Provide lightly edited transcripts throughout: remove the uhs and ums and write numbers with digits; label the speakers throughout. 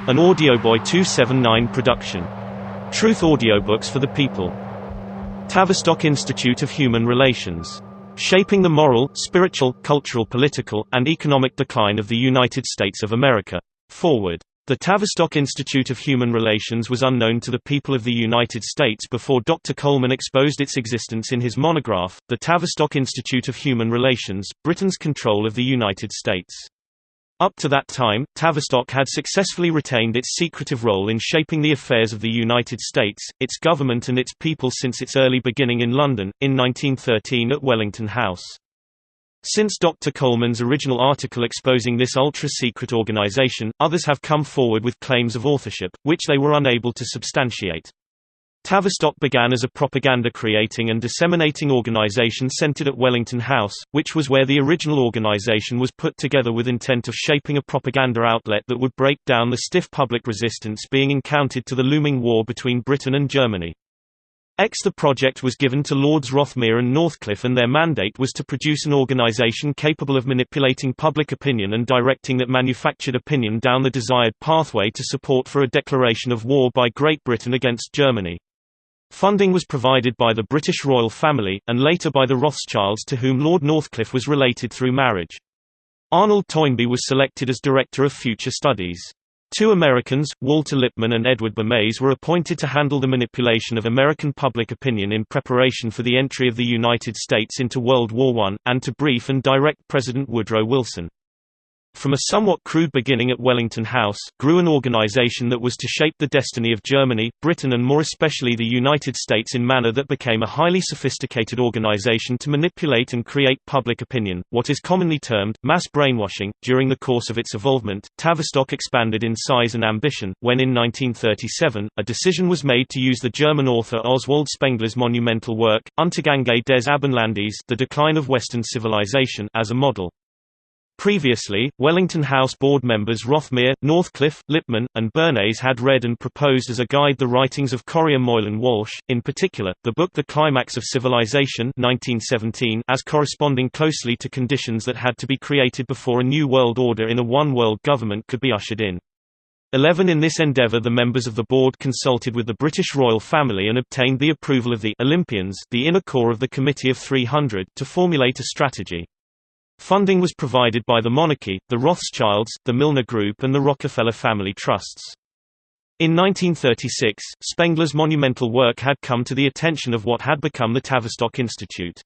Speaker 1: An Audiobook 279 production. Truth Audiobooks for the People. Tavistock Institute of Human Relations. Shaping the Moral, Spiritual, Cultural, Political, and Economic Decline of the United States of America. Forward. The Tavistock Institute of Human Relations was unknown to the people of the United States before Dr. Coleman exposed its existence in his monograph, The Tavistock Institute of Human Relations, Britain's Control of the United States. Up to that time, Tavistock had successfully retained its secretive role in shaping the affairs of the United States, its government and its people since its early beginning in London, in 1913 at Wellington House. Since Dr. Coleman's original article exposing this ultra-secret organization, others have come forward with claims of authorship, which they were unable to substantiate. Tavistock began as a propaganda-creating and disseminating organization centered at Wellington House, which was where the original organization was put together with intent of shaping a propaganda outlet that would break down the stiff public resistance being encountered to the looming war between Britain and Germany. The project was given to Lords Rothermere and Northcliffe, and their mandate was to produce an organization capable of manipulating public opinion and directing that manufactured opinion down the desired pathway to support for a declaration of war by Great Britain against Germany. Funding was provided by the British royal family, and later by the Rothschilds, to whom Lord Northcliffe was related through marriage. Arnold Toynbee was selected as Director of Future Studies. Two Americans, Walter Lippmann and Edward Bernays, were appointed to handle the manipulation of American public opinion in preparation for the entry of the United States into World War I, and to brief and direct President Woodrow Wilson. From a somewhat crude beginning at Wellington House, grew an organization that was to shape the destiny of Germany, Britain and more especially the United States in manner that became a highly sophisticated organization to manipulate and create public opinion, what is commonly termed mass brainwashing. During the course of its evolvement, Tavistock expanded in size and ambition, when in 1937, a decision was made to use the German author Oswald Spengler's monumental work, Untergange des Abendlandes, The Decline of Western Civilization, as a model. Previously, Wellington House board members Rothermere, Northcliffe, Lippmann, and Bernays had read and proposed as a guide the writings of Courier Moylan Walsh, in particular, the book The Climax of Civilization 1917, as corresponding closely to conditions that had to be created before a new world order in a one-world government could be ushered in. 11 In this endeavour, the members of the board consulted with the British royal family and obtained the approval of the Olympians, the inner core of the Committee of 300, to formulate a strategy. Funding was provided by the monarchy, the Rothschilds, the Milner Group and the Rockefeller Family Trusts. In 1936, Spengler's monumental work had come to the attention of what had become the Tavistock Institute.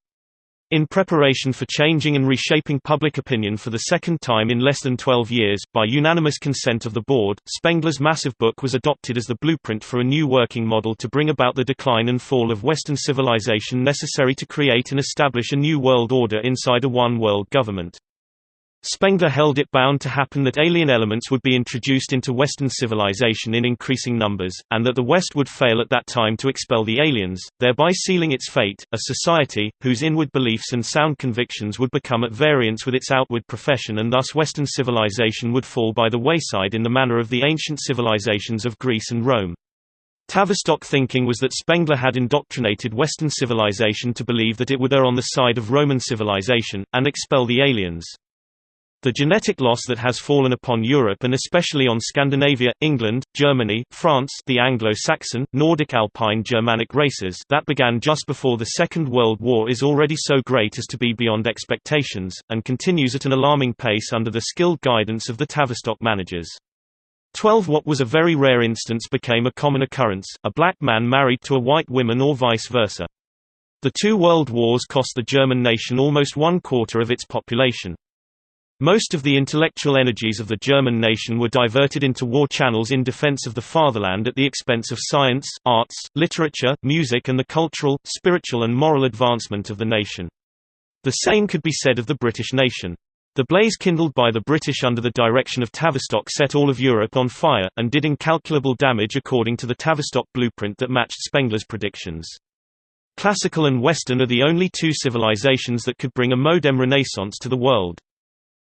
Speaker 1: In preparation for changing and reshaping public opinion for the second time in less than 12 years, by unanimous consent of the board, Spengler's massive book was adopted as the blueprint for a new working model to bring about the decline and fall of Western civilization necessary to create and establish a new world order inside a one-world government. Spengler held it bound to happen that alien elements would be introduced into Western civilization in increasing numbers, and that the West would fail at that time to expel the aliens, thereby sealing its fate, a society, whose inward beliefs and sound convictions would become at variance with its outward profession, and thus Western civilization would fall by the wayside in the manner of the ancient civilizations of Greece and Rome. Tavistock thinking was that Spengler had indoctrinated Western civilization to believe that it would err on the side of Roman civilization, and expel the aliens. The genetic loss that has fallen upon Europe and especially on Scandinavia, England, Germany, France, the Anglo-Saxon, Nordic Alpine Germanic races that began just before the Second World War is already so great as to be beyond expectations, and continues at an alarming pace under the skilled guidance of the Tavistock managers. 12 What was a very rare instance became a common occurrence, a black man married to a white woman or vice versa. The two world wars cost the German nation almost 1/4 of its population. Most of the intellectual energies of the German nation were diverted into war channels in defense of the fatherland at the expense of science, arts, literature, music and the cultural, spiritual and moral advancement of the nation. The same could be said of the British nation. The blaze kindled by the British under the direction of Tavistock set all of Europe on fire, and did incalculable damage according to the Tavistock blueprint that matched Spengler's predictions. Classical and Western are the only two civilizations that could bring a modern renaissance to the world.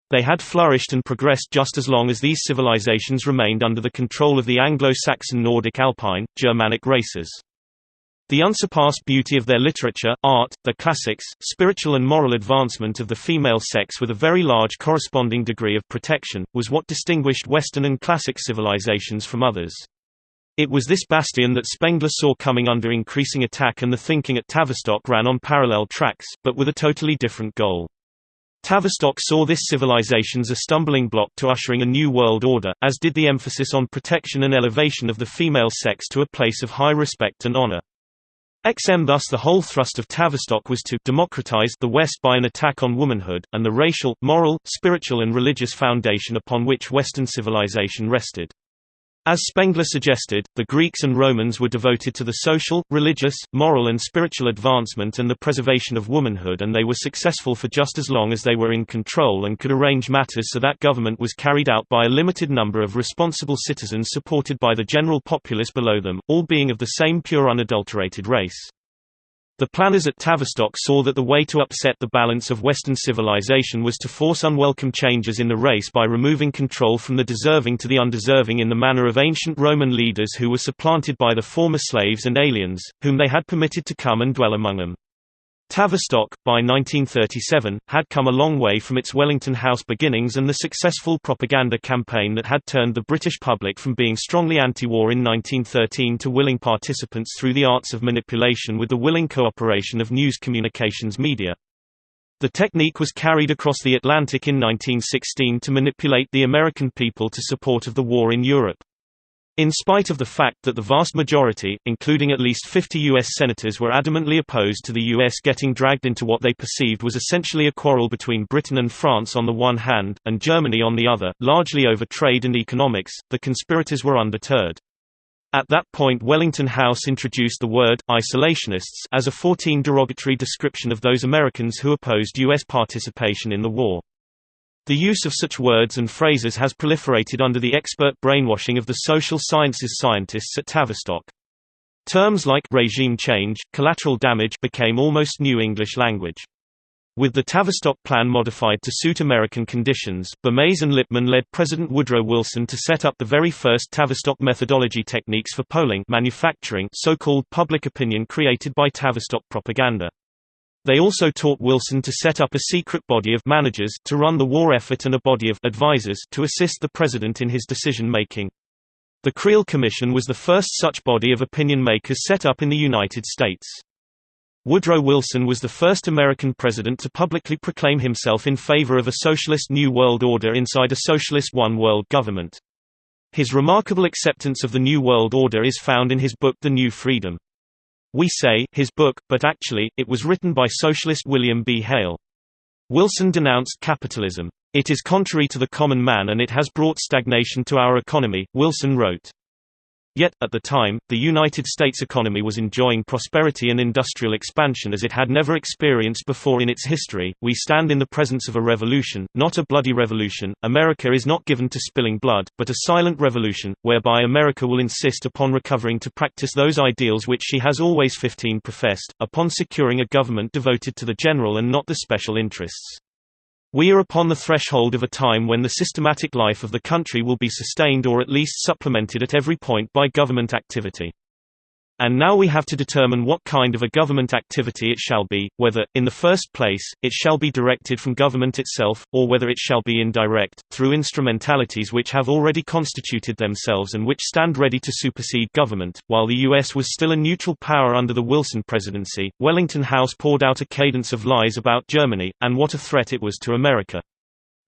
Speaker 1: They had flourished and progressed just as long as these civilizations remained under the control of the Anglo-Saxon Nordic Alpine, Germanic races. The unsurpassed beauty of their literature, art, their classics, spiritual and moral advancement of the female sex with a very large corresponding degree of protection, was what distinguished Western and classic civilizations from others. It was this bastion that Spengler saw coming under increasing attack, and the thinking at Tavistock ran on parallel tracks, but with a totally different goal. Tavistock saw this civilization's a stumbling block to ushering a new world order, as did the emphasis on protection and elevation of the female sex to a place of high respect and honor. Thus the whole thrust of Tavistock was to democratize the West by an attack on womanhood, and the racial, moral, spiritual and religious foundation upon which Western civilization rested. As Spengler suggested, the Greeks and Romans were devoted to the social, religious, moral and spiritual advancement and the preservation of womanhood, and they were successful for just as long as they were in control and could arrange matters so that government was carried out by a limited number of responsible citizens supported by the general populace below them, all being of the same pure unadulterated race. The planners at Tavistock saw that the way to upset the balance of Western civilization was to force unwelcome changes in the race by removing control from the deserving to the undeserving in the manner of ancient Roman leaders who were supplanted by the former slaves and aliens, whom they had permitted to come and dwell among them. Tavistock, by 1937, had come a long way from its Wellington House beginnings and the successful propaganda campaign that had turned the British public from being strongly anti-war in 1913 to willing participants through the arts of manipulation with the willing cooperation of news communications media. The technique was carried across the Atlantic in 1916 to manipulate the American people to support of the war in Europe. In spite of the fact that the vast majority, including at least 50 U.S. senators, were adamantly opposed to the U.S. getting dragged into what they perceived was essentially a quarrel between Britain and France on the one hand, and Germany on the other, largely over trade and economics, the conspirators were undeterred. At that point Wellington House introduced the word, isolationists, as a 14 derogatory description of those Americans who opposed U.S. participation in the war. The use of such words and phrases has proliferated under the expert brainwashing of the social sciences scientists at Tavistock. Terms like regime change, collateral damage became almost new English language. With the Tavistock Plan modified to suit American conditions, Bernays and Lippmann led President Woodrow Wilson to set up the very first Tavistock methodology techniques for polling, manufacturing so-called public opinion created by Tavistock propaganda. They also taught Wilson to set up a secret body of managers to run the war effort and a body of advisors to assist the president in his decision-making. The Creel Commission was the first such body of opinion makers set up in the United States. Woodrow Wilson was the first American president to publicly proclaim himself in favor of a socialist New World Order inside a socialist One World government. His remarkable acceptance of the New World Order is found in his book The New Freedom. We say, his book, but actually, it was written by socialist William B. Hale. Wilson denounced capitalism. "It is contrary to the common man and it has brought stagnation to our economy," Wilson wrote. Yet, at the time, the United States economy was enjoying prosperity and industrial expansion as it had never experienced before in its history. We stand in the presence of a revolution, not a bloody revolution. America is not given to spilling blood, but a silent revolution, whereby America will insist upon recovering to practice those ideals which she has always professed, upon securing a government devoted to the general and not the special interests. We are upon the threshold of a time when the systematic life of the country will be sustained or at least supplemented at every point by government activity. And now we have to determine what kind of a government activity it shall be, whether, in the first place, it shall be directed from government itself, or whether it shall be indirect, through instrumentalities which have already constituted themselves and which stand ready to supersede government. While the U.S. was still a neutral power under the Wilson presidency, Wellington House poured out a cadence of lies about Germany, and what a threat it was to America.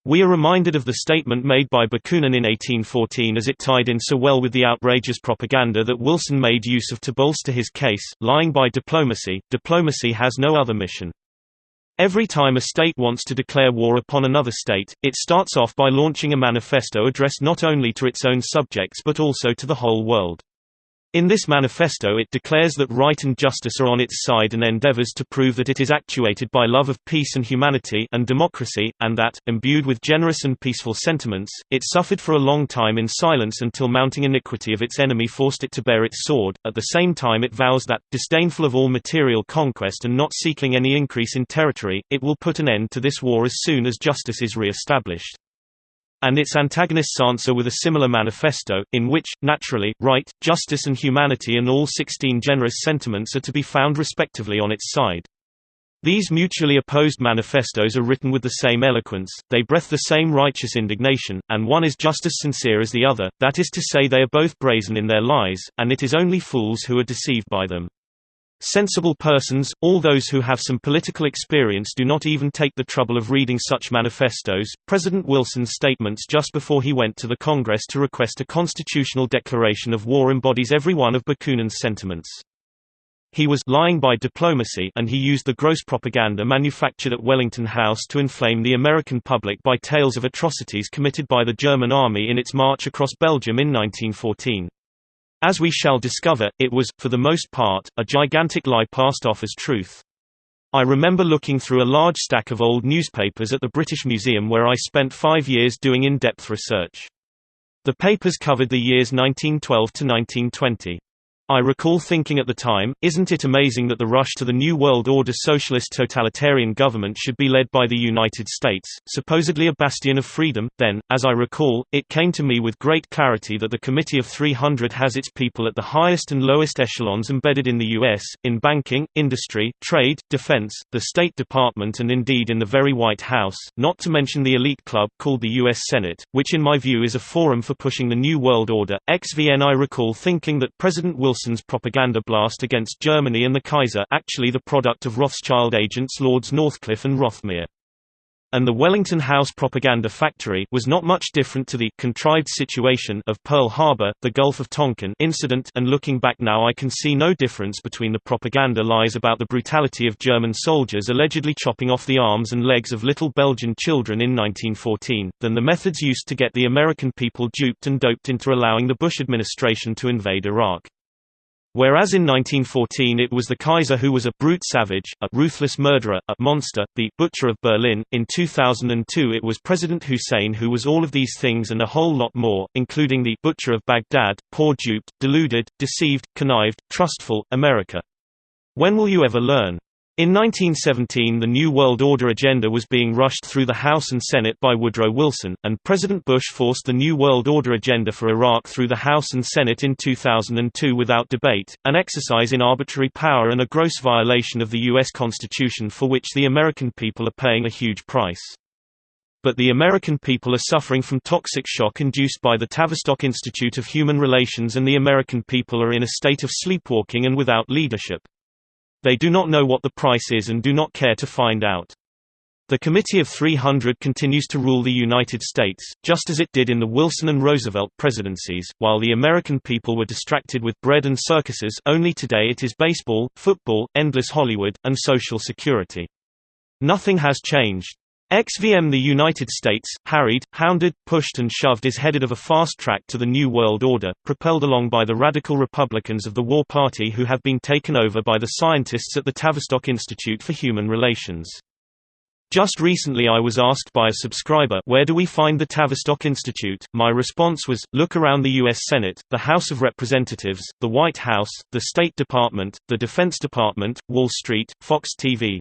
Speaker 1: We are reminded of the statement made by Bakunin in 1814 as it tied in so well with the outrageous propaganda that Wilson made use of to bolster his case, lying by diplomacy. Diplomacy has no other mission. Every time a state wants to declare war upon another state, it starts off by launching a manifesto addressed not only to its own subjects but also to the whole world. In this manifesto it declares that right and justice are on its side and endeavors to prove that it is actuated by love of peace and humanity and democracy, and that, imbued with generous and peaceful sentiments, it suffered for a long time in silence until mounting iniquity of its enemy forced it to bear its sword. At the same time it vows that, disdainful of all material conquest and not seeking any increase in territory, it will put an end to this war as soon as justice is re-established. and its antagonists answer with a similar manifesto, in which, naturally, right, justice and humanity and all 16 generous sentiments are to be found respectively on its side. These mutually opposed manifestos are written with the same eloquence, they breath the same righteous indignation, and one is just as sincere as the other, that is to say they are both brazen in their lies, and it is only fools who are deceived by them. Sensible persons, all those who have some political experience, do not even take the trouble of reading such manifestos. President Wilson's statements just before he went to the Congress to request a constitutional declaration of war embodies every one of Bakunin's sentiments. He was lying by diplomacy, and he used the gross propaganda manufactured at Wellington House to inflame the American public by tales of atrocities committed by the German army in its march across Belgium in 1914. As we shall discover, it was, for the most part, a gigantic lie passed off as truth. I remember looking through a large stack of old newspapers at the British Museum where I spent 5 years doing in-depth research. The papers covered the years 1912 to 1920. I recall thinking at the time, isn't it amazing that the rush to the New World Order socialist totalitarian government should be led by the United States, supposedly a bastion of freedom? Then, as I recall, it came to me with great clarity that the Committee of 300 has its people at the highest and lowest echelons embedded in the U.S., in banking, industry, trade, defense, the State Department and indeed in the very White House, not to mention the elite club called the U.S. Senate, which in my view is a forum for pushing the New World Order. XVN I recall thinking that President Wilson's propaganda blast against Germany and the Kaiser actually the product of Rothschild agents Lords Northcliffe and Rothmere. And the Wellington House propaganda factory was not much different to the contrived situation of Pearl Harbor, the Gulf of Tonkin incident, and looking back now I can see no difference between the propaganda lies about the brutality of German soldiers allegedly chopping off the arms and legs of little Belgian children in 1914, than the methods used to get the American people duped and doped into allowing the Bush administration to invade Iraq. Whereas in 1914 it was the Kaiser who was a brute savage, a ruthless murderer, a monster, the butcher of Berlin, in 2002 it was President Hussein who was all of these things and a whole lot more, including the butcher of Baghdad, poor duped, deluded, deceived, connived, trustful, America. When will you ever learn? In 1917 the New World Order agenda was being rushed through the House and Senate by Woodrow Wilson, and President Bush forced the New World Order agenda for Iraq through the House and Senate in 2002 without debate, an exercise in arbitrary power and a gross violation of the U.S. Constitution for which the American people are paying a huge price. But the American people are suffering from toxic shock induced by the Tavistock Institute of Human Relations, and the American people are in a state of sleepwalking and without leadership. They do not know what the price is and do not care to find out. The Committee of 300 continues to rule the United States, just as it did in the Wilson and Roosevelt presidencies, while the American people were distracted with bread and circuses. Only today it is baseball, football, endless Hollywood, and Social Security. Nothing has changed. XVM The United States, harried, hounded, pushed and shoved is headed of a fast track to the New World Order, propelled along by the radical Republicans of the War Party who have been taken over by the scientists at the Tavistock Institute for Human Relations. Just recently I was asked by a subscriber, where do we find the Tavistock Institute? My response was, look around the U.S. Senate, the House of Representatives, the White House, the State Department, the Defense Department, Wall Street, Fox TV.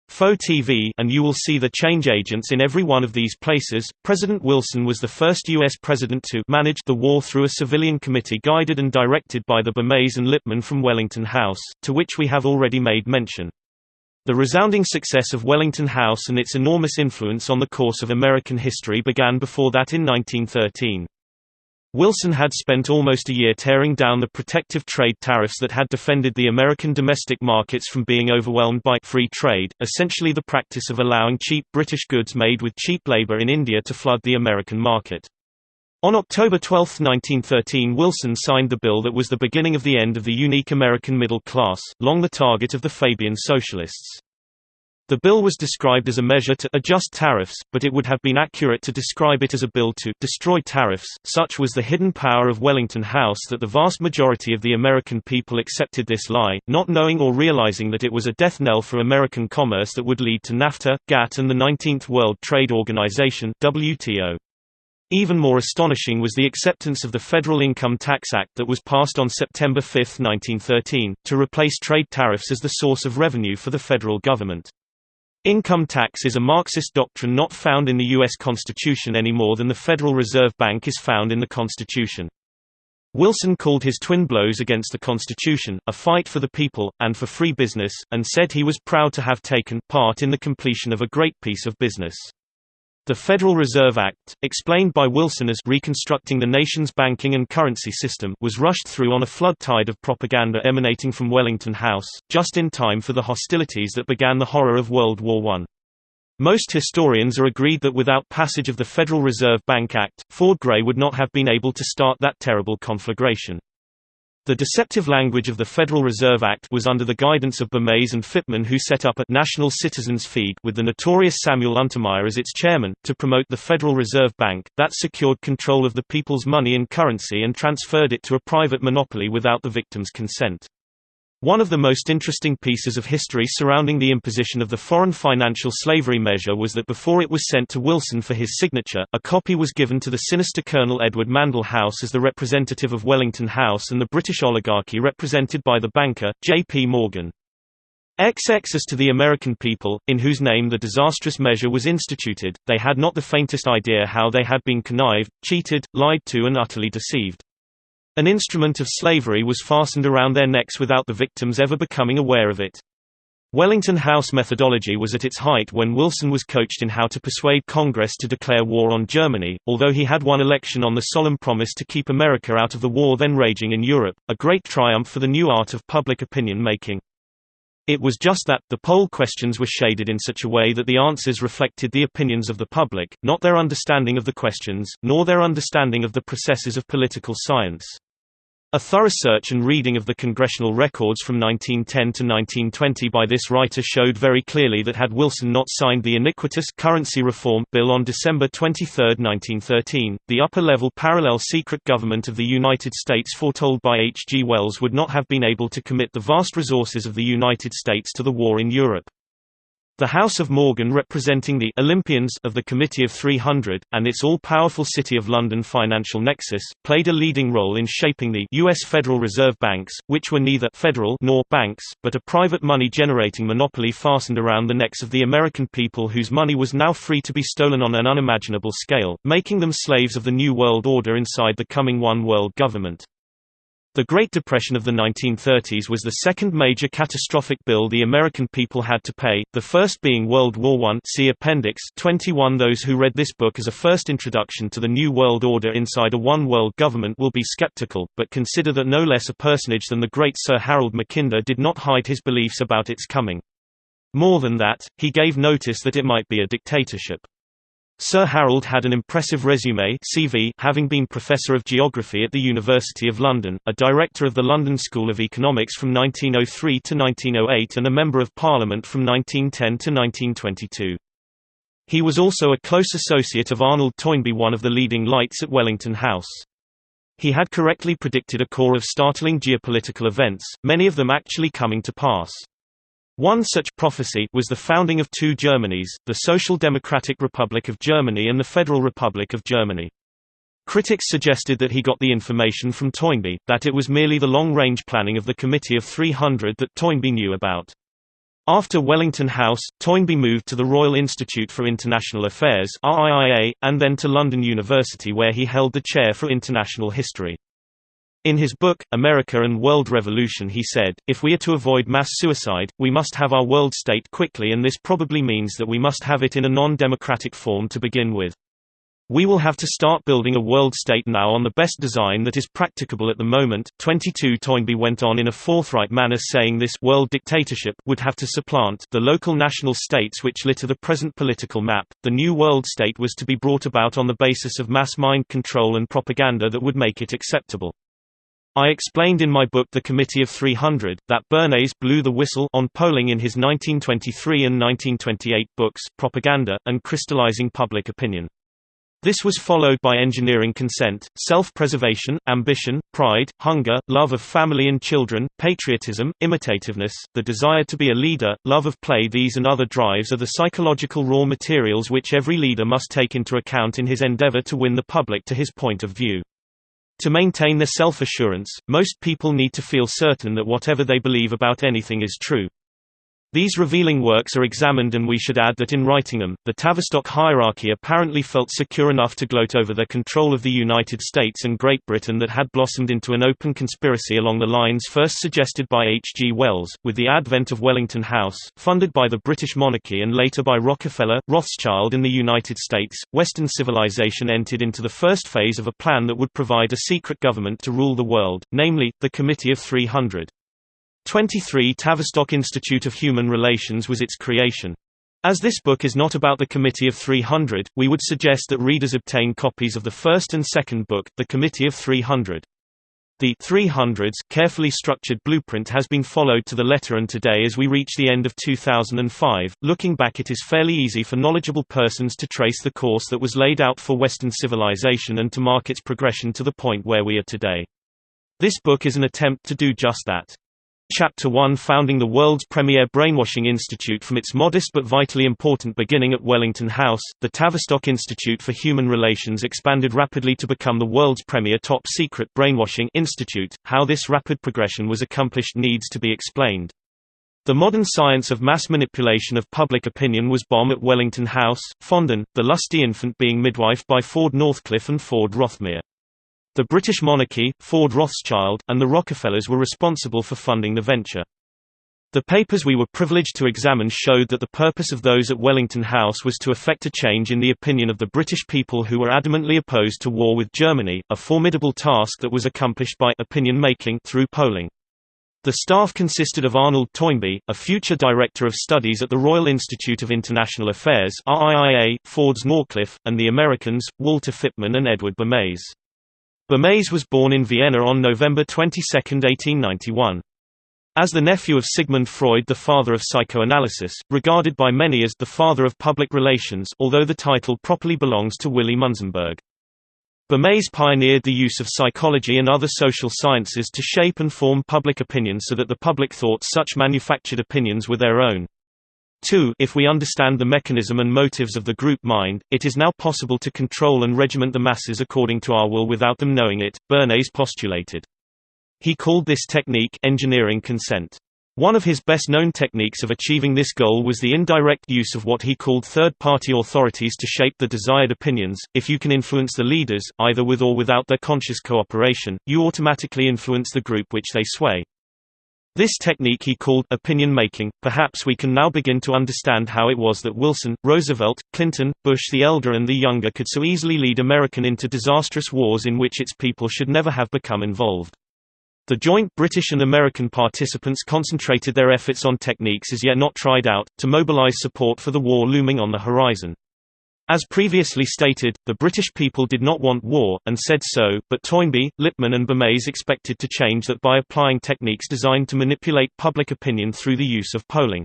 Speaker 1: Faux TV, and you will see the change agents in every one of these places. President Wilson was the first U.S. president to manage the war through a civilian committee guided and directed by the Bernays and Lippmann from Wellington House, to which we have already made mention. The resounding success of Wellington House and its enormous influence on the course of American history began before that in 1913. Wilson had spent almost a year tearing down the protective trade tariffs that had defended the American domestic markets from being overwhelmed by free trade, essentially the practice of allowing cheap British goods made with cheap labor in India to flood the American market. On October 12, 1913, Wilson signed the bill that was the beginning of the end of the unique American middle class, long the target of the Fabian Socialists. The bill was described as a measure to adjust tariffs, but it would have been accurate to describe it as a bill to destroy tariffs. Such was the hidden power of Wellington House that the vast majority of the American people accepted this lie, not knowing or realizing that it was a death knell for American commerce that would lead to NAFTA, GATT and the 19th World Trade Organization (WTO). Even more astonishing was the acceptance of the Federal Income Tax Act that was passed on September 5, 1913, to replace trade tariffs as the source of revenue for the federal government. Income tax is a Marxist doctrine not found in the U.S. Constitution any more than the Federal Reserve Bank is found in the Constitution. Wilson called his twin blows against the Constitution, a fight for the people, and for free business, and said he was proud to have taken part in the completion of a great piece of business. The Federal Reserve Act, explained by Wilson as reconstructing the nation's banking and currency system, was rushed through on a flood tide of propaganda emanating from Wellington House, just in time for the hostilities that began the horror of World War I. Most historians are agreed that without passage of the Federal Reserve Bank Act, Ford Gray would not have been able to start that terrible conflagration. The deceptive language of the Federal Reserve Act was under the guidance of Bernays and Fitman, who set up a National Citizens Feed with the notorious Samuel Untermeyer as its chairman, to promote the Federal Reserve Bank, that secured control of the people's money and currency and transferred it to a private monopoly without the victims' consent. One of the most interesting pieces of history surrounding the imposition of the foreign financial slavery measure was that before it was sent to Wilson for his signature, a copy was given to the sinister Colonel Edward Mandell House as the representative of Wellington House and the British oligarchy represented by the banker, J.P. Morgan. XX as to the American people, in whose name the disastrous measure was instituted, they had not the faintest idea how they had been connived, cheated, lied to and utterly deceived. An instrument of slavery was fastened around their necks without the victims ever becoming aware of it. Wellington House methodology was at its height when Wilson was coached in how to persuade Congress to declare war on Germany, although he had won election on the solemn promise to keep America out of the war then raging in Europe, a great triumph for the new art of public opinion making. It was just that, the poll questions were shaded in such a way that the answers reflected the opinions of the public, not their understanding of the questions, nor their understanding of the processes of political science. A thorough search and reading of the congressional records from 1910 to 1920 by this writer showed very clearly that had Wilson not signed the iniquitous Currency Reform Bill on December 23, 1913, the upper-level parallel secret government of the United States foretold by H. G. Wells would not have been able to commit the vast resources of the United States to the war in Europe. The House of Morgan, representing the Olympians of the Committee of 300, and its all-powerful City of London financial nexus, played a leading role in shaping the U.S. Federal Reserve Banks, which were neither federal nor banks, but a private money-generating monopoly fastened around the necks of the American people whose money was now free to be stolen on an unimaginable scale, making them slaves of the New World Order inside the coming One World Government. The Great Depression of the 1930s was the second major catastrophic bill the American people had to pay, the first being World War I. See Appendix 21. Those who read this book as a first introduction to the New World Order inside a one-world government will be skeptical, but consider that no less a personage than the great Sir Harold Mackinder did not hide his beliefs about its coming. More than that, he gave notice that it might be a dictatorship. Sir Harold had an impressive resume (CV), having been Professor of Geography at the University of London, a Director of the London School of Economics from 1903 to 1908 and a Member of Parliament from 1910 to 1922. He was also a close associate of Arnold Toynbee, one of the leading lights at Wellington House. He had correctly predicted a core of startling geopolitical events, many of them actually coming to pass. One such prophecy was the founding of two Germanys, the Social Democratic Republic of Germany and the Federal Republic of Germany. Critics suggested that he got the information from Toynbee, that it was merely the long-range planning of the Committee of 300 that Toynbee knew about. After Wellington House, Toynbee moved to the Royal Institute for International Affairs (RIIA), and then to London University, where he held the chair for international history. In his book, America and World Revolution, he said, "If we are to avoid mass suicide, we must have our world state quickly, and this probably means that we must have it in a non-democratic form to begin with. We will have to start building a world state now on the best design that is practicable at the moment." 22 Toynbee went on in a forthright manner, saying this world dictatorship would have to supplant the local national states which litter the present political map. The new world state was to be brought about on the basis of mass mind control and propaganda that would make it acceptable. I explained in my book The Committee of 300, that Bernays blew the whistle on polling in his 1923 and 1928 books, Propaganda, and Crystallizing Public Opinion. This was followed by engineering consent, self-preservation, ambition, pride, hunger, love of family and children, patriotism, imitativeness, the desire to be a leader, love of play. These and other drives are the psychological raw materials which every leader must take into account in his endeavor to win the public to his point of view. To maintain their self-assurance, most people need to feel certain that whatever they believe about anything is true. These revealing works are examined, and we should add that in writing them, the Tavistock hierarchy apparently felt secure enough to gloat over their control of the United States and Great Britain that had blossomed into an open conspiracy along the lines first suggested by H. G. Wells, with the advent of Wellington House, funded by the British monarchy and later by Rockefeller, Rothschild in the United States. Western civilization entered into the first phase of a plan that would provide a secret government to rule the world, namely, the Committee of 300. 23 Tavistock Institute of Human Relations was its creation. As this book is not about the Committee of 300, we would suggest that readers obtain copies of the first and second book, The Committee of 300. The 300's carefully structured blueprint has been followed to the letter, and today as we reach the end of 2005, looking back, it is fairly easy for knowledgeable persons to trace the course that was laid out for Western civilization and to mark its progression to the point where we are today. This book is an attempt to do just that. Chapter 1, founding the world's premier brainwashing institute. From its modest but vitally important beginning at Wellington House, the Tavistock Institute for Human Relations expanded rapidly to become the world's premier top-secret brainwashing institute. How this rapid progression was accomplished needs to be explained. The modern science of mass manipulation of public opinion was born at Wellington House, Fondon, the lusty infant being midwifed by Ford Northcliffe and Ford Rothmere. The British monarchy, Ford Rothschild, and the Rockefellers were responsible for funding the venture. The papers we were privileged to examine showed that the purpose of those at Wellington House was to effect a change in the opinion of the British people, who were adamantly opposed to war with Germany, a formidable task that was accomplished by opinion-making through polling. The staff consisted of Arnold Toynbee, a future Director of Studies at the Royal Institute of International Affairs (RIIA), Ford's Northcliffe, and the Americans, Walter Fitman and Edward Bernays. Bernays was born in Vienna on November 22, 1891. As the nephew of Sigmund Freud, the father of psychoanalysis, regarded by many as the father of public relations, although the title properly belongs to Willy Munzenberg. Bernays pioneered the use of psychology and other social sciences to shape and form public opinion so that the public thought such manufactured opinions were their own. 2. If we understand the mechanism and motives of the group mind, it is now possible to control and regiment the masses according to our will without them knowing it, Bernays postulated. He called this technique engineering consent. One of his best-known techniques of achieving this goal was the indirect use of what he called third-party authorities to shape the desired opinions. If you can influence the leaders, either with or without their conscious cooperation, you automatically influence the group which they sway. This technique he called opinion-making. Perhaps we can now begin to understand how it was that Wilson, Roosevelt, Clinton, Bush the elder and the younger could so easily lead America into disastrous wars in which its people should never have become involved. The joint British and American participants concentrated their efforts on techniques as yet not tried out, to mobilize support for the war looming on the horizon. As previously stated, the British people did not want war, and said so, but Toynbee, Lippmann and Bernays expected to change that by applying techniques designed to manipulate public opinion through the use of polling.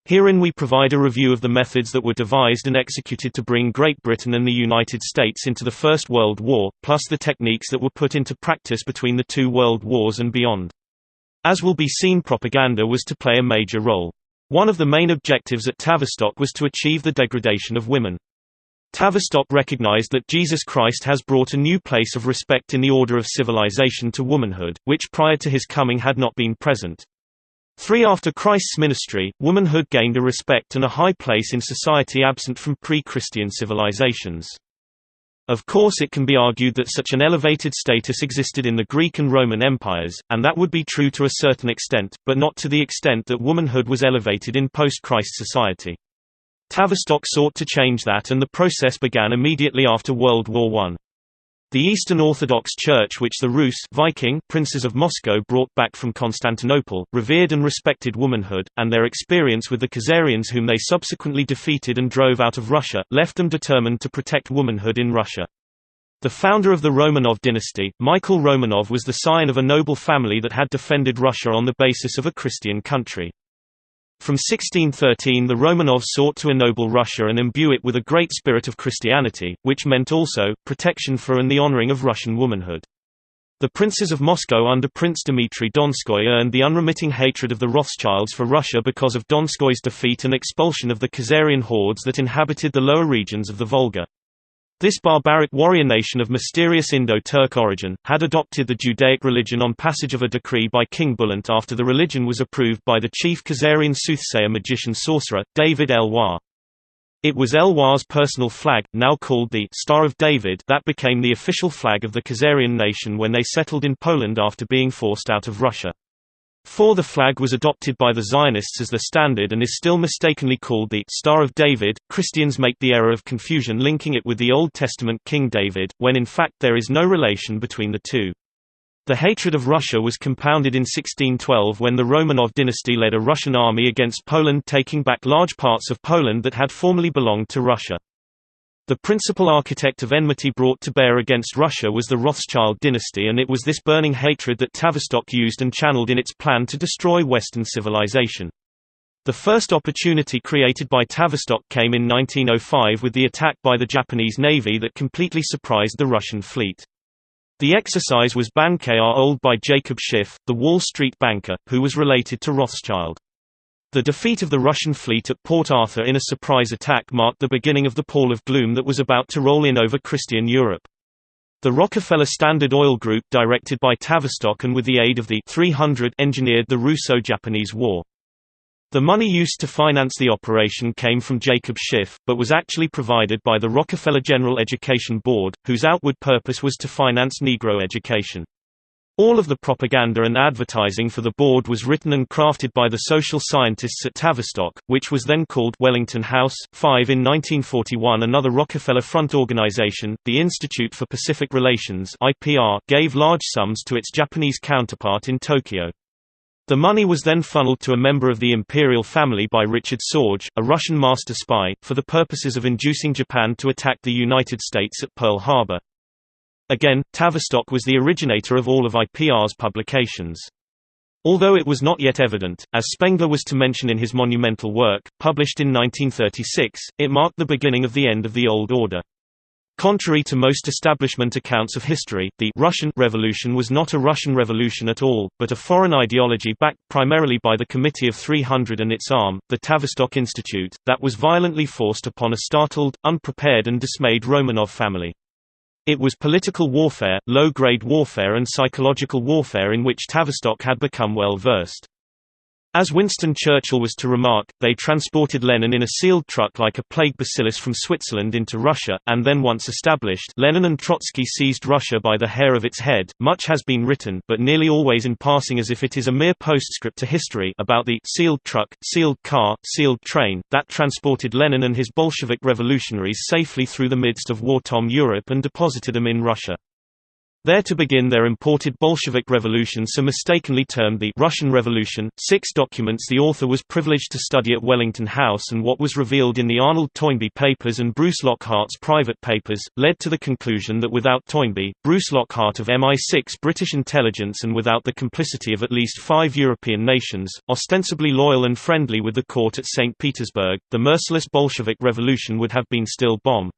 Speaker 1: Herein we provide a review of the methods that were devised and executed to bring Great Britain and the United States into the First World War, plus the techniques that were put into practice between the two world wars and beyond. As will be seen, propaganda was to play a major role. One of the main objectives at Tavistock was to achieve the degradation of women. Tavistock recognized that Jesus Christ has brought a new place of respect in the order of civilization to womanhood, which prior to his coming had not been present. 3. After Christ's ministry, womanhood gained a respect and a high place in society absent from pre-Christian civilizations. Of course, it can be argued that such an elevated status existed in the Greek and Roman empires, and that would be true to a certain extent, but not to the extent that womanhood was elevated in post-Christ society. Tavistock sought to change that, and the process began immediately after World War I. The Eastern Orthodox Church, which the Rus Viking princes of Moscow brought back from Constantinople, revered and respected womanhood, and their experience with the Khazarians, whom they subsequently defeated and drove out of Russia, left them determined to protect womanhood in Russia. The founder of the Romanov dynasty, Michael Romanov, was the scion of a noble family that had defended Russia on the basis of a Christian country. From 1613 the Romanovs sought to ennoble Russia and imbue it with a great spirit of Christianity, which meant also, protection for and the honoring of Russian womanhood. The princes of Moscow under Prince Dmitry Donskoy earned the unremitting hatred of the Rothschilds for Russia because of Donskoy's defeat and expulsion of the Khazarian hordes that inhabited the lower regions of the Volga. This barbaric warrior nation of mysterious Indo-Turk origin, had adopted the Judaic religion on passage of a decree by King Bulant after the religion was approved by the chief Khazarian soothsayer magician-sorcerer, David El-Wah. It was El-Wah's personal flag, now called the Star of David, that became the official flag of the Khazarian nation when they settled in Poland after being forced out of Russia. The flag was adopted by the Zionists as the standard and is still mistakenly called the Star of David. Christians make the error of confusion linking it with the Old Testament King David, when in fact there is no relation between the two. The hatred of Russia was compounded in 1612 when the Romanov dynasty led a Russian army against Poland, taking back large parts of Poland that had formerly belonged to Russia. The principal architect of enmity brought to bear against Russia was the Rothschild dynasty, and it was this burning hatred that Tavistock used and channeled in its plan to destroy Western civilization. The first opportunity created by Tavistock came in 1905 with the attack by the Japanese Navy that completely surprised the Russian fleet. The exercise was Bank-ar Old by Jacob Schiff, the Wall Street banker, who was related to Rothschild. The defeat of the Russian fleet at Port Arthur in a surprise attack marked the beginning of the pall of gloom that was about to roll in over Christian Europe. The Rockefeller Standard Oil Group, directed by Tavistock and with the aid of the 300, engineered the Russo-Japanese War. The money used to finance the operation came from Jacob Schiff, but was actually provided by the Rockefeller General Education Board, whose outward purpose was to finance Negro education. All of the propaganda and advertising for the board was written and crafted by the social scientists at Tavistock, which was then called Wellington House. In 1941 another Rockefeller front organization, the Institute for Pacific Relations (IPR), gave large sums to its Japanese counterpart in Tokyo. The money was then funneled to a member of the imperial family by Richard Sorge, a Russian master spy, for the purposes of inducing Japan to attack the United States at Pearl Harbor. Again, Tavistock was the originator of all of IPR's publications. Although it was not yet evident, as Spengler was to mention in his monumental work, published in 1936, it marked the beginning of the end of the old order. Contrary to most establishment accounts of history, the Russian Revolution was not a Russian revolution at all, but a foreign ideology backed primarily by the Committee of 300 and its arm, the Tavistock Institute, that was violently forced upon a startled, unprepared and dismayed Romanov family. It was political warfare, low-grade warfare and psychological warfare in which Tavistock had become well versed. As Winston Churchill was to remark, they transported Lenin in a sealed truck like a plague bacillus from Switzerland into Russia, and then once established, Lenin and Trotsky seized Russia by the hair of its head. Much has been written, but nearly always in passing as if it is a mere postscript to history, about the sealed truck, sealed car, sealed train, that transported Lenin and his Bolshevik revolutionaries safely through the midst of wartime Europe and deposited them in Russia. There to begin their imported Bolshevik revolution, so mistakenly termed the Russian Revolution. 6 documents the author was privileged to study at Wellington House, and what was revealed in the Arnold Toynbee papers and Bruce Lockhart's private papers, led to the conclusion that without Toynbee, Bruce Lockhart of MI6 British intelligence, and without the complicity of at least 5 European nations, ostensibly loyal and friendly with the court at St. Petersburg, the merciless Bolshevik revolution would have been still bomb.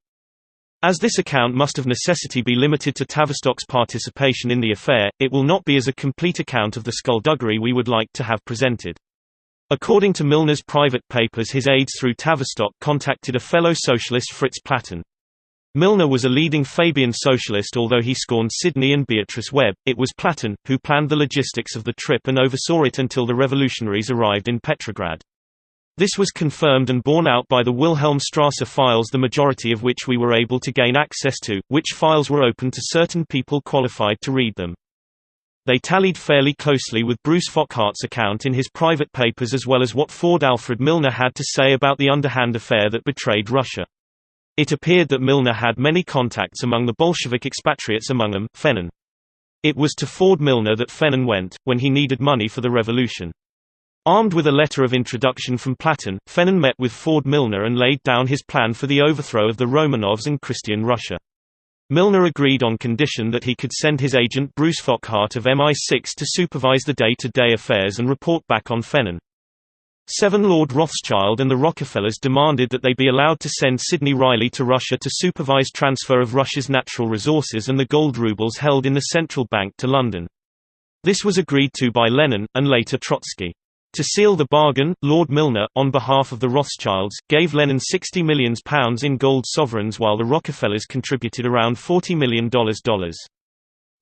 Speaker 1: As this account must of necessity be limited to Tavistock's participation in the affair, it will not be as a complete account of the skullduggery we would like to have presented. According to Milner's private papers, his aides through Tavistock contacted a fellow socialist, Fritz Platten. Milner was a leading Fabian socialist, although he scorned Sidney and Beatrice Webb. It was Platten who planned the logistics of the trip and oversaw it until the revolutionaries arrived in Petrograd. This was confirmed and borne out by the Wilhelmstrasse files, the majority of which we were able to gain access to, which files were open to certain people qualified to read them. They tallied fairly closely with Bruce Fockhart's account in his private papers, as well as what Ford Alfred Milner had to say about the underhand affair that betrayed Russia. It appeared that Milner had many contacts among the Bolshevik expatriates, among them, Fennon. It was to Ford Milner that Fennon went, when he needed money for the revolution. Armed with a letter of introduction from Platten, Fennon met with Ford Milner and laid down his plan for the overthrow of the Romanovs and Christian Russia. Milner agreed on condition that he could send his agent Bruce Fockhart of MI6 to supervise the day-to-day affairs and report back on Fennon. 7 Lord Rothschild and the Rockefellers demanded that they be allowed to send Sidney Reilly to Russia to supervise transfer of Russia's natural resources and the gold rubles held in the central bank to London. This was agreed to by Lenin, and later Trotsky. To seal the bargain, Lord Milner, on behalf of the Rothschilds, gave Lennon £60 million in gold sovereigns while the Rockefellers contributed around $40 million.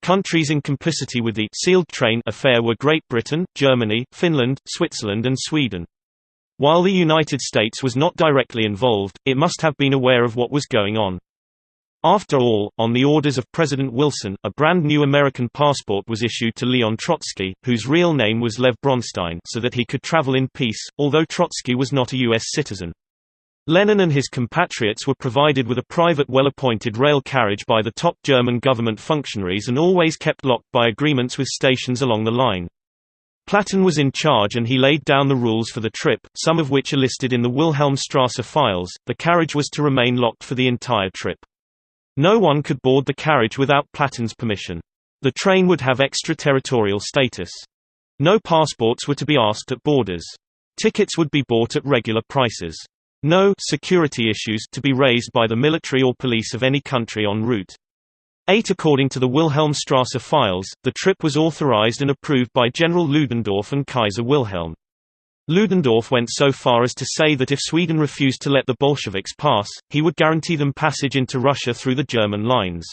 Speaker 1: Countries in complicity with the «sealed train» affair were Great Britain, Germany, Finland, Switzerland and Sweden. While the United States was not directly involved, it must have been aware of what was going on. After all, on the orders of President Wilson, a brand new American passport was issued to Leon Trotsky, whose real name was Lev Bronstein, so that he could travel in peace, although Trotsky was not a U.S. citizen. Lenin and his compatriots were provided with a private well-appointed rail carriage by the top German government functionaries and always kept locked by agreements with stations along the line. Platon was in charge and he laid down the rules for the trip, some of which are listed in the Wilhelmstrasse files. The carriage was to remain locked for the entire trip. No one could board the carriage without Platon's permission. The train would have extraterritorial status. No passports were to be asked at borders. Tickets would be bought at regular prices. No security issues to be raised by the military or police of any country en route. 8 According to the Wilhelmstrasse files, the trip was authorized and approved by General Ludendorff and Kaiser Wilhelm. Ludendorff went so far as to say that if Sweden refused to let the Bolsheviks pass, he would guarantee them passage into Russia through the German lines.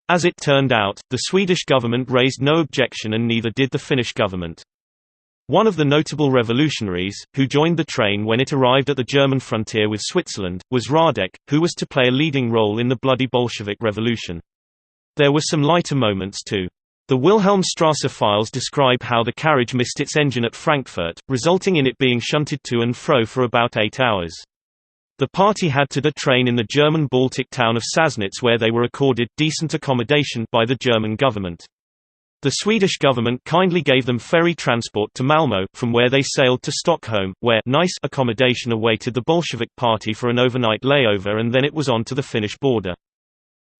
Speaker 1: As it turned out, the Swedish government raised no objection and neither did the Finnish government. One of the notable revolutionaries, who joined the train when it arrived at the German frontier with Switzerland, was Radek, who was to play a leading role in the bloody Bolshevik Revolution. There were some lighter moments too. The Wilhelmstrasse files describe how the carriage missed its engine at Frankfurt, resulting in it being shunted to and fro for about 8 hours. The party had to detrain in the German Baltic town of Sassnitz where they were accorded decent accommodation by the German government. The Swedish government kindly gave them ferry transport to Malmö, from where they sailed to Stockholm, where nice accommodation awaited the Bolshevik party for an overnight layover, and then it was on to the Finnish border.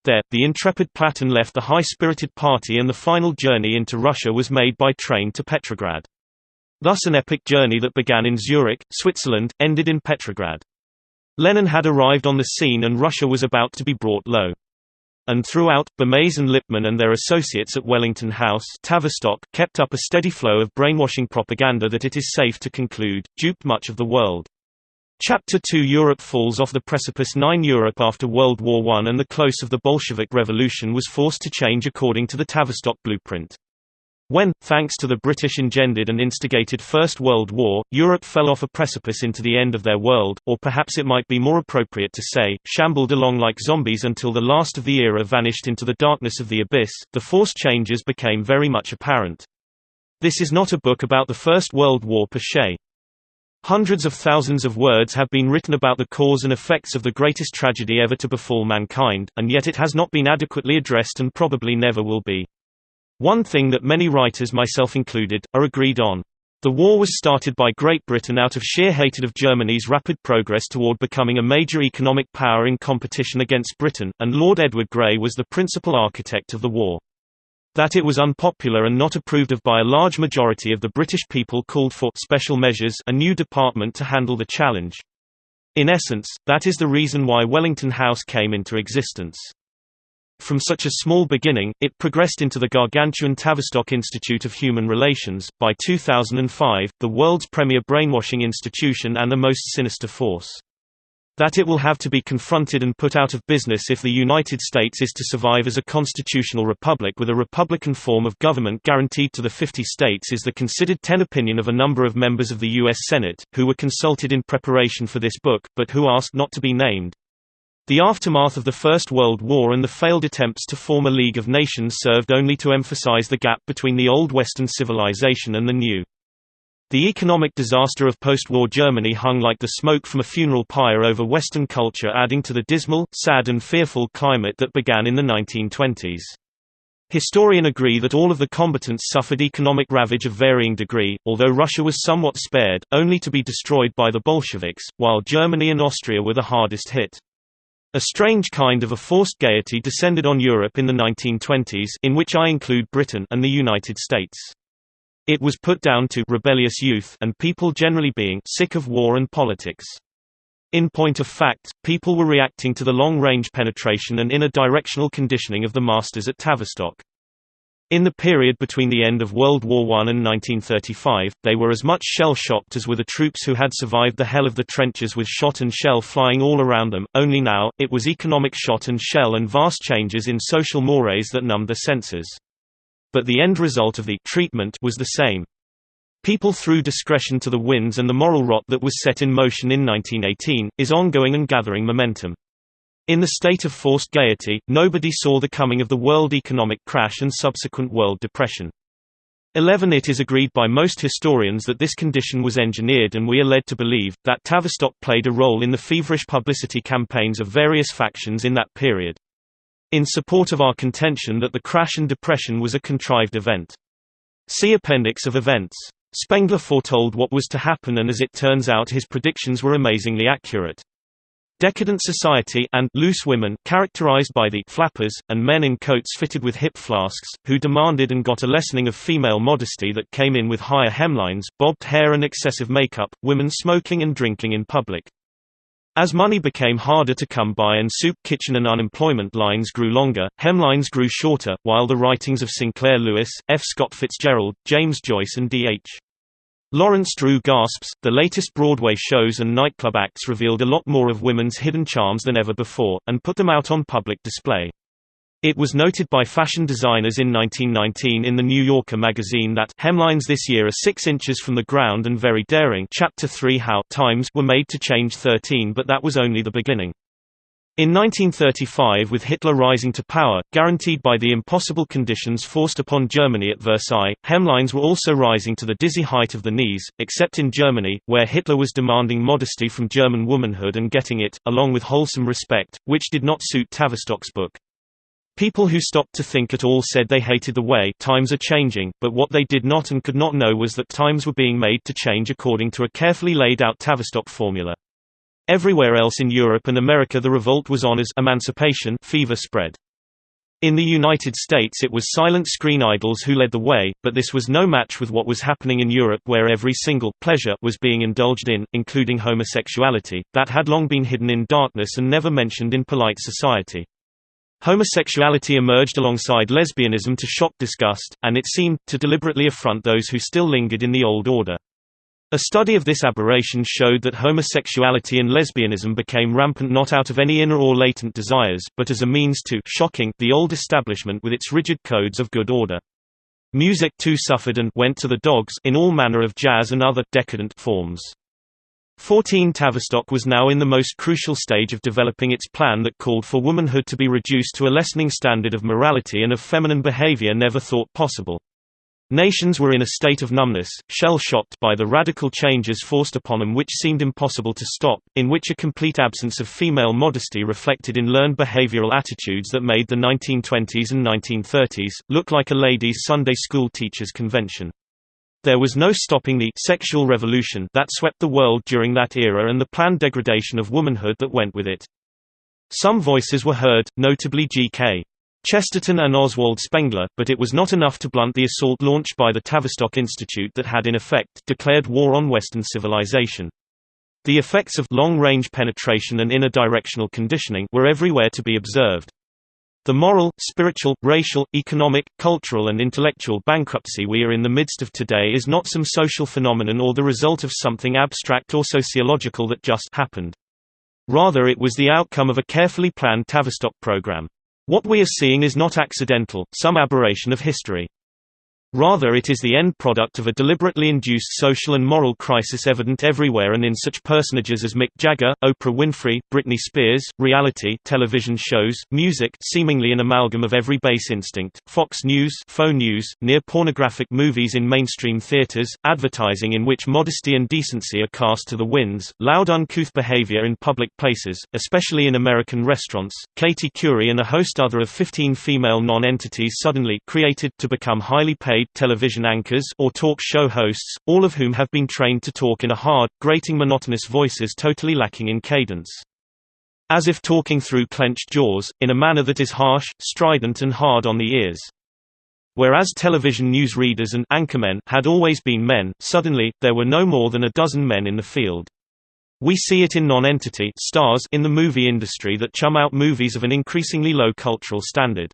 Speaker 1: There, the intrepid Platon left the high-spirited party and the final journey into Russia was made by train to Petrograd. Thus an epic journey that began in Zurich, Switzerland, ended in Petrograd. Lenin had arrived on the scene and Russia was about to be brought low. And throughout, Bernays and Lippmann and their associates at Wellington House, Tavistock, kept up a steady flow of brainwashing propaganda that it is safe to conclude, duped much of the world. Chapter 2 Europe falls off the precipice. 9 Europe after World War I and the close of the Bolshevik Revolution was forced to change according to the Tavistock blueprint. When, thanks to the British engendered and instigated First World War, Europe fell off a precipice into the end of their world, or perhaps it might be more appropriate to say, shambled along like zombies until the last of the era vanished into the darkness of the abyss, the forced changes became very much apparent. This is not a book about the First World War per se. Hundreds of thousands of words have been written about the cause and effects of the greatest tragedy ever to befall mankind, and yet it has not been adequately addressed and probably never will be. One thing that many writers, myself included, are agreed on. The war was started by Great Britain out of sheer hatred of Germany's rapid progress toward becoming a major economic power in competition against Britain, and Lord Edward Grey was the principal architect of the war. That it was unpopular and not approved of by a large majority of the British people called for special measures, a new department to handle the challenge. In essence, that is the reason why Wellington House came into existence. From such a small beginning, it progressed into the gargantuan Tavistock Institute of Human Relations, by 2005, the world's premier brainwashing institution and a most sinister force. That it will have to be confronted and put out of business if the United States is to survive as a constitutional republic with a republican form of government guaranteed to the 50 states is the considered opinion of a number of members of the U.S. Senate, who were consulted in preparation for this book, but who asked not to be named. The aftermath of the First World War and the failed attempts to form a League of Nations served only to emphasize the gap between the old Western civilization and the new. The economic disaster of post-war Germany hung like the smoke from a funeral pyre over Western culture, adding to the dismal, sad and fearful climate that began in the 1920s. Historians agree that all of the combatants suffered economic ravage of varying degree, although Russia was somewhat spared, only to be destroyed by the Bolsheviks, while Germany and Austria were the hardest hit. A strange kind of a forced gaiety descended on Europe in the 1920s, in which I include Britain and the United States. It was put down to rebellious youth and people generally being sick of war and politics. In point of fact, people were reacting to the long-range penetration and inner directional conditioning of the masters at Tavistock. In the period between the end of World War I and 1935, they were as much shell-shocked as were the troops who had survived the hell of the trenches with shot and shell flying all around them, only now, it was economic shot and shell and vast changes in social mores that numbed their senses. But the end result of the treatment was the same. People threw discretion to the winds, and the moral rot that was set in motion in 1918, is ongoing and gathering momentum. In the state of forced gaiety, nobody saw the coming of the world economic crash and subsequent world depression. 11 It is agreed by most historians that this condition was engineered, and we are led to believe that Tavistock played a role in the feverish publicity campaigns of various factions in that period. In support of our contention that the crash and depression was a contrived event. See Appendix of Events. Spengler foretold what was to happen, and as it turns out his predictions were amazingly accurate. Decadent society and loose women, characterized by the flappers, and men in coats fitted with hip flasks, who demanded and got a lessening of female modesty that came in with higher hemlines, bobbed hair and excessive makeup, women smoking and drinking in public. As money became harder to come by and soup kitchen and unemployment lines grew longer, hemlines grew shorter, while the writings of Sinclair Lewis, F. Scott Fitzgerald, James Joyce and D.H. Lawrence drew gasps. The latest Broadway shows and nightclub acts revealed a lot more of women's hidden charms than ever before, and put them out on public display. It was noted by fashion designers in 1919 in the New Yorker magazine that hemlines this year are 6 inches from the ground and very daring. Chapter 3 How times were made to change 13, but that was only the beginning. In 1935, with Hitler rising to power, guaranteed by the impossible conditions forced upon Germany at Versailles, hemlines were also rising to the dizzy height of the knees, except in Germany, where Hitler was demanding modesty from German womanhood and getting it, along with wholesome respect, which did not suit Tavistock's book. People who stopped to think at all said they hated the way times are changing, but what they did not and could not know was that times were being made to change according to a carefully laid out Tavistock formula. Everywhere else in Europe and America the revolt was on as emancipation fever spread. In the United States it was silent screen idols who led the way, but this was no match with what was happening in Europe, where every single pleasure was being indulged in, including homosexuality, that had long been hidden in darkness and never mentioned in polite society. Homosexuality emerged alongside lesbianism to shock disgust, and it seemed, to deliberately affront those who still lingered in the old order. A study of this aberration showed that homosexuality and lesbianism became rampant not out of any inner or latent desires, but as a means to shocking the old establishment with its rigid codes of good order. Music too suffered and went to the dogs in all manner of jazz and other decadent forms. 14 Tavistock was now in the most crucial stage of developing its plan that called for womanhood to be reduced to a lessening standard of morality and of feminine behavior never thought possible. Nations were in a state of numbness, shell-shocked by the radical changes forced upon them which seemed impossible to stop, in which a complete absence of female modesty reflected in learned behavioral attitudes that made the 1920s and 1930s look like a ladies' Sunday school teachers' convention. There was no stopping the sexual revolution that swept the world during that era and the planned degradation of womanhood that went with it. Some voices were heard, notably G.K. Chesterton and Oswald Spengler, but it was not enough to blunt the assault launched by the Tavistock Institute that had in effect declared war on Western civilization. The effects of long-range penetration and inner directional conditioning were everywhere to be observed. The moral, spiritual, racial, economic, cultural and intellectual bankruptcy we are in the midst of today is not some social phenomenon or the result of something abstract or sociological that just happened. Rather, it was the outcome of a carefully planned Tavistock program. What we are seeing is not accidental, some aberration of history. Rather, it is the end product of a deliberately induced social and moral crisis evident everywhere and in such personages as Mick Jagger, Oprah Winfrey, Britney Spears, reality television shows, music seemingly an amalgam of every base instinct, Fox News, faux news, near-pornographic movies in mainstream theaters, advertising in which modesty and decency are cast to the winds, loud uncouth behavior in public places, especially in American restaurants, Katie Curie and a host other of 15 female non-entities suddenly created to become highly paid television anchors or talk show hosts, all of whom have been trained to talk in a hard, grating monotonous voices totally lacking in cadence. As if talking through clenched jaws, in a manner that is harsh, strident and hard on the ears. Whereas television news readers and anchormen had always been men, suddenly, there were no more than a dozen men in the field. We see it in non-entity stars in the movie industry that chum out movies of an increasingly low cultural standard.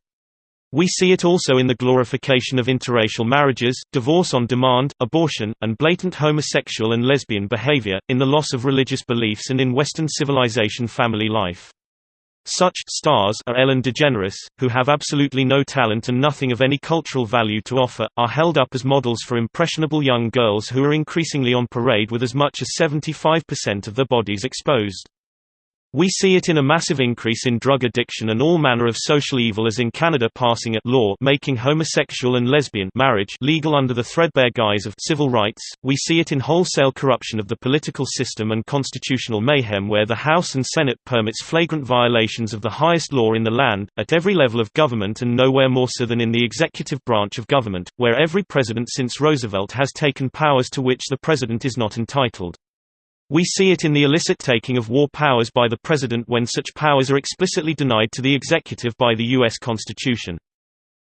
Speaker 1: We see it also in the glorification of interracial marriages, divorce on demand, abortion, and blatant homosexual and lesbian behavior, in the loss of religious beliefs and in Western civilization family life. Such stars are Ellen DeGeneres, who have absolutely no talent and nothing of any cultural value to offer, are held up as models for impressionable young girls who are increasingly on parade with as much as 75% of their bodies exposed. We see it in a massive increase in drug addiction and all manner of social evil, as in Canada passing a law making homosexual and lesbian marriage legal under the threadbare guise of civil rights. We see it in wholesale corruption of the political system and constitutional mayhem where the House and Senate permits flagrant violations of the highest law in the land, at every level of government and nowhere more so than in the executive branch of government, where every president since Roosevelt has taken powers to which the president is not entitled. We see it in the illicit taking of war powers by the President when such powers are explicitly denied to the executive by the U.S. Constitution.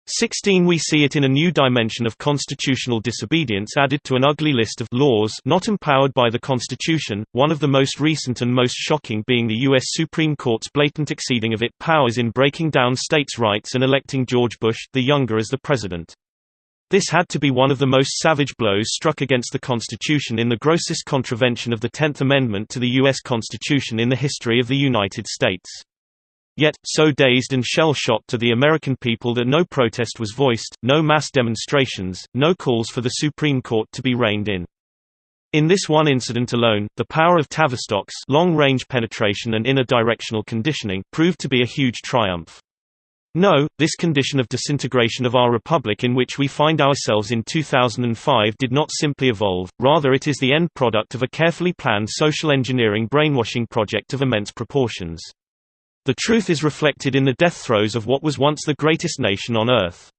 Speaker 1: 16. We see it in a new dimension of constitutional disobedience added to an ugly list of laws not empowered by the Constitution, one of the most recent and most shocking being the U.S. Supreme Court's blatant exceeding of its powers in breaking down states' rights and electing George Bush, the younger, as the president. This had to be one of the most savage blows struck against the Constitution in the grossest contravention of the 10th Amendment to the U.S. Constitution in the history of the United States. Yet, so dazed and shell-shocked are the American people that no protest was voiced, no mass demonstrations, no calls for the Supreme Court to be reined in. In this one incident alone, the power of Tavistock's long-range penetration and inner directional conditioning proved to be a huge triumph. No, this condition of disintegration of our republic in which we find ourselves in 2005 did not simply evolve, rather it is the end product of a carefully planned social engineering brainwashing project of immense proportions. The truth is reflected in the death throes of what was once the greatest nation on earth.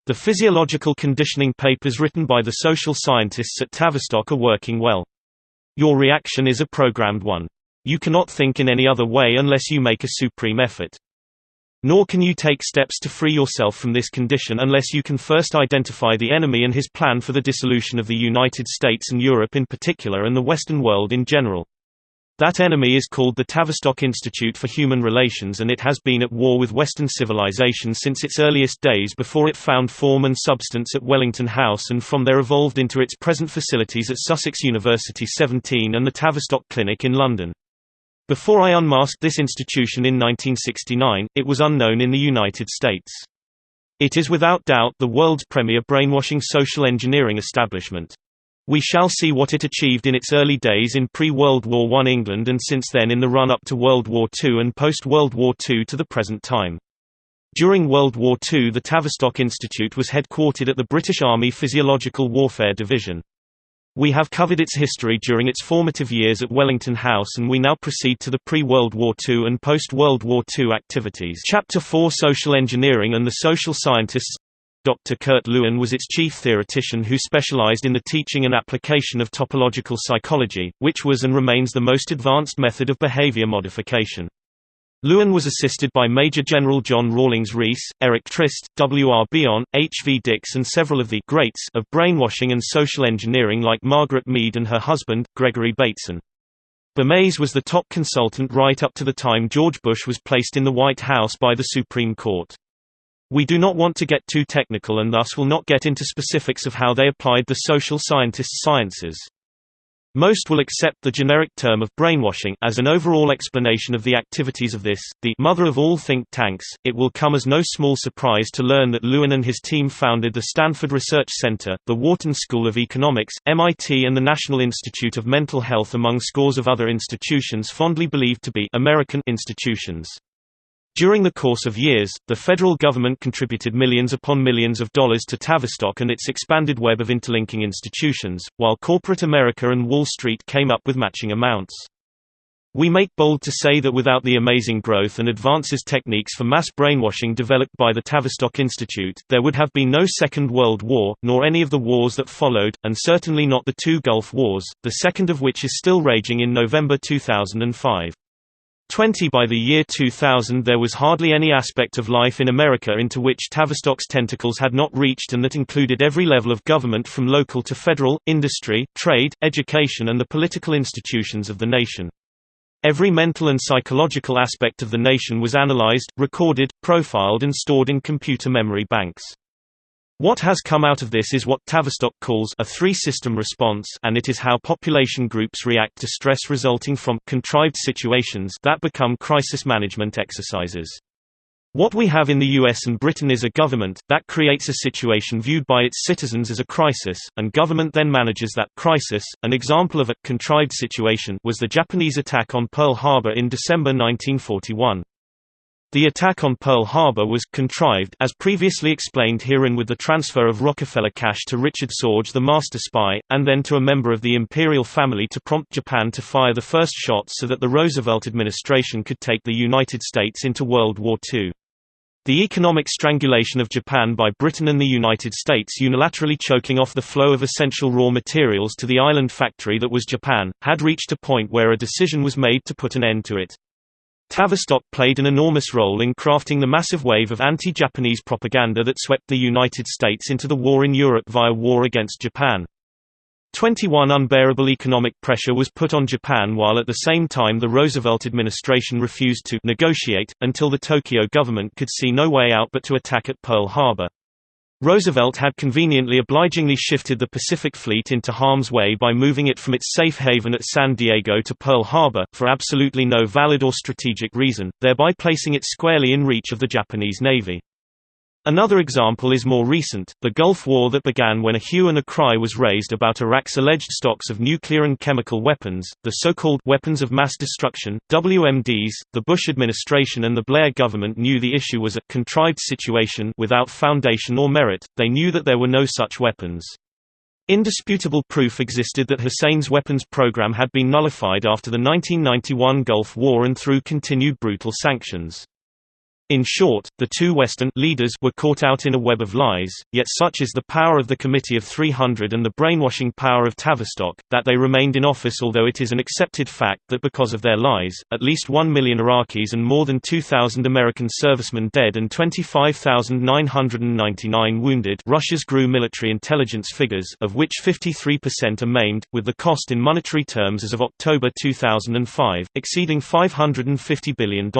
Speaker 1: The physiological conditioning papers written by the social scientists at Tavistock are working well. Your reaction is a programmed one. You cannot think in any other way unless you make a supreme effort. Nor can you take steps to free yourself from this condition unless you can first identify the enemy and his plan for the dissolution of the United States and Europe in particular and the Western world in general. That enemy is called the Tavistock Institute for Human Relations, and it has been at war with Western civilization since its earliest days before it found form and substance at Wellington House and from there evolved into its present facilities at Sussex University 17 and the Tavistock Clinic in London. Before I unmasked this institution in 1969, it was unknown in the United States. It is without doubt the world's premier brainwashing social engineering establishment. We shall see what it achieved in its early days in pre-World War I England and since then in the run-up to World War II and post-World War II to the present time. During World War II, the Tavistock Institute was headquartered at the British Army Physiological Warfare Division. We have covered its history during its formative years at Wellington House, and we now proceed to the pre-World War II and post-World War II activities. Chapter 4: Social Engineering and the Social Scientists. Dr. Kurt Lewin was its chief theoretician who specialized in the teaching and application of topological psychology, which was and remains the most advanced method of behavior modification. Lewin was assisted by Major General John Rawlings Rees, Eric Trist, W. R. Bion, H. V. Dix and several of the greats of brainwashing and social engineering like Margaret Mead and her husband, Gregory Bateson. Bernays was the top consultant right up to the time George Bush was placed in the White House by the Supreme Court. We do not want to get too technical and thus will not get into specifics of how they applied the social scientists' sciences. Most will accept the generic term of brainwashing as an overall explanation of the activities of this, the mother of all think tanks. It will come as no small surprise to learn that Lewin and his team founded the Stanford Research Center, the Wharton School of Economics, MIT and the National Institute of Mental Health among scores of other institutions fondly believed to be American institutions. During the course of years, the federal government contributed millions upon millions of dollars to Tavistock and its expanded web of interlinking institutions, while corporate America and Wall Street came up with matching amounts. We make bold to say that without the amazing growth and advances techniques for mass brainwashing developed by the Tavistock Institute, there would have been no Second World War, nor any of the wars that followed, and certainly not the two Gulf Wars, the second of which is still raging in November 2005. By the year 2000 there was hardly any aspect of life in America into which Tavistock's tentacles had not reached, and that included every level of government from local to federal, industry, trade, education and the political institutions of the nation. Every mental and psychological aspect of the nation was analyzed, recorded, profiled and stored in computer memory banks. What has come out of this is what Tavistock calls a three-system response, and it is how population groups react to stress resulting from contrived situations that become crisis management exercises. What we have in the US and Britain is a government that creates a situation viewed by its citizens as a crisis, and government then manages that crisis. An example of a contrived situation was the Japanese attack on Pearl Harbor in December 1941. The attack on Pearl Harbor was contrived, as previously explained herein, with the transfer of Rockefeller cash to Richard Sorge, the master spy, and then to a member of the imperial family to prompt Japan to fire the first shots so that the Roosevelt administration could take the United States into World War II. The economic strangulation of Japan by Britain and the United States unilaterally choking off the flow of essential raw materials to the island factory that was Japan, had reached a point where a decision was made to put an end to it. Tavistock played an enormous role in crafting the massive wave of anti-Japanese propaganda that swept the United States into the war in Europe via war against Japan. 21 unbearable economic pressure was put on Japan, while at the same time the Roosevelt administration refused to negotiate, until the Tokyo government could see no way out but to attack at Pearl Harbor. Roosevelt had conveniently obligingly shifted the Pacific Fleet into harm's way by moving it from its safe haven at San Diego to Pearl Harbor, for absolutely no valid or strategic reason, thereby placing it squarely in reach of the Japanese Navy. Another example is more recent, the Gulf War that began when a hue and a cry was raised about Iraq's alleged stocks of nuclear and chemical weapons, the so-called weapons of mass destruction, WMDs. The Bush administration and the Blair government knew the issue was a contrived situation without foundation or merit. They knew that there were no such weapons. Indisputable proof existed that Hussein's weapons program had been nullified after the 1991 Gulf War and through continued brutal sanctions. In short, the two Western leaders were caught out in a web of lies, yet such is the power of the Committee of 300 and the brainwashing power of Tavistock, that they remained in office, although it is an accepted fact that because of their lies, at least 1 million Iraqis and more than 2,000 American servicemen dead and 25,999 wounded. Russia's GRU military intelligence figures, of which 53% are maimed, with the cost in monetary terms as of October 2005, exceeding $550 billion.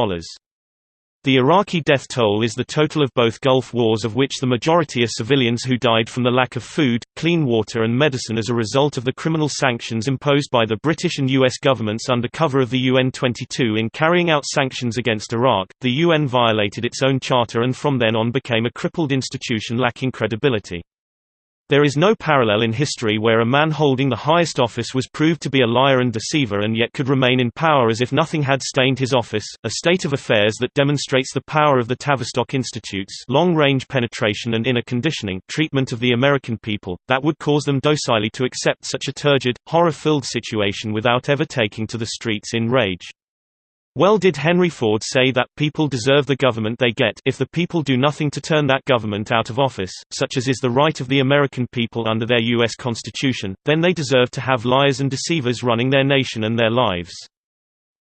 Speaker 1: The Iraqi death toll is the total of both Gulf Wars, of which the majority are civilians who died from the lack of food, clean water and medicine as a result of the criminal sanctions imposed by the British and US governments under cover of the UN 22. In carrying out sanctions against Iraq, the UN violated its own charter and from then on became a crippled institution lacking credibility. There is no parallel in history where a man holding the highest office was proved to be a liar and deceiver and yet could remain in power as if nothing had stained his office, a state of affairs that demonstrates the power of the Tavistock Institute's long-range penetration and inner conditioning treatment of the American people, that would cause them docilely to accept such a turgid, horror-filled situation without ever taking to the streets in rage. Well did Henry Ford say that people deserve the government they get if the people do nothing to turn that government out of office, such as is the right of the American people under their U.S. Constitution, then they deserve to have liars and deceivers running their nation and their lives.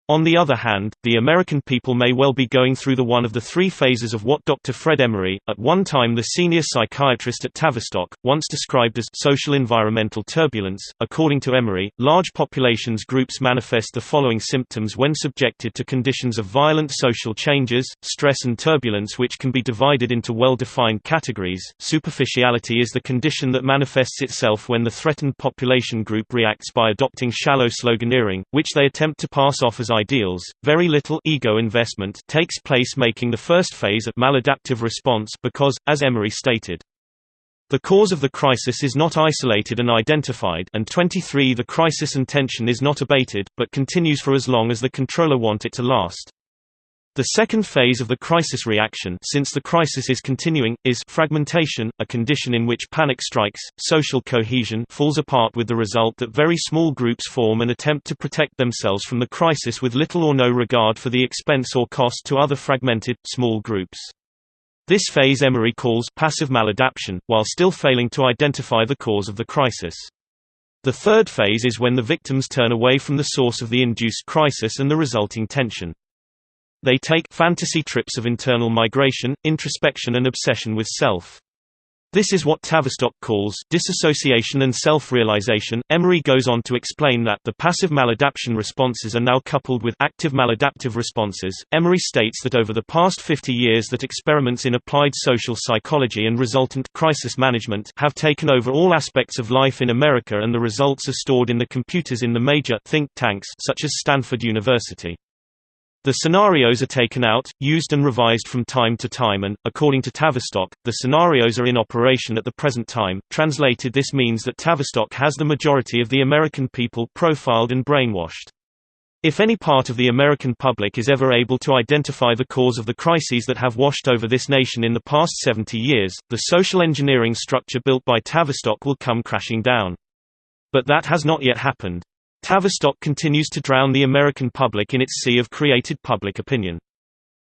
Speaker 1: On the other hand, the American people may well be going through one of the three phases of what Dr. Fred Emery, at one time the senior psychiatrist at Tavistock, once described as social environmental turbulence. According to Emery, large populations groups manifest the following symptoms when subjected to conditions of violent social changes, stress and turbulence, which can be divided into well-defined categories. Superficiality is the condition that manifests itself when the threatened population group reacts by adopting shallow sloganeering, which they attempt to pass off as ideals. Very little ego investment takes place, making the first phase a maladaptive response because, as Emery stated, the cause of the crisis is not isolated and identified, and 23 the crisis and tension is not abated, but continues for as long as the controller want it to last. The second phase of the crisis reaction, since the crisis is continuing, is fragmentation, a condition in which panic strikes, social cohesion falls apart, with the result that very small groups form and attempt to protect themselves from the crisis with little or no regard for the expense or cost to other fragmented, small groups. This phase Emery calls passive maladaptation, while still failing to identify the cause of the crisis. The third phase is when the victims turn away from the source of the induced crisis and the resulting tension. They take fantasy trips of internal migration, introspection and obsession with self. This is what Tavistock calls disassociation and self-realization. Emery goes on to explain that the passive maladaption responses are now coupled with active maladaptive responses. Emery states that over the past 50 years that experiments in applied social psychology and resultant crisis management have taken over all aspects of life in America, and the results are stored in the computers in the major think tanks such as Stanford University. The scenarios are taken out, used and revised from time to time and, according to Tavistock, the scenarios are in operation at the present time. Translated, this means that Tavistock has the majority of the American people profiled and brainwashed. If any part of the American public is ever able to identify the cause of the crises that have washed over this nation in the past 70 years, the social engineering structure built by Tavistock will come crashing down. But that has not yet happened. Tavistock continues to drown the American public in its sea of created public opinion.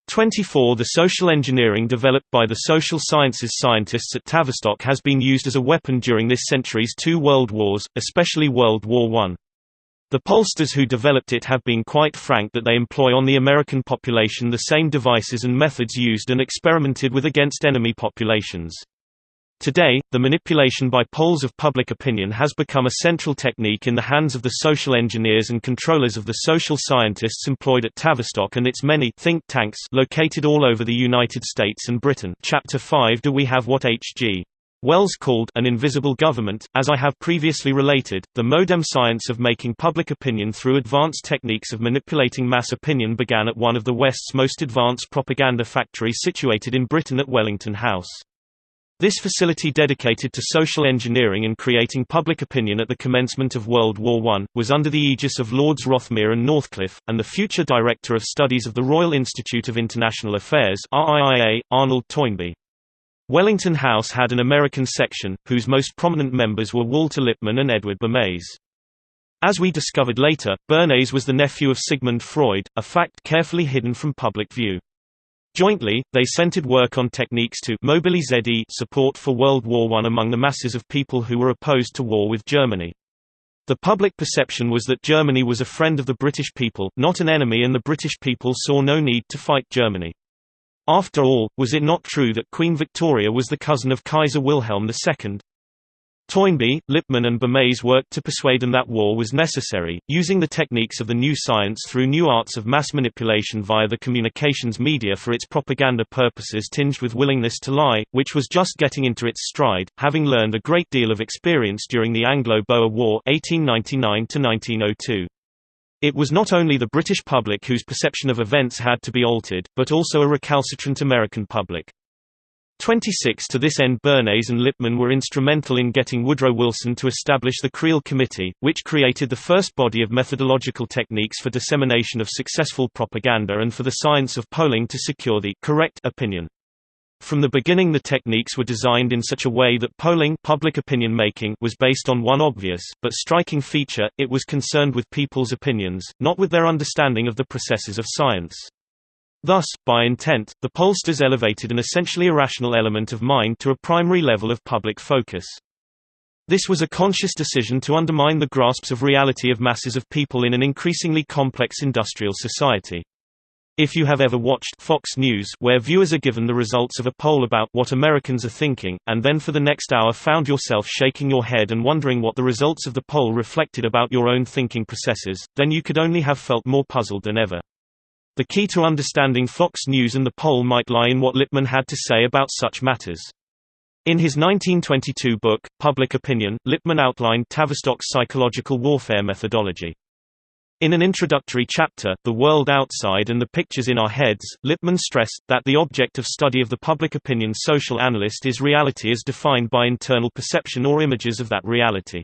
Speaker 1: 24. The social engineering developed by the social sciences scientists at Tavistock has been used as a weapon during this century's two world wars, especially World War I. The pollsters who developed it have been quite frank that they employ on the American population the same devices and methods used and experimented with against enemy populations. Today, the manipulation by polls of public opinion has become a central technique in the hands of the social engineers and controllers of the social scientists employed at Tavistock and its many think tanks located all over the United States and Britain. Chapter 5. Do we have what H.G. Wells called an invisible government? As I have previously related, the modern science of making public opinion through advanced techniques of manipulating mass opinion began at one of the West's most advanced propaganda factories situated in Britain at Wellington House. This facility, dedicated to social engineering and creating public opinion at the commencement of World War I, was under the aegis of Lords Rothmere and Northcliffe, and the future Director of Studies of the Royal Institute of International Affairs (RIIA), Arnold Toynbee. Wellington House had an American section, whose most prominent members were Walter Lippmann and Edward Bernays. As we discovered later, Bernays was the nephew of Sigmund Freud, a fact carefully hidden from public view. Jointly, they centered work on techniques to mobilize support for World War I among the masses of people who were opposed to war with Germany. The public perception was that Germany was a friend of the British people, not an enemy, and the British people saw no need to fight Germany. After all, was it not true that Queen Victoria was the cousin of Kaiser Wilhelm II? Toynbee, Lippmann and Bernays worked to persuade them that war was necessary, using the techniques of the new science through new arts of mass manipulation via the communications media for its propaganda purposes, tinged with willingness to lie, which was just getting into its stride, having learned a great deal of experience during the Anglo-Boer War 1899–1902. It was not only the British public whose perception of events had to be altered, but also a recalcitrant American public. 26. To this end, Bernays and Lippmann were instrumental in getting Woodrow Wilson to establish the Creel Committee, which created the first body of methodological techniques for dissemination of successful propaganda and for the science of polling to secure the correct opinion. From the beginning, the techniques were designed in such a way that polling, public opinion making, was based on one obvious, but striking feature: it was concerned with people's opinions, not with their understanding of the processes of science. Thus, by intent, the pollsters elevated an essentially irrational element of mind to a primary level of public focus. This was a conscious decision to undermine the grasps of reality of masses of people in an increasingly complex industrial society. If you have ever watched Fox News, where viewers are given the results of a poll about what Americans are thinking, and then for the next hour found yourself shaking your head and wondering what the results of the poll reflected about your own thinking processes, then you could only have felt more puzzled than ever. The key to understanding Fox News and the poll might lie in what Lippmann had to say about such matters. In his 1922 book, Public Opinion, Lippmann outlined Tavistock's psychological warfare methodology. In an introductory chapter, The World Outside and the Pictures in Our Heads, Lippmann stressed that the object of study of the public opinion social analyst is reality as defined by internal perception or images of that reality.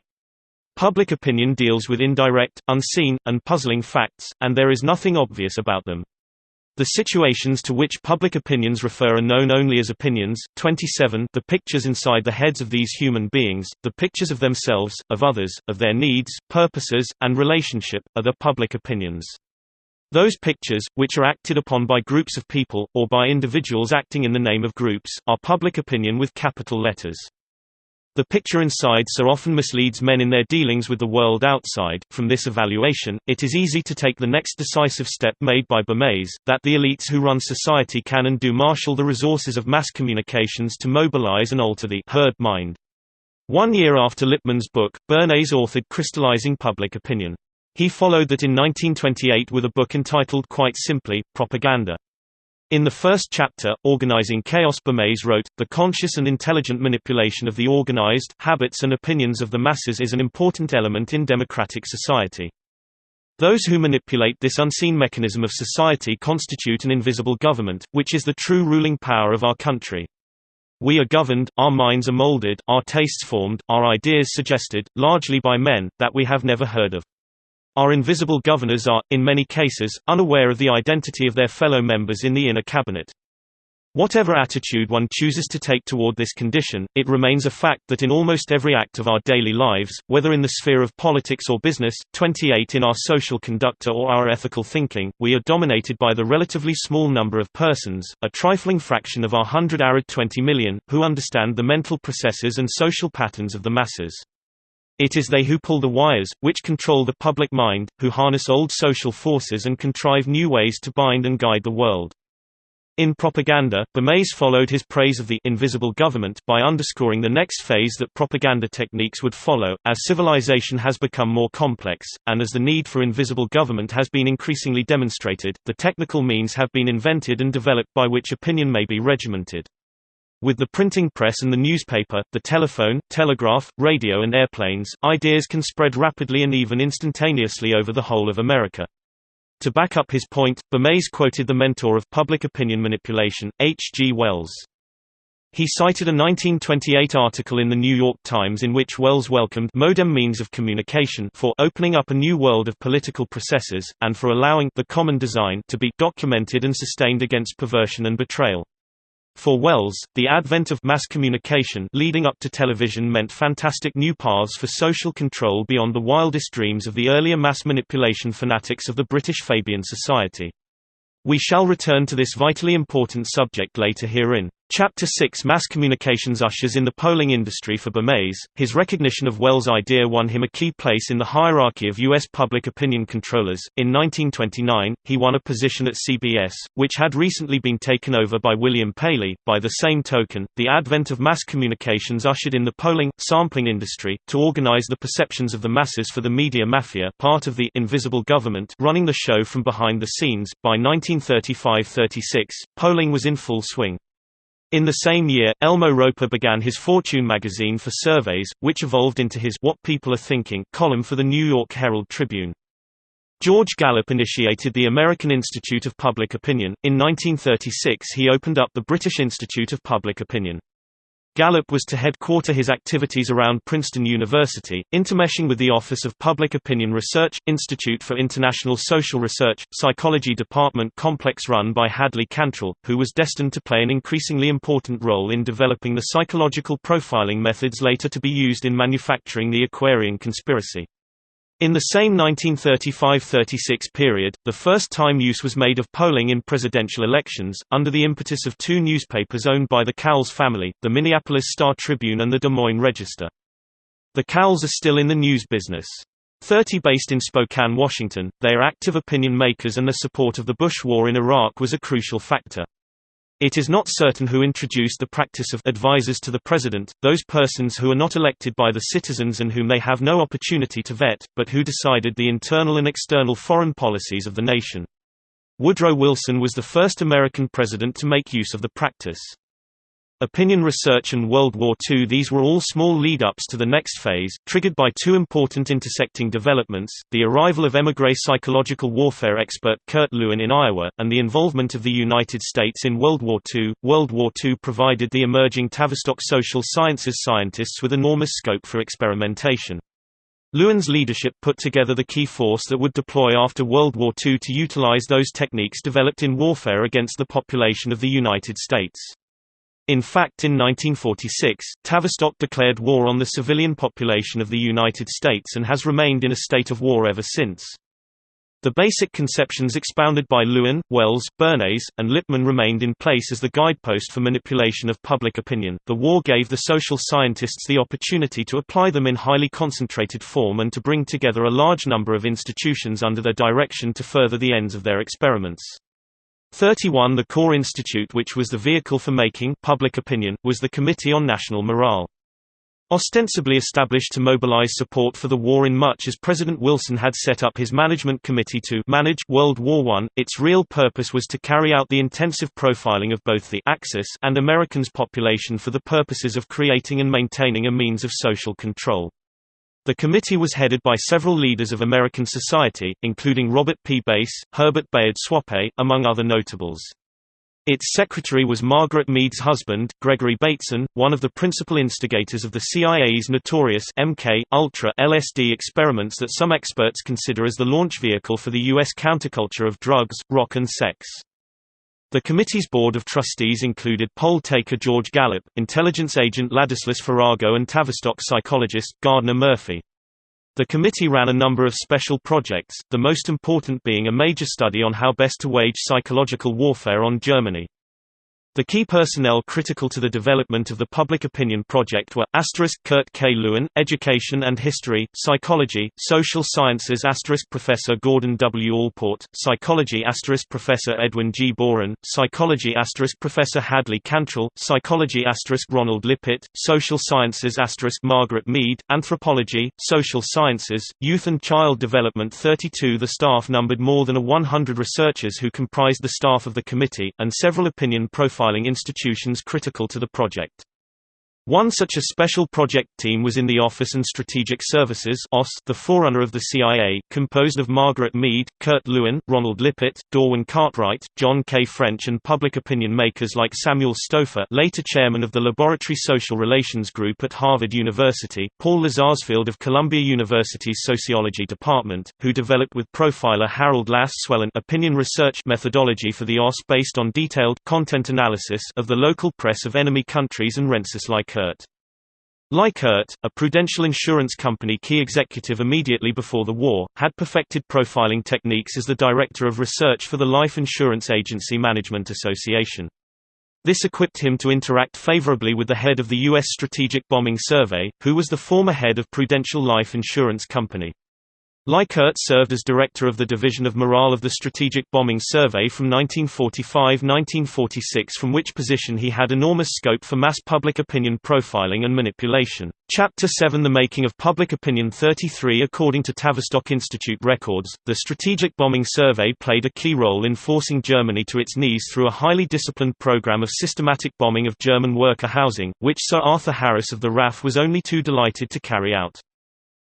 Speaker 1: Public opinion deals with indirect, unseen, and puzzling facts, and there is nothing obvious about them. The situations to which public opinions refer are known only as opinions. 27. The pictures inside the heads of these human beings, the pictures of themselves, of others, of their needs, purposes, and relationship, are the public opinions. Those pictures, which are acted upon by groups of people, or by individuals acting in the name of groups, are public opinion with capital letters. The picture inside so often misleads men in their dealings with the world outside. From this evaluation, it is easy to take the next decisive step made by Bernays, that the elites who run society can and do marshal the resources of mass communications to mobilize and alter the herd mind. 1 year after Lippmann's book, Bernays authored Crystallizing Public Opinion. He followed that in 1928 with a book entitled quite simply, Propaganda. In the first chapter, Organizing Chaos, Bernays wrote, "The conscious and intelligent manipulation of the organized habits and opinions of the masses is an important element in democratic society. Those who manipulate this unseen mechanism of society constitute an invisible government, which is the true ruling power of our country. We are governed, our minds are molded, our tastes formed, our ideas suggested, largely by men that we have never heard of. Our invisible governors are, in many cases, unaware of the identity of their fellow members in the inner cabinet. Whatever attitude one chooses to take toward this condition, it remains a fact that in almost every act of our daily lives, whether in the sphere of politics or business, 28 in our social conduct or our ethical thinking, we are dominated by the relatively small number of persons, a trifling fraction of our 120 million, who understand the mental processes and social patterns of the masses. It is they who pull the wires, which control the public mind, who harness old social forces and contrive new ways to bind and guide the world." In Propaganda, Bernays followed his praise of the invisible government by underscoring the next phase that propaganda techniques would follow, as civilization has become more complex, and as the need for invisible government has been increasingly demonstrated, the technical means have been invented and developed by which opinion may be regimented. With the printing press and the newspaper, the telephone, telegraph, radio and airplanes, ideas can spread rapidly and even instantaneously over the whole of America. To back up his point, Bernays quoted the mentor of public opinion manipulation, H. G. Wells. He cited a 1928 article in the New York Times in which Wells welcomed modern means of communication for opening up a new world of political processes, and for allowing the common design to be documented and sustained against perversion and betrayal. For Wells, the advent of mass communication leading up to television meant fantastic new paths for social control beyond the wildest dreams of the earlier mass manipulation fanatics of the British Fabian Society. We shall return to this vitally important subject later herein. Chapter 6 Mass Communications Ushers in the Polling Industry. For Bernays, his recognition of Wells' idea won him a key place in the hierarchy of U.S. public opinion controllers. In 1929, he won a position at CBS, which had recently been taken over by William Paley. By the same token, the advent of mass communications ushered in the polling, sampling industry, to organize the perceptions of the masses for the media mafia, part of the invisible government running the show from behind the scenes. By 1935–36, polling was in full swing. In the same year, Elmo Roper began his Fortune magazine for surveys, which evolved into his What People Are Thinking column for the New York Herald Tribune. George Gallup initiated the American Institute of Public Opinion. In 1936 he opened up the British Institute of Public Opinion. Gallup was to headquarter his activities around Princeton University, intermeshing with the Office of Public Opinion Research, Institute for International Social Research, Psychology Department complex run by Hadley Cantrell, who was destined to play an increasingly important role in developing the psychological profiling methods later to be used in manufacturing the Aquarian conspiracy. In the same 1935–36 period, the first time use was made of polling in presidential elections, under the impetus of two newspapers owned by the Cowles family, the Minneapolis Star-Tribune and the Des Moines Register. The Cowles are still in the news business. 30 based in Spokane, Washington, they are active opinion makers and their support of the Bush war in Iraq was a crucial factor. It is not certain who introduced the practice of advisors to the president, those persons who are not elected by the citizens and whom they have no opportunity to vet, but who decided the internal and external foreign policies of the nation. Woodrow Wilson was the first American president to make use of the practice. Opinion research and World War II. These were all small lead-ups to the next phase, triggered by two important intersecting developments, the arrival of émigré psychological warfare expert Kurt Lewin in Iowa, and the involvement of the United States in World War II. World War II provided the emerging Tavistock social sciences scientists with enormous scope for experimentation. Lewin's leadership put together the key force that would deploy after World War II to utilize those techniques developed in warfare against the population of the United States. In fact, in 1946, Tavistock declared war on the civilian population of the United States and has remained in a state of war ever since. The basic conceptions expounded by Lewin, Wells, Bernays, and Lippmann remained in place as the guidepost for manipulation of public opinion. The war gave the social scientists the opportunity to apply them in highly concentrated form and to bring together a large number of institutions under their direction to further the ends of their experiments. 31 The core institute, which was the vehicle for making public opinion, was the Committee on National Morale. Ostensibly established to mobilize support for the war in much as President Wilson had set up his management committee to manage World War I, its real purpose was to carry out the intensive profiling of both the Axis and Americans' population for the purposes of creating and maintaining a means of social control. The committee was headed by several leaders of American society, including Robert P. Bass, Herbert Bayard Swapey, among other notables. Its secretary was Margaret Mead's husband, Gregory Bateson, one of the principal instigators of the CIA's notorious MK-Ultra LSD experiments that some experts consider as the launch vehicle for the U.S. counterculture of drugs, rock and sex. The committee's board of trustees included poll taker George Gallup, intelligence agent Ladislas Farrago and Tavistock psychologist Gardner Murphy. The committee ran a number of special projects, the most important being a major study on how best to wage psychological warfare on Germany. The key personnel critical to the development of the Public Opinion Project were Kurt K. Lewin, Education and History, Psychology, Social Sciences Professor Gordon W. Allport, Psychology Professor Edwin G. Boren, Psychology Professor Hadley Cantrell, Psychology Ronald Lippitt, Social Sciences Margaret Mead, Anthropology, Social Sciences, Youth and Child Development 32 The staff numbered more than 100 researchers who comprised the staff of the committee, and several opinion profiling institutions critical to the project. One such a special project team was in the Office and Strategic Services (OSS), the forerunner of the CIA, composed of Margaret Mead, Kurt Lewin, Ronald Lippitt, Dorwin Cartwright, John K. French and public opinion makers like Samuel Stouffer, later chairman of the Laboratory Social Relations Group at Harvard University, Paul Lazarsfeld of Columbia University's Sociology Department, who developed with profiler Harold Lass-Swellen opinion research methodology for the OSS based on detailed content analysis of the local press of enemy countries, and Rensis Likert, a Prudential insurance company key executive immediately before the war, had perfected profiling techniques as the director of research for the Life Insurance Agency Management Association. This equipped him to interact favorably with the head of the U.S. Strategic Bombing Survey, who was the former head of Prudential Life Insurance Company. Likert served as director of the Division of Morale of the Strategic Bombing Survey from 1945–1946, from which position he had enormous scope for mass public opinion profiling and manipulation. Chapter 7 The Making of Public Opinion 33 According to Tavistock Institute records, the Strategic Bombing Survey played a key role in forcing Germany to its knees through a highly disciplined program of systematic bombing of German worker housing, which Sir Arthur Harris of the RAF was only too delighted to carry out.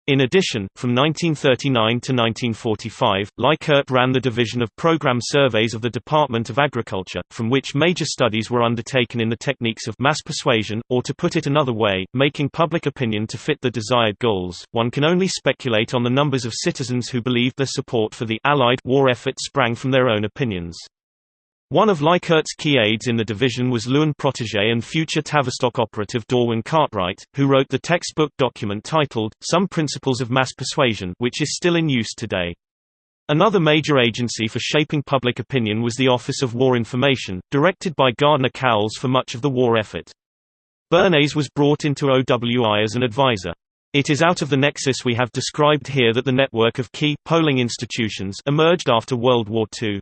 Speaker 1: In addition, from 1939 to 1945, Likert ran the Division of Program Surveys of the Department of Agriculture, from which major studies were undertaken in the techniques of mass persuasion, or to put it another way, making public opinion to fit the desired goals. One can only speculate on the numbers of citizens who believed their support for the Allied war effort sprang from their own opinions. One of Likert's key aides in the division was Lewin protégé and future Tavistock operative Dorwin Cartwright, who wrote the textbook document titled, Some Principles of Mass Persuasion, which is still in use today. Another major agency for shaping public opinion was the Office of War Information, directed by Gardner Cowles for much of the war effort. Bernays was brought into OWI as an advisor. It is out of the nexus we have described here that the network of key polling institutions emerged after World War II.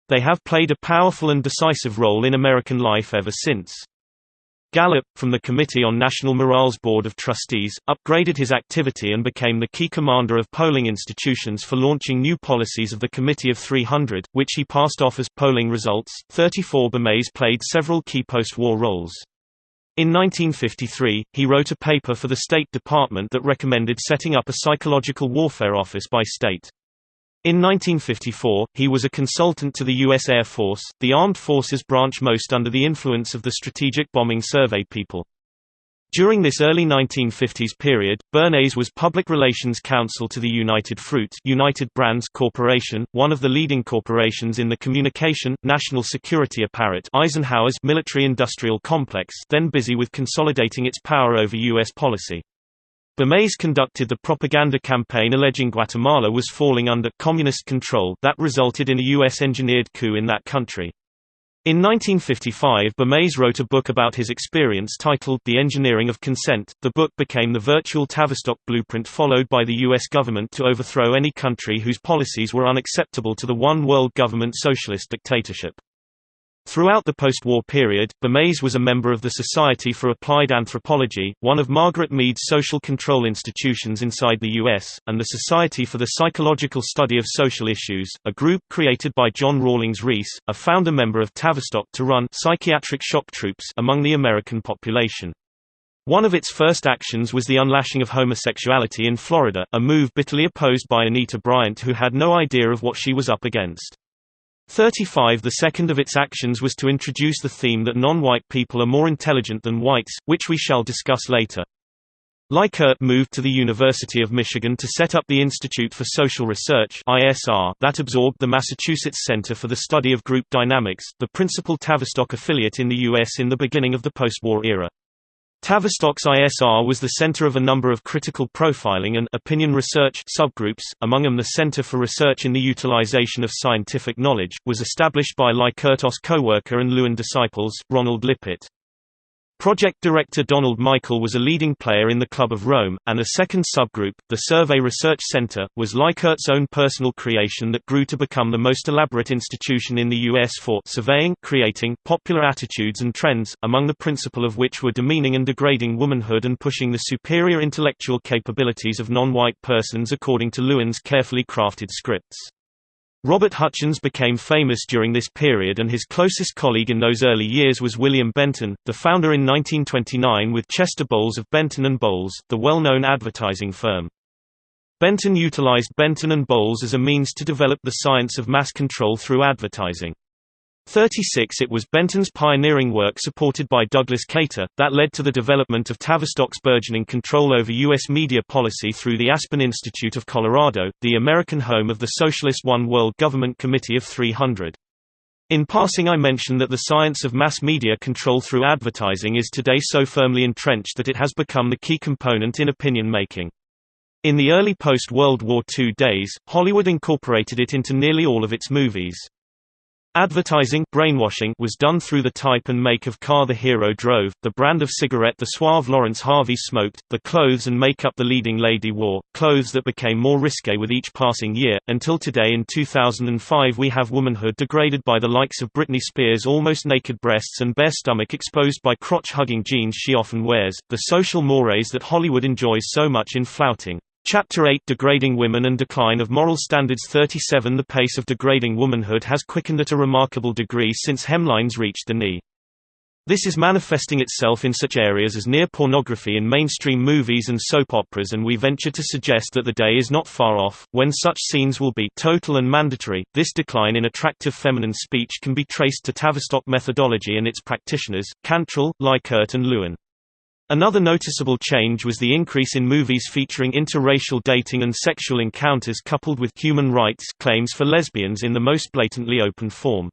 Speaker 1: They have played a powerful and decisive role in American life ever since. Gallup, from the Committee on National Morale's Board of Trustees, upgraded his activity and became the key commander of polling institutions for launching new policies of the Committee of 300, which he passed off as polling results. 34 Bernays played several key post-war roles. In 1953, he wrote a paper for the State Department that recommended setting up a psychological warfare office by state. In 1954, he was a consultant to the U.S. Air Force, the armed forces branch most under the influence of the Strategic Bombing Survey people. During this early 1950s period, Bernays was Public Relations Counsel to the United Brands Corporation, one of the leading corporations in the communication, national security apparat Eisenhower's military-industrial complex, then busy with consolidating its power over U.S. policy. Bernays conducted the propaganda campaign alleging Guatemala was falling under communist control that resulted in a U.S.-engineered coup in that country. In 1955, Bernays wrote a book about his experience titled The Engineering of Consent. The book became the virtual Tavistock blueprint followed by the U.S. government to overthrow any country whose policies were unacceptable to the one world government socialist dictatorship. Throughout the post-war period, Bernays was a member of the Society for Applied Anthropology, one of Margaret Mead's social control institutions inside the U.S., and the Society for the Psychological Study of Social Issues, a group created by John Rawlings Rees, a founder member of Tavistock, to run psychiatric shock troops among the American population. One of its first actions was the unlashing of homosexuality in Florida, a move bitterly opposed by Anita Bryant, who had no idea of what she was up against. 35 The second of its actions was to introduce the theme that non-white people are more intelligent than whites, which we shall discuss later. Likert moved to the University of Michigan to set up the Institute for Social Research (ISR) that absorbed the Massachusetts Center for the Study of Group Dynamics, the principal Tavistock affiliate in the U.S. in the beginning of the post-war era. Tavistock's ISR was the center of a number of critical profiling and opinion research subgroups, among them the Center for Research in the Utilization of Scientific Knowledge, was established by Likert's co-worker and Lewin disciples, Ronald Lippitt. Project director Donald Michael was a leading player in the Club of Rome, and a second subgroup, the Survey Research Center, was Likert's own personal creation that grew to become the most elaborate institution in the U.S. for surveying, creating popular attitudes and trends, among the principal of which were demeaning and degrading womanhood and pushing the superior intellectual capabilities of non-white persons according to Lewin's carefully crafted scripts. Robert Hutchins became famous during this period, and his closest colleague in those early years was William Benton, the founder in 1929 with Chester Bowles of Benton & Bowles, the well-known advertising firm. Benton utilized Benton & Bowles as a means to develop the science of mass control through advertising. 36 It was Benton's pioneering work supported by Douglas Cater, that led to the development of Tavistock's burgeoning control over U.S. media policy through the Aspen Institute of Colorado, the American home of the Socialist One World Government Committee of 300. In passing I mention that the science of mass media control through advertising is today so firmly entrenched that it has become the key component in opinion making. In the early post-World War II days, Hollywood incorporated it into nearly all of its movies. Advertising brainwashing was done through the type and make of car the hero drove, the brand of cigarette the suave Lawrence Harvey smoked, the clothes and makeup the leading lady wore, clothes that became more risque with each passing year, until today in 2005 we have womanhood degraded by the likes of Britney Spears' almost naked breasts and bare stomach exposed by crotch-hugging jeans she often wears, the social mores that Hollywood enjoys so much in flouting. Chapter 8 Degrading Women and Decline of Moral Standards 37 The pace of degrading womanhood has quickened at a remarkable degree since hemlines reached the knee. This is manifesting itself in such areas as near pornography in mainstream movies and soap operas, and we venture to suggest that the day is not far off when such scenes will be total and mandatory. This decline in attractive feminine speech can be traced to Tavistock methodology and its practitioners, Cantrell, Likert and Lewin. Another noticeable change was the increase in movies featuring interracial dating and sexual encounters coupled with human rights claims for lesbians in the most blatantly open form.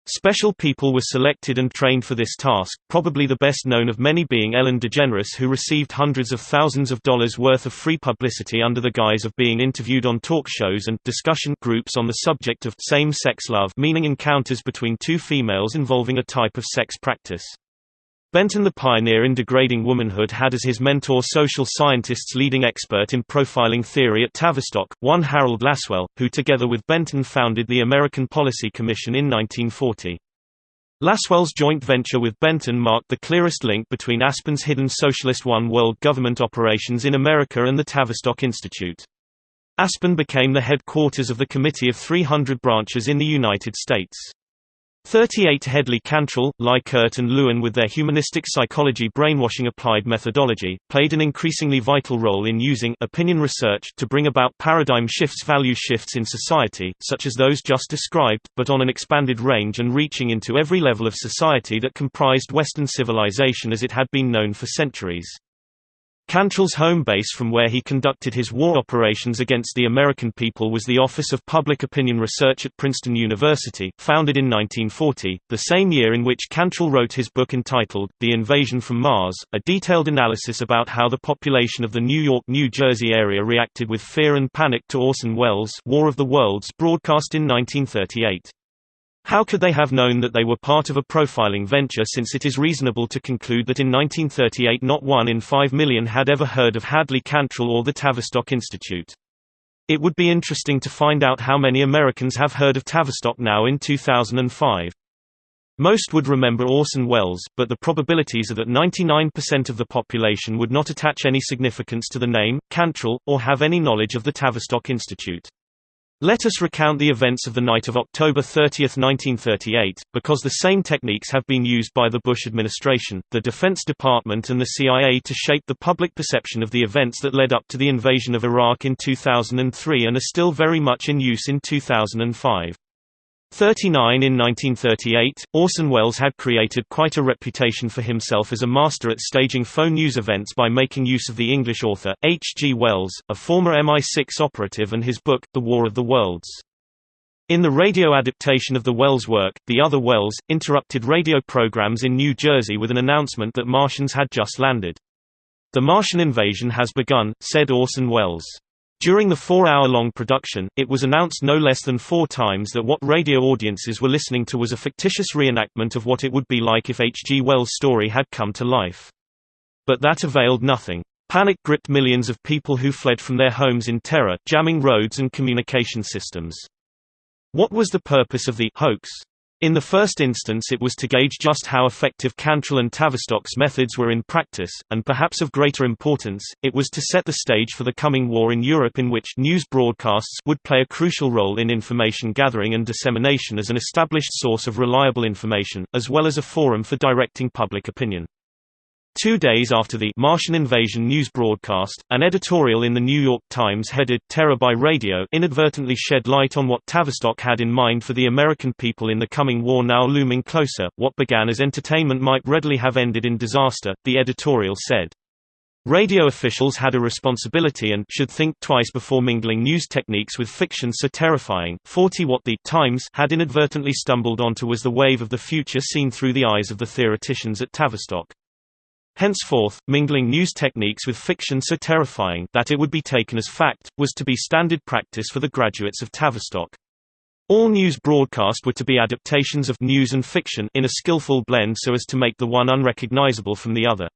Speaker 1: Special people were selected and trained for this task, probably the best known of many being Ellen DeGeneres, who received hundreds of thousands of dollars worth of free publicity under the guise of being interviewed on talk shows and discussion groups on the subject of same-sex love, meaning encounters between two females involving a type of sex practice. Benton, the pioneer in degrading womanhood, had as his mentor social scientists leading expert in profiling theory at Tavistock, one Harold Lasswell, who together with Benton founded the American Policy Commission in 1940. Lasswell's joint venture with Benton marked the clearest link between Aspen's hidden socialist One World Government operations in America and the Tavistock Institute. Aspen became the headquarters of the Committee of 300 branches in the United States. 38 Hedley Cantrell, Likert and Lewin, with their humanistic psychology brainwashing applied methodology, played an increasingly vital role in using opinion research to bring about paradigm shifts, value shifts in society, such as those just described, but on an expanded range and reaching into every level of society that comprised Western civilization as it had been known for centuries. Cantrell's home base from where he conducted his war operations against the American people was the Office of Public Opinion Research at Princeton University, founded in 1940, the same year in which Cantrell wrote his book entitled, The Invasion from Mars, a detailed analysis about how the population of the New York, New Jersey area reacted with fear and panic to Orson Welles' War of the Worlds broadcast in 1938. How could they have known that they were part of a profiling venture, since it is reasonable to conclude that in 1938 not 1 in 5 million had ever heard of Hadley Cantrell or the Tavistock Institute? It would be interesting to find out how many Americans have heard of Tavistock now in 2005. Most would remember Orson Welles, but the probabilities are that 99% of the population would not attach any significance to the name, Cantrell, or have any knowledge of the Tavistock Institute. Let us recount the events of the night of October 30, 1938, because the same techniques have been used by the Bush administration, the Defense Department and the CIA to shape the public perception of the events that led up to the invasion of Iraq in 2003 and are still very much in use in 2005. 39 In 1938, Orson Welles had created quite a reputation for himself as a master at staging faux news events by making use of the English author, H. G. Wells, a former MI6 operative, and his book, The War of the Worlds. In the radio adaptation of the Wells work, The Other Wells interrupted radio programs in New Jersey with an announcement that Martians had just landed. "The Martian invasion has begun," said Orson Welles. During the 4-hour-long production, it was announced no less than 4 times that what radio audiences were listening to was a fictitious reenactment of what it would be like if H. G. Wells' story had come to life. But that availed nothing. Panic gripped millions of people who fled from their homes in terror, jamming roads and communication systems. What was the purpose of the hoax? In the first instance, it was to gauge just how effective Cantrell and Tavistock's methods were in practice, and perhaps of greater importance, it was to set the stage for the coming war in Europe, in which news broadcasts would play a crucial role in information gathering and dissemination as an established source of reliable information, as well as a forum for directing public opinion. 2 days after the Martian invasion news broadcast, an editorial in the New York Times headed "Terror by Radio" inadvertently shed light on what Tavistock had in mind for the American people in the coming war now looming closer. What began as entertainment might readily have ended in disaster, the editorial said. Radio officials had a responsibility and should think twice before mingling news techniques with fiction so terrifying. 40 What the Times had inadvertently stumbled onto was the wave of the future seen through the eyes of the theoreticians at Tavistock. Henceforth, mingling news techniques with fiction so terrifying that it would be taken as fact, was to be standard practice for the graduates of Tavistock. All news broadcasts were to be adaptations of news and fiction in a skillful blend so as to make the one unrecognizable from the other.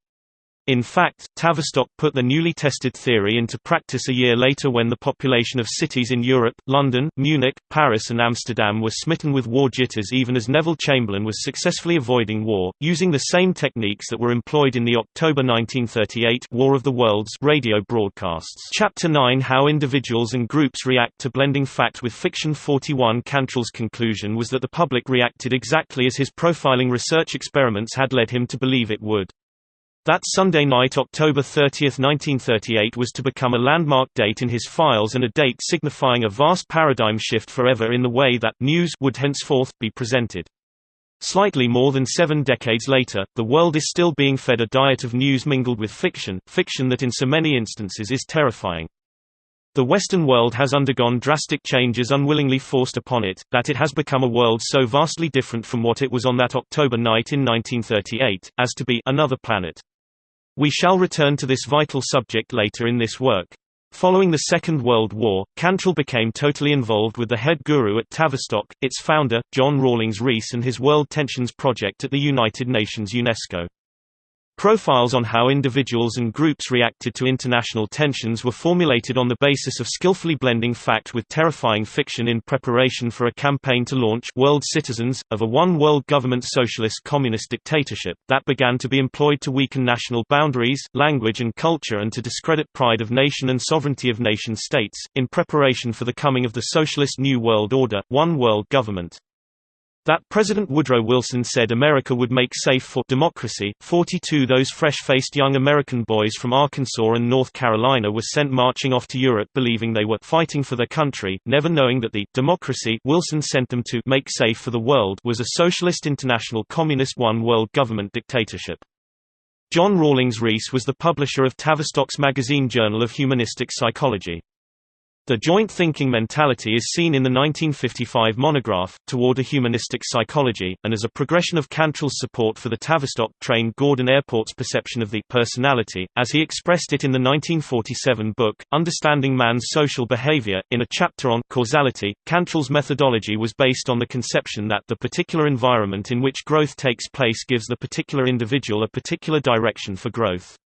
Speaker 1: In fact, Tavistock put the newly tested theory into practice a year later when the population of cities in Europe, London, Munich, Paris and Amsterdam were smitten with war jitters, even as Neville Chamberlain was successfully avoiding war, using the same techniques that were employed in the October 1938 War of the Worlds radio broadcasts. Chapter 9 How Individuals and Groups React to Blending Fact with Fiction. 41 Cantrell's conclusion was that the public reacted exactly as his profiling research experiments had led him to believe it would. That Sunday night, October 30, 1938 was to become a landmark date in his files and a date signifying a vast paradigm shift forever in the way that news would henceforth be presented. Slightly more than 7 decades later, the world is still being fed a diet of news mingled with fiction, fiction that in so many instances is terrifying. The Western world has undergone drastic changes unwillingly forced upon it, that it has become a world so vastly different from what it was on that October night in 1938, as to be another planet. We shall return to this vital subject later in this work. Following the Second World War, Cantrell became totally involved with the head guru at Tavistock, its founder, John Rawlings Rees, and his World Tensions Project at the United Nations UNESCO. Profiles on how individuals and groups reacted to international tensions were formulated on the basis of skillfully blending fact with terrifying fiction in preparation for a campaign to launch World Citizens, of a one-world government socialist communist dictatorship, that began to be employed to weaken national boundaries, language and culture and to discredit pride of nation and sovereignty of nation-states, in preparation for the coming of the socialist New World Order, one world government. That President Woodrow Wilson said America would make safe for democracy. 42 Those fresh-faced young American boys from Arkansas and North Carolina were sent marching off to Europe believing they were fighting for their country, never knowing that the democracy Wilson sent them to make safe for the world was a socialist international communist one-world government dictatorship. John Rawlings Rees was the publisher of Tavistock's magazine Journal of Humanistic Psychology. The joint thinking mentality is seen in the 1955 monograph, Toward a Humanistic Psychology, and as a progression of Cantrell's support for the Tavistock-trained Gordon Airport's perception of the personality, as he expressed it in the 1947 book, Understanding Man's Social Behavior. In a chapter on causality, Cantrell's methodology was based on the conception that the particular environment in which growth takes place gives the particular individual a particular direction for growth.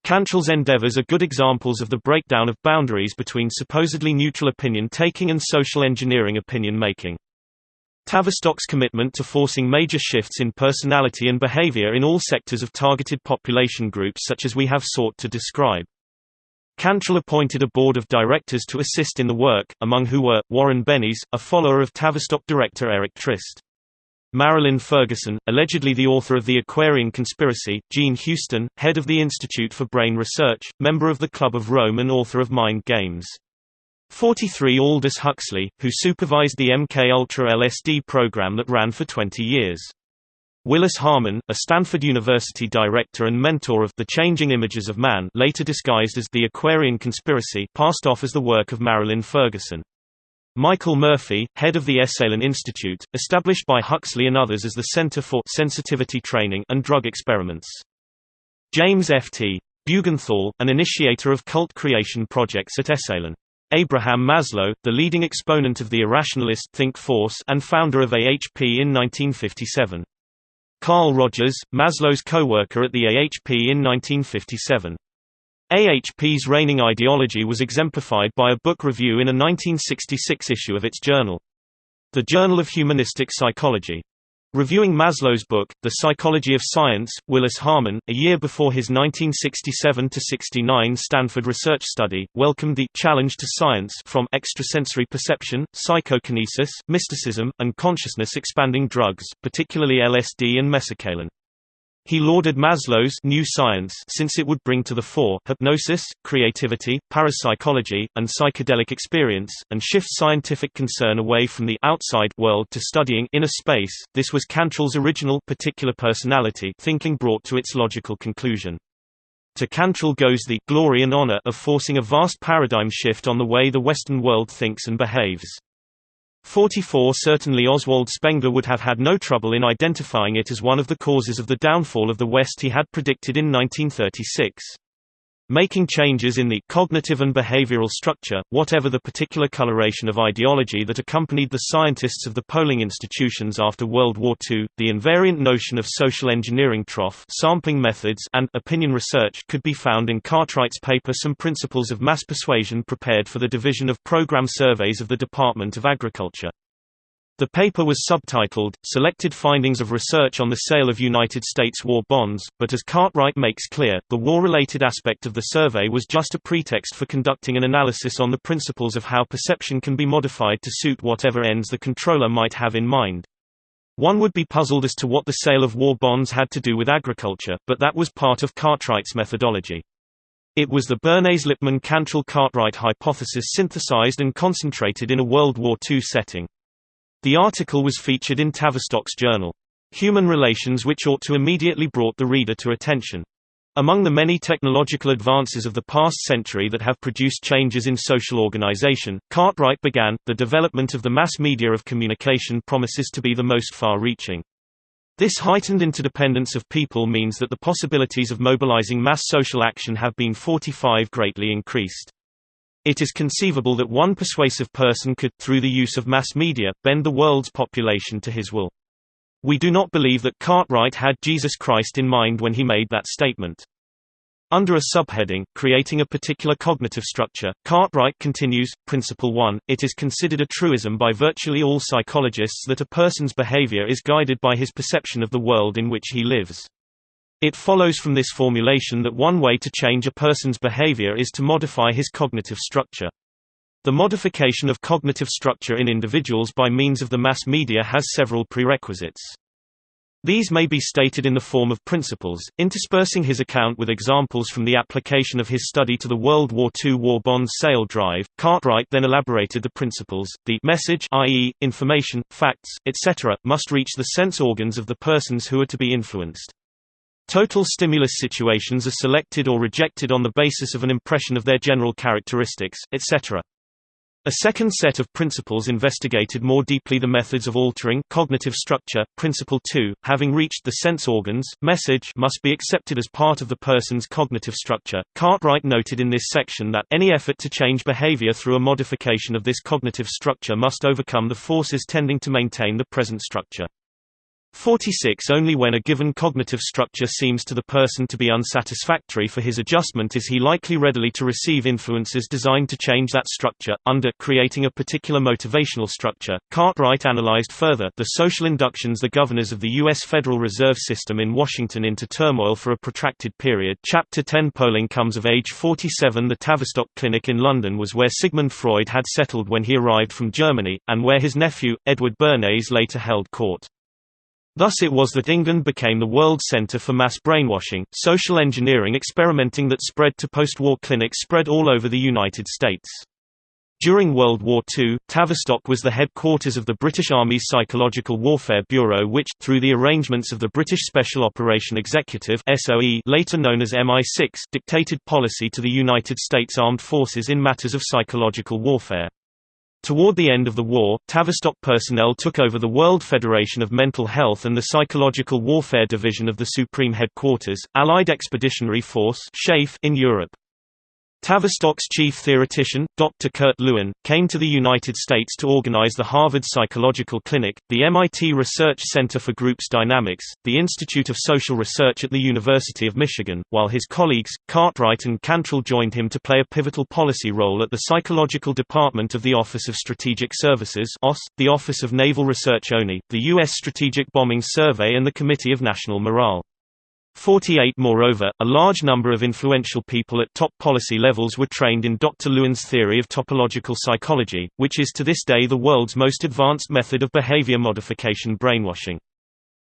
Speaker 1: Cantrell's endeavors are good examples of the breakdown of boundaries between supposedly neutral opinion-taking and social engineering opinion-making. Tavistock's commitment to forcing major shifts in personality and behavior in all sectors of targeted population groups such as we have sought to describe. Cantrell appointed a board of directors to assist in the work, among who were, Warren Bennis, a follower of Tavistock director Eric Trist; Marilyn Ferguson, allegedly the author of The Aquarian Conspiracy; Jean Houston, head of the Institute for Brain Research, member of the Club of Rome and author of Mind Games; 43 Aldous Huxley, who supervised the MK-Ultra LSD program that ran for 20 years; Willis Harman, a Stanford University director and mentor of The Changing Images of Man, later disguised as The Aquarian Conspiracy, passed off as the work of Marilyn Ferguson; Michael Murphy, head of the Esalen Institute, established by Huxley and others as the Center for Sensitivity Training and Drug Experiments; James F. T. Bugenthal, an initiator of cult creation projects at Esalen; Abraham Maslow, the leading exponent of the irrationalist think force and founder of AHP in 1957; Carl Rogers, Maslow's co-worker at the AHP in 1957. AHP's reigning ideology was exemplified by a book review in a 1966 issue of its journal, The Journal of Humanistic Psychology. Reviewing Maslow's book, The Psychology of Science, Willis Harman, a year before his 1967–69 Stanford research study, welcomed the challenge to science from extrasensory perception, psychokinesis, mysticism, and consciousness-expanding drugs, particularly LSD and mescaline. He lauded Maslow's new science since it would bring to the fore hypnosis, creativity, parapsychology, and psychedelic experience, and shift scientific concern away from the outside world to studying inner space. This was Cantrell's original particular personality thinking brought to its logical conclusion. To Cantrell goes the glory and honor of forcing a vast paradigm shift on the way the Western world thinks and behaves. 44 Certainly Oswald Spengler would have had no trouble in identifying it as one of the causes of the downfall of the West he had predicted in 1936. Making changes in the cognitive and behavioral structure, whatever the particular coloration of ideology that accompanied the scientists of the polling institutions after World War II, the invariant notion of social engineering trough sampling methods and opinion research could be found in Cartwright's paper Some Principles of Mass Persuasion prepared for the Division of Program Surveys of the Department of Agriculture. The paper was subtitled, Selected Findings of Research on the Sale of United States War Bonds, but as Cartwright makes clear, the war-related aspect of the survey was just a pretext for conducting an analysis on the principles of how perception can be modified to suit whatever ends the controller might have in mind. One would be puzzled as to what the sale of war bonds had to do with agriculture, but that was part of Cartwright's methodology. It was the Bernays-Lippmann-Cantrell-Cartwright hypothesis synthesized and concentrated in a World War II setting. The article was featured in Tavistock's journal, Human Relations, which ought to immediately brought the reader to attention. Among the many technological advances of the past century that have produced changes in social organization, Cartwright began, the development of the mass media of communication promises to be the most far-reaching. This heightened interdependence of people means that the possibilities of mobilizing mass social action have been 45 greatly increased. It is conceivable that one persuasive person could, through the use of mass media, bend the world's population to his will. We do not believe that Cartwright had Jesus Christ in mind when he made that statement. Under a subheading, Creating a Particular Cognitive Structure, Cartwright continues, Principle 1, it is considered a truism by virtually all psychologists that a person's behavior is guided by his perception of the world in which he lives. It follows from this formulation that one way to change a person's behavior is to modify his cognitive structure. The modification of cognitive structure in individuals by means of the mass media has several prerequisites. These may be stated in the form of principles. Interspersing his account with examples from the application of his study to the World War II war bonds sale drive, Cartwright then elaborated the principles. The message, i.e., information, facts, etc., must reach the sense organs of the persons who are to be influenced. Total stimulus situations are selected or rejected on the basis of an impression of their general characteristics, etc. A second set of principles investigated more deeply the methods of altering cognitive structure. Principle 2, having reached the sense organs, message must be accepted as part of the person's cognitive structure. Cartwright noted in this section that any effort to change behavior through a modification of this cognitive structure must overcome the forces tending to maintain the present structure. 46 Only when a given cognitive structure seems to the person to be unsatisfactory for his adjustment is he likely readily to receive influences designed to change that structure. Under creating a particular motivational structure, Cartwright analyzed further the social inductions the governors of the U.S. Federal Reserve System in Washington into turmoil for a protracted period. Chapter 10 Polling comes of age 47. The Tavistock Clinic in London was where Sigmund Freud had settled when he arrived from Germany, and where his nephew, Edward Bernays, later held court. Thus it was that England became the world centre for mass brainwashing, social engineering experimenting that spread to post-war clinics spread all over the United States. During World War II, Tavistock was the headquarters of the British Army's Psychological Warfare Bureau which, through the arrangements of the British Special Operation Executive (SOE), later known as MI6, dictated policy to the United States Armed Forces in matters of psychological warfare. Toward the end of the war, Tavistock personnel took over the World Federation of Mental Health and the Psychological Warfare Division of the Supreme Headquarters, Allied Expeditionary Force in Europe. Tavistock's chief theoretician, Dr. Kurt Lewin, came to the United States to organize the Harvard Psychological Clinic, the MIT Research Center for Groups Dynamics, the Institute of Social Research at the University of Michigan, while his colleagues, Cartwright and Cantrell, joined him to play a pivotal policy role at the Psychological Department of the Office of Strategic Services the Office of Naval Research ONI, the U.S. Strategic Bombing Survey and the Committee of National Morale. 48 Moreover, a large number of influential people at top policy levels were trained in Dr. Lewin's theory of topological psychology, which is to this day the world's most advanced method of behavior modification brainwashing.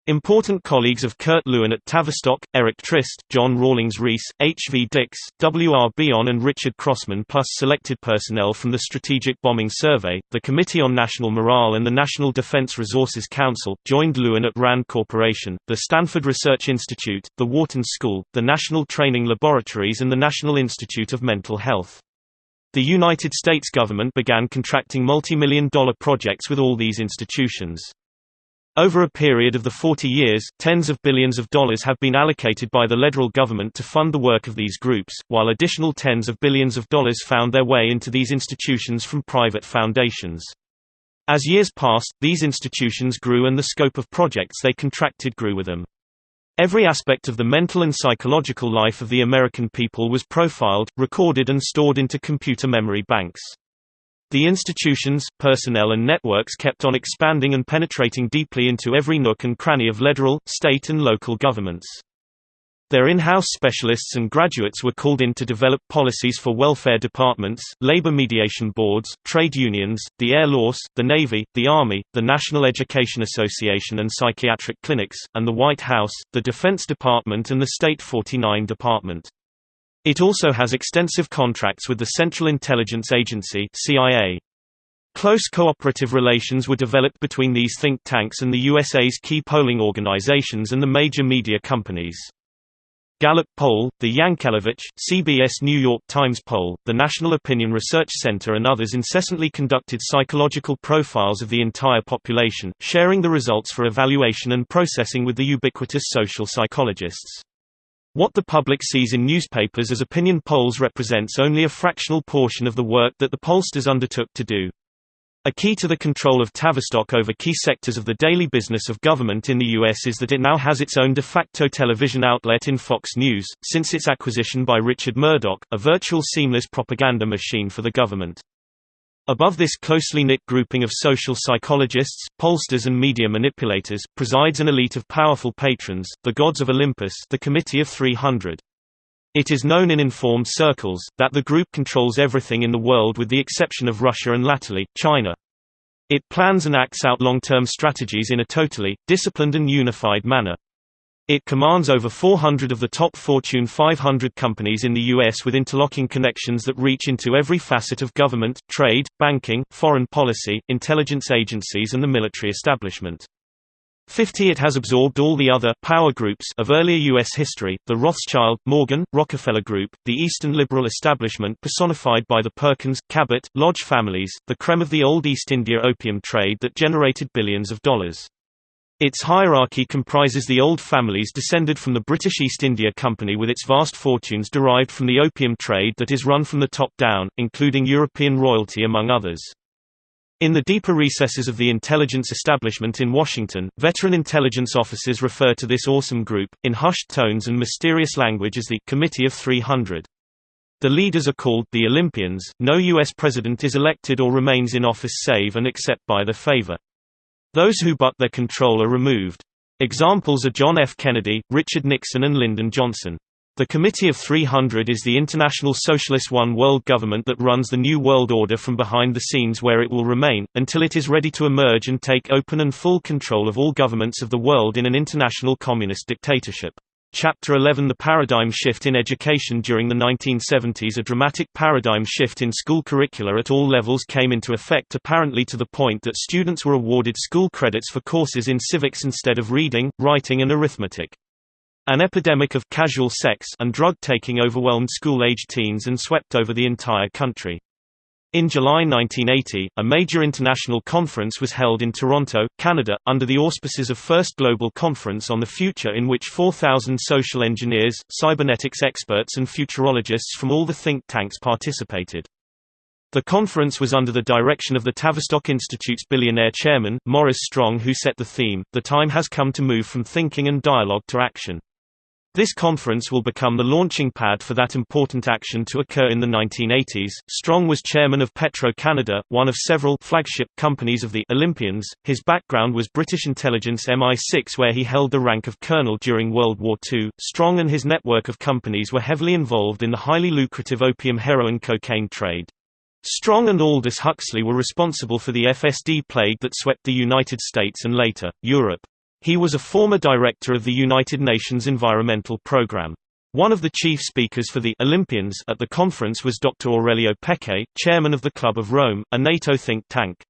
Speaker 1: Important colleagues of Kurt Lewin at Tavistock, Eric Trist, John Rawlings Rees, H. V. Dix, W. R. Bion and Richard Crossman plus selected personnel from the Strategic Bombing Survey, the Committee on National Morale and the National Defense Resources Council, joined Lewin at RAND Corporation, the Stanford Research Institute, the Wharton School, the National Training Laboratories and the National Institute of Mental Health. The United States government began contracting multi-million-dollar projects with all these institutions. Over a period of the 40 years, tens of billions of dollars have been allocated by the federal government to fund the work of these groups, while additional tens of billions of dollars found their way into these institutions from private foundations. As years passed, these institutions grew and the scope of projects they contracted grew with them. Every aspect of the mental and psychological life of the American people was profiled, recorded and stored into computer memory banks. The institutions, personnel and networks kept on expanding and penetrating deeply into every nook and cranny of federal, state and local governments. Their in-house specialists and graduates were called in to develop policies for welfare departments, labor mediation boards, trade unions, the Air Force, the Navy, the Army, the National Education Association and psychiatric clinics, and the White House, the Defense Department and the State 49 Department. It also has extensive contracts with the Central Intelligence Agency (CIA). Close cooperative relations were developed between these think tanks and the USA's key polling organizations and the major media companies. Gallup poll, the Yankelevich, CBS New York Times poll, the National Opinion Research Center and others incessantly conducted psychological profiles of the entire population, sharing the results for evaluation and processing with the ubiquitous social psychologists. What the public sees in newspapers as opinion polls represents only a fractional portion of the work that the pollsters undertook to do. A key to the control of Tavistock over key sectors of the daily business of government in the U.S. is that it now has its own de facto television outlet in Fox News, since its acquisition by Richard Murdoch, a virtual seamless propaganda machine for the government. Above this closely knit grouping of social psychologists, pollsters and media manipulators, presides an elite of powerful patrons, the gods of Olympus, the Committee of 300. It is known in informed circles, that the group controls everything in the world with the exception of Russia and latterly, China. It plans and acts out long-term strategies in a totally, disciplined and unified manner. It commands over 400 of the top Fortune 500 companies in the U.S. with interlocking connections that reach into every facet of government, trade, banking, foreign policy, intelligence agencies and the military establishment. 50. It has absorbed all the other power groups of earlier U.S. history, the Rothschild, Morgan, Rockefeller Group, the Eastern liberal establishment personified by the Perkins, Cabot, Lodge families, the creme of the old East India opium trade that generated billions of dollars. Its hierarchy comprises the old families descended from the British East India Company with its vast fortunes derived from the opium trade that is run from the top down, including European royalty among others. In the deeper recesses of the intelligence establishment in Washington, veteran intelligence officers refer to this awesome group, in hushed tones and mysterious language, as the Committee of 300. The leaders are called the Olympians. No U.S. president is elected or remains in office save and except by their favor. Those who buck their control are removed. Examples are John F. Kennedy, Richard Nixon and Lyndon Johnson. The Committee of 300 is the international socialist one-world government that runs the New World Order from behind the scenes, where it will remain, until it is ready to emerge and take open and full control of all governments of the world in an international communist dictatorship. Chapter 11. The paradigm shift in education. During the 1970s, a dramatic paradigm shift in school curricula at all levels came into effect, apparently to the point that students were awarded school credits for courses in civics instead of reading, writing and arithmetic. An epidemic of casual sex and drug-taking overwhelmed school-age teens and swept over the entire country. In July 1980, a major international conference was held in Toronto, Canada, under the auspices of First Global Conference on the Future, in which 4,000 social engineers, cybernetics experts and futurologists from all the think tanks participated. The conference was under the direction of the Tavistock Institute's billionaire chairman, Maurice Strong, who set the theme, "The time has come to move from thinking and dialogue to action." This conference will become the launching pad for that important action to occur in the 1980s. Strong was chairman of Petro-Canada, one of several flagship companies of the Olympians. His background was British intelligence MI6, where he held the rank of colonel during World War II. Strong and his network of companies were heavily involved in the highly lucrative opium heroin cocaine trade. Strong and Aldous Huxley were responsible for the FSD plague that swept the United States and later, Europe. He was a former director of the United Nations Environmental Programme. One of the chief speakers for the Olympians at the conference was Dr. Aurelio Peccei, chairman of the Club of Rome, a NATO think tank.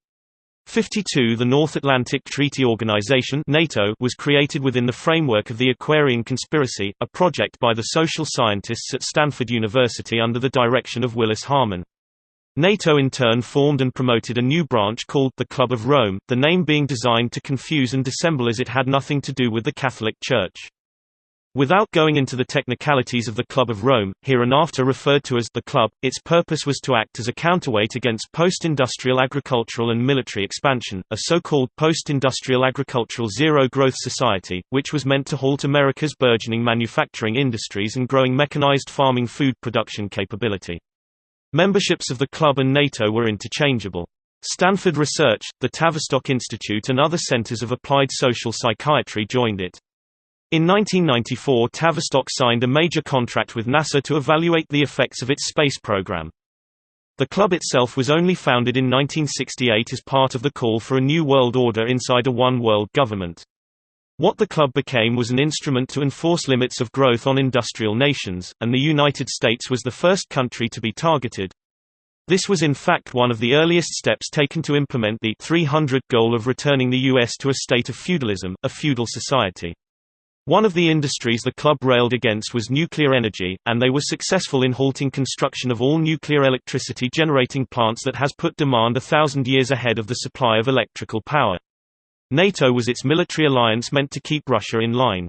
Speaker 1: 52. The North Atlantic Treaty Organization (NATO) was created within the framework of the Aquarian Conspiracy, a project by the social scientists at Stanford University under the direction of Willis Harman. NATO in turn formed and promoted a new branch called the Club of Rome, the name being designed to confuse and dissemble as it had nothing to do with the Catholic Church. Without going into the technicalities of the Club of Rome, hereinafter referred to as the Club, its purpose was to act as a counterweight against post-industrial agricultural and military expansion, a so-called post-industrial agricultural zero-growth society, which was meant to halt America's burgeoning manufacturing industries and growing mechanized farming food production capability. Memberships of the club and NATO were interchangeable. Stanford Research, the Tavistock Institute and other centers of applied social psychiatry joined it. In 1994, Tavistock signed a major contract with NASA to evaluate the effects of its space program. The club itself was only founded in 1968 as part of the call for a new world order inside a one-world government. What the club became was an instrument to enforce limits of growth on industrial nations, and the United States was the first country to be targeted. This was in fact one of the earliest steps taken to implement the 300 goal of returning the U.S. to a state of feudalism, a feudal society. One of the industries the club railed against was nuclear energy, and they were successful in halting construction of all nuclear electricity generating plants that has put demand 1,000 years ahead of the supply of electrical power. NATO was its military alliance meant to keep Russia in line.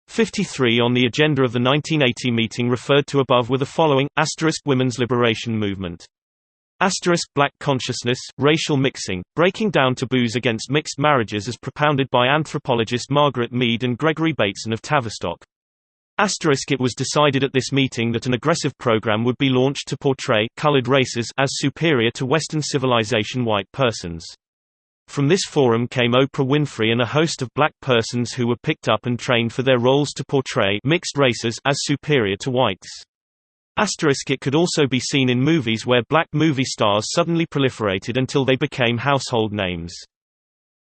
Speaker 1: 53 on the agenda of the 1980 meeting referred to above were the following: women's liberation movement. Black consciousness, racial mixing, breaking down taboos against mixed marriages as propounded by anthropologist Margaret Mead and Gregory Bateson of Tavistock. It was decided at this meeting that an aggressive program would be launched to portray colored races as superior to Western civilization white persons. From this forum came Oprah Winfrey and a host of black persons who were picked up and trained for their roles to portray mixed races as superior to whites. It could also be seen in movies where black movie stars suddenly proliferated until they became household names.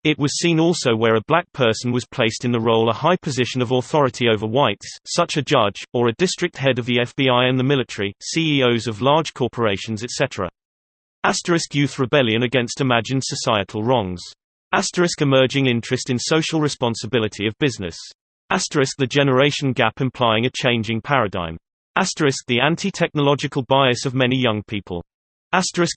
Speaker 1: It was seen also where a black person was placed in the role a high position of authority over whites, such a judge, or a district head of the FBI and the military, CEOs of large corporations etc. Youth rebellion against imagined societal wrongs. Emerging interest in social responsibility of business. The generation gap implying a changing paradigm. The anti-technological bias of many young people.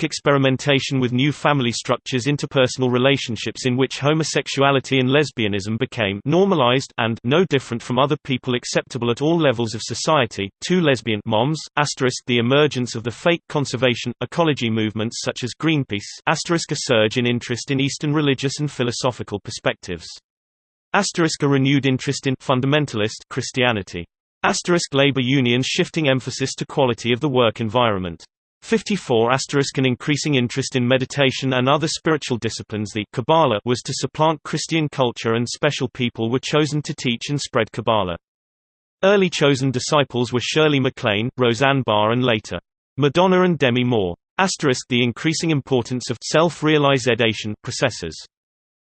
Speaker 1: Experimentation with new family structures, interpersonal relationships in which homosexuality and lesbianism became normalized and no different from other people acceptable at all levels of society. 2 lesbian moms. The emergence of the fake conservation, ecology movements such as Greenpeace. A surge in interest in Eastern religious and philosophical perspectives. A renewed interest in fundamentalist Christianity. Labor unions shifting emphasis to quality of the work environment. 54 * an increasing interest in meditation and other spiritual disciplines. The Kabbalah was to supplant Christian culture, and special people were chosen to teach and spread Kabbalah. Early chosen disciples were Shirley MacLaine, Roseanne Barr, and later Madonna and Demi Moore. The increasing importance of self-realization processes.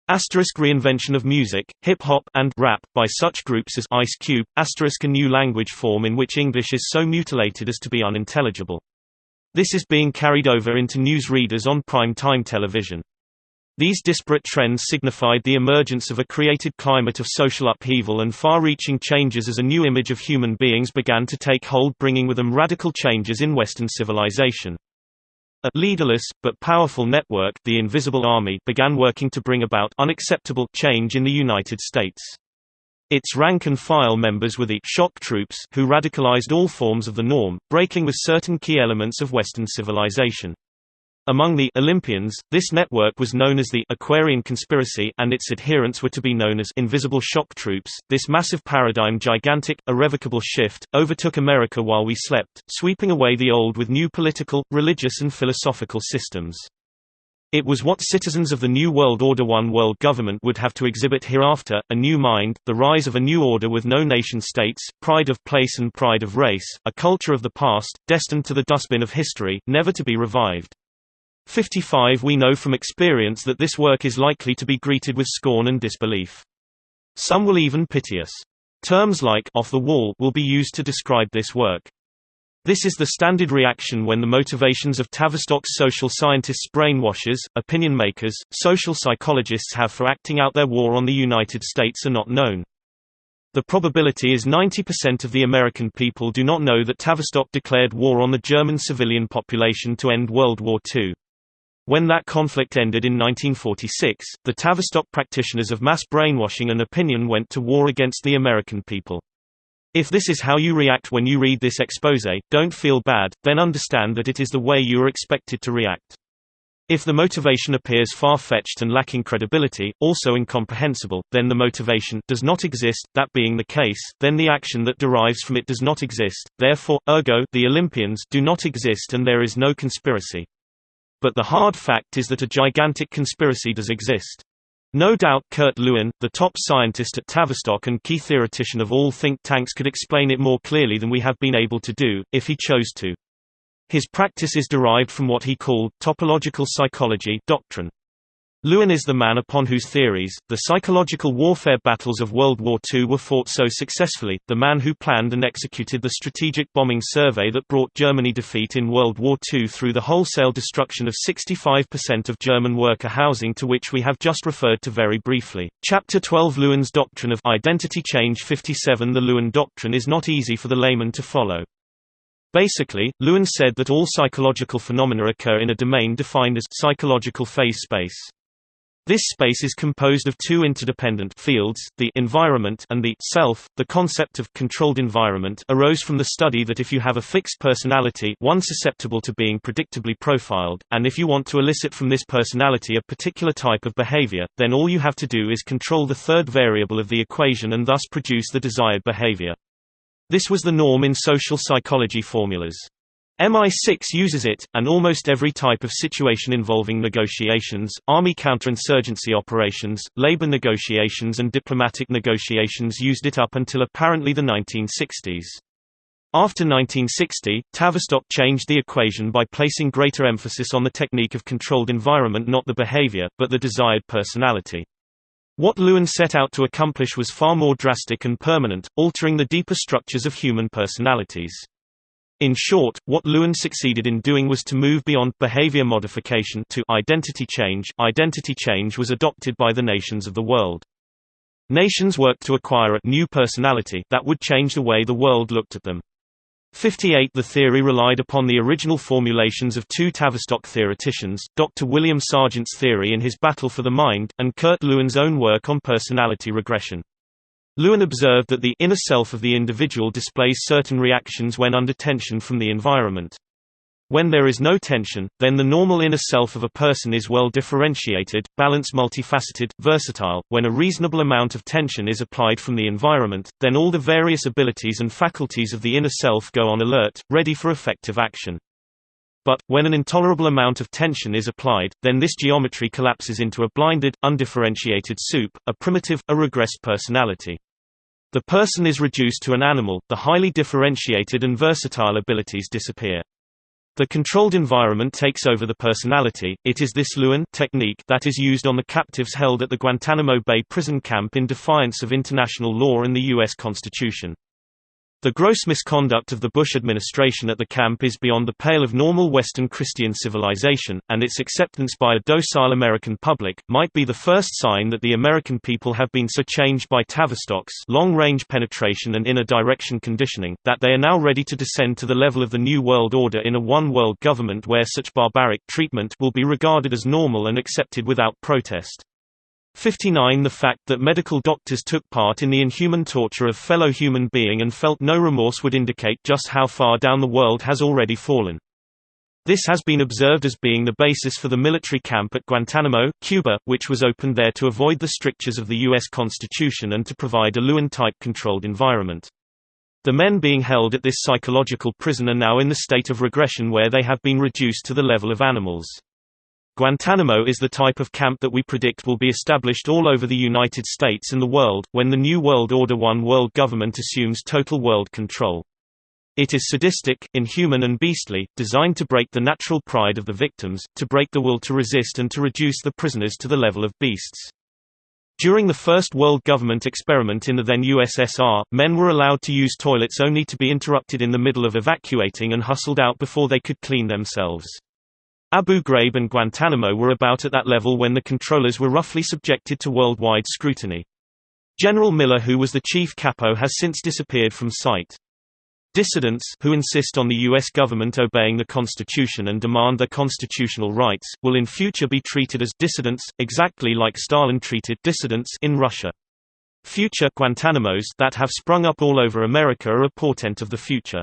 Speaker 1: Reinvention of music, hip-hop, and rap by such groups as Ice Cube. A new language form in which English is so mutilated as to be unintelligible. This is being carried over into news readers on prime-time television. These disparate trends signified the emergence of a created climate of social upheaval and far-reaching changes as a new image of human beings began to take hold, bringing with them radical changes in Western civilization. A leaderless, but powerful network, the Invisible Army, began working to bring about unacceptable change in the United States. Its rank-and-file members were the shock troops, who radicalized all forms of the norm, breaking with certain key elements of Western civilization. Among the Olympians, this network was known as the Aquarian Conspiracy, and its adherents were to be known as Invisible Shock Troops. This massive paradigm, gigantic, irrevocable shift, overtook America while we slept, sweeping away the old with new political, religious and philosophical systems. It was what citizens of the New World Order, one world government, would have to exhibit hereafter, a new mind, the rise of a new order with no nation-states, pride of place and pride of race, a culture of the past, destined to the dustbin of history, never to be revived. 55 We know from experience that this work is likely to be greeted with scorn and disbelief. Some will even pity us. Terms like off the wall will be used to describe this work. This is the standard reaction when the motivations of Tavistock's social scientists, brainwashers, opinion makers, social psychologists have for acting out their war on the United States are not known. The probability is 90% of the American people do not know that Tavistock declared war on the German civilian population to end World War II. When that conflict ended in 1946, the Tavistock practitioners of mass brainwashing and opinion went to war against the American people. If this is how you react when you read this exposé, don't feel bad, then understand that it is the way you are expected to react. If the motivation appears far-fetched and lacking credibility, also incomprehensible, then the motivation does not exist. That being the case, then the action that derives from it does not exist. Therefore, ergo, the Olympians do not exist and there is no conspiracy. But the hard fact is that a gigantic conspiracy does exist. No doubt Kurt Lewin, the top scientist at Tavistock and key theoretician of all think tanks, could explain it more clearly than we have been able to do, if he chose to. His practice is derived from what he called topological psychology doctrine. Lewin is the man upon whose theories, the psychological warfare battles of World War II were fought so successfully, the man who planned and executed the strategic bombing survey that brought Germany defeat in World War II through the wholesale destruction of 65% of German worker housing, to which we have just referred to very briefly. Chapter 12 Lewin's Doctrine of Identity Change 57 The Lewin doctrine is not easy for the layman to follow. Basically, Lewin said that all psychological phenomena occur in a domain defined as psychological phase space. This space is composed of two interdependent fields, the environment and the self. The concept of controlled environment arose from the study that if you have a fixed personality, one susceptible to being predictably profiled, and if you want to elicit from this personality a particular type of behavior, then all you have to do is control the third variable of the equation and thus produce the desired behavior. This was the norm in social psychology formulas. MI6 uses it, and almost every type of situation involving negotiations, army counterinsurgency operations, labor negotiations and diplomatic negotiations used it up until apparently the 1960s. After 1960, Tavistock changed the equation by placing greater emphasis on the technique of controlled environment, not the behavior, but the desired personality. What Lewin set out to accomplish was far more drastic and permanent, altering the deeper structures of human personalities. In short, what Lewin succeeded in doing was to move beyond behavior modification to identity change. Identity change was adopted by the nations of the world. Nations worked to acquire a new personality that would change the way the world looked at them. 58 The theory relied upon the original formulations of two Tavistock theoreticians, Dr. William Sargent's theory in his Battle for the Mind, and Kurt Lewin's own work on personality regression. Lewin observed that the inner self of the individual displays certain reactions when under tension from the environment. When there is no tension, then the normal inner self of a person is well differentiated, balanced, multifaceted, versatile. When a reasonable amount of tension is applied from the environment, then all the various abilities and faculties of the inner self go on alert, ready for effective action. But, when an intolerable amount of tension is applied, then this geometry collapses into a blinded, undifferentiated soup, a primitive, a regressed personality. The person is reduced to an animal, the highly differentiated and versatile abilities disappear. The controlled environment takes over the personality. It is this Lewin technique that is used on the captives held at the Guantanamo Bay prison camp in defiance of international law and the U.S. Constitution. The gross misconduct of the Bush administration at the camp is beyond the pale of normal Western Christian civilization, and its acceptance by a docile American public might be the first sign that the American people have been so changed by Tavistock's long-range penetration and inner direction conditioning, that they are now ready to descend to the level of the New World Order in a one-world government where such barbaric treatment will be regarded as normal and accepted without protest. 59 The fact that medical doctors took part in the inhuman torture of fellow human being and felt no remorse would indicate just how far down the world has already fallen. This has been observed as being the basis for the military camp at Guantanamo, Cuba, which was opened there to avoid the strictures of the U.S. Constitution and to provide a Lewin-type controlled environment. The men being held at this psychological prison are now in the state of regression where they have been reduced to the level of animals. Guantanamo is the type of camp that we predict will be established all over the United States and the world, when the New World Order One World Government assumes total world control. It is sadistic, inhuman and beastly, designed to break the natural pride of the victims, to break the will to resist and to reduce the prisoners to the level of beasts. During the first world government experiment in the then USSR, men were allowed to use toilets only to be interrupted in the middle of evacuating and hustled out before they could clean themselves. Abu Ghraib and Guantanamo were about at that level when the controllers were roughly subjected to worldwide scrutiny. General Miller, who was the chief capo, has since disappeared from sight. Dissidents, who insist on the U.S. government obeying the Constitution and demand their constitutional rights, will in future be treated as dissidents, exactly like Stalin treated dissidents in Russia. Future Guantanamos that have sprung up all over America are a portent of the future.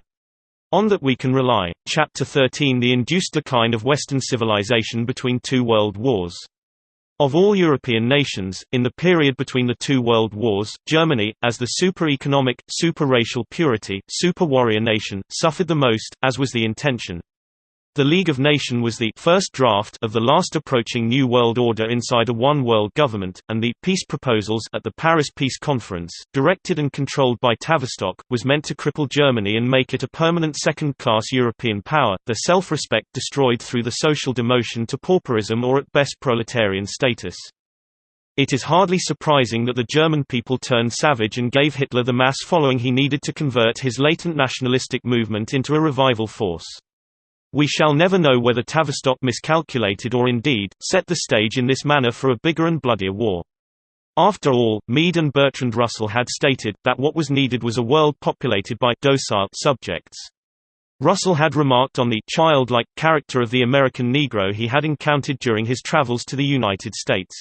Speaker 1: On that we can rely. Chapter 13 The induced decline of Western civilization between two world wars. Of all European nations, in the period between the two world wars, Germany, as the super-economic, super-racial purity, super-warrior nation, suffered the most, as was the intention. The League of Nations was the first draft of the last approaching New World Order inside a one-world government, and the peace proposals at the Paris Peace Conference, directed and controlled by Tavistock, was meant to cripple Germany and make it a permanent second-class European power, their self-respect destroyed through the social demotion to pauperism or at best proletarian status. It is hardly surprising that the German people turned savage and gave Hitler the mass following he needed to convert his latent nationalistic movement into a revival force. We shall never know whether Tavistock miscalculated or indeed, set the stage in this manner for a bigger and bloodier war. After all, Meade and Bertrand Russell had stated, that what was needed was a world populated by docile subjects. Russell had remarked on the childlike character of the American Negro he had encountered during his travels to the United States.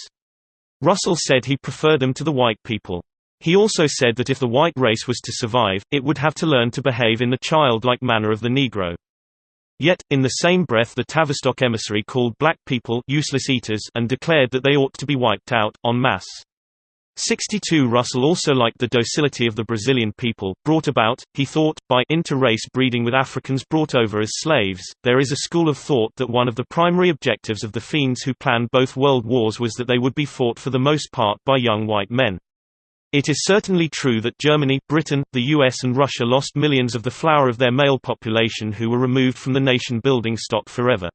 Speaker 1: Russell said he preferred them to the white people. He also said that if the white race was to survive, it would have to learn to behave in the childlike manner of the Negro. Yet, in the same breath the Tavistock emissary called black people useless eaters and declared that they ought to be wiped out, en masse. 62 Russell also liked the docility of the Brazilian people, brought about, he thought, by inter-race breeding with Africans brought over as slaves. There is a school of thought that one of the primary objectives of the fiends who planned both world wars was that they would be fought for the most part by young white men. It is certainly true that Germany, Britain, the US and Russia lost millions of the flower of their male population who were removed from the nation-building stock forever.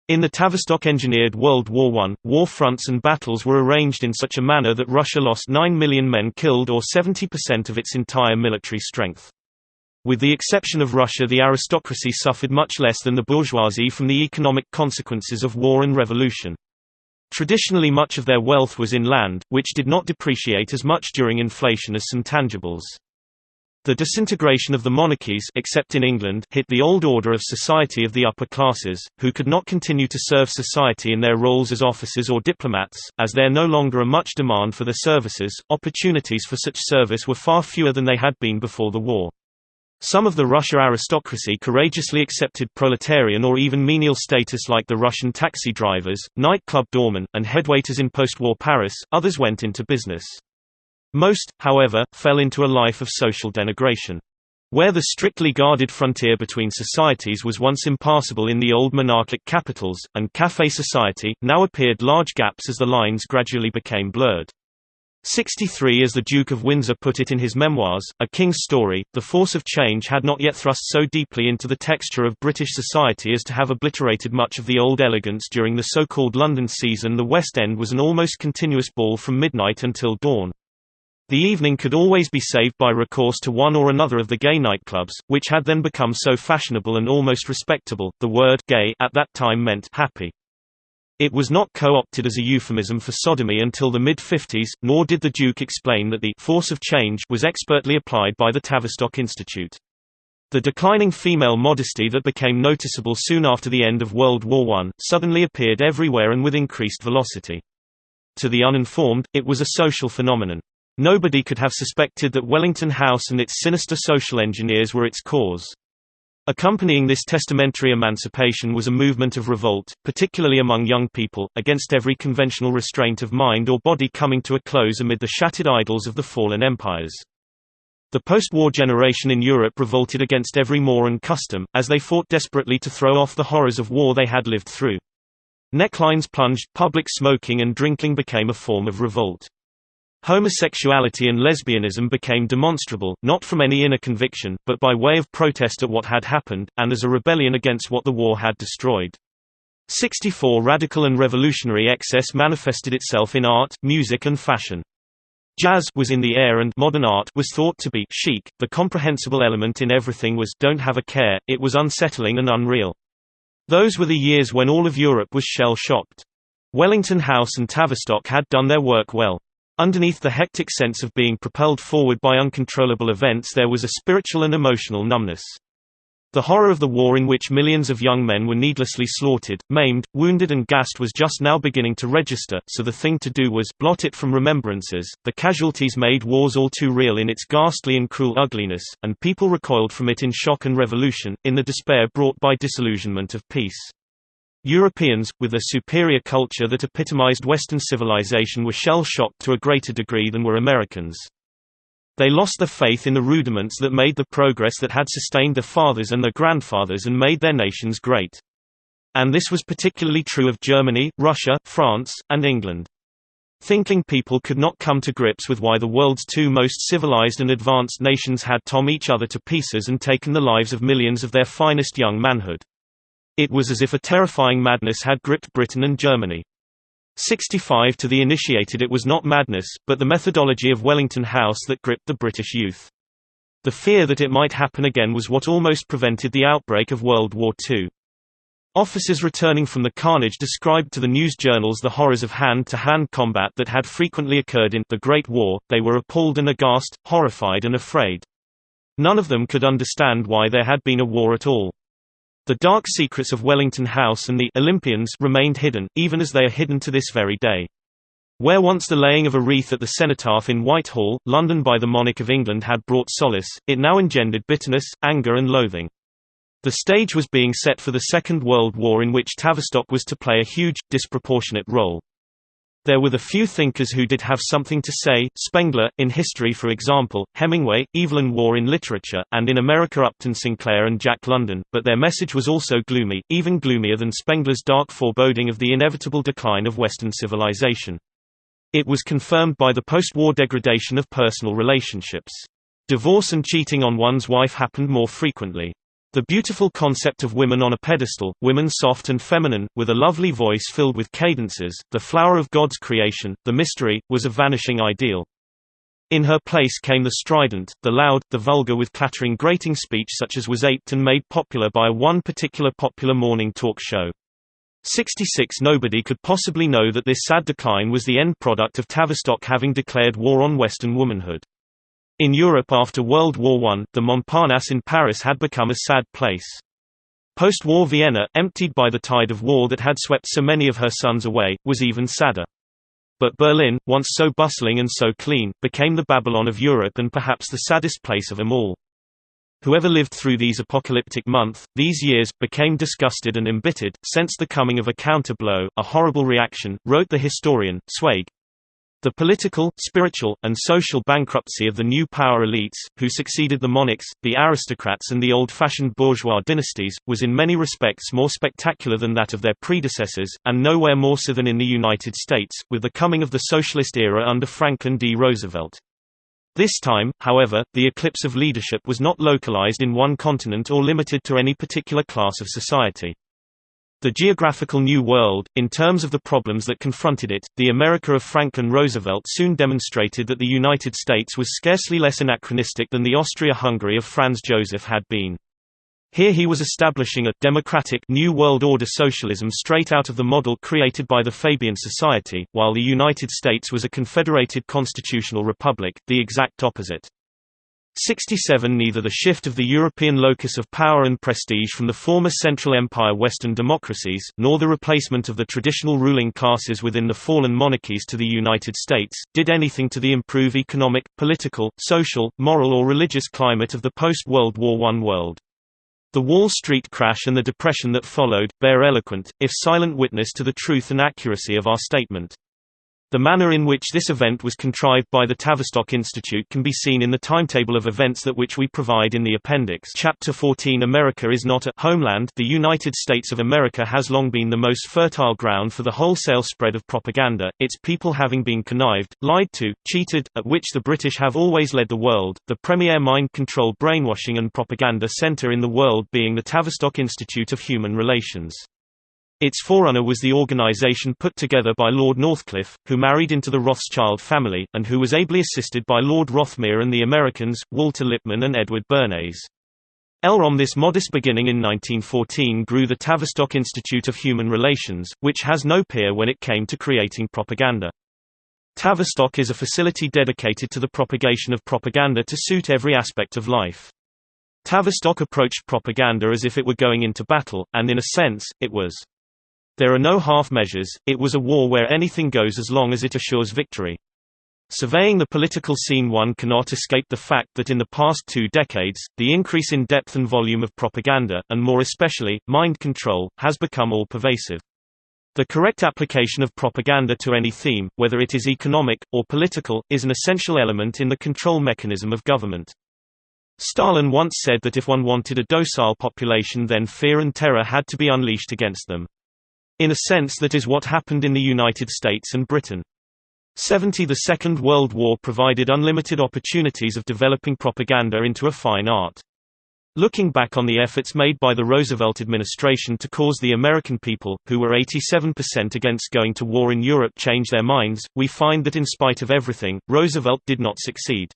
Speaker 1: In the Tavistock-engineered World War I, war fronts and battles were arranged in such a manner that Russia lost 9 million men killed or 70% of its entire military strength. With the exception of Russia, the aristocracy suffered much less than the bourgeoisie from the economic consequences of war and revolution. Traditionally, much of their wealth was in land, which did not depreciate as much during inflation as some tangibles. The disintegration of the monarchies, except in England, hit the old order of society of the upper classes, who could not continue to serve society in their roles as officers or diplomats, as there no longer a much demand for their services. Opportunities for such service were far fewer than they had been before the war. Some of the Russia aristocracy courageously accepted proletarian or even menial status, like the Russian taxi drivers, nightclub doormen, and headwaiters in post-war Paris. Others went into business. Most, however, fell into a life of social denigration. Where the strictly guarded frontier between societies was once impassable in the old monarchic capitals, and café society, now appeared large gaps as the lines gradually became blurred. 63 As the Duke of Windsor put it in his memoirs, A King's Story, the force of change had not yet thrust so deeply into the texture of British society as to have obliterated much of the old elegance. During the so-called London season, the West End was an almost continuous ball from midnight until dawn. The evening could always be saved by recourse to one or another of the gay nightclubs, which had then become so fashionable and almost respectable. The word gay at that time meant happy. It was not co-opted as a euphemism for sodomy until the mid-50s, nor did the Duke explain that the force of change was expertly applied by the Tavistock Institute. The declining female modesty that became noticeable soon after the end of World War I suddenly appeared everywhere and with increased velocity. To the uninformed, it was a social phenomenon. Nobody could have suspected that Wellington House and its sinister social engineers were its cause. Accompanying this testamentary emancipation was a movement of revolt, particularly among young people, against every conventional restraint of mind or body coming to a close amid the shattered idols of the fallen empires. The post-war generation in Europe revolted against every more and custom, as they fought desperately to throw off the horrors of war they had lived through. Necklines plunged, public smoking and drinking became a form of revolt. Homosexuality and lesbianism became demonstrable, not from any inner conviction, but by way of protest at what had happened, and as a rebellion against what the war had destroyed. 64 Radical and revolutionary excess manifested itself in art, music and fashion. Jazz was in the air and modern art was thought to be chic. The comprehensible element in everything was don't have a care. It was unsettling and unreal. Those were the years when all of Europe was shell-shocked. Wellington House and Tavistock had done their work well. Underneath the hectic sense of being propelled forward by uncontrollable events there was a spiritual and emotional numbness. The horror of the war in which millions of young men were needlessly slaughtered, maimed, wounded and gassed was just now beginning to register, so the thing to do was blot it from remembrances. The casualties made wars all too real in its ghastly and cruel ugliness, and people recoiled from it in shock and revolution, in the despair brought by disillusionment of peace. Europeans, with their superior culture that epitomized Western civilization, were shell-shocked to a greater degree than were Americans. They lost their faith in the rudiments that made the progress that had sustained their fathers and their grandfathers and made their nations great. And this was particularly true of Germany, Russia, France, and England. Thinking people could not come to grips with why the world's two most civilized and advanced nations had torn each other to pieces and taken the lives of millions of their finest young manhood. It was as if a terrifying madness had gripped Britain and Germany. 65 To the initiated it was not madness, but the methodology of Wellington House that gripped the British youth. The fear that it might happen again was what almost prevented the outbreak of World War II. Officers returning from the carnage described to the news journals the horrors of hand-to-hand combat that had frequently occurred in the Great War. They were appalled and aghast, horrified and afraid. None of them could understand why there had been a war at all. The dark secrets of Wellington House and the Olympians remained hidden, even as they are hidden to this very day. Where once the laying of a wreath at the cenotaph in Whitehall, London by the monarch of England had brought solace, it now engendered bitterness, anger and loathing. The stage was being set for the Second World War, in which Tavistock was to play a huge, disproportionate role. There were the few thinkers who did have something to say, Spengler, in history for example, Hemingway, Evelyn Waugh in literature, and in America Upton Sinclair and Jack London, but their message was also gloomy, even gloomier than Spengler's dark foreboding of the inevitable decline of Western civilization. It was confirmed by the post-war degradation of personal relationships. Divorce and cheating on one's wife happened more frequently. The beautiful concept of women on a pedestal, women soft and feminine, with a lovely voice filled with cadences, the flower of God's creation, the mystery, was a vanishing ideal. In her place came the strident, the loud, the vulgar with clattering grating speech such as was aped and made popular by one particular popular morning talk show. 66 Nobody could possibly know that this sad decline was the end product of Tavistock having declared war on Western womanhood. In Europe after World War I, the Montparnasse in Paris had become a sad place. Post-war Vienna, emptied by the tide of war that had swept so many of her sons away, was even sadder. But Berlin, once so bustling and so clean, became the Babylon of Europe and perhaps the saddest place of them all. Whoever lived through these apocalyptic months, these years, became disgusted and embittered, sensed the coming of a counter-blow, a horrible reaction, wrote the historian, Zweig. The political, spiritual, and social bankruptcy of the new power elites, who succeeded the monarchs, the aristocrats and the old-fashioned bourgeois dynasties, was in many respects more spectacular than that of their predecessors, and nowhere more so than in the United States, with the coming of the socialist era under Franklin D. Roosevelt. This time, however, the eclipse of leadership was not localized in one continent or limited to any particular class of society. The geographical New World, in terms of the problems that confronted it, the America of Franklin Roosevelt soon demonstrated that the United States was scarcely less anachronistic than the Austria-Hungary of Franz Joseph had been. Here he was establishing a democratic New World Order socialism straight out of the model created by the Fabian Society, while the United States was a confederated constitutional republic, the exact opposite. 67 Neither the shift of the European locus of power and prestige from the former Central Empire Western democracies, nor the replacement of the traditional ruling classes within the fallen monarchies to the United States, did anything to the improved economic, political, social, moral or religious climate of the post-World War I world. The Wall Street crash and the depression that followed, bear eloquent, if silent witness to the truth and accuracy of our statement. The manner in which this event was contrived by the Tavistock Institute can be seen in the timetable of events that which we provide in the appendix. Chapter 14 America is not a homeland. The United States of America has long been the most fertile ground for the wholesale spread of propaganda, its people having been connived, lied to, cheated, at which the British have always led the world, the premier mind-control brainwashing and propaganda center in the world being the Tavistock Institute of Human Relations. Its forerunner was the organization put together by Lord Northcliffe, who married into the Rothschild family, and who was ably assisted by Lord Rothmere and the Americans, Walter Lippmann and Edward Bernays. From this modest beginning in 1914 grew the Tavistock Institute of Human Relations, which has no peer when it came to creating propaganda. Tavistock is a facility dedicated to the propagation of propaganda to suit every aspect of life. Tavistock approached propaganda as if it were going into battle, and in a sense, it was. There are no half measures, it was a war where anything goes as long as it assures victory. Surveying the political scene, one cannot escape the fact that in the past 2 decades, the increase in depth and volume of propaganda, and more especially, mind control, has become all-pervasive. The correct application of propaganda to any theme, whether it is economic, or political, is an essential element in the control mechanism of government. Stalin once said that if one wanted a docile population, then fear and terror had to be unleashed against them. In a sense, that is what happened in the United States and Britain. The Second World War provided unlimited opportunities of developing propaganda into a fine art. Looking back on the efforts made by the Roosevelt administration to cause the American people, who were 87% against going to war in Europe, change their minds, we find that in spite of everything, Roosevelt did not succeed.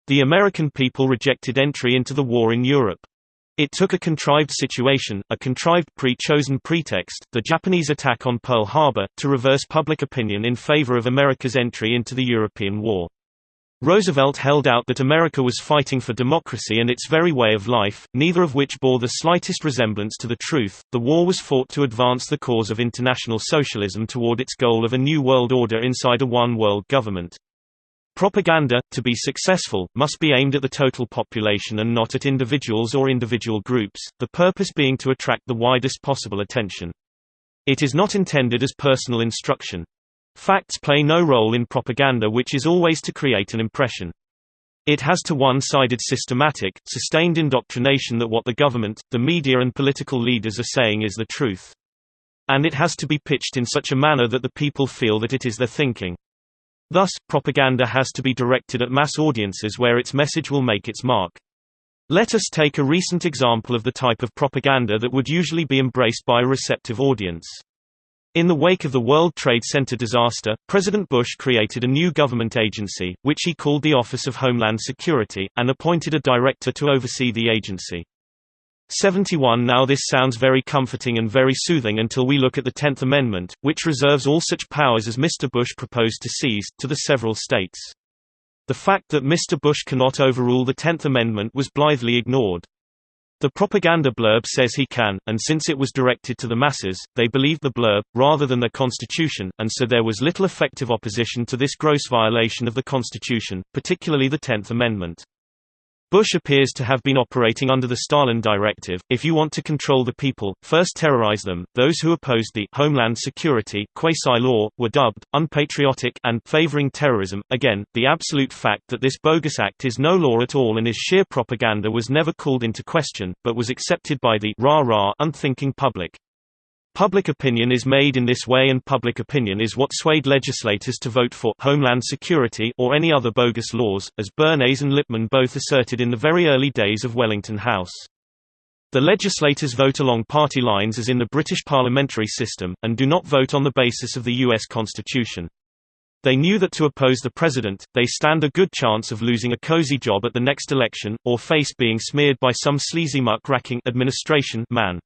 Speaker 1: The American people rejected entry into the war in Europe. It took a contrived situation, a contrived pre-chosen pretext, the Japanese attack on Pearl Harbor, to reverse public opinion in favor of America's entry into the European war. Roosevelt held out that America was fighting for democracy and its very way of life, neither of which bore the slightest resemblance to the truth. The war was fought to advance the cause of international socialism toward its goal of a new world order inside a one-world government. Propaganda, to be successful, must be aimed at the total population and not at individuals or individual groups, the purpose being to attract the widest possible attention. It is not intended as personal instruction. Facts play no role in propaganda, which is always to create an impression. It has to one-sided systematic, sustained indoctrination that what the government, the media and political leaders are saying is the truth. And it has to be pitched in such a manner that the people feel that it is their thinking. Thus, propaganda has to be directed at mass audiences where its message will make its mark. Let us take a recent example of the type of propaganda that would usually be embraced by a receptive audience. In the wake of the World Trade Center disaster, President Bush created a new government agency, which he called the Office of Homeland Security, and appointed a director to oversee the agency. 71 Now this sounds very comforting and very soothing until we look at the 10th Amendment, which reserves all such powers as Mr. Bush proposed to seize, to the several states. The fact that Mr. Bush cannot overrule the 10th Amendment was blithely ignored. The propaganda blurb says he can, and since it was directed to the masses, they believed the blurb, rather than the Constitution, and so there was little effective opposition to this gross violation of the Constitution, particularly the 10th Amendment. Bush appears to have been operating under the Stalin Directive: if you want to control the people, first terrorize them. Those who opposed the Homeland Security quasi-law were dubbed unpatriotic and favoring terrorism. Again, the absolute fact that this bogus act is no law at all and is sheer propaganda was never called into question, but was accepted by the rah-rah unthinking public. Public opinion is made in this way, and public opinion is what swayed legislators to vote for Homeland Security or any other bogus laws, as Bernays and Lippmann both asserted in the very early days of Wellington House. The legislators vote along party lines as in the British parliamentary system, and do not vote on the basis of the U.S. Constitution. They knew that to oppose the president, they stand a good chance of losing a cozy job at the next election, or face being smeared by some sleazy muck-racking administration man.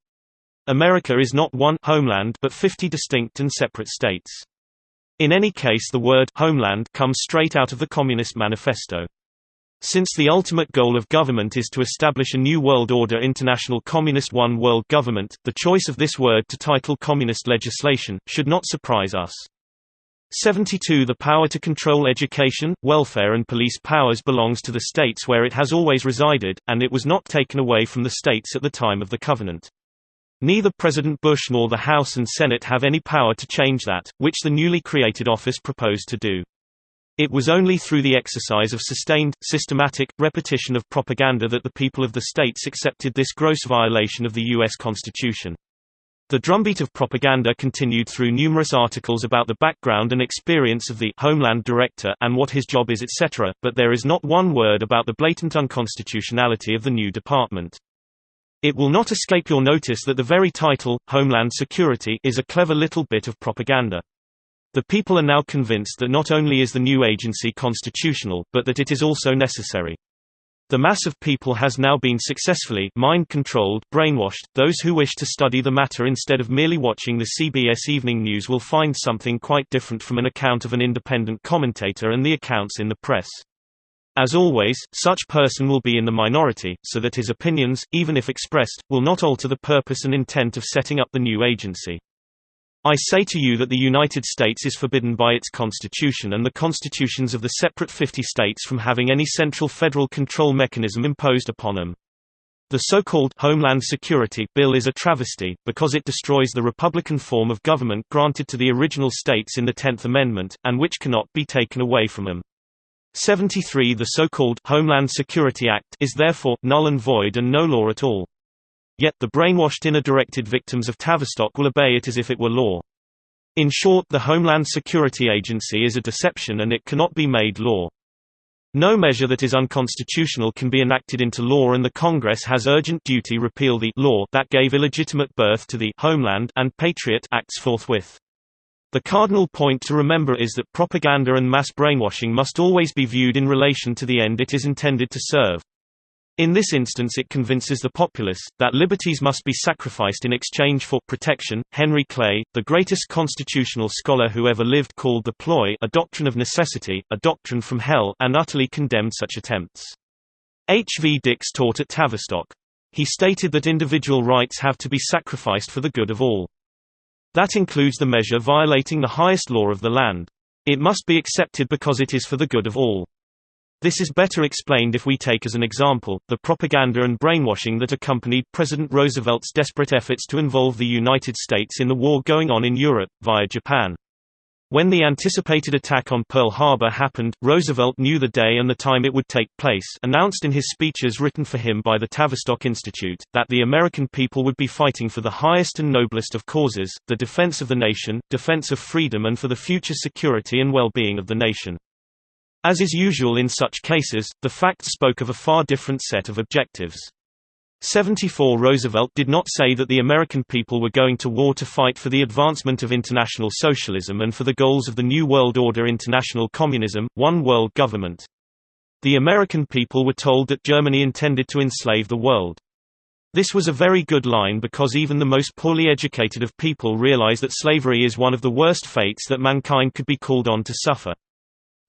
Speaker 1: America is not one homeland but 50 distinct and separate states. In any case, the word homeland comes straight out of the Communist Manifesto. Since the ultimate goal of government is to establish a new world order, international communist one world government, the choice of this word to title communist legislation should not surprise us. 72 The power to control education, welfare and police powers belongs to the states where it has always resided, and it was not taken away from the states at the time of the Covenant. Neither President Bush nor the House and Senate have any power to change that, which the newly created office proposed to do. It was only through the exercise of sustained, systematic, repetition of propaganda that the people of the states accepted this gross violation of the U.S. Constitution. The drumbeat of propaganda continued through numerous articles about the background and experience of the Homeland Director and what his job is, etc., but there is not one word about the blatant unconstitutionality of the new department. It will not escape your notice that the very title, Homeland Security, is a clever little bit of propaganda. The people are now convinced that not only is the new agency constitutional, but that it is also necessary. The mass of people has now been successfully mind-controlled, brainwashed. Those who wish to study the matter instead of merely watching the CBS Evening News will find something quite different from an account of an independent commentator and the accounts in the press. As always, such person will be in the minority, so that his opinions, even if expressed, will not alter the purpose and intent of setting up the new agency. I say to you that the United States is forbidden by its constitution and the constitutions of the separate 50 states from having any central federal control mechanism imposed upon them. The so-called Homeland Security Bill is a travesty, because it destroys the Republican form of government granted to the original states in the 10th Amendment, and which cannot be taken away from them. 73 The so-called Homeland Security Act is therefore null and void and no law at all. Yet the brainwashed inner-directed victims of Tavistock will obey it as if it were law. In short, the Homeland Security Agency is a deception and it cannot be made law. No measure that is unconstitutional can be enacted into law, and the Congress has urgent duty repeal the law that gave illegitimate birth to the Homeland and Patriot Acts forthwith. The cardinal point to remember is that propaganda and mass brainwashing must always be viewed in relation to the end it is intended to serve. In this instance, it convinces the populace that liberties must be sacrificed in exchange for protection. Henry Clay, the greatest constitutional scholar who ever lived, called the ploy a doctrine of necessity, a doctrine from hell, and utterly condemned such attempts. H. V. Dix taught at Tavistock. He stated that individual rights have to be sacrificed for the good of all. That includes the measure violating the highest law of the land. It must be accepted because it is for the good of all. This is better explained if we take as an example, the propaganda and brainwashing that accompanied President Roosevelt's desperate efforts to involve the United States in the war going on in Europe, via Japan. When the anticipated attack on Pearl Harbor happened, Roosevelt knew the day and the time it would take place, announced in his speeches written for him by the Tavistock Institute, that the American people would be fighting for the highest and noblest of causes, the defense of the nation, defense of freedom, and for the future security and well-being of the nation. As is usual in such cases, the facts spoke of a far different set of objectives. 74 Roosevelt did not say that the American people were going to war to fight for the advancement of international socialism and for the goals of the New World Order: international communism, one world government. The American people were told that Germany intended to enslave the world. This was a very good line because even the most poorly educated of people realize that slavery is one of the worst fates that mankind could be called on to suffer.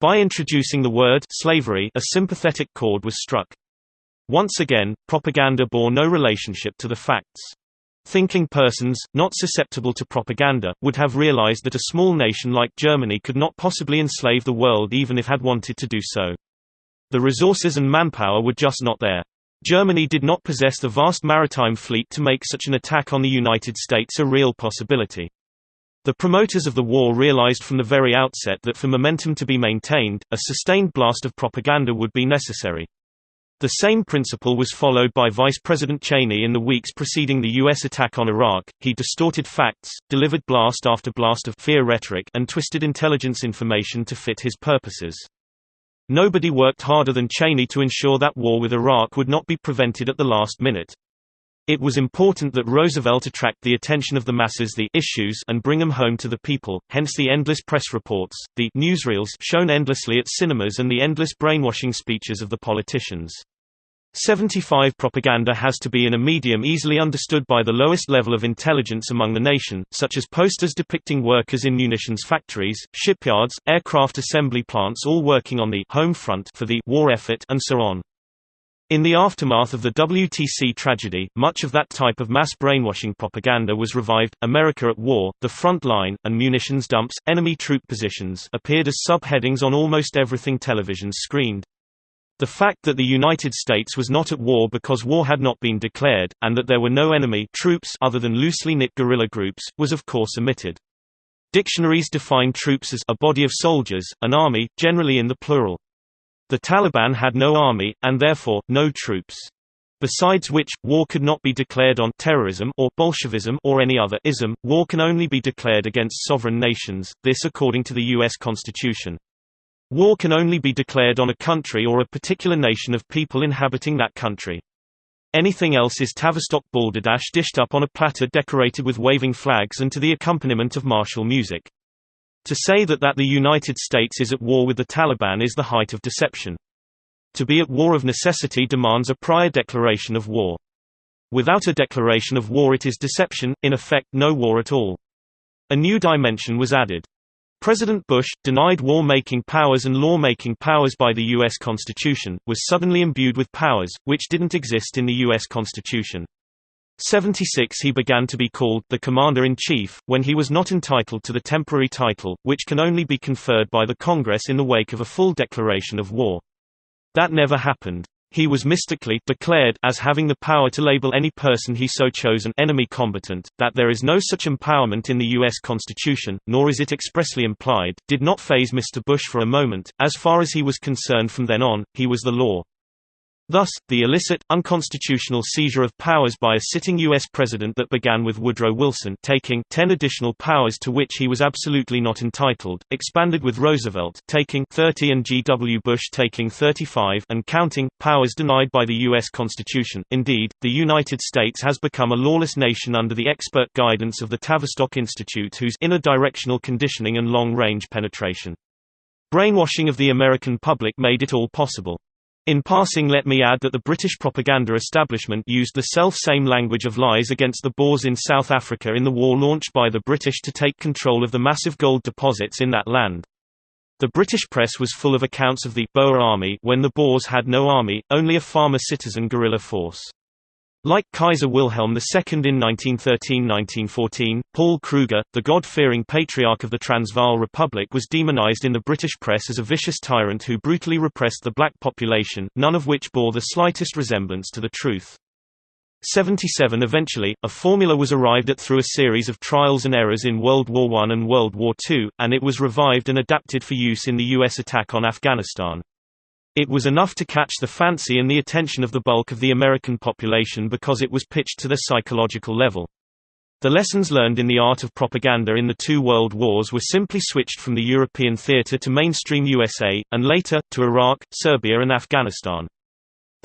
Speaker 1: By introducing the word slavery, a sympathetic chord was struck. Once again, propaganda bore no relationship to the facts. Thinking persons, not susceptible to propaganda, would have realized that a small nation like Germany could not possibly enslave the world even if had wanted to do so. The resources and manpower were just not there. Germany did not possess the vast maritime fleet to make such an attack on the United States a real possibility. The promoters of the war realized from the very outset that for momentum to be maintained, a sustained blast of propaganda would be necessary. The same principle was followed by Vice President Cheney in the weeks preceding the U.S. attack on Iraq. He distorted facts, delivered blast after blast of fear rhetoric, and twisted intelligence information to fit his purposes. Nobody worked harder than Cheney to ensure that war with Iraq would not be prevented at the last minute. It was important that Roosevelt attract the attention of the masses, the issues, and bring them home to the people, hence the endless press reports, the newsreels shown endlessly at cinemas, and the endless brainwashing speeches of the politicians. 75 Propaganda has to be in a medium easily understood by the lowest level of intelligence among the nation, such as posters depicting workers in munitions factories, shipyards, aircraft assembly plants all working on the home front for the war effort, and so on. In the aftermath of the WTC tragedy, much of that type of mass brainwashing propaganda was revived. America at War, The Front Line, and Munitions Dumps, Enemy Troop Positions appeared as subheadings on almost everything television screened. The fact that the United States was not at war because war had not been declared, and that there were no enemy troops other than loosely knit guerrilla groups, was of course omitted. Dictionaries define troops as a body of soldiers, an army, generally in the plural. The Taliban had no army, and therefore, no troops. Besides which, war could not be declared on terrorism or Bolshevism or any other ism. War can only be declared against sovereign nations, this according to the U.S. Constitution. War can only be declared on a country or a particular nation of people inhabiting that country. Anything else is Tavistock balderdash dished up on a platter decorated with waving flags and to the accompaniment of martial music. To say that the United States is at war with the Taliban is the height of deception. To be at war of necessity demands a prior declaration of war. Without a declaration of war it is deception, in effect no war at all. A new dimension was added. President Bush, denied war-making powers and law-making powers by the U.S. Constitution, was suddenly imbued with powers, which didn't exist in the U.S. Constitution. 76 He began to be called the Commander-in-Chief, when he was not entitled to the temporary title, which can only be conferred by the Congress in the wake of a full declaration of war. That never happened. He was mystically declared as having the power to label any person he so chose an enemy combatant. That there is no such empowerment in the U.S. Constitution, nor is it expressly implied, did not faze Mr. Bush for a moment. As far as he was concerned from then on, he was the law. Thus, the illicit, unconstitutional seizure of powers by a sitting U.S. president that began with Woodrow Wilson taking 10 additional powers to which he was absolutely not entitled, expanded with Roosevelt taking 30 and G. W. Bush taking 35 and counting, powers denied by the U.S. Constitution. Indeed, the United States has become a lawless nation under the expert guidance of the Tavistock Institute, whose inner directional conditioning and long-range penetration brainwashing of the American public made it all possible. In passing, let me add that the British propaganda establishment used the self-same language of lies against the Boers in South Africa in the war launched by the British to take control of the massive gold deposits in that land. The British press was full of accounts of the Boer army when the Boers had no army, only a farmer-citizen guerrilla force. Like Kaiser Wilhelm II in 1913–1914, Paul Kruger, the God-fearing patriarch of the Transvaal Republic, was demonized in the British press as a vicious tyrant who brutally repressed the black population, none of which bore the slightest resemblance to the truth. 77 Eventually, a formula was arrived at through a series of trials and errors in World War I and World War II, and it was revived and adapted for use in the U.S. attack on Afghanistan. It was enough to catch the fancy and the attention of the bulk of the American population because it was pitched to their psychological level. The lessons learned in the art of propaganda in the two world wars were simply switched from the European theater to mainstream USA, and later, to Iraq, Serbia and Afghanistan.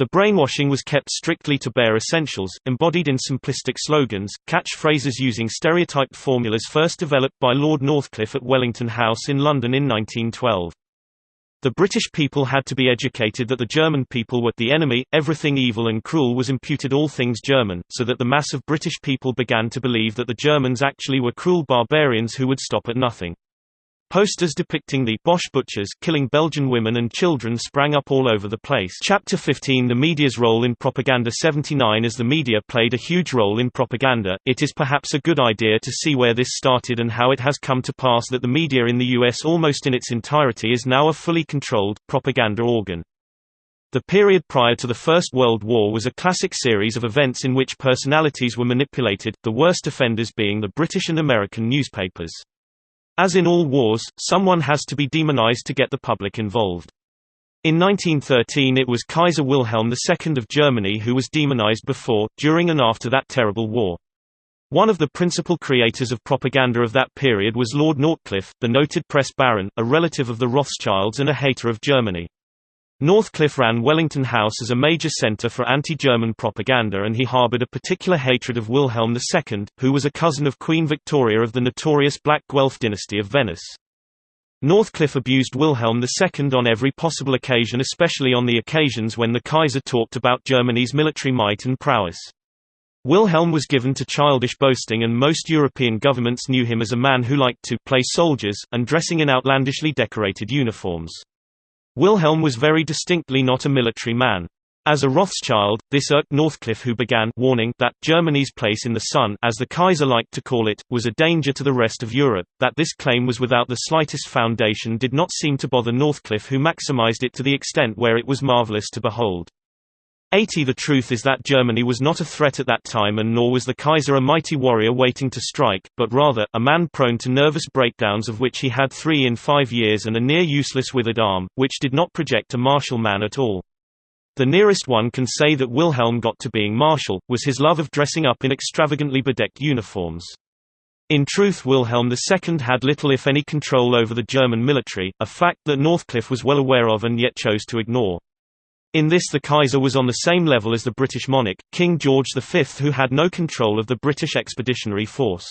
Speaker 1: The brainwashing was kept strictly to bare essentials, embodied in simplistic slogans, catchphrases using stereotyped formulas first developed by Lord Northcliffe at Wellington House in London in 1912. The British people had to be educated that the German people were the enemy, everything evil and cruel was imputed all things German, so that the mass of British people began to believe that the Germans actually were cruel barbarians who would stop at nothing. Posters depicting the Boche butchers killing Belgian women and children sprang up all over the place. Chapter 15 The media's role in propaganda. 79 As the media played a huge role in propaganda, it is perhaps a good idea to see where this started and how it has come to pass that the media in the US almost in its entirety is now a fully controlled, propaganda organ. The period prior to the First World War was a classic series of events in which personalities were manipulated, the worst offenders being the British and American newspapers. As in all wars, someone has to be demonized to get the public involved. In 1913 it was Kaiser Wilhelm II of Germany who was demonized before, during and after that terrible war. One of the principal creators of propaganda of that period was Lord Northcliffe, the noted press baron, a relative of the Rothschilds and a hater of Germany. Northcliffe ran Wellington House as a major centre for anti-German propaganda, and he harboured a particular hatred of Wilhelm II, who was a cousin of Queen Victoria of the notorious Black Guelph dynasty of Venice. Northcliffe abused Wilhelm II on every possible occasion, especially on the occasions when the Kaiser talked about Germany's military might and prowess. Wilhelm was given to childish boasting, and most European governments knew him as a man who liked to play soldiers, and dressing in outlandishly decorated uniforms. Wilhelm was very distinctly not a military man. As a Rothschild, this irked Northcliffe, who began warning that Germany's place in the sun, as the Kaiser liked to call it, was a danger to the rest of Europe. That this claim was without the slightest foundation did not seem to bother Northcliffe, who maximized it to the extent where it was marvelous to behold. 80 The truth is that Germany was not a threat at that time, and nor was the Kaiser a mighty warrior waiting to strike, but rather, a man prone to nervous breakdowns, of which he had 3 in 5 years, and a near useless withered arm, which did not project a martial man at all. The nearest one can say that Wilhelm got to being martial, was his love of dressing up in extravagantly bedecked uniforms. In truth, Wilhelm II had little if any control over the German military, a fact that Northcliffe was well aware of and yet chose to ignore. In this the Kaiser was on the same level as the British monarch, King George V, who had no control of the British Expeditionary Force.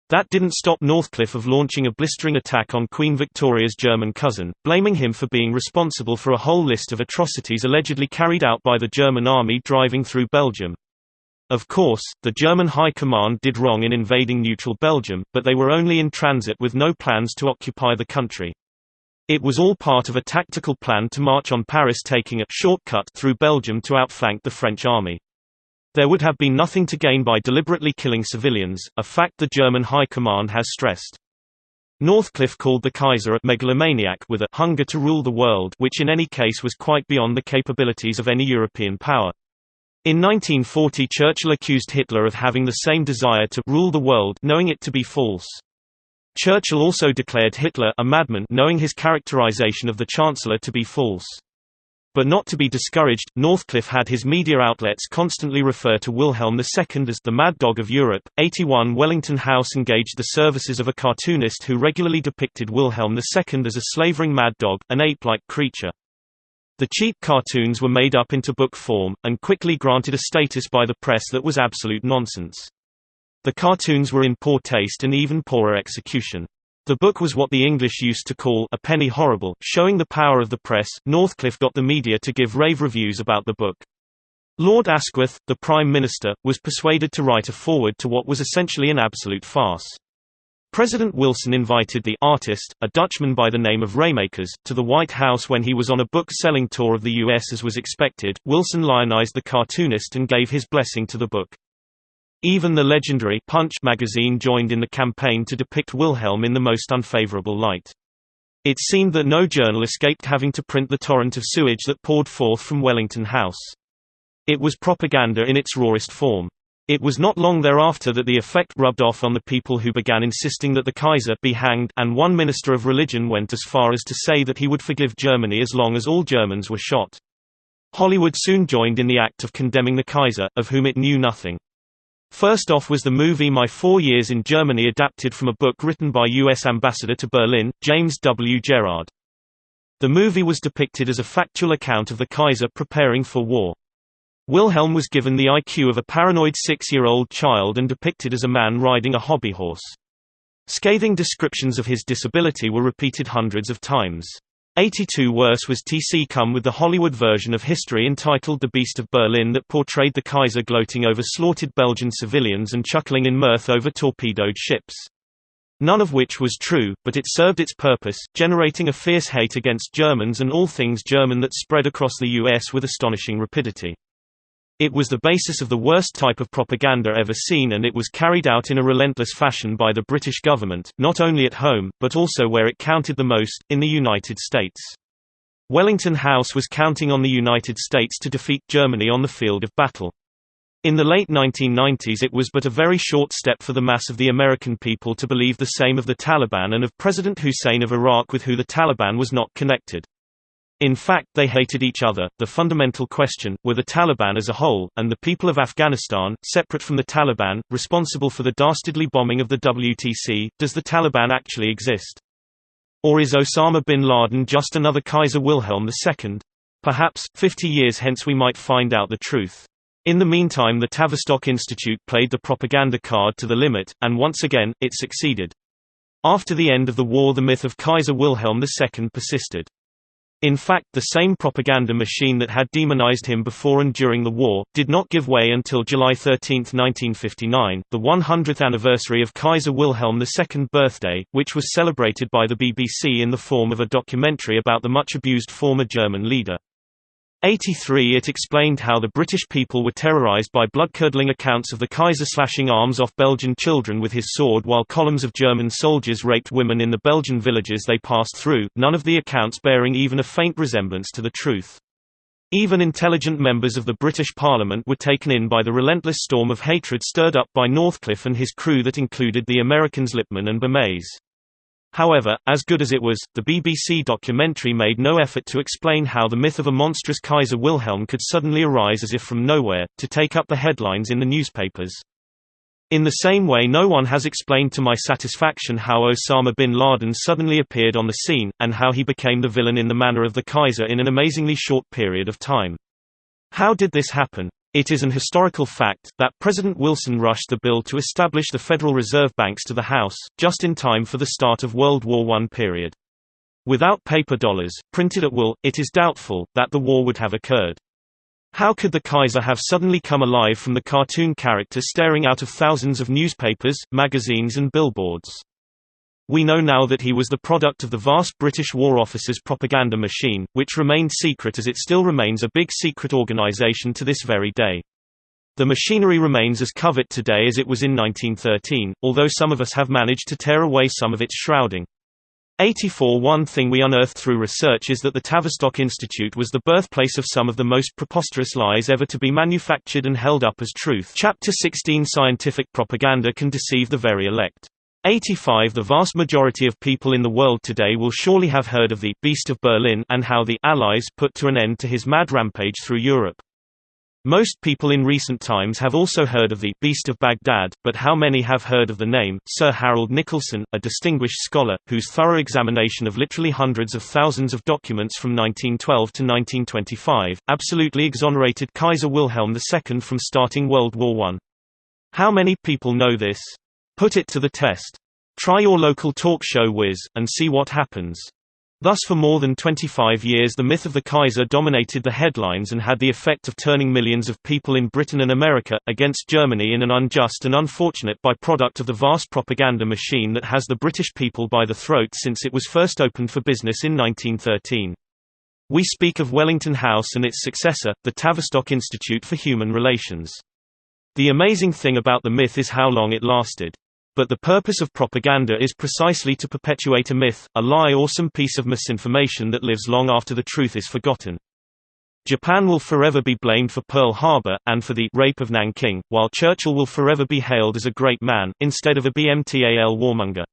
Speaker 1: That didn't stop Northcliffe of launching a blistering attack on Queen Victoria's German cousin, blaming him for being responsible for a whole list of atrocities allegedly carried out by the German army driving through Belgium. Of course, the German High Command did wrong in invading neutral Belgium, but they were only in transit with no plans to occupy the country. It was all part of a tactical plan to march on Paris, taking a shortcut through Belgium to outflank the French army. There would have been nothing to gain by deliberately killing civilians, a fact the German High Command has stressed. Northcliffe called the Kaiser a megalomaniac with a hunger to rule the world, which in any case was quite beyond the capabilities of any European power. In 1940 Churchill accused Hitler of having the same desire to rule the world, knowing it to be false. Churchill also declared Hitler a madman, knowing his characterization of the Chancellor to be false. But not to be discouraged, Northcliffe had his media outlets constantly refer to Wilhelm II as the Mad Dog of Europe. 81 Wellington House engaged the services of a cartoonist who regularly depicted Wilhelm II as a slavering mad dog, an ape-like creature. The cheap cartoons were made up into book form, and quickly granted a status by the press that was absolute nonsense. The cartoons were in poor taste and even poorer execution. The book was what the English used to call a penny horrible, showing the power of the press. Northcliffe got the media to give rave reviews about the book. Lord Asquith, the Prime Minister, was persuaded to write a foreword to what was essentially an absolute farce. President Wilson invited the artist, a Dutchman by the name of Raymakers, to the White House when he was on a book-selling tour of the U.S. As was expected, Wilson lionized the cartoonist and gave his blessing to the book. Even the legendary Punch magazine joined in the campaign to depict Wilhelm in the most unfavorable light. It seemed that no journal escaped having to print the torrent of sewage that poured forth from Wellington House. It was propaganda in its rawest form. It was not long thereafter that the effect rubbed off on the people, who began insisting that the Kaiser be hanged, and one minister of religion went as far as to say that he would forgive Germany as long as all Germans were shot. Hollywood soon joined in the act of condemning the Kaiser, of whom it knew nothing. First off was the movie My 4 Years in Germany, adapted from a book written by U.S. Ambassador to Berlin, James W. Gerard. The movie was depicted as a factual account of the Kaiser preparing for war. Wilhelm was given the IQ of a paranoid 6-year-old child and depicted as a man riding a hobby horse. Scathing descriptions of his disability were repeated hundreds of times. 82 worse was TC come with the Hollywood version of history entitled The Beast of Berlin that portrayed the Kaiser gloating over slaughtered Belgian civilians and chuckling in mirth over torpedoed ships. None of which was true, but it served its purpose, generating a fierce hate against Germans and all things German that spread across the US with astonishing rapidity. It was the basis of the worst type of propaganda ever seen, and it was carried out in a relentless fashion by the British government, not only at home, but also where it counted the most, in the United States. Wellington House was counting on the United States to defeat Germany on the field of battle. In the late 1990s it was but a very short step for the mass of the American people to believe the same of the Taliban and of President Hussein of Iraq, with who the Taliban was not connected. In fact, they hated each other. The fundamental question, were the Taliban as a whole, and the people of Afghanistan, separate from the Taliban, responsible for the dastardly bombing of the WTC? Does the Taliban actually exist? Or is Osama bin Laden just another Kaiser Wilhelm II? Perhaps, 50 years hence we might find out the truth. In the meantime, the Tavistock Institute played the propaganda card to the limit, and once again, it succeeded. After the end of the war, the myth of Kaiser Wilhelm II persisted. In fact, the same propaganda machine that had demonized him before and during the war, did not give way until July 13, 1959, the 100th anniversary of Kaiser Wilhelm II's birthday, which was celebrated by the BBC in the form of a documentary about the much-abused former German leader. 83 It explained how the British people were terrorized by blood-curdling accounts of the Kaiser slashing arms off Belgian children with his sword while columns of German soldiers raped women in the Belgian villages they passed through, none of the accounts bearing even a faint resemblance to the truth. Even intelligent members of the British Parliament were taken in by the relentless storm of hatred stirred up by Northcliffe and his crew that included the Americans Lippmann and Bernays. However, as good as it was, the BBC documentary made no effort to explain how the myth of a monstrous Kaiser Wilhelm could suddenly arise as if from nowhere, to take up the headlines in the newspapers. In the same way, no one has explained to my satisfaction how Osama bin Laden suddenly appeared on the scene, and how he became the villain in the manner of the Kaiser in an amazingly short period of time. How did this happen? It is an historical fact, that President Wilson rushed the bill to establish the Federal Reserve Banks to the House, just in time for the start of World War I period. Without paper dollars, printed at will, it is doubtful, that the war would have occurred. How could the Kaiser have suddenly come alive from the cartoon character staring out of thousands of newspapers, magazines and billboards? We know now that he was the product of the vast British War Office's propaganda machine, which remained secret as it still remains a big secret organisation to this very day. The machinery remains as covert today as it was in 1913, although some of us have managed to tear away some of its shrouding. 84 One thing we unearthed through research is that the Tavistock Institute was the birthplace of some of the most preposterous lies ever to be manufactured and held up as truth. Chapter 16 Scientific propaganda can deceive the very elect. 85 The vast majority of people in the world today will surely have heard of the Beast of Berlin and how the Allies put to an end to his mad rampage through Europe. Most people in recent times have also heard of the Beast of Baghdad, but how many have heard of the name Sir Harold Nicolson, a distinguished scholar, whose thorough examination of literally hundreds of thousands of documents from 1912 to 1925, absolutely exonerated Kaiser Wilhelm II from starting World War I? How many people know this? Put it to the test. Try your local talk show whiz, and see what happens. Thus for more than 25 years the myth of the Kaiser dominated the headlines and had the effect of turning millions of people in Britain and America against Germany in an unjust and unfortunate byproduct of the vast propaganda machine that has the British people by the throat since it was first opened for business in 1913. We speak of Wellington House and its successor, the Tavistock Institute for Human Relations. The amazing thing about the myth is how long it lasted. But the purpose of propaganda is precisely to perpetuate a myth, a lie or some piece of misinformation that lives long after the truth is forgotten. Japan will forever be blamed for Pearl Harbor, and for the rape of Nanking, while Churchill will forever be hailed as a great man, instead of a BMTAL warmonger.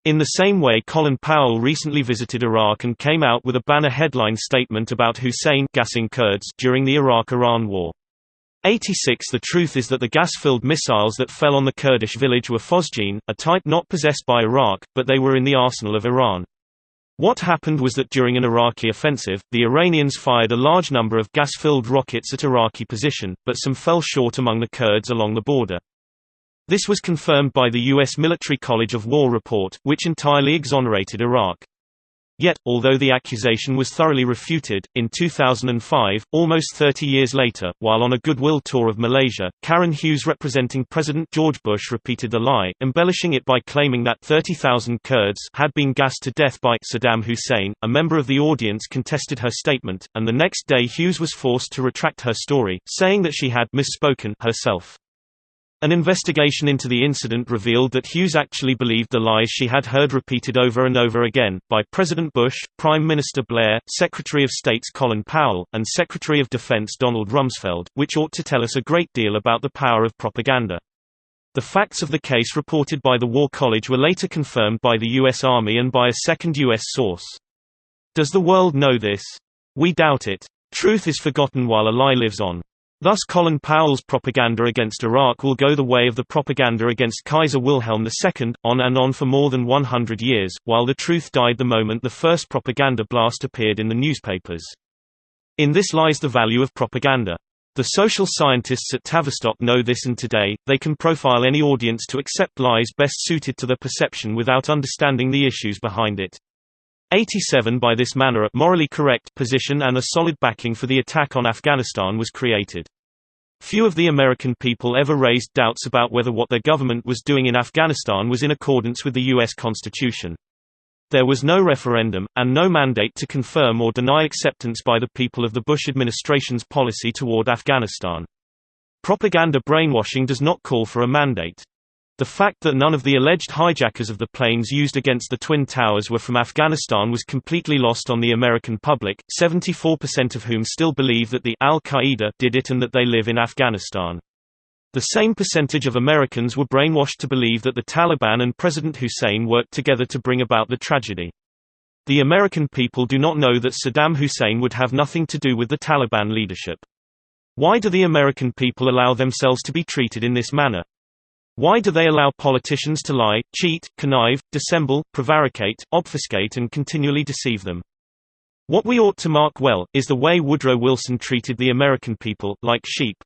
Speaker 1: In the same way, Colin Powell recently visited Iraq and came out with a banner headline statement about Hussein gassing Kurds during the Iraq-Iran war. 86 The truth is that the gas-filled missiles that fell on the Kurdish village were phosgene, a type not possessed by Iraq, but they were in the arsenal of Iran. What happened was that during an Iraqi offensive, the Iranians fired a large number of gas-filled rockets at Iraqi position, but some fell short among the Kurds along the border. This was confirmed by the U.S. Military College of War report, which entirely exonerated Iraq. Yet, although the accusation was thoroughly refuted, in 2005, almost 30 years later, while on a goodwill tour of Malaysia, Karen Hughes representing President George Bush repeated the lie, embellishing it by claiming that 30,000 Kurds had been gassed to death by Saddam Hussein. A member of the audience contested her statement, and the next day Hughes was forced to retract her story, saying that she had misspoken herself. An investigation into the incident revealed that Hughes actually believed the lies she had heard repeated over and over again, by President Bush, Prime Minister Blair, Secretary of State Colin Powell, and Secretary of Defense Donald Rumsfeld, which ought to tell us a great deal about the power of propaganda. The facts of the case reported by the War College were later confirmed by the U.S. Army and by a second U.S. source. Does the world know this? We doubt it. Truth is forgotten while a lie lives on. Thus Colin Powell's propaganda against Iraq will go the way of the propaganda against Kaiser Wilhelm II, on and on for more than 100 years, while the truth died the moment the first propaganda blast appeared in the newspapers. In this lies the value of propaganda. The social scientists at Tavistock know this, and today, they can profile any audience to accept lies best suited to their perception without understanding the issues behind it. 87 By this manner a morally correct position and a solid backing for the attack on Afghanistan was created. Few of the American people ever raised doubts about whether what their government was doing in Afghanistan was in accordance with the U.S. Constitution. There was no referendum, and no mandate to confirm or deny acceptance by the people of the Bush administration's policy toward Afghanistan. Propaganda brainwashing does not call for a mandate. The fact that none of the alleged hijackers of the planes used against the Twin Towers were from Afghanistan was completely lost on the American public, 74% of whom still believe that the Al-Qaeda did it and that they live in Afghanistan. The same percentage of Americans were brainwashed to believe that the Taliban and President Hussein worked together to bring about the tragedy. The American people do not know that Saddam Hussein would have nothing to do with the Taliban leadership. Why do the American people allow themselves to be treated in this manner? Why do they allow politicians to lie, cheat, connive, dissemble, prevaricate, obfuscate and continually deceive them? What we ought to mark well, is the way Woodrow Wilson treated the American people, like sheep.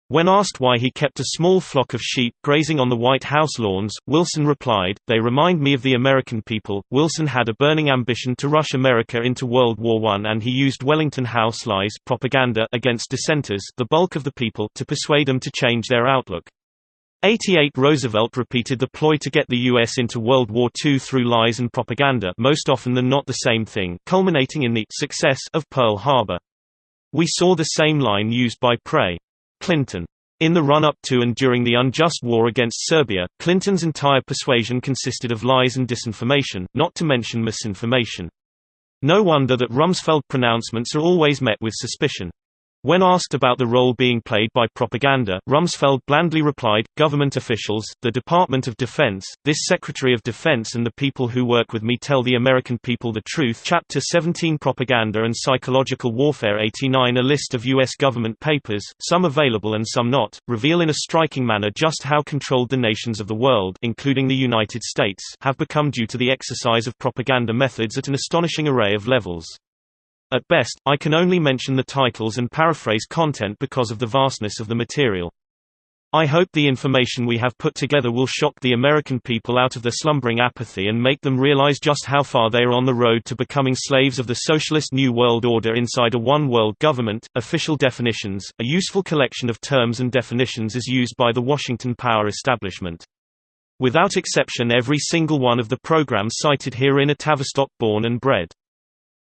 Speaker 1: When asked why he kept a small flock of sheep grazing on the White House lawns, Wilson replied, "They remind me of the American people." Wilson had a burning ambition to rush America into World War I, and he used Wellington House lies propaganda against dissenters, the bulk of the people, to persuade them to change their outlook. 88 Roosevelt repeated the ploy to get the U.S. into World War II through lies and propaganda, most often than not the same thing, culminating in the success of Pearl Harbor. We saw the same line used by Clinton. In the run-up to and during the unjust war against Serbia, Clinton's entire persuasion consisted of lies and disinformation, not to mention misinformation. No wonder that Rumsfeld pronouncements are always met with suspicion. When asked about the role being played by propaganda, Rumsfeld blandly replied, "Government officials, the Department of Defense, this Secretary of Defense and the people who work with me tell the American people the truth." Chapter 17 Propaganda and Psychological Warfare 89 A list of U.S. government papers, some available and some not, reveal in a striking manner just how controlled the nations of the world, including the United States, have become due to the exercise of propaganda methods at an astonishing array of levels. At best, I can only mention the titles and paraphrase content because of the vastness of the material. I hope the information we have put together will shock the American people out of their slumbering apathy and make them realize just how far they are on the road to becoming slaves of the socialist New World Order inside a one-world government. Official definitions, a useful collection of terms and definitions is used by the Washington power establishment. Without exception, every single one of the programs cited herein are Tavistock born and bred.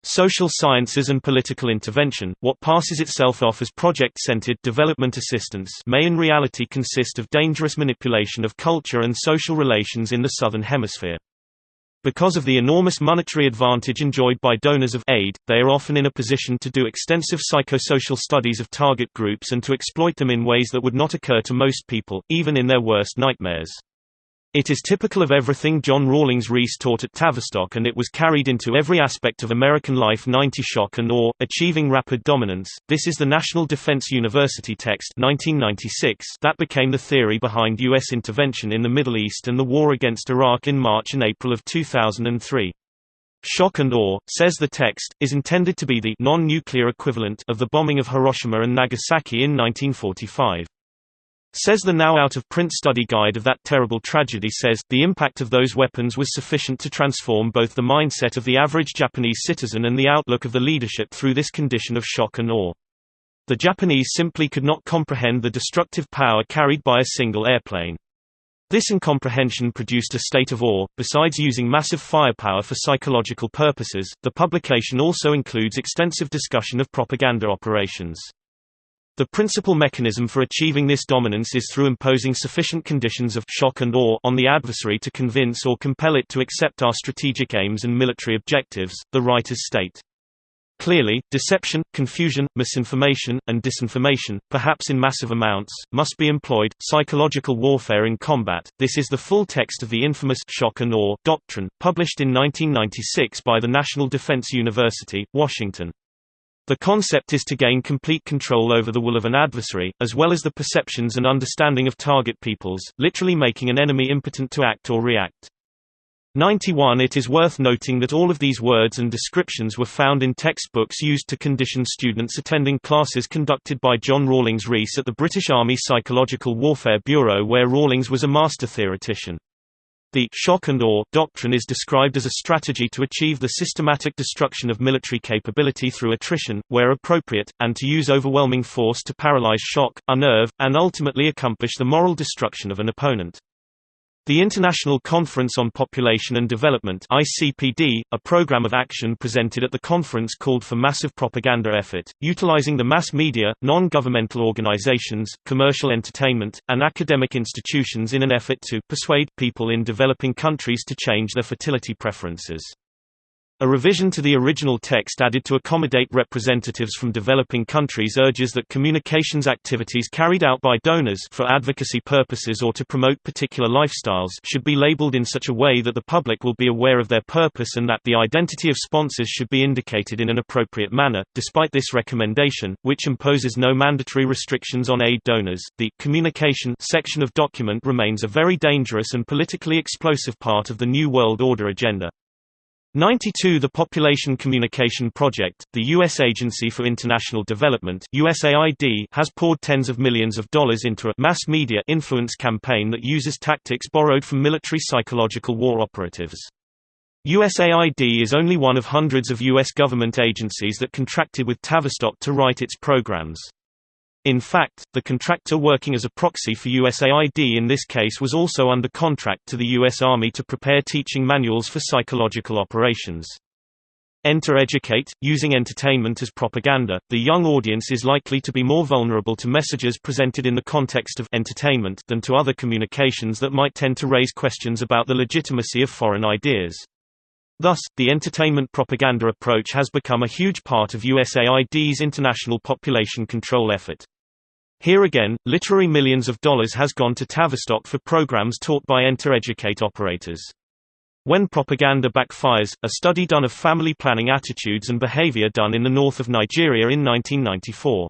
Speaker 1: Social sciences and political intervention, what passes itself off as project-centered development assistance, may in reality consist of dangerous manipulation of culture and social relations in the Southern Hemisphere. Because of the enormous monetary advantage enjoyed by donors of aid, they are often in a position to do extensive psychosocial studies of target groups and to exploit them in ways that would not occur to most people, even in their worst nightmares. It is typical of everything John Rawlings Rees taught at Tavistock, and it was carried into every aspect of American life. 90 Shock and Awe, Achieving Rapid Dominance. This is the National Defense University text 1996 that became the theory behind U.S. intervention in the Middle East and the war against Iraq in March and April of 2003. Shock and awe, says the text, is intended to be the non-nuclear equivalent of the bombing of Hiroshima and Nagasaki in 1945. Says the now out-of-print study guide of that terrible tragedy says, the impact of those weapons was sufficient to transform both the mindset of the average Japanese citizen and the outlook of the leadership through this condition of shock and awe. The Japanese simply could not comprehend the destructive power carried by a single airplane. This incomprehension produced a state of awe. Besides using massive firepower for psychological purposes, the publication also includes extensive discussion of propaganda operations. The principal mechanism for achieving this dominance is through imposing sufficient conditions of shock and awe on the adversary to convince or compel it to accept our strategic aims and military objectives, the writers state. Clearly, deception, confusion, misinformation, and disinformation, perhaps in massive amounts, must be employed. Psychological warfare in combat. This is the full text of the infamous shock and awe doctrine, published in 1996 by the National Defense University, Washington. The concept is to gain complete control over the will of an adversary, as well as the perceptions and understanding of target peoples, literally making an enemy impotent to act or react. 91 It is worth noting that all of these words and descriptions were found in textbooks used to condition students attending classes conducted by John Rawlings Rees at the British Army Psychological Warfare Bureau, where Rawlings was a master theoretician. The shock and awe doctrine is described as a strategy to achieve the systematic destruction of military capability through attrition, where appropriate, and to use overwhelming force to paralyze, shock, unnerve, and ultimately accomplish the moral destruction of an opponent. The International Conference on Population and Development (ICPD), a program of action presented at the conference, called for massive propaganda effort, utilizing the mass media, non-governmental organizations, commercial entertainment, and academic institutions in an effort to persuade people in developing countries to change their fertility preferences. A revision to the original text added to accommodate representatives from developing countries urges that communications activities carried out by donors for advocacy purposes or to promote particular lifestyles should be labeled in such a way that the public will be aware of their purpose, and that the identity of sponsors should be indicated in an appropriate manner. Despite this recommendation, which imposes no mandatory restrictions on aid donors, the communication section of document remains a very dangerous and politically explosive part of the New World Order agenda. 92 The Population Communication Project, the U.S. Agency for International Development (USAID), has poured tens of millions of dollars into a mass media influence campaign that uses tactics borrowed from military psychological war operatives. USAID is only one of hundreds of U.S. government agencies that contracted with Tavistock to write its programs. In fact, the contractor working as a proxy for USAID in this case was also under contract to the U.S. Army to prepare teaching manuals for psychological operations. Enter educate. Using entertainment as propaganda, the young audience is likely to be more vulnerable to messages presented in the context of entertainment than to other communications that might tend to raise questions about the legitimacy of foreign ideas. Thus, the entertainment propaganda approach has become a huge part of USAID's international population control effort. Here again, literally millions of dollars has gone to Tavistock for programs taught by enter-educate operators. When propaganda backfires, a study done of family planning attitudes and behavior done in the north of Nigeria in 1994.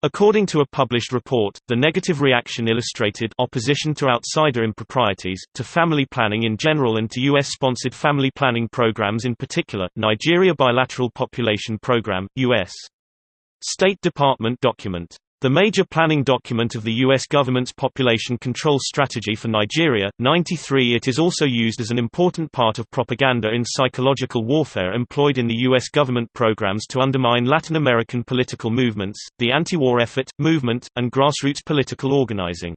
Speaker 1: According to a published report, the negative reaction illustrated opposition to outsider improprieties, to family planning in general and to U.S.-sponsored family planning programs in particular. Nigeria Bilateral Population Program, U.S. State Department document. The major planning document of the U.S. government's population control strategy for Nigeria. 93 It is also used as an important part of propaganda in psychological warfare employed in the U.S. government programs to undermine Latin American political movements, the anti-war effort, movement, and grassroots political organizing.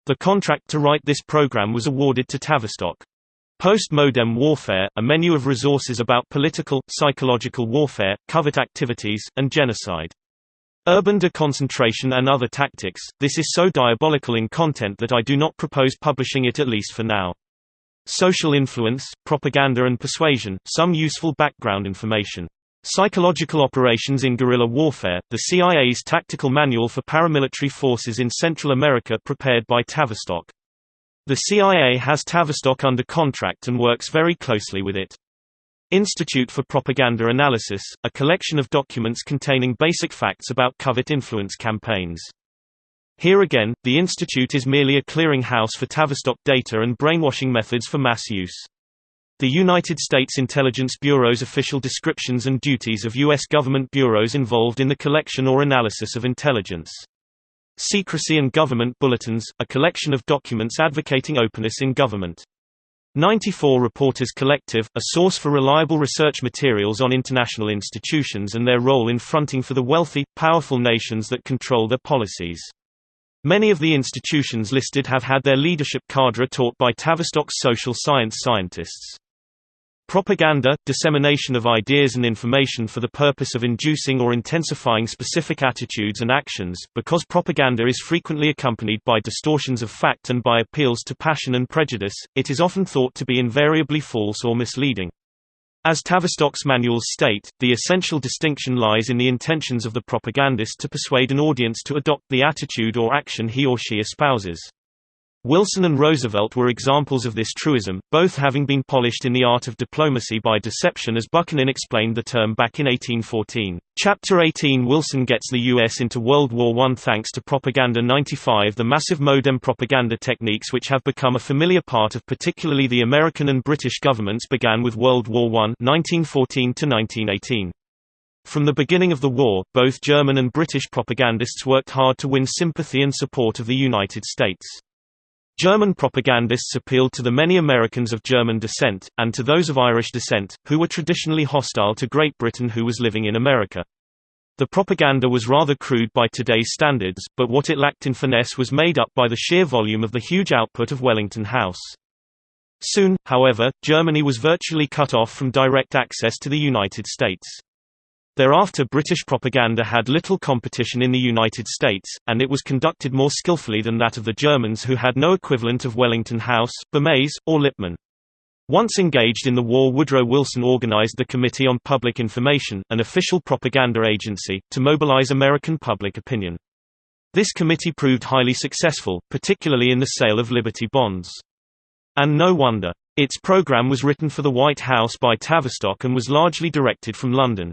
Speaker 1: The contract to write this program was awarded to Tavistock. Post-modem warfare, a menu of resources about political, psychological warfare, covert activities, and genocide. Urban deconcentration and other tactics. This is so diabolical in content that I do not propose publishing it, at least for now. Social influence, propaganda and persuasion, some useful background information. Psychological operations in guerrilla warfare, the CIA's tactical manual for paramilitary forces in Central America prepared by Tavistock. The CIA has Tavistock under contract and works very closely with it. Institute for Propaganda Analysis, a collection of documents containing basic facts about covert influence campaigns. Here again, the institute is merely a clearing house for Tavistock data and brainwashing methods for mass use. The United States Intelligence Bureau's official descriptions and duties of U.S. government bureaus involved in the collection or analysis of intelligence. Secrecy and Government Bulletins, a collection of documents advocating openness in government. 94 Reporters Collective, a source for reliable research materials on international institutions and their role in fronting for the wealthy, powerful nations that control their policies. Many of the institutions listed have had their leadership cadre taught by Tavistock's social science scientists. Propaganda – dissemination of ideas and information for the purpose of inducing or intensifying specific attitudes and actions. Because propaganda is frequently accompanied by distortions of fact and by appeals to passion and prejudice, it is often thought to be invariably false or misleading. As Tavistock's manuals state, the essential distinction lies in the intentions of the propagandist to persuade an audience to adopt the attitude or action he or she espouses. Wilson and Roosevelt were examples of this truism, both having been polished in the art of diplomacy by deception, as Buchanan explained the term back in 1814. Chapter 18 Wilson gets the U.S. into World War I thanks to Propaganda 95. The massive modem propaganda techniques which have become a familiar part of particularly the American and British governments began with World War I 1914 to 1918. From the beginning of the war, both German and British propagandists worked hard to win sympathy and support of the United States. German propagandists appealed to the many Americans of German descent, and to those of Irish descent, who were traditionally hostile to Great Britain who was living in America. The propaganda was rather crude by today's standards, but what it lacked in finesse was made up by the sheer volume of the huge output of Wellington House. Soon, however, Germany was virtually cut off from direct access to the United States. Thereafter British propaganda had little competition in the United States, and it was conducted more skillfully than that of the Germans who had no equivalent of Wellington House, Bernays, or Lippmann. Once engaged in the war, Woodrow Wilson organized the Committee on Public Information, an official propaganda agency, to mobilize American public opinion. This committee proved highly successful, particularly in the sale of Liberty bonds. And no wonder. Its program was written for the White House by Tavistock and was largely directed from London.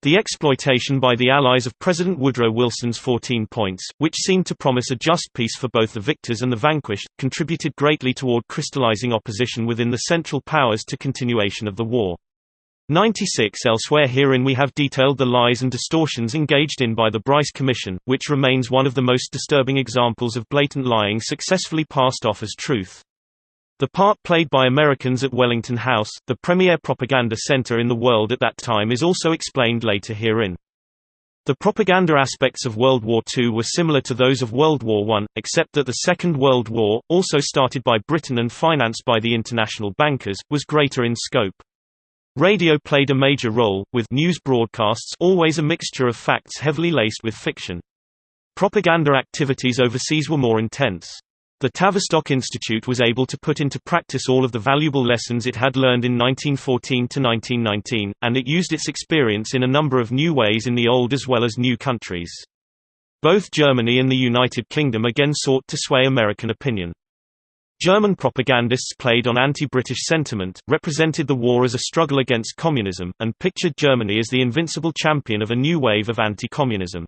Speaker 1: The exploitation by the allies of President Woodrow Wilson's 14 points, which seemed to promise a just peace for both the victors and the vanquished, contributed greatly toward crystallizing opposition within the Central Powers to continuation of the war. 96 Elsewhere herein we have detailed the lies and distortions engaged in by the Bryce Commission, which remains one of the most disturbing examples of blatant lying successfully passed off as truth. The part played by Americans at Wellington House, the premier propaganda center in the world at that time, is also explained later herein. The propaganda aspects of World War II were similar to those of World War I, except that the Second World War, also started by Britain and financed by the international bankers, was greater in scope. Radio played a major role, with news broadcasts always a mixture of facts heavily laced with fiction. Propaganda activities overseas were more intense. The Tavistock Institute was able to put into practice all of the valuable lessons it had learned in 1914 to 1919, and it used its experience in a number of new ways in the old as well as new countries. Both Germany and the United Kingdom again sought to sway American opinion. German propagandists played on anti-British sentiment, represented the war as a struggle against communism, and pictured Germany as the invincible champion of a new wave of anti-communism.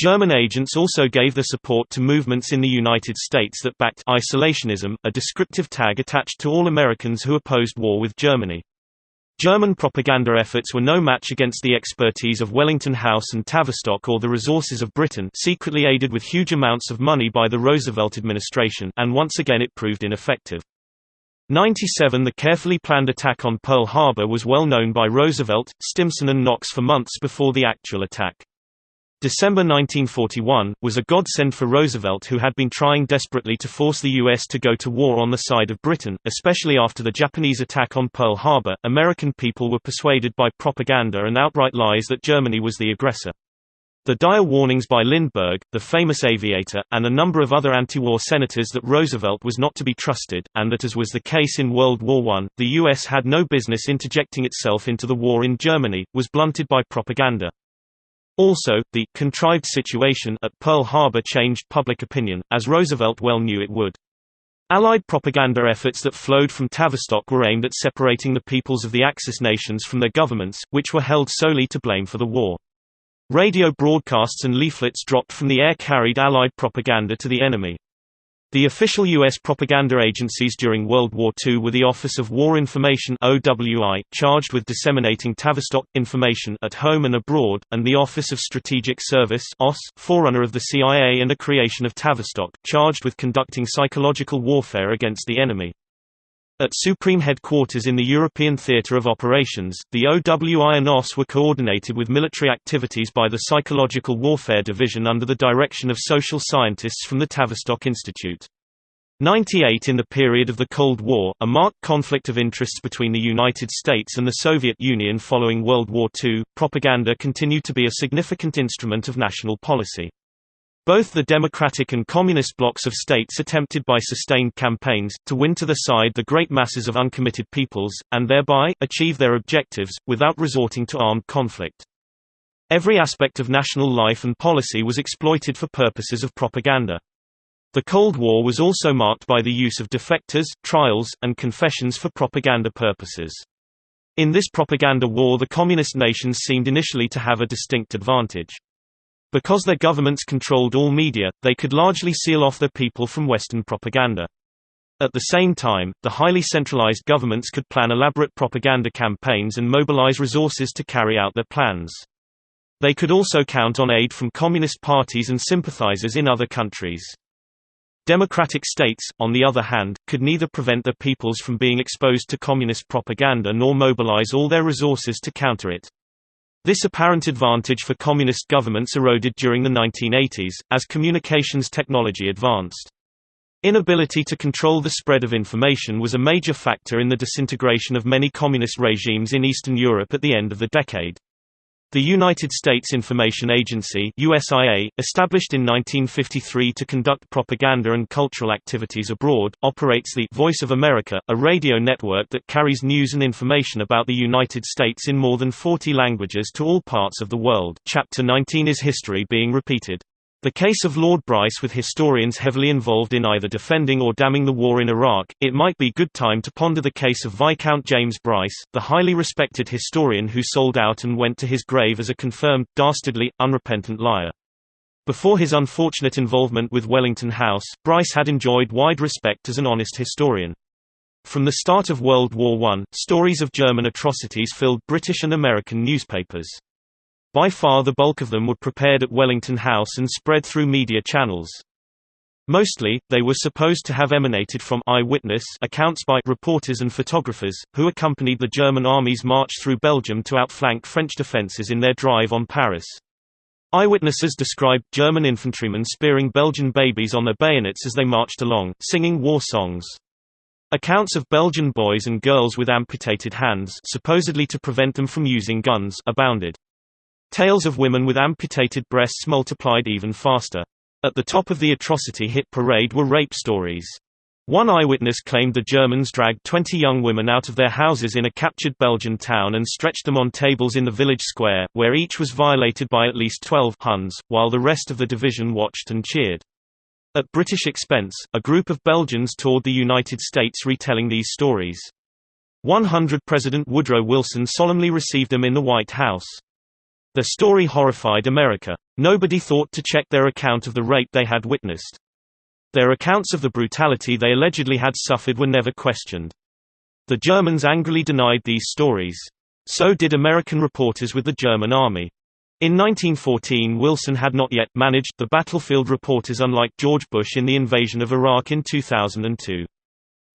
Speaker 1: German agents also gave their support to movements in the United States that backed isolationism, a descriptive tag attached to all Americans who opposed war with Germany. German propaganda efforts were no match against the expertise of Wellington House and Tavistock or the resources of Britain, secretly aided with huge amounts of money by the Roosevelt administration, and once again it proved ineffective. 97 The carefully planned attack on Pearl Harbor was well known by Roosevelt, Stimson and Knox for months before the actual attack. December 1941 was a godsend for Roosevelt, who had been trying desperately to force the U.S. to go to war on the side of Britain, especially after the Japanese attack on Pearl Harbor. American people were persuaded by propaganda and outright lies that Germany was the aggressor. The dire warnings by Lindbergh, the famous aviator, and a number of other anti-war senators that Roosevelt was not to be trusted, and that, as was the case in World War I, the U.S. had no business interjecting itself into the war in Germany, was blunted by propaganda. Also, the contrived situation at Pearl Harbor changed public opinion, as Roosevelt well knew it would. Allied propaganda efforts that flowed from Tavistock were aimed at separating the peoples of the Axis nations from their governments, which were held solely to blame for the war. Radio broadcasts and leaflets dropped from the air carried Allied propaganda to the enemy. The official U.S. propaganda agencies during World War II were the Office of War Information (OWI), charged with disseminating Tavistock information at home and abroad, and the Office of Strategic Service (OSS), forerunner of the CIA and a creation of Tavistock, charged with conducting psychological warfare against the enemy. At Supreme Headquarters in the European Theatre of Operations, the OWI and OSS were coordinated with military activities by the Psychological Warfare Division under the direction of social scientists from the Tavistock Institute. 98 In the period of the Cold War, a marked conflict of interests between the United States and the Soviet Union following World War II, propaganda continued to be a significant instrument of national policy. Both the democratic and communist blocs of states attempted by sustained campaigns, to win to their side the great masses of uncommitted peoples, and thereby, achieve their objectives, without resorting to armed conflict. Every aspect of national life and policy was exploited for purposes of propaganda. The Cold War was also marked by the use of defectors, trials, and confessions for propaganda purposes. In this propaganda war the communist nations seemed initially to have a distinct advantage. Because their governments controlled all media, they could largely seal off their people from Western propaganda. At the same time, the highly centralized governments could plan elaborate propaganda campaigns and mobilize resources to carry out their plans. They could also count on aid from communist parties and sympathizers in other countries. Democratic states, on the other hand, could neither prevent their peoples from being exposed to communist propaganda nor mobilize all their resources to counter it. This apparent advantage for communist governments eroded during the 1980s, as communications technology advanced. Inability to control the spread of information was a major factor in the disintegration of many communist regimes in Eastern Europe at the end of the decade. The United States Information Agency (USIA), established in 1953 to conduct propaganda and cultural activities abroad, operates the Voice of America, a radio network that carries news and information about the United States in more than 40 languages to all parts of the world. Chapter 19 is history being repeated. The case of Lord Bryce, with historians heavily involved in either defending or damning the war in Iraq. It might be good time to ponder the case of Viscount James Bryce, the highly respected historian who sold out and went to his grave as a confirmed, dastardly, unrepentant liar. Before his unfortunate involvement with Wellington House, Bryce had enjoyed wide respect as an honest historian. From the start of World War I, stories of German atrocities filled British and American newspapers. By far the bulk of them were prepared at Wellington House and spread through media channels. Mostly, they were supposed to have emanated from eyewitness accounts by reporters and photographers, who accompanied the German army's march through Belgium to outflank French defences in their drive on Paris. Eyewitnesses described German infantrymen spearing Belgian babies on their bayonets as they marched along, singing war songs. Accounts of Belgian boys and girls with amputated hands, supposedly to prevent them from using guns, abounded. Tales of women with amputated breasts multiplied even faster. At the top of the atrocity hit parade were rape stories. One eyewitness claimed the Germans dragged 20 young women out of their houses in a captured Belgian town and stretched them on tables in the village square, where each was violated by at least 12 Huns, while the rest of the division watched and cheered. At British expense, a group of Belgians toured the United States retelling these stories. 100 President Woodrow Wilson solemnly received them in the White House. Their story horrified America. Nobody thought to check their account of the rape they had witnessed. Their accounts of the brutality they allegedly had suffered were never questioned. The Germans angrily denied these stories. So did American reporters with the German army. In 1914 Wilson had not yet managed the battlefield reporters, unlike George Bush in the invasion of Iraq in 2002.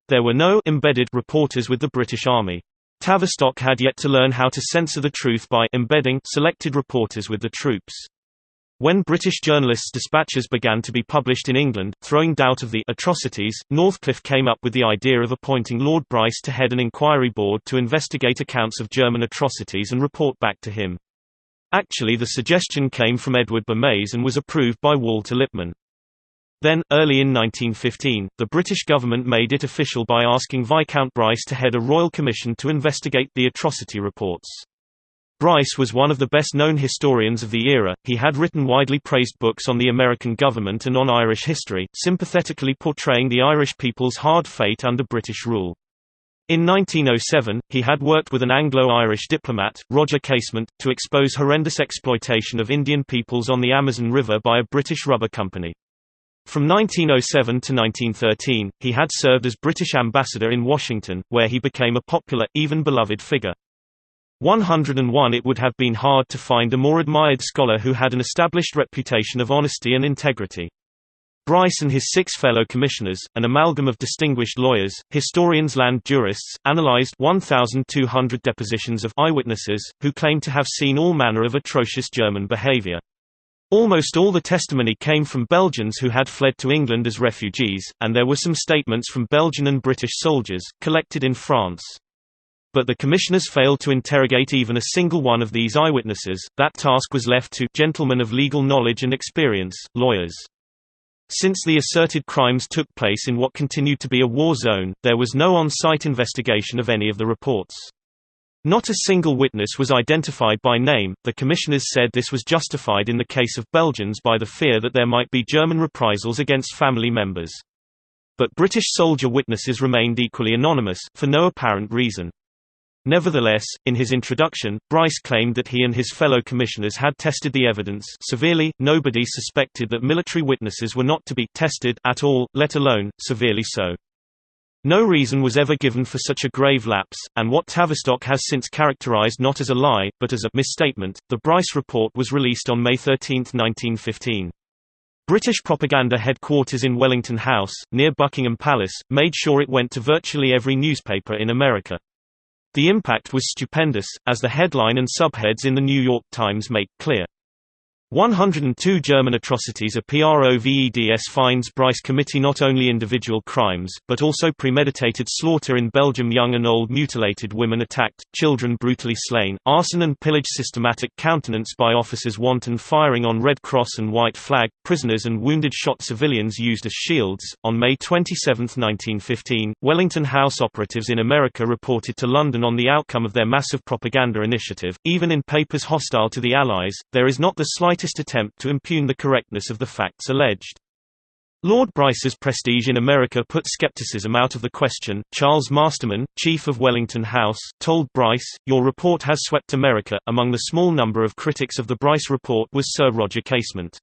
Speaker 1: There were no embedded reporters with the British Army. Tavistock had yet to learn how to censor the truth by embedding selected reporters with the troops. When British journalists' dispatches began to be published in England, throwing doubt of the atrocities, Northcliffe came up with the idea of appointing Lord Bryce to head an inquiry board to investigate accounts of German atrocities and report back to him. Actually, the suggestion came from Edward Bernays and was approved by Walter Lippmann. Then, early in 1915, the British government made it official by asking Viscount Bryce to head a royal commission to investigate the atrocity reports. Bryce was one of the best-known historians of the era. He had written widely praised books on the American government and on Irish history, sympathetically portraying the Irish people's hard fate under British rule. In 1907, he had worked with an Anglo-Irish diplomat, Roger Casement, to expose horrendous exploitation of Indian peoples on the Amazon River by a British rubber company. From 1907 to 1913, he had served as British ambassador in Washington, where he became a popular, even beloved figure. 101 It would have been hard to find a more admired scholar who had an established reputation of honesty and integrity. Bryce and his 6 fellow commissioners, an amalgam of distinguished lawyers, historians, land jurists, analyzed 1,200 depositions of eyewitnesses, who claimed to have seen all manner of atrocious German behavior. Almost all the testimony came from Belgians who had fled to England as refugees, and there were some statements from Belgian and British soldiers, collected in France. But the commissioners failed to interrogate even a single one of these eyewitnesses. That task was left to gentlemen of legal knowledge and experience, lawyers. Since the asserted crimes took place in what continued to be a war zone, there was no on-site investigation of any of the reports. Not a single witness was identified by name. The commissioners said this was justified in the case of Belgians by the fear that there might be German reprisals against family members. But British soldier witnesses remained equally anonymous, for no apparent reason. Nevertheless, in his introduction, Bryce claimed that he and his fellow commissioners had tested the evidence severely. Nobody suspected that military witnesses were not to be tested at all, let alone severely so. No reason was ever given for such a grave lapse, and what Tavistock has since characterized not as a lie, but as a misstatement. The Bryce report was released on May 13, 1915. British propaganda headquarters in Wellington House, near Buckingham Palace, made sure it went to virtually every newspaper in America. The impact was stupendous, as the headline and subheads in the New York Times make clear. 102 German atrocities. A PROVEDS finds Bryce committing not only individual crimes, but also premeditated slaughter in Belgium, young and old, mutilated women attacked, children brutally slain, arson and pillage, systematic countenance by officers, wanton firing on Red Cross and White Flag, prisoners and wounded shot civilians used as shields. On May 27, 1915, Wellington House operatives in America reported to London on the outcome of their massive propaganda initiative. Even in papers hostile to the Allies, there is not the slightest attempt to impugn the correctness of the facts alleged. Lord Bryce's prestige in America put skepticism out of the question. Charles Masterman, chief of Wellington House, told Bryce, "Your report has swept America." Among the small number of critics of the Bryce report was Sir Roger Casement.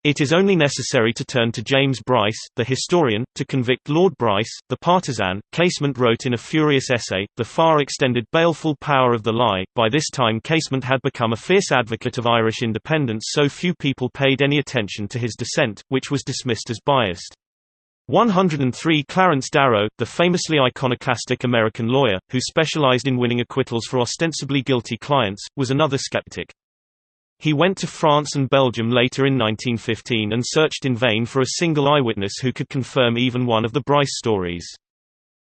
Speaker 1: It is only necessary to turn to James Bryce, the historian, to convict Lord Bryce, the partisan. Casement wrote in a furious essay, "The far-extended baleful power of the lie." By this time Casement had become a fierce advocate of Irish independence, so few people paid any attention to his dissent, which was dismissed as biased. 103 Clarence Darrow, the famously iconoclastic American lawyer, who specialized in winning acquittals for ostensibly guilty clients, was another skeptic. He went to France and Belgium later in 1915 and searched in vain for a single eyewitness who could confirm even one of the Bryce stories.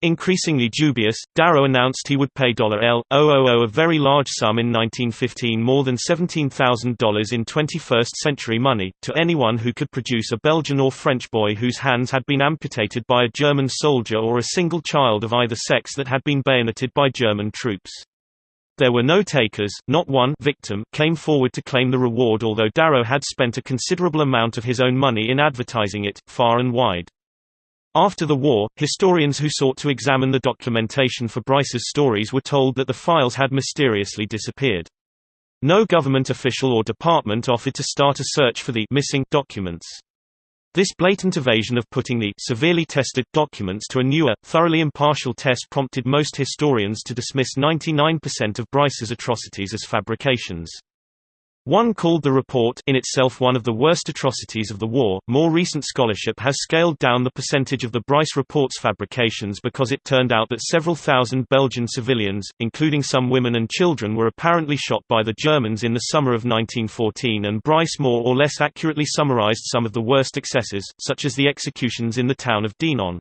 Speaker 1: Increasingly dubious, Darrow announced he would pay $000, a very large sum in 1915, more than $17,000 in 21st century money, to anyone who could produce a Belgian or French boy whose hands had been amputated by a German soldier, or a single child of either sex that had been bayoneted by German troops. There were no takers. Not one victim came forward to claim the reward, although Darrow had spent a considerable amount of his own money in advertising it, far and wide. After the war, historians who sought to examine the documentation for Bryce's stories were told that the files had mysteriously disappeared. No government official or department offered to start a search for the missing documents. This blatant evasion of putting the severely tested documents to a newer, thoroughly impartial test prompted most historians to dismiss 99% of Bryce's atrocities as fabrications. One called the report in itself one of the worst atrocities of the war. More recent scholarship has scaled down the percentage of the Bryce report's fabrications because it turned out that several thousand Belgian civilians, including some women and children, were apparently shot by the Germans in the summer of 1914, and Bryce more or less accurately summarized some of the worst excesses, such as the executions in the town of Dinan.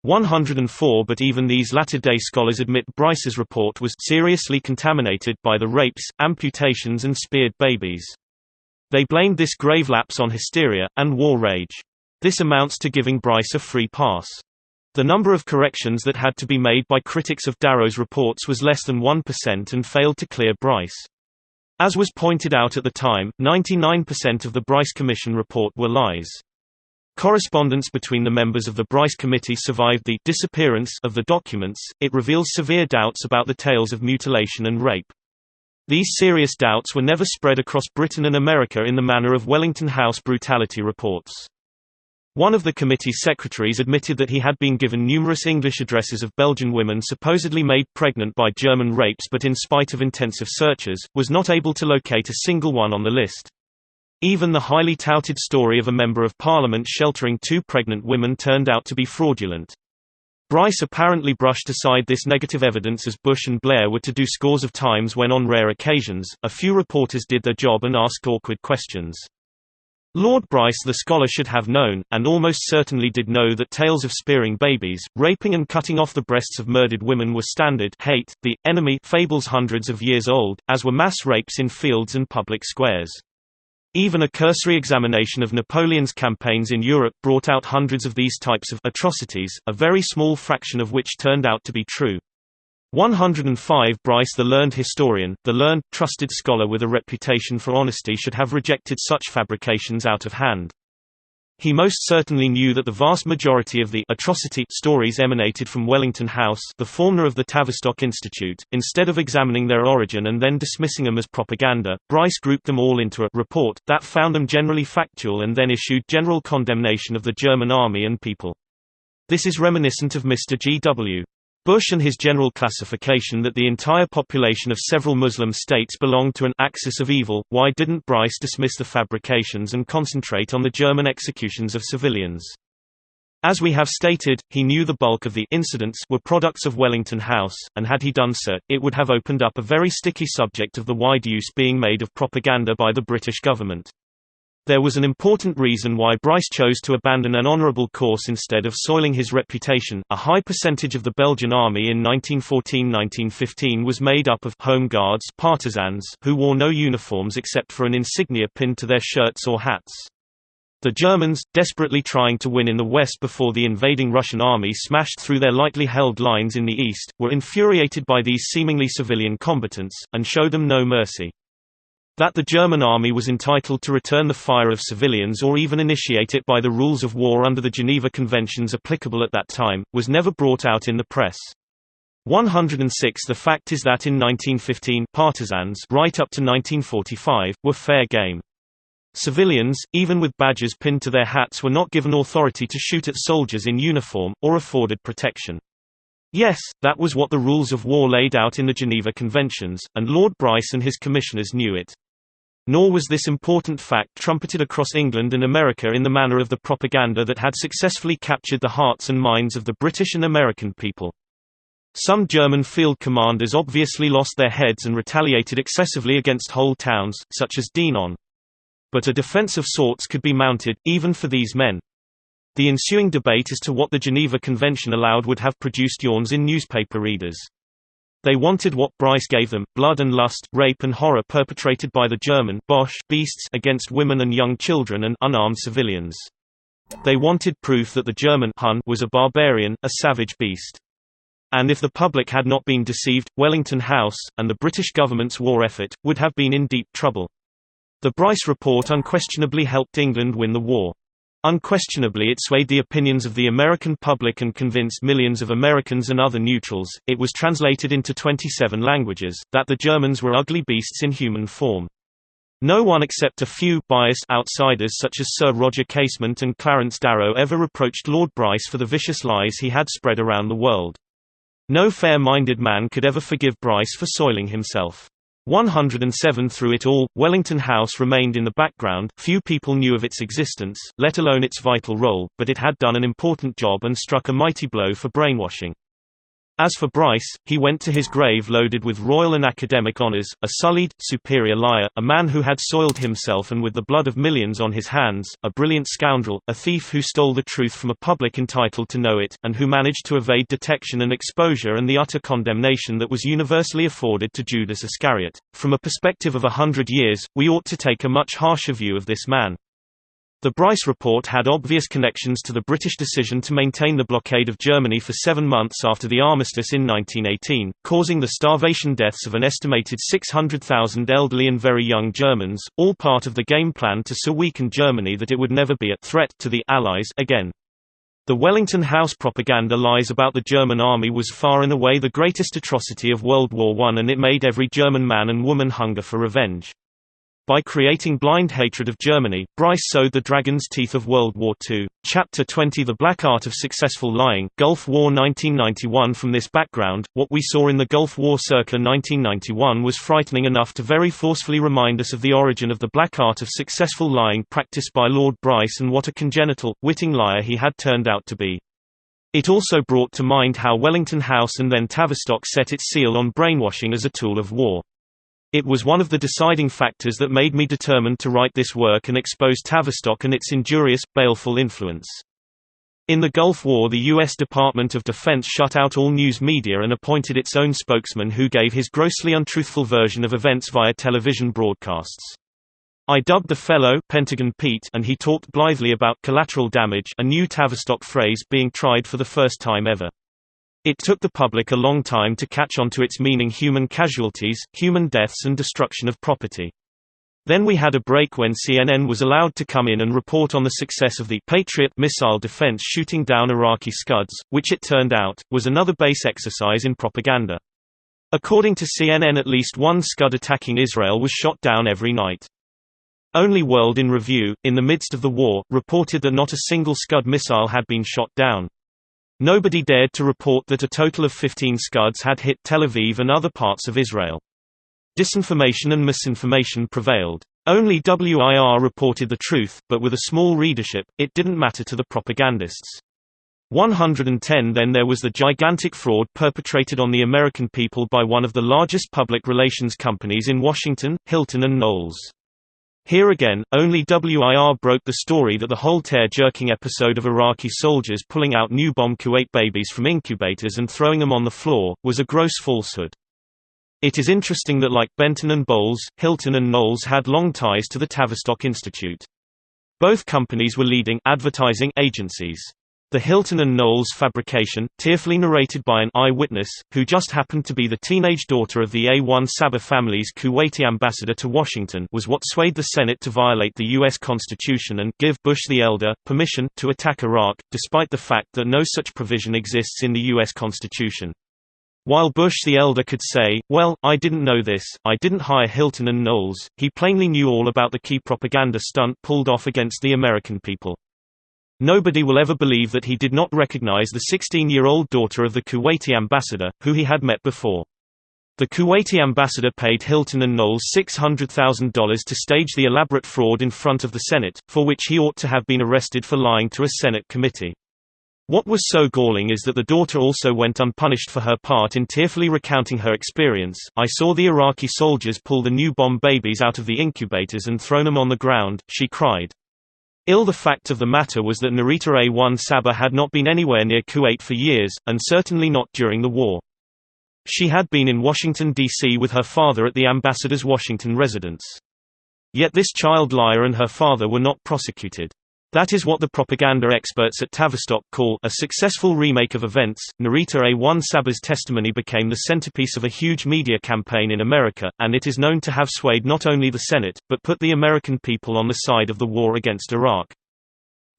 Speaker 1: 104 But even these latter-day scholars admit Bryce's report was seriously contaminated by the rapes, amputations and speared babies. They blamed this grave lapse on hysteria, and war rage. This amounts to giving Bryce a free pass. The number of corrections that had to be made by critics of Darrow's reports was less than 1% and failed to clear Bryce. As was pointed out at the time, 99% of the Bryce Commission report were lies. Correspondence between the members of the Bryce Committee survived the disappearance of the documents. It reveals severe doubts about the tales of mutilation and rape. These serious doubts were never spread across Britain and America in the manner of Wellington House brutality reports. One of the committee's secretaries admitted that he had been given numerous English addresses of Belgian women supposedly made pregnant by German rapes, but in spite of intensive searches, was not able to locate a single one on the list. Even the highly touted story of a member of parliament sheltering 2 pregnant women turned out to be fraudulent. Bryce apparently brushed aside this negative evidence as Bush and Blair were to do scores of times when, on rare occasions, a few reporters did their job and asked awkward questions. Lord Bryce the scholar should have known, and almost certainly did know, that tales of spearing babies, raping and cutting off the breasts of murdered women were standard hate, the enemy fables hundreds of years old, as were mass rapes in fields and public squares. Even a cursory examination of Napoleon's campaigns in Europe brought out hundreds of these types of atrocities, a very small fraction of which turned out to be true. 105 Bryce, the learned historian, the learned, trusted scholar with a reputation for honesty, should have rejected such fabrications out of hand. He most certainly knew that the vast majority of the atrocity stories emanated from Wellington House, the former of the Tavistock Institute. Instead of examining their origin and then dismissing them as propaganda, Bryce grouped them all into a report that found them generally factual and then issued general condemnation of the German army and people. This is reminiscent of Mr. G.W. Bush and his general classification that the entire population of several Muslim states belonged to an axis of evil. Why didn't Bryce dismiss the fabrications and concentrate on the German executions of civilians? As we have stated, he knew the bulk of the incidents were products of Wellington House, and had he done so, it would have opened up a very sticky subject of the wide use being made of propaganda by the British government. There was an important reason why Bryce chose to abandon an honourable course instead of soiling his reputation. A high percentage of the Belgian army in 1914–1915 was made up of home guards, partisans, who wore no uniforms except for an insignia pinned to their shirts or hats. The Germans, desperately trying to win in the west before the invading Russian army smashed through their lightly held lines in the east, were infuriated by these seemingly civilian combatants, and showed them no mercy. That the German army was entitled to return the fire of civilians or even initiate it by the rules of war under the Geneva Conventions applicable at that time, was never brought out in the press. 106 The fact is that in 1915, partisans right up to 1945, were fair game. Civilians, even with badges pinned to their hats, were not given authority to shoot at soldiers in uniform, or afforded protection. Yes, that was what the rules of war laid out in the Geneva Conventions, and Lord Bryce and his commissioners knew it. Nor was this important fact trumpeted across England and America in the manner of the propaganda that had successfully captured the hearts and minds of the British and American people. Some German field commanders obviously lost their heads and retaliated excessively against whole towns, such as Dinant. But a defense of sorts could be mounted, even for these men. The ensuing debate as to what the Geneva Convention allowed would have produced yawns in newspaper readers. They wanted what Bryce gave them: blood and lust, rape and horror perpetrated by the German Boche beasts against women and young children and unarmed civilians. They wanted proof that the German Hun was a barbarian, a savage beast. And if the public had not been deceived, Wellington House, and the British government's war effort, would have been in deep trouble. The Bryce report unquestionably helped England win the war. Unquestionably it swayed the opinions of the American public and convinced millions of Americans and other neutrals. It was translated into 27 languages, that the Germans were ugly beasts in human form. No one except a few biased outsiders such as Sir Roger Casement and Clarence Darrow ever reproached Lord Bryce for the vicious lies he had spread around the world. No fair-minded man could ever forgive Bryce for soiling himself. 107 Through it all, Wellington House remained in the background. Few people knew of its existence, let alone its vital role, but it had done an important job and struck a mighty blow for brainwashing. As for Bryce, he went to his grave loaded with royal and academic honours, a sullied, superior liar, a man who had soiled himself and with the blood of millions on his hands, a brilliant scoundrel, a thief who stole the truth from a public entitled to know it, and who managed to evade detection and exposure and the utter condemnation that was universally afforded to Judas Iscariot. From a perspective of 100 years, we ought to take a much harsher view of this man. The Bryce report had obvious connections to the British decision to maintain the blockade of Germany for 7 months after the armistice in 1918, causing the starvation deaths of an estimated 600,000 elderly and very young Germans, all part of the game plan to so weaken Germany that it would never be a threat to the Allies again. The Wellington House propaganda lies about the German army was far and away the greatest atrocity of World War I, and it made every German man and woman hunger for revenge. By creating blind hatred of Germany, Bryce sowed the dragon's teeth of World War II. Chapter 20 The Black Art of Successful Lying, Gulf War 1991 From this background, what we saw in the Gulf War circa 1991 was frightening enough to very forcefully remind us of the origin of the black art of successful lying practiced by Lord Bryce and what a congenital, witting liar he had turned out to be. It also brought to mind how Wellington House and then Tavistock set its seal on brainwashing as a tool of war. It was one of the deciding factors that made me determined to write this work and expose Tavistock and its injurious, baleful influence. In the Gulf War, the U.S. Department of Defense shut out all news media and appointed its own spokesman who gave his grossly untruthful version of events via television broadcasts. I dubbed the fellow Pentagon Pete, and he talked blithely about collateral damage, a new Tavistock phrase being tried for the first time ever. It took the public a long time to catch on to its meaning: human casualties, human deaths and destruction of property. Then we had a break when CNN was allowed to come in and report on the success of the Patriot missile defense shooting down Iraqi Scuds, which it turned out, was another base exercise in propaganda. According to CNN, at least one Scud attacking Israel was shot down every night. Only World in Review, in the midst of the war, reported that not a single Scud missile had been shot down. Nobody dared to report that a total of 15 Scuds had hit Tel Aviv and other parts of Israel. Disinformation and misinformation prevailed. Only WIR reported the truth, but with a small readership, it didn't matter to the propagandists. 110 Then there was the gigantic fraud perpetrated on the American people by one of the largest public relations companies in Washington, Hilton and Knowles. Here again, only WIR broke the story that the whole tear-jerking episode of Iraqi soldiers pulling out newborn Kuwait babies from incubators and throwing them on the floor, was a gross falsehood. It is interesting that like Benton and Bowles, Hilton and Knowles had long ties to the Tavistock Institute. Both companies were leading advertising agencies. The Hilton and Knowles fabrication, tearfully narrated by an eyewitness, who just happened to be the teenage daughter of the A1 Sabah family's Kuwaiti ambassador to Washington, was what swayed the Senate to violate the U.S. Constitution and give Bush the Elder permission to attack Iraq, despite the fact that no such provision exists in the U.S. Constitution. While Bush the Elder could say, "Well, I didn't know this, I didn't hire Hilton and Knowles," he plainly knew all about the key propaganda stunt pulled off against the American people. Nobody will ever believe that he did not recognize the 16-year-old daughter of the Kuwaiti ambassador, who he had met before. The Kuwaiti ambassador paid Hilton and Knowles $600,000 to stage the elaborate fraud in front of the Senate, for which he ought to have been arrested for lying to a Senate committee. What was so galling is that the daughter also went unpunished for her part in tearfully recounting her experience. "I saw the Iraqi soldiers pull the newborn babies out of the incubators and throw them on the ground," she cried. The fact of the matter was that Narita A1 Sabah had not been anywhere near Kuwait for years, and certainly not during the war. She had been in Washington, D.C. with her father at the ambassador's Washington residence. Yet this child liar and her father were not prosecuted. That is what the propaganda experts at Tavistock call a successful remake of events. Narita A1 Sabah's testimony became the centerpiece of a huge media campaign in America, and it is known to have swayed not only the Senate, but put the American people on the side of the war against Iraq.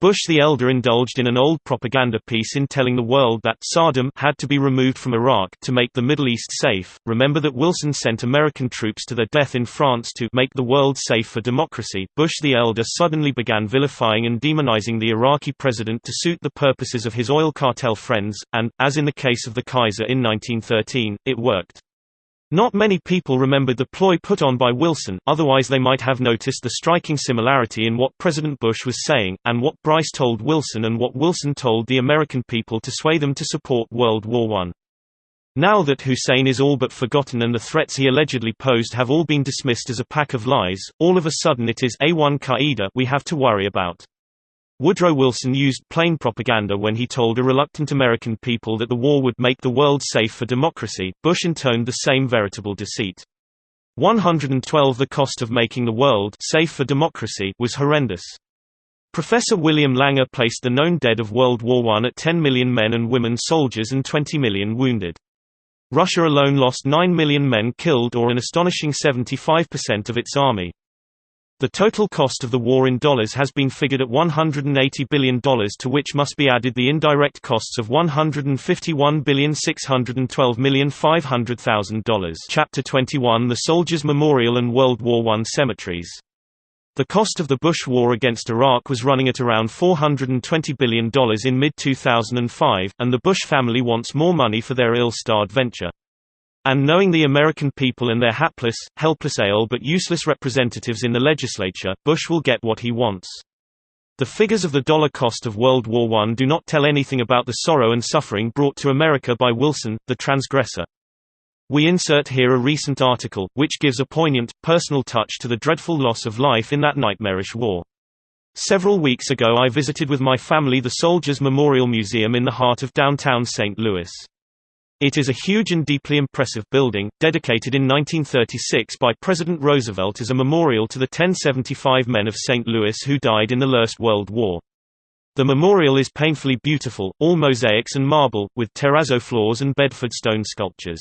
Speaker 1: Bush the Elder indulged in an old propaganda piece in telling the world that Saddam had to be removed from Iraq to make the Middle East safe. Remember that Wilson sent American troops to their death in France to make the world safe for democracy. Bush the Elder suddenly began vilifying and demonizing the Iraqi president to suit the purposes of his oil cartel friends, and, as in the case of the Kaiser in 1913, it worked. Not many people remembered the ploy put on by Wilson, otherwise they might have noticed the striking similarity in what President Bush was saying, and what Bryce told Wilson and what Wilson told the American people to sway them to support World War I. Now that Hussein is all but forgotten and the threats he allegedly posed have all been dismissed as a pack of lies, all of a sudden it is A1 Qaeda we have to worry about. Woodrow Wilson used plain propaganda when he told a reluctant American people that the war would make the world safe for democracy. Bush intoned the same veritable deceit. 112 The cost of making the world safe for democracy was horrendous. Professor William Langer placed the known dead of World War I at 10 million men and women soldiers and 20 million wounded. Russia alone lost 9 million men killed, or an astonishing 75% of its army. The total cost of the war in dollars has been figured at $180 billion, to which must be added the indirect costs of $151,612,500,000. Chapter 21: The Soldiers' Memorial and World War I Cemeteries. The cost of the Bush war against Iraq was running at around $420 billion in mid-2005, and the Bush family wants more money for their ill-starred venture. And knowing the American people and their hapless, helpless but useless representatives in the legislature, Bush will get what he wants. The figures of the dollar cost of World War I do not tell anything about the sorrow and suffering brought to America by Wilson, the transgressor. We insert here a recent article, which gives a poignant, personal touch to the dreadful loss of life in that nightmarish war. Several weeks ago I visited with my family the Soldiers' Memorial Museum in the heart of downtown St. Louis. It is a huge and deeply impressive building, dedicated in 1936 by President Roosevelt as a memorial to the 1075 men of St. Louis who died in the First World War. The memorial is painfully beautiful, all mosaics and marble, with terrazzo floors and Bedford stone sculptures.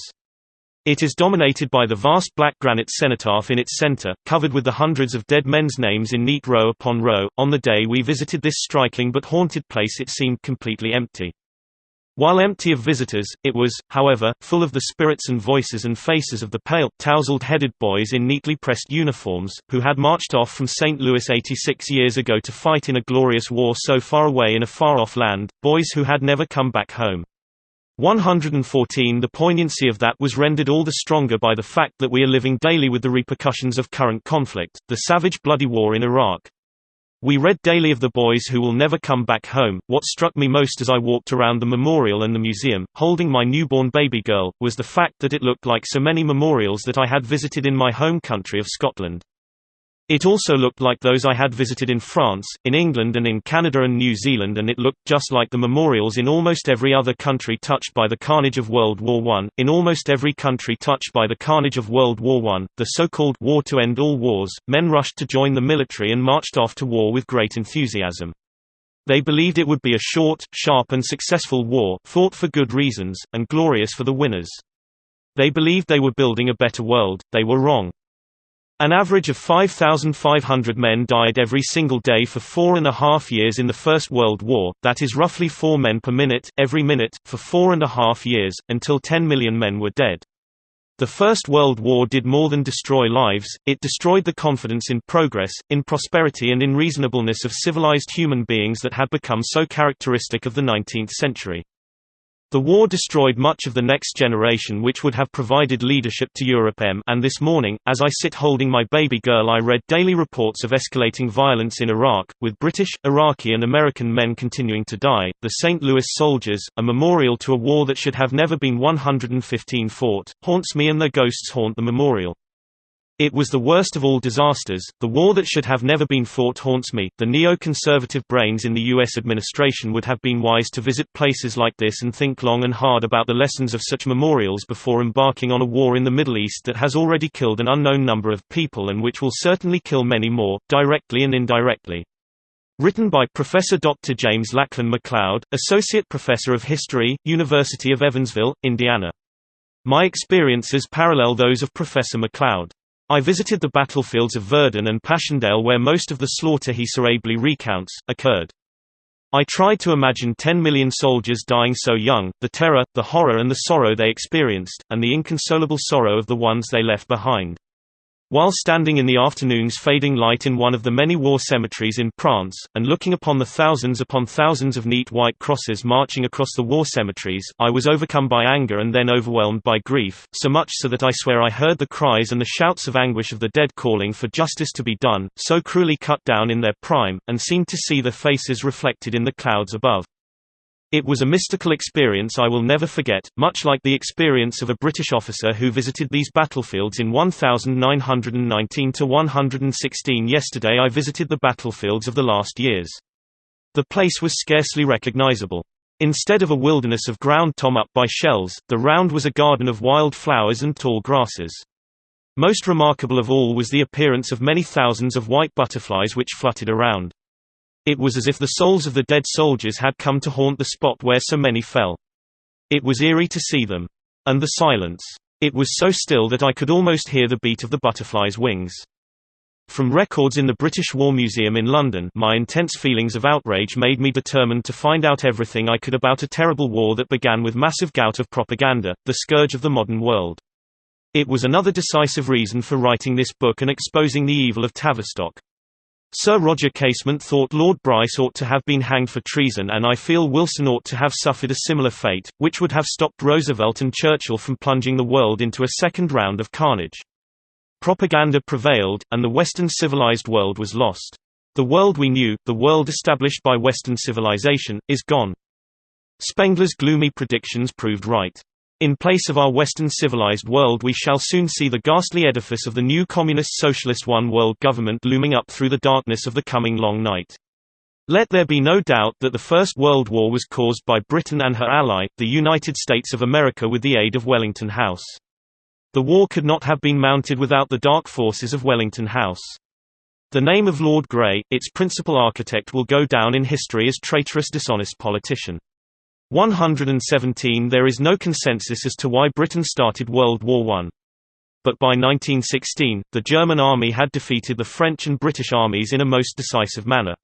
Speaker 1: It is dominated by the vast black granite cenotaph in its center, covered with the hundreds of dead men's names in neat row upon row. On the day we visited this striking but haunted place, it seemed completely empty. While empty of visitors, it was, however, full of the spirits and voices and faces of the pale, tousled-headed boys in neatly pressed uniforms, who had marched off from St. Louis 86 years ago to fight in a glorious war so far away in a far-off land, boys who had never come back home. 114 The poignancy of that was rendered all the stronger by the fact that we are living daily with the repercussions of current conflict, the savage bloody war in Iraq. We read daily of the boys who will never come back home. What struck me most as I walked around the memorial and the museum, holding my newborn baby girl, was the fact that it looked like so many memorials that I had visited in my home country of Scotland. It also looked like those I had visited in France, in England and in Canada and New Zealand, and it looked just like the memorials in almost every other country touched by the carnage of World War I. In almost every country touched by the carnage of World War I, the so-called war to end all wars, men rushed to join the military and marched off to war with great enthusiasm. They believed it would be a short, sharp and successful war, fought for good reasons, and glorious for the winners. They believed they were building a better world. They were wrong. An average of 5,500 men died every single day for 4.5 years in the First World War, that is roughly 4 men per minute, every minute, for 4.5 years, until 10 million men were dead. The First World War did more than destroy lives, it destroyed the confidence in progress, in prosperity and in reasonableness of civilized human beings that had become so characteristic of the 19th century. The war destroyed much of the next generation which would have provided leadership to Europe. And this morning, as I sit holding my baby girl, I read daily reports of escalating violence in Iraq, with British, Iraqi and American men continuing to die. The St. Louis Soldiers, a memorial to a war that should have never been 115 fought, haunts me, and their ghosts haunt the memorial. It was the worst of all disasters. The war that should have never been fought haunts me. The neo-conservative brains in the U.S. administration would have been wise to visit places like this and think long and hard about the lessons of such memorials before embarking on a war in the Middle East that has already killed an unknown number of people and which will certainly kill many more, directly and indirectly. Written by Professor Dr. James Lackland MacLeod, Associate Professor of History, University of Evansville, Indiana. My experiences parallel those of Professor MacLeod. I visited the battlefields of Verdun and Passchendaele where most of the slaughter he so ably recounts, occurred. I tried to imagine 10 million soldiers dying so young, the terror, the horror and the sorrow they experienced, and the inconsolable sorrow of the ones they left behind. While standing in the afternoon's fading light in one of the many war cemeteries in France, and looking upon the thousands upon thousands of neat white crosses marching across the war cemeteries, I was overcome by anger and then overwhelmed by grief, so much so that I swear I heard the cries and the shouts of anguish of the dead calling for justice to be done, so cruelly cut down in their prime, and seemed to see their faces reflected in the clouds above. It was a mystical experience I will never forget, much like the experience of a British officer who visited these battlefields in 1919–116. Yesterday I visited the battlefields of the last years. The place was scarcely recognizable. Instead of a wilderness of ground torn up by shells, the round was a garden of wild flowers and tall grasses. Most remarkable of all was the appearance of many thousands of white butterflies which fluttered around. It was as if the souls of the dead soldiers had come to haunt the spot where so many fell. It was eerie to see them. And the silence. It was so still that I could almost hear the beat of the butterflies' wings. From records in the British War Museum in London, my intense feelings of outrage made me determined to find out everything I could about a terrible war that began with massive gout of propaganda, the scourge of the modern world. It was another decisive reason for writing this book and exposing the evil of Tavistock. Sir Roger Casement thought Lord Bryce ought to have been hanged for treason, and I feel Wilson ought to have suffered a similar fate, which would have stopped Roosevelt and Churchill from plunging the world into a second round of carnage. Propaganda prevailed, and the Western civilized world was lost. The world we knew, the world established by Western civilization, is gone. Spengler's gloomy predictions proved right. In place of our Western civilized world, we shall soon see the ghastly edifice of the new communist socialist one world government looming up through the darkness of the coming long night. Let there be no doubt that the First World War was caused by Britain and her ally, the United States of America, with the aid of Wellington House. The war could not have been mounted without the dark forces of Wellington House. The name of Lord Grey, its principal architect, will go down in history as traitorous, dishonest politician. 117 There is no consensus as to why Britain started World War I. But by 1916, the German army had defeated the French and British armies in a most decisive manner.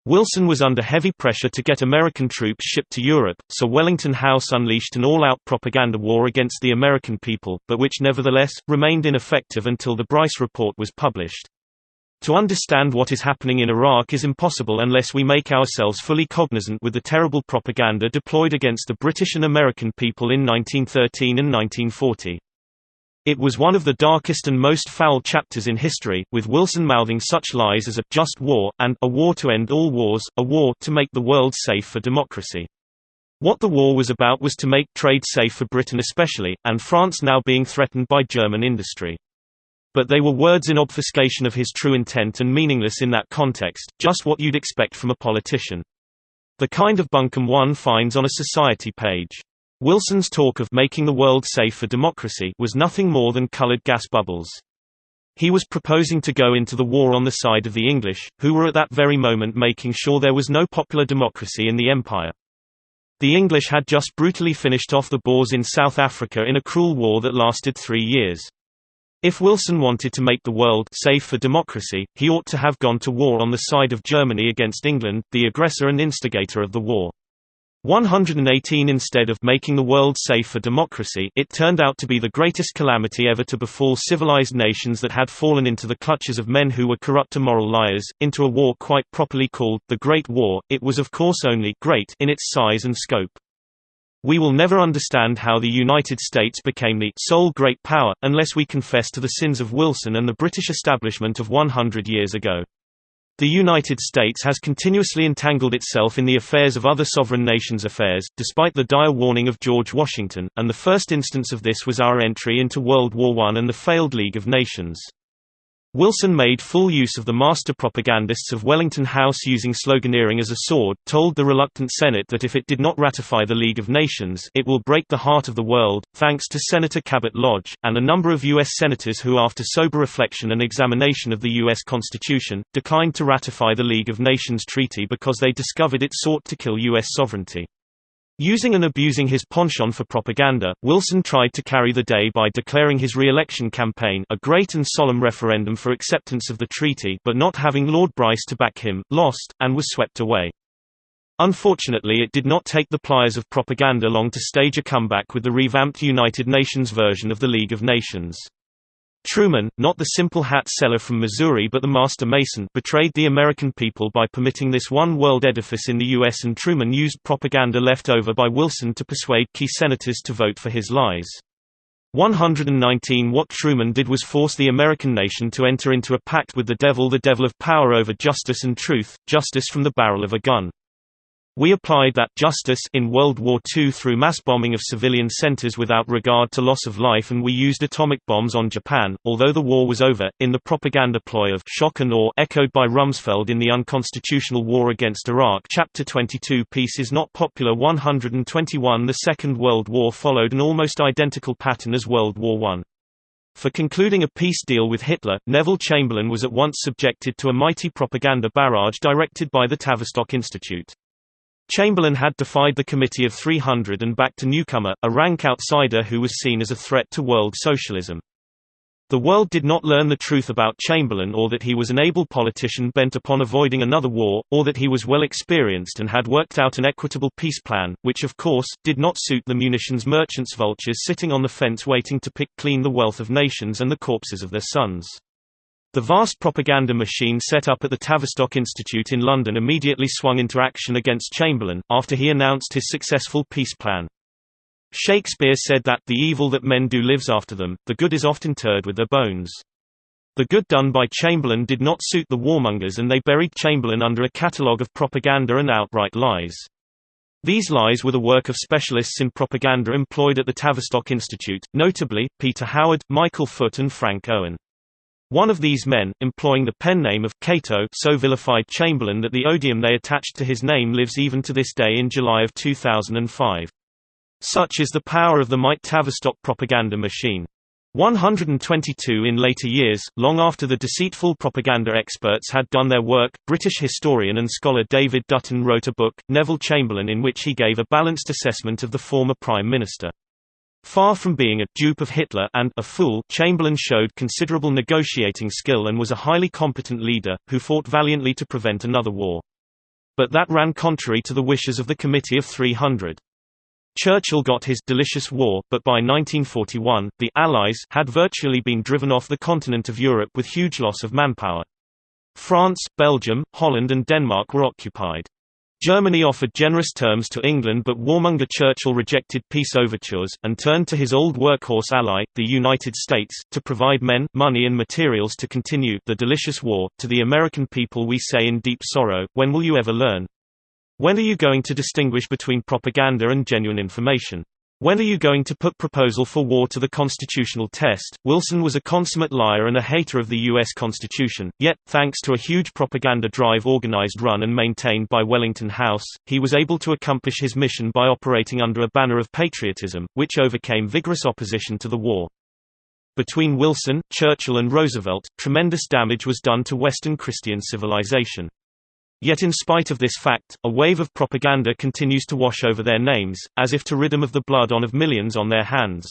Speaker 1: Wilson was under heavy pressure to get American troops shipped to Europe, so Wellington House unleashed an all-out propaganda war against the American people, but which nevertheless, remained ineffective until the Bryce Report was published. To understand what is happening in Iraq is impossible unless we make ourselves fully cognizant with the terrible propaganda deployed against the British and American people in 1913 and 1940. It was one of the darkest and most foul chapters in history, with Wilson mouthing such lies as a just war, and a war to end all wars, a war to make the world safe for democracy. What the war was about was to make trade safe for Britain especially, and France now being threatened by German industry. But they were words in obfuscation of his true intent and meaningless in that context, just what you'd expect from a politician. The kind of bunkum one finds on a society page. Wilson's talk of making the world safe for democracy was nothing more than colored gas bubbles. He was proposing to go into the war on the side of the English, who were at that very moment making sure there was no popular democracy in the empire. The English had just brutally finished off the Boers in South Africa in a cruel war that lasted 3 years. If Wilson wanted to make the world safe for democracy, he ought to have gone to war on the side of Germany against England, the aggressor and instigator of the war. 118 Instead of making the world safe for democracy, it turned out to be the greatest calamity ever to befall civilized nations that had fallen into the clutches of men who were corrupt immoral liars, into a war quite properly called the Great War. It was of course only great in its size and scope. We will never understand how the United States became the sole great power, unless we confess to the sins of Wilson and the British establishment of 100 years ago. The United States has continuously entangled itself in the affairs of other sovereign nations' affairs, despite the dire warning of George Washington, and the first instance of this was our entry into World War I and the failed League of Nations. Wilson made full use of the master propagandists of Wellington House, using sloganeering as a sword, told the reluctant Senate that if it did not ratify the League of Nations, it will break the heart of the world, thanks to Senator Cabot Lodge, and a number of U.S. senators who, after sober reflection and examination of the U.S. Constitution, declined to ratify the League of Nations treaty because they discovered it sought to kill U.S. sovereignty. Using and abusing his penchant for propaganda, Wilson tried to carry the day by declaring his re-election campaign a great and solemn referendum for acceptance of the treaty, but not having Lord Bryce to back him, lost, and was swept away. Unfortunately, it did not take the pliers of propaganda long to stage a comeback with the revamped United Nations version of the League of Nations. Truman, not the simple hat seller from Missouri but the master mason, betrayed the American people by permitting this one-world edifice in the U.S., and Truman used propaganda left over by Wilson to persuade key senators to vote for his lies. 119 What Truman did was force the American nation to enter into a pact with the devil of power over justice and truth, justice from the barrel of a gun. We applied that justice in World War II through mass bombing of civilian centers without regard to loss of life, and we used atomic bombs on Japan, although the war was over, in the propaganda ploy of shock and awe echoed by Rumsfeld in the unconstitutional war against Iraq. Chapter 22 Peace is not popular. 121 The Second World War followed an almost identical pattern as World War I. For concluding a peace deal with Hitler, Neville Chamberlain was at once subjected to a mighty propaganda barrage directed by the Tavistock Institute. Chamberlain had defied the Committee of 300 and backed a newcomer, a rank outsider who was seen as a threat to world socialism. The world did not learn the truth about Chamberlain, or that he was an able politician bent upon avoiding another war, or that he was well experienced and had worked out an equitable peace plan, which of course, did not suit the munitions merchants' vultures sitting on the fence waiting to pick clean the wealth of nations and the corpses of their sons. The vast propaganda machine set up at the Tavistock Institute in London immediately swung into action against Chamberlain, after he announced his successful peace plan. Shakespeare said that, "The evil that men do lives after them, the good is often interred with their bones." The good done by Chamberlain did not suit the warmongers, and they buried Chamberlain under a catalogue of propaganda and outright lies. These lies were the work of specialists in propaganda employed at the Tavistock Institute, notably, Peter Howard, Michael Foot and Frank Owen. One of these men, employing the pen name of Cato, so vilified Chamberlain that the odium they attached to his name lives even to this day in July of 2005. Such is the power of the might Tavistock propaganda machine. 122 in later years, long after the deceitful propaganda experts had done their work, British historian and scholar David Dutton wrote a book, Neville Chamberlain, in which he gave a balanced assessment of the former Prime Minister. Far from being a dupe of Hitler and a fool, Chamberlain showed considerable negotiating skill and was a highly competent leader, who fought valiantly to prevent another war. But that ran contrary to the wishes of the Committee of 300. Churchill got his delicious war, but by 1941, the Allies had virtually been driven off the continent of Europe with huge loss of manpower. France, Belgium, Holland and Denmark were occupied. Germany offered generous terms to England, but warmonger Churchill rejected peace overtures, and turned to his old workhorse ally, the United States, to provide men, money and materials to continue the delicious war. To the American people we say in deep sorrow, when will you ever learn? When are you going to distinguish between propaganda and genuine information? When are you going to put proposal for war to the constitutional test? Wilson was a consummate liar and a hater of the U.S. Constitution, yet, thanks to a huge propaganda drive organized, run and maintained by Wellington House, he was able to accomplish his mission by operating under a banner of patriotism, which overcame vigorous opposition to the war. Between Wilson, Churchill and Roosevelt, tremendous damage was done to Western Christian civilization. Yet in spite of this fact, a wave of propaganda continues to wash over their names, as if to rid them of the blood of millions on their hands.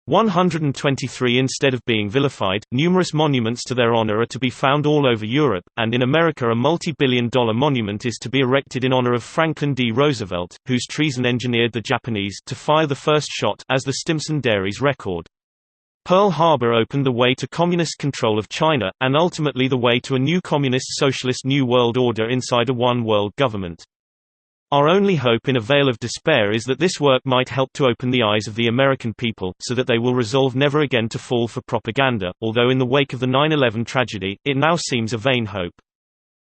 Speaker 1: 123 Instead of being vilified, numerous monuments to their honor are to be found all over Europe, and in America a multi-billion-dollar monument is to be erected in honor of Franklin D. Roosevelt, whose treason engineered the Japanese to fire the first shot, as the Stimson Dairies record. Pearl Harbor opened the way to communist control of China, and ultimately the way to a new communist-socialist New World Order inside a one-world government. Our only hope in a veil of despair is that this work might help to open the eyes of the American people, so that they will resolve never again to fall for propaganda, although in the wake of the 9/11 tragedy, it now seems a vain hope.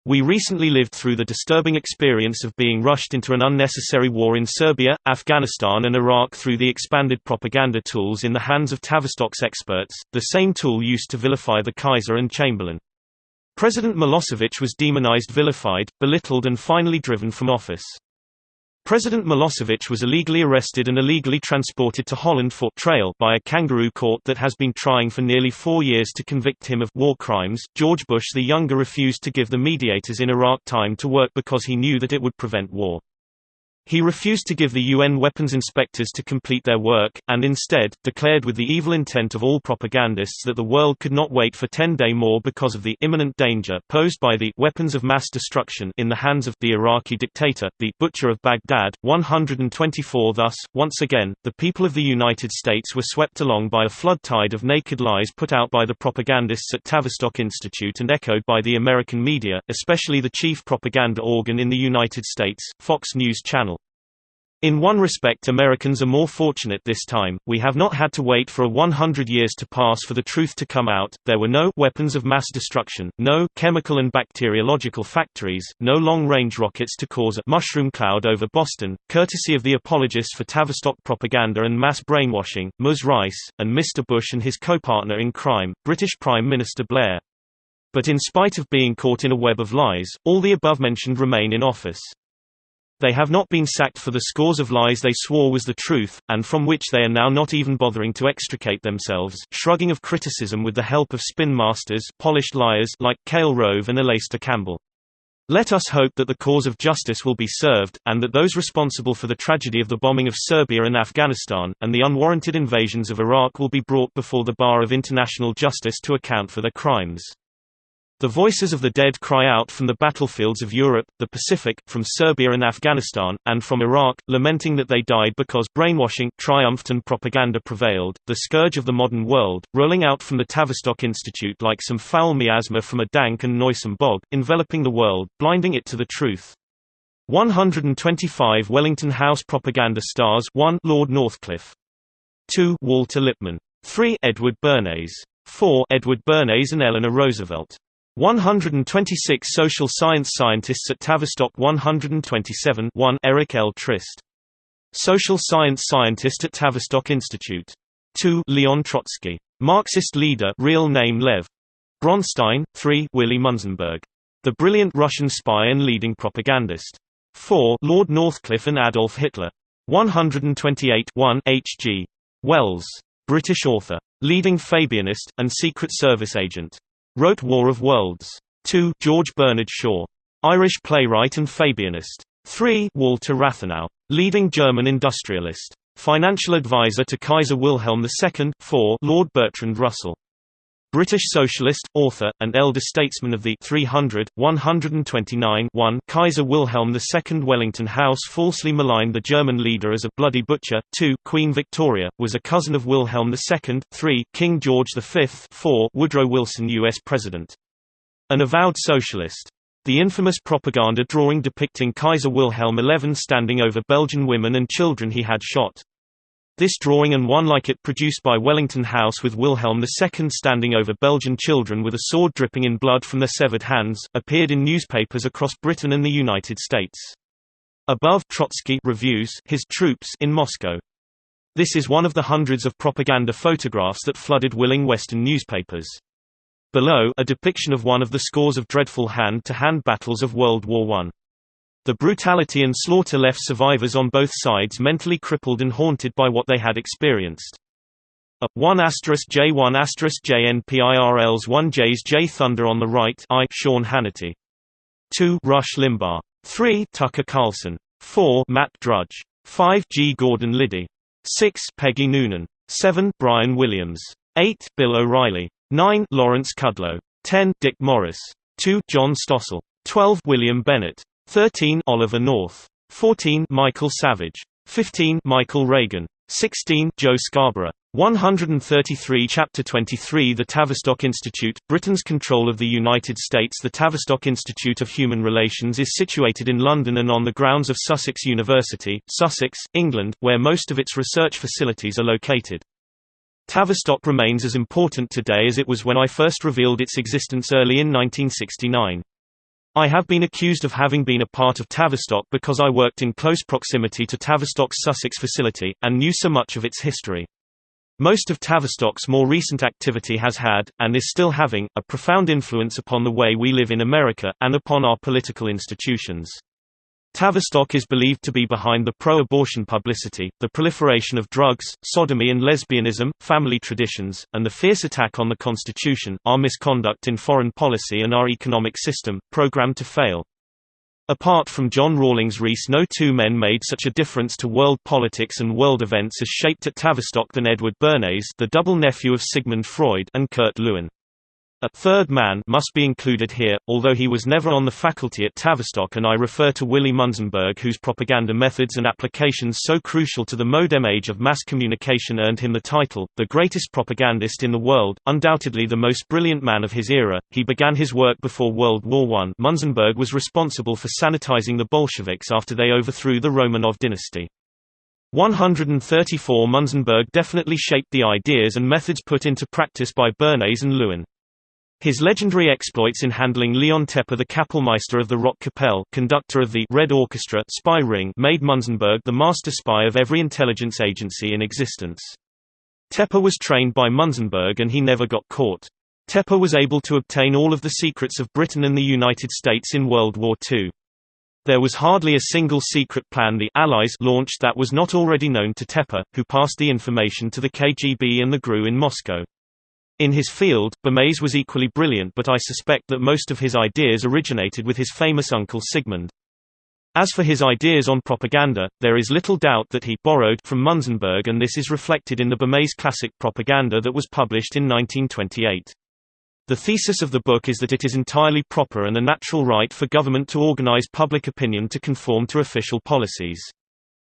Speaker 1: We recently lived through the disturbing experience of being rushed into an unnecessary war in Serbia, Afghanistan and Iraq through the expanded propaganda tools in the hands of Tavistock's experts, the same tool used to vilify the Kaiser and Chamberlain. President Milosevic was demonized, vilified, belittled and finally driven from office. President Milosevic was illegally arrested and illegally transported to Holland for trial by a kangaroo court that has been trying for nearly 4 years to convict him of war crimes. George Bush the Younger refused to give the mediators in Iraq time to work because he knew that it would prevent war. He refused to give the UN weapons inspectors to complete their work, and instead, declared with the evil intent of all propagandists that the world could not wait for 10 days more because of the imminent danger posed by the weapons of mass destruction in the hands of the Iraqi dictator, the Butcher of Baghdad. 124 Thus, once again, the people of the United States were swept along by a flood tide of naked lies put out by the propagandists at Tavistock Institute and echoed by the American media, especially the chief propaganda organ in the United States, Fox News Channel. In one respect Americans are more fortunate this time, we have not had to wait for 100 years to pass for the truth to come out. There were no weapons of mass destruction, no chemical and bacteriological factories, no long-range rockets to cause a mushroom cloud over Boston, courtesy of the apologists for Tavistock propaganda and mass brainwashing, Ms. Rice, and Mr. Bush and his co-partner in crime, British Prime Minister Blair. But in spite of being caught in a web of lies, all the above-mentioned remain in office. They have not been sacked for the scores of lies they swore was the truth, and from which they are now not even bothering to extricate themselves, shrugging of criticism with the help of spin masters, polished liars like Cale Rove and Alastair Campbell. Let us hope that the cause of justice will be served, and that those responsible for the tragedy of the bombing of Serbia and Afghanistan, and the unwarranted invasions of Iraq will be brought before the bar of international justice to account for their crimes. The voices of the dead cry out from the battlefields of Europe, the Pacific, from Serbia and Afghanistan, and from Iraq, lamenting that they died because brainwashing triumphed and propaganda prevailed, the scourge of the modern world, rolling out from the Tavistock Institute like some foul miasma from a dank and noisome bog, enveloping the world, blinding it to the truth. 125 Wellington House propaganda stars. 1 Lord Northcliffe. 2 Walter Lippmann. 3 Edward Bernays. 4 Edward Bernays and Eleanor Roosevelt. 126 Social science scientists at Tavistock. 127 1 Eric L. Trist. Social science scientist at Tavistock Institute. 2 Leon Trotsky. Marxist leader, real name Lev Bronstein. 3 Willy Munzenberg. The brilliant Russian spy and leading propagandist. 4 Lord Northcliffe and Adolf Hitler. 128 1 H.G. Wells. British author. Leading Fabianist, and Secret Service agent. Wrote War of Worlds. 2 George Bernard Shaw. Irish playwright and Fabianist. 3 Walter Rathenau. Leading German industrialist. Financial advisor to Kaiser Wilhelm II. 4 Lord Bertrand Russell. British socialist, author, and elder statesman of the 300, 129 1 Kaiser Wilhelm II. Wellington House falsely maligned the German leader as a bloody butcher. 2 Queen Victoria, was a cousin of Wilhelm II. 3 King George V. 4 Woodrow Wilson, U.S. President. An avowed socialist. The infamous propaganda drawing depicting Kaiser Wilhelm XI standing over Belgian women and children he had shot. This drawing and one like it produced by Wellington House with Wilhelm II standing over Belgian children with a sword dripping in blood from their severed hands, appeared in newspapers across Britain and the United States. Above, Trotsky reviews his troops in Moscow. This is one of the hundreds of propaganda photographs that flooded willing Western newspapers. Below, a depiction of one of the scores of dreadful hand-to-hand battles of World War I. The brutality and slaughter left survivors on both sides mentally crippled and haunted by what they had experienced. 1 *J 1 *JNPIRLs 1 J's J Thunder on the right I Sean Hannity. 2 Rush Limbaugh. 3 Tucker Carlson. 4 Matt Drudge. 5 G Gordon Liddy. 6 Peggy Noonan. 7 Brian Williams. 8 Bill O'Reilly. 9 Lawrence Kudlow. 10 Dick Morris. 2 John Stossel. 12 William Bennett. 13 Oliver North. 14 Michael Savage. 15 Michael Reagan. 16 Joe Scarborough. 133 Chapter 23 The Tavistock Institute, Britain's control of the United States. The Tavistock Institute of Human Relations is situated in London and on the grounds of Sussex University, Sussex, England, where most of its research facilities are located. Tavistock remains as important today as it was when I first revealed its existence early in 1969. I have been accused of having been a part of Tavistock because I worked in close proximity to Tavistock's Sussex facility, and knew so much of its history. Most of Tavistock's more recent activity has had, and is still having, a profound influence upon the way we live in America, and upon our political institutions. Tavistock is believed to be behind the pro-abortion publicity, the proliferation of drugs, sodomy and lesbianism, family traditions, and the fierce attack on the Constitution, our misconduct in foreign policy and our economic system, programmed to fail. Apart from John Rawlings Rees, no two men made such a difference to world politics and world events as shaped at Tavistock than Edward Bernays, the double nephew of Sigmund Freud, and Kurt Lewin. A third man must be included here, although he was never on the faculty at Tavistock, and I refer to Willy Munzenberg, whose propaganda methods and applications so crucial to the modern age of mass communication earned him the title, the greatest propagandist in the world, undoubtedly the most brilliant man of his era. He began his work before World War I. Munzenberg was responsible for sanitizing the Bolsheviks after they overthrew the Romanov dynasty. 134 Munzenberg definitely shaped the ideas and methods put into practice by Bernays and Lewin. His legendary exploits in handling Leon Tepper, the Kapellmeister of the Rock Kapelle, conductor of the Red Orchestra spy ring, made Munzenberg the master spy of every intelligence agency in existence. Tepper was trained by Munzenberg and he never got caught. Tepper was able to obtain all of the secrets of Britain and the United States in World War II. There was hardly a single secret plan the Allies launched that was not already known to Tepper, who passed the information to the KGB and the GRU in Moscow. In his field, Bernays was equally brilliant, but I suspect that most of his ideas originated with his famous uncle Sigmund. As for his ideas on propaganda, there is little doubt that he borrowed from Munzenberg, and this is reflected in the Bernays classic Propaganda that was published in 1928. The thesis of the book is that it is entirely proper and a natural right for government to organize public opinion to conform to official policies.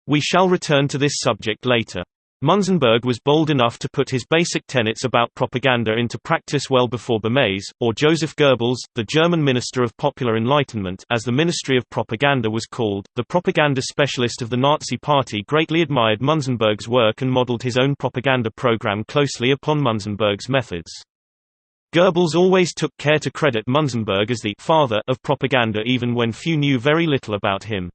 Speaker 1: We shall return to this subject later. Munzenberg was bold enough to put his basic tenets about propaganda into practice well before Bernays, or Joseph Goebbels, the German Minister of Popular Enlightenment, as the Ministry of Propaganda was called. The propaganda specialist of the Nazi Party greatly admired Munzenberg's work and modeled his own propaganda program closely upon Munzenberg's methods. Goebbels always took care to credit Munzenberg as the father of propaganda, even when few knew very little about him.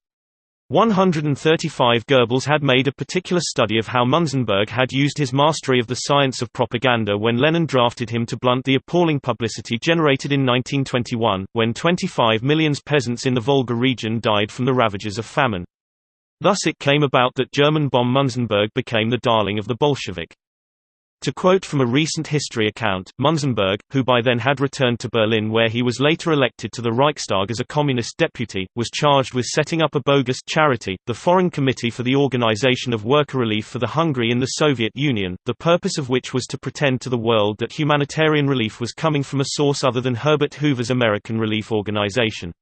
Speaker 1: 135 Goebbels had made a particular study of how Munzenberg had used his mastery of the science of propaganda when Lenin drafted him to blunt the appalling publicity generated in 1921, when 25 million peasants in the Volga region died from the ravages of famine. Thus it came about that German bomb Munzenberg became the darling of the Bolshevik. To quote from a recent history account, Munzenberg, who by then had returned to Berlin where he was later elected to the Reichstag as a communist deputy, was charged with setting up a bogus charity, the Foreign Committee for the Organization of Worker Relief for the Hungry in the Soviet Union, the purpose of which was to pretend to the world that humanitarian relief was coming from a source other than Herbert Hoover's American Relief Organization.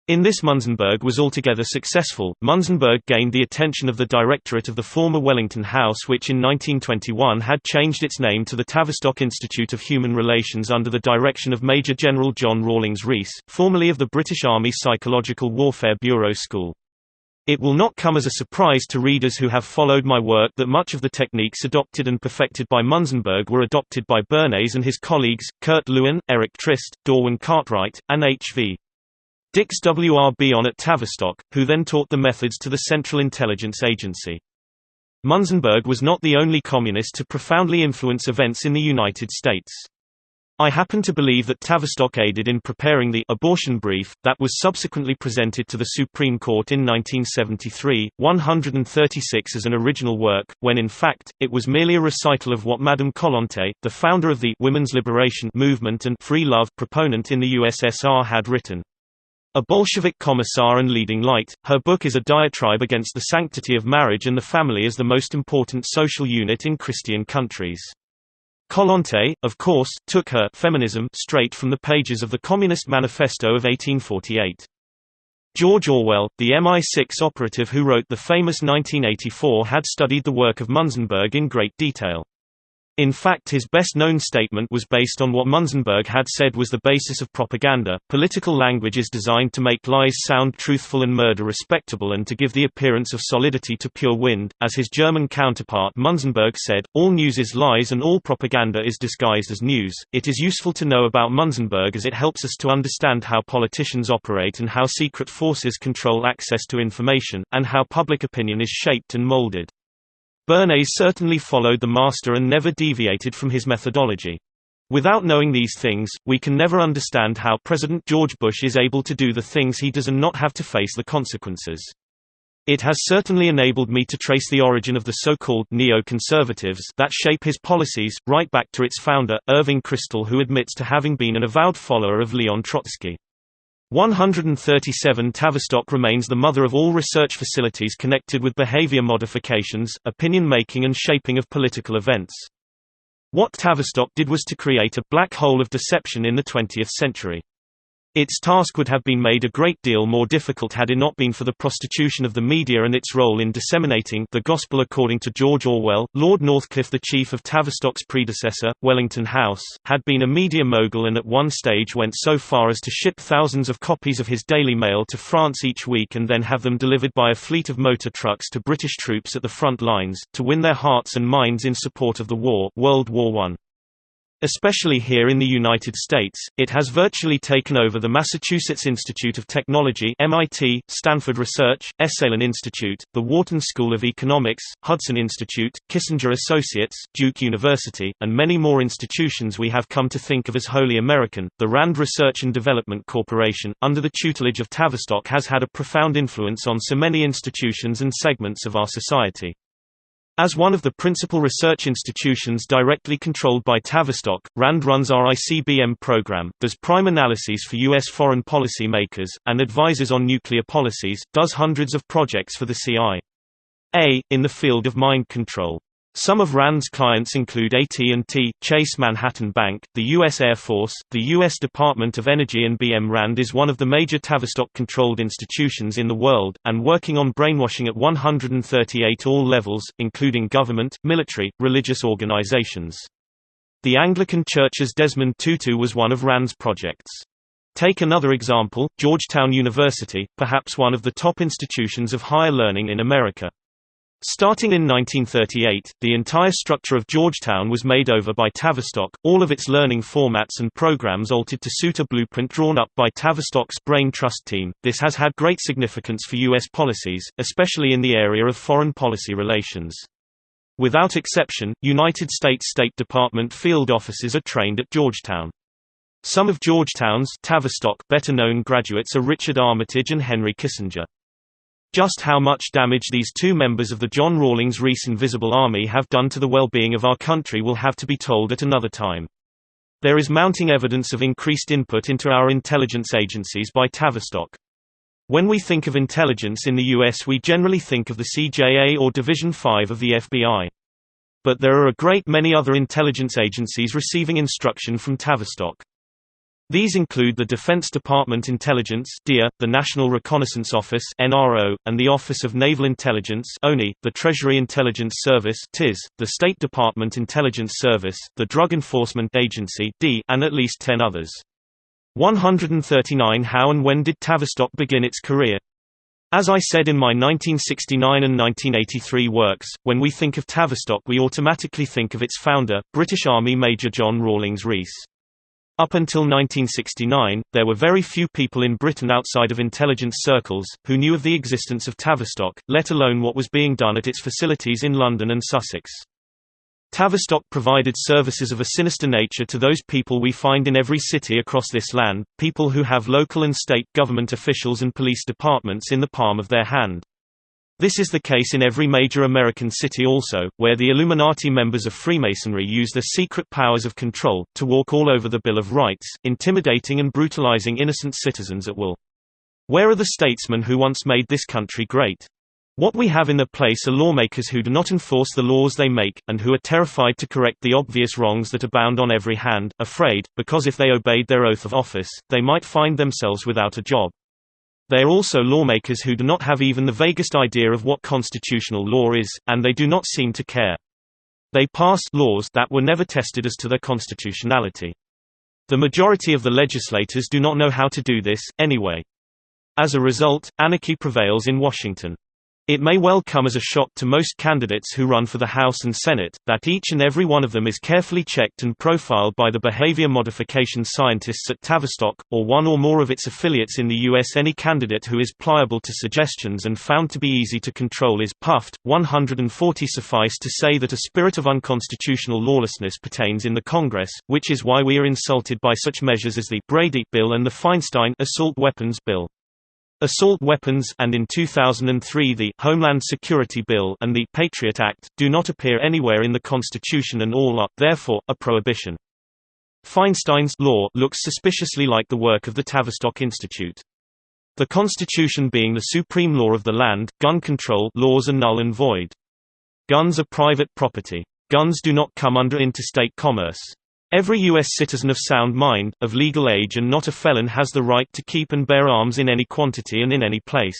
Speaker 1: In this Munzenberg was altogether successful. Munzenberg gained the attention of the directorate of the former Wellington House, which in 1921 had changed its name to the Tavistock Institute of Human Relations under the direction of Major General John Rawlings Rees, formerly of the British Army Psychological Warfare Bureau School. It will not come as a surprise to readers who have followed my work that much of the techniques adopted and perfected by Munzenberg were adopted by Bernays and his colleagues, Kurt Lewin, Eric Trist, Dorwin Cartwright, and H.V. Dix WRB on at Tavistock, who then taught the methods to the Central Intelligence Agency. Munzenberg was not the only communist to profoundly influence events in the United States. I happen to believe that Tavistock aided in preparing the abortion brief, that was subsequently presented to the Supreme Court in 1973, 136 as an original work, when in fact, it was merely a recital of what Madame Kollontai, the founder of the Women's Liberation Movement and Free Love proponent in the USSR, had written. A Bolshevik commissar and leading light, her book is a diatribe against the sanctity of marriage and the family as the most important social unit in Christian countries. Kollontai, of course, took her feminism straight from the pages of the Communist Manifesto of 1848. George Orwell, the MI6 operative who wrote the famous 1984, had studied the work of Munzenberg in great detail. In fact, his best-known statement was based on what Munzenberg had said was the basis of propaganda. Political language is designed to make lies sound truthful and murder respectable, and to give the appearance of solidity to pure wind. As his German counterpart Munzenberg said, all news is lies and all propaganda is disguised as news. It is useful to know about Munzenberg as it helps us to understand how politicians operate and how secret forces control access to information, and how public opinion is shaped and molded. Bernays certainly followed the master and never deviated from his methodology. Without knowing these things, we can never understand how President George Bush is able to do the things he does and not have to face the consequences. It has certainly enabled me to trace the origin of the so-called neo-conservatives that shape his policies, right back to its founder, Irving Kristol, who admits to having been an avowed follower of Leon Trotsky. 137 Tavistock remains the mother of all research facilities connected with behavior modifications, opinion-making and shaping of political events. What Tavistock did was to create a black hole of deception in the 20th century. Its task would have been made a great deal more difficult had it not been for the prostitution of the media and its role in disseminating the gospel. According to George Orwell, Lord Northcliffe, the chief of Tavistock's predecessor, Wellington House, had been a media mogul and at one stage went so far as to ship thousands of copies of his Daily Mail to France each week and then have them delivered by a fleet of motor trucks to British troops at the front lines, to win their hearts and minds in support of the war, World War I. Especially here in the United States, it has virtually taken over the Massachusetts Institute of Technology (MIT), Stanford Research, Esalen Institute, the Wharton School of Economics, Hudson Institute, Kissinger Associates, Duke University, and many more institutions we have come to think of as wholly American. The Rand Research and Development Corporation, under the tutelage of Tavistock, has had a profound influence on so many institutions and segments of our society. As one of the principal research institutions directly controlled by Tavistock, RAND runs our ICBM program, does prime analyses for U.S. foreign policy makers, and advises on nuclear policies, does hundreds of projects for the CIA in the field of mind control. Some of RAND's clients include AT&T, Chase Manhattan Bank, the U.S. Air Force, the U.S. Department of Energy, and BM. RAND is one of the major Tavistock-controlled institutions in the world, and working on brainwashing at 138 all levels, including government, military, religious organizations. The Anglican Church's Desmond Tutu was one of RAND's projects. Take another example, Georgetown University, perhaps one of the top institutions of higher learning in America. Starting in 1938, the entire structure of Georgetown was made over by Tavistock, all of its learning formats and programs altered to suit a blueprint drawn up by Tavistock's Brain Trust team. This has had great significance for U.S. policies, especially in the area of foreign policy relations. Without exception, United States State Department field offices are trained at Georgetown. Some of Georgetown's Tavistock better-known graduates are Richard Armitage and Henry Kissinger. Just how much damage these two members of the John Rawlings Rees Invisible Army have done to the well-being of our country will have to be told at another time. There is mounting evidence of increased input into our intelligence agencies by Tavistock. When we think of intelligence in the U.S., we generally think of the CJA or Division 5 of the FBI. But there are a great many other intelligence agencies receiving instruction from Tavistock. These include the Defense Department Intelligence (DIA), the National Reconnaissance Office (NRO), and the Office of Naval Intelligence (ONI), the Treasury Intelligence Service (TIS), the State Department Intelligence Service, the Drug Enforcement Agency (D), and at least 10 others. 139 How and when did Tavistock begin its career? As I said in my 1969 and 1983 works, when we think of Tavistock we automatically think of its founder, British Army Major John Rawlings Rees. Up until 1969, there were very few people in Britain outside of intelligence circles, who knew of the existence of Tavistock, let alone what was being done at its facilities in London and Sussex. Tavistock provided services of a sinister nature to those people we find in every city across this land, people who have local and state government officials and police departments in the palm of their hand. This is the case in every major American city also, where the Illuminati members of Freemasonry use their secret powers of control, to walk all over the Bill of Rights, intimidating and brutalizing innocent citizens at will. Where are the statesmen who once made this country great? What we have in their place are lawmakers who do not enforce the laws they make, and who are terrified to correct the obvious wrongs that abound on every hand, afraid, because if they obeyed their oath of office, they might find themselves without a job. They are also lawmakers who do not have even the vaguest idea of what constitutional law is, and they do not seem to care. They pass laws that were never tested as to their constitutionality. The majority of the legislators do not know how to do this, anyway. As a result, anarchy prevails in Washington. It may well come as a shock to most candidates who run for the House and Senate, that each and every one of them is carefully checked and profiled by the behavior modification scientists at Tavistock, or one or more of its affiliates in the U.S. Any candidate who is pliable to suggestions and found to be easy to control is puffed. 140 Suffice to say that a spirit of unconstitutional lawlessness pertains in the Congress, which is why we are insulted by such measures as the Brady Bill and the Feinstein Assault Weapons Bill. Assault weapons and in 2003 the Homeland Security Bill and the Patriot Act do not appear anywhere in the Constitution and all are, therefore, a prohibition. Feinstein's law looks suspiciously like the work of the Tavistock Institute. The Constitution being the supreme law of the land, gun control laws are null and void. Guns are private property. Guns do not come under interstate commerce. Every U.S. citizen of sound mind, of legal age and not a felon has the right to keep and bear arms in any quantity and in any place.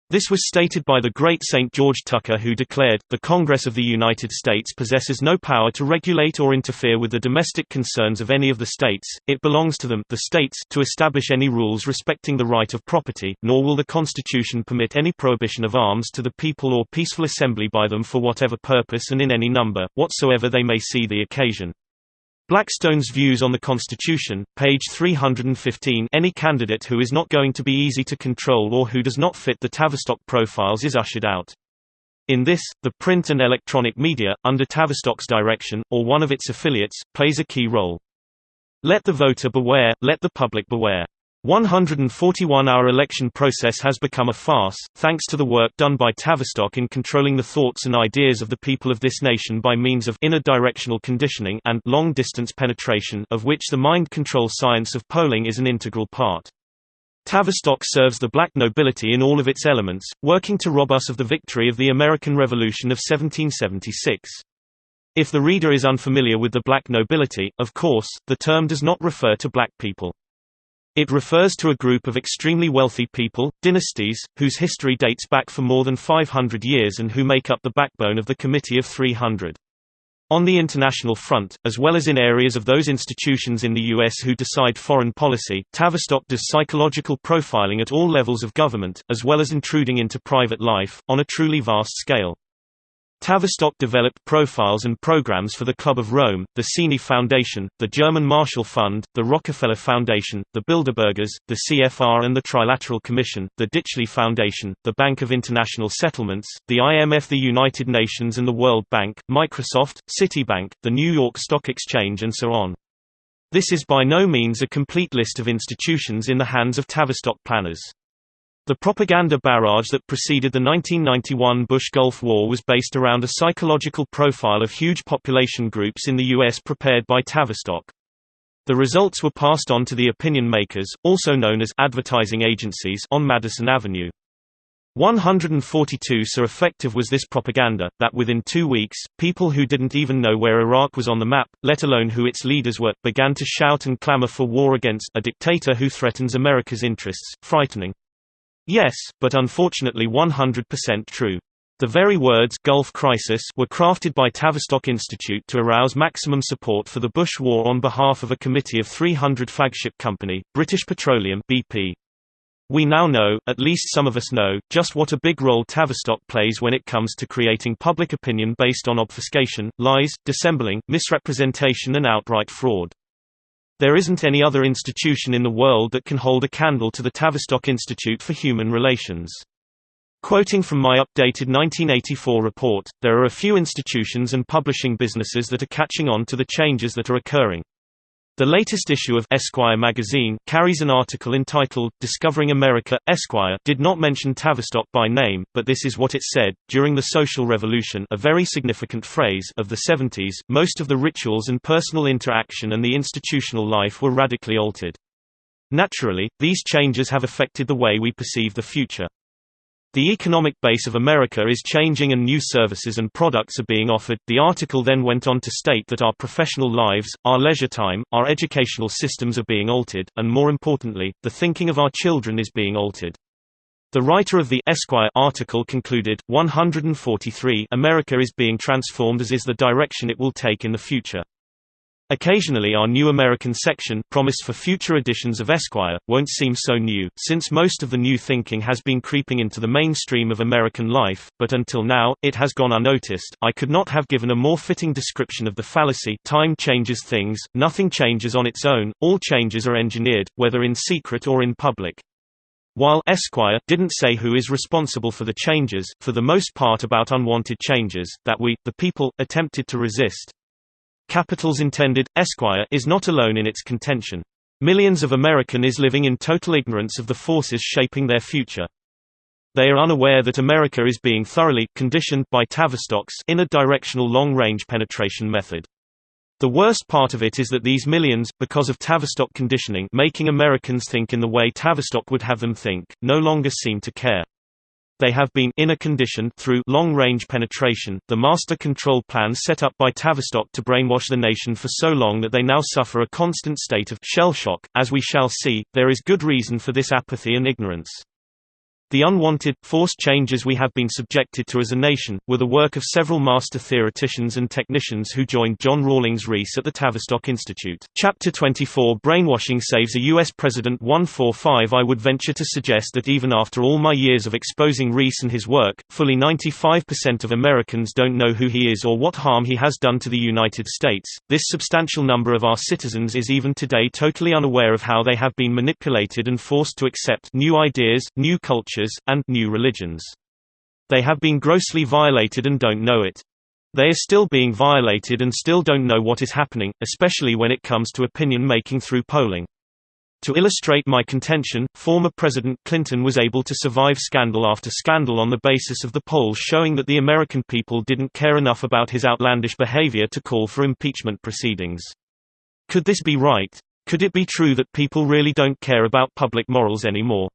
Speaker 1: This was stated by the great St. George Tucker, who declared, "The Congress of the United States possesses no power to regulate or interfere with the domestic concerns of any of the states. It belongs to them, the states, to establish any rules respecting the right of property, nor will the Constitution permit any prohibition of arms to the people or peaceful assembly by them for whatever purpose and in any number, whatsoever they may see the occasion." Blackstone's Views on the Constitution, page 315. Any candidate who is not going to be easy to control or who does not fit the Tavistock profiles is ushered out. In this, the print and electronic media, under Tavistock's direction, or one of its affiliates, plays a key role. Let the voter beware, let the public beware. 141-hour election process has become a farce, thanks to the work done by Tavistock in controlling the thoughts and ideas of the people of this nation by means of inner directional conditioning and long-distance penetration, of which the mind control science of polling is an integral part. Tavistock serves the black nobility in all of its elements, working to rob us of the victory of the American Revolution of 1776. If the reader is unfamiliar with the black nobility, of course, the term does not refer to black people. It refers to a group of extremely wealthy people, dynasties, whose history dates back for more than 500 years and who make up the backbone of the Committee of 300. On the international front, as well as in areas of those institutions in the U.S. who decide foreign policy, Tavistock does psychological profiling at all levels of government, as well as intruding into private life, on a truly vast scale. Tavistock developed profiles and programs for the Club of Rome, the Cini Foundation, the German Marshall Fund, the Rockefeller Foundation, the Bilderbergers, the CFR and the Trilateral Commission, the Ditchley Foundation, the Bank of International Settlements, the IMF, the United Nations and the World Bank, Microsoft, Citibank, the New York Stock Exchange and so on. This is by no means a complete list of institutions in the hands of Tavistock planners. The propaganda barrage that preceded the 1991 Bush-Gulf War was based around a psychological profile of huge population groups in the U.S. prepared by Tavistock. The results were passed on to the opinion makers, also known as advertising agencies, on Madison Avenue. 142 So effective was this propaganda, that within 2 weeks, people who didn't even know where Iraq was on the map, let alone who its leaders were, began to shout and clamor for war against a dictator who threatens America's interests. Frightening. Yes, but unfortunately 100% true. The very words Gulf Crisis were crafted by Tavistock Institute to arouse maximum support for the Bush war on behalf of a committee of 300 flagship company, British Petroleum (BP). We now know, at least some of us know, just what a big role Tavistock plays when it comes to creating public opinion based on obfuscation, lies, dissembling, misrepresentation and outright fraud. There isn't any other institution in the world that can hold a candle to the Tavistock Institute for Human Relations. Quoting from my updated 1984 report, there are a few institutions and publishing businesses that are catching on to the changes that are occurring. The latest issue of Esquire magazine carries an article entitled, Discovering America. Esquire did not mention Tavistock by name, but this is what it said. During the social revolution, a very significant phrase, of the 70s, most of the rituals and personal interaction and the institutional life were radically altered. Naturally, these changes have affected the way we perceive the future. The economic base of America is changing and new services and products are being offered. The article then went on to state that our professional lives, our leisure time, our educational systems are being altered, and more importantly, the thinking of our children is being altered. The writer of the Esquire article concluded, 143 America is being transformed as is the direction it will take in the future. Occasionally our New American section, promised for future editions of Esquire, won't seem so new, since most of the new thinking has been creeping into the mainstream of American life, but until now, it has gone unnoticed. I could not have given a more fitting description of the fallacy. Time changes things, nothing changes on its own, all changes are engineered, whether in secret or in public. While Esquire didn't say who is responsible for the changes, for the most part about unwanted changes, that we, the people, attempted to resist. Capitals intended, Esquire is not alone in its contention. Millions of Americans living in total ignorance of the forces shaping their future. They are unaware that America is being thoroughly conditioned by Tavistock's inner directional long-range penetration method. The worst part of it is that these millions, because of Tavistock conditioning making Americans think in the way Tavistock would have them think, no longer seem to care. They have been inner conditioned through long-range penetration, the master control plan set up by Tavistock to brainwash the nation for so long that they now suffer a constant state of shell shock. As we shall see, there is good reason for this apathy and ignorance. The unwanted, forced changes we have been subjected to as a nation, were the work of several master theoreticians and technicians who joined John Rawlings Rees at the Tavistock Institute. Chapter 24 Brainwashing Saves a U.S. President 145 I would venture to suggest that even after all my years of exposing Rees and his work, fully 95% of Americans don't know who he is or what harm he has done to the United States. This substantial number of our citizens is even today totally unaware of how they have been manipulated and forced to accept new ideas, new cultures, and new religions. They have been grossly violated and don't know it. They are still being violated and still don't know what is happening, especially when it comes to opinion making through polling. To illustrate my contention, former President Clinton was able to survive scandal after scandal on the basis of the polls showing that the American people didn't care enough about his outlandish behavior to call for impeachment proceedings. Could this be right? Could it be true that people really don't care about public morals anymore?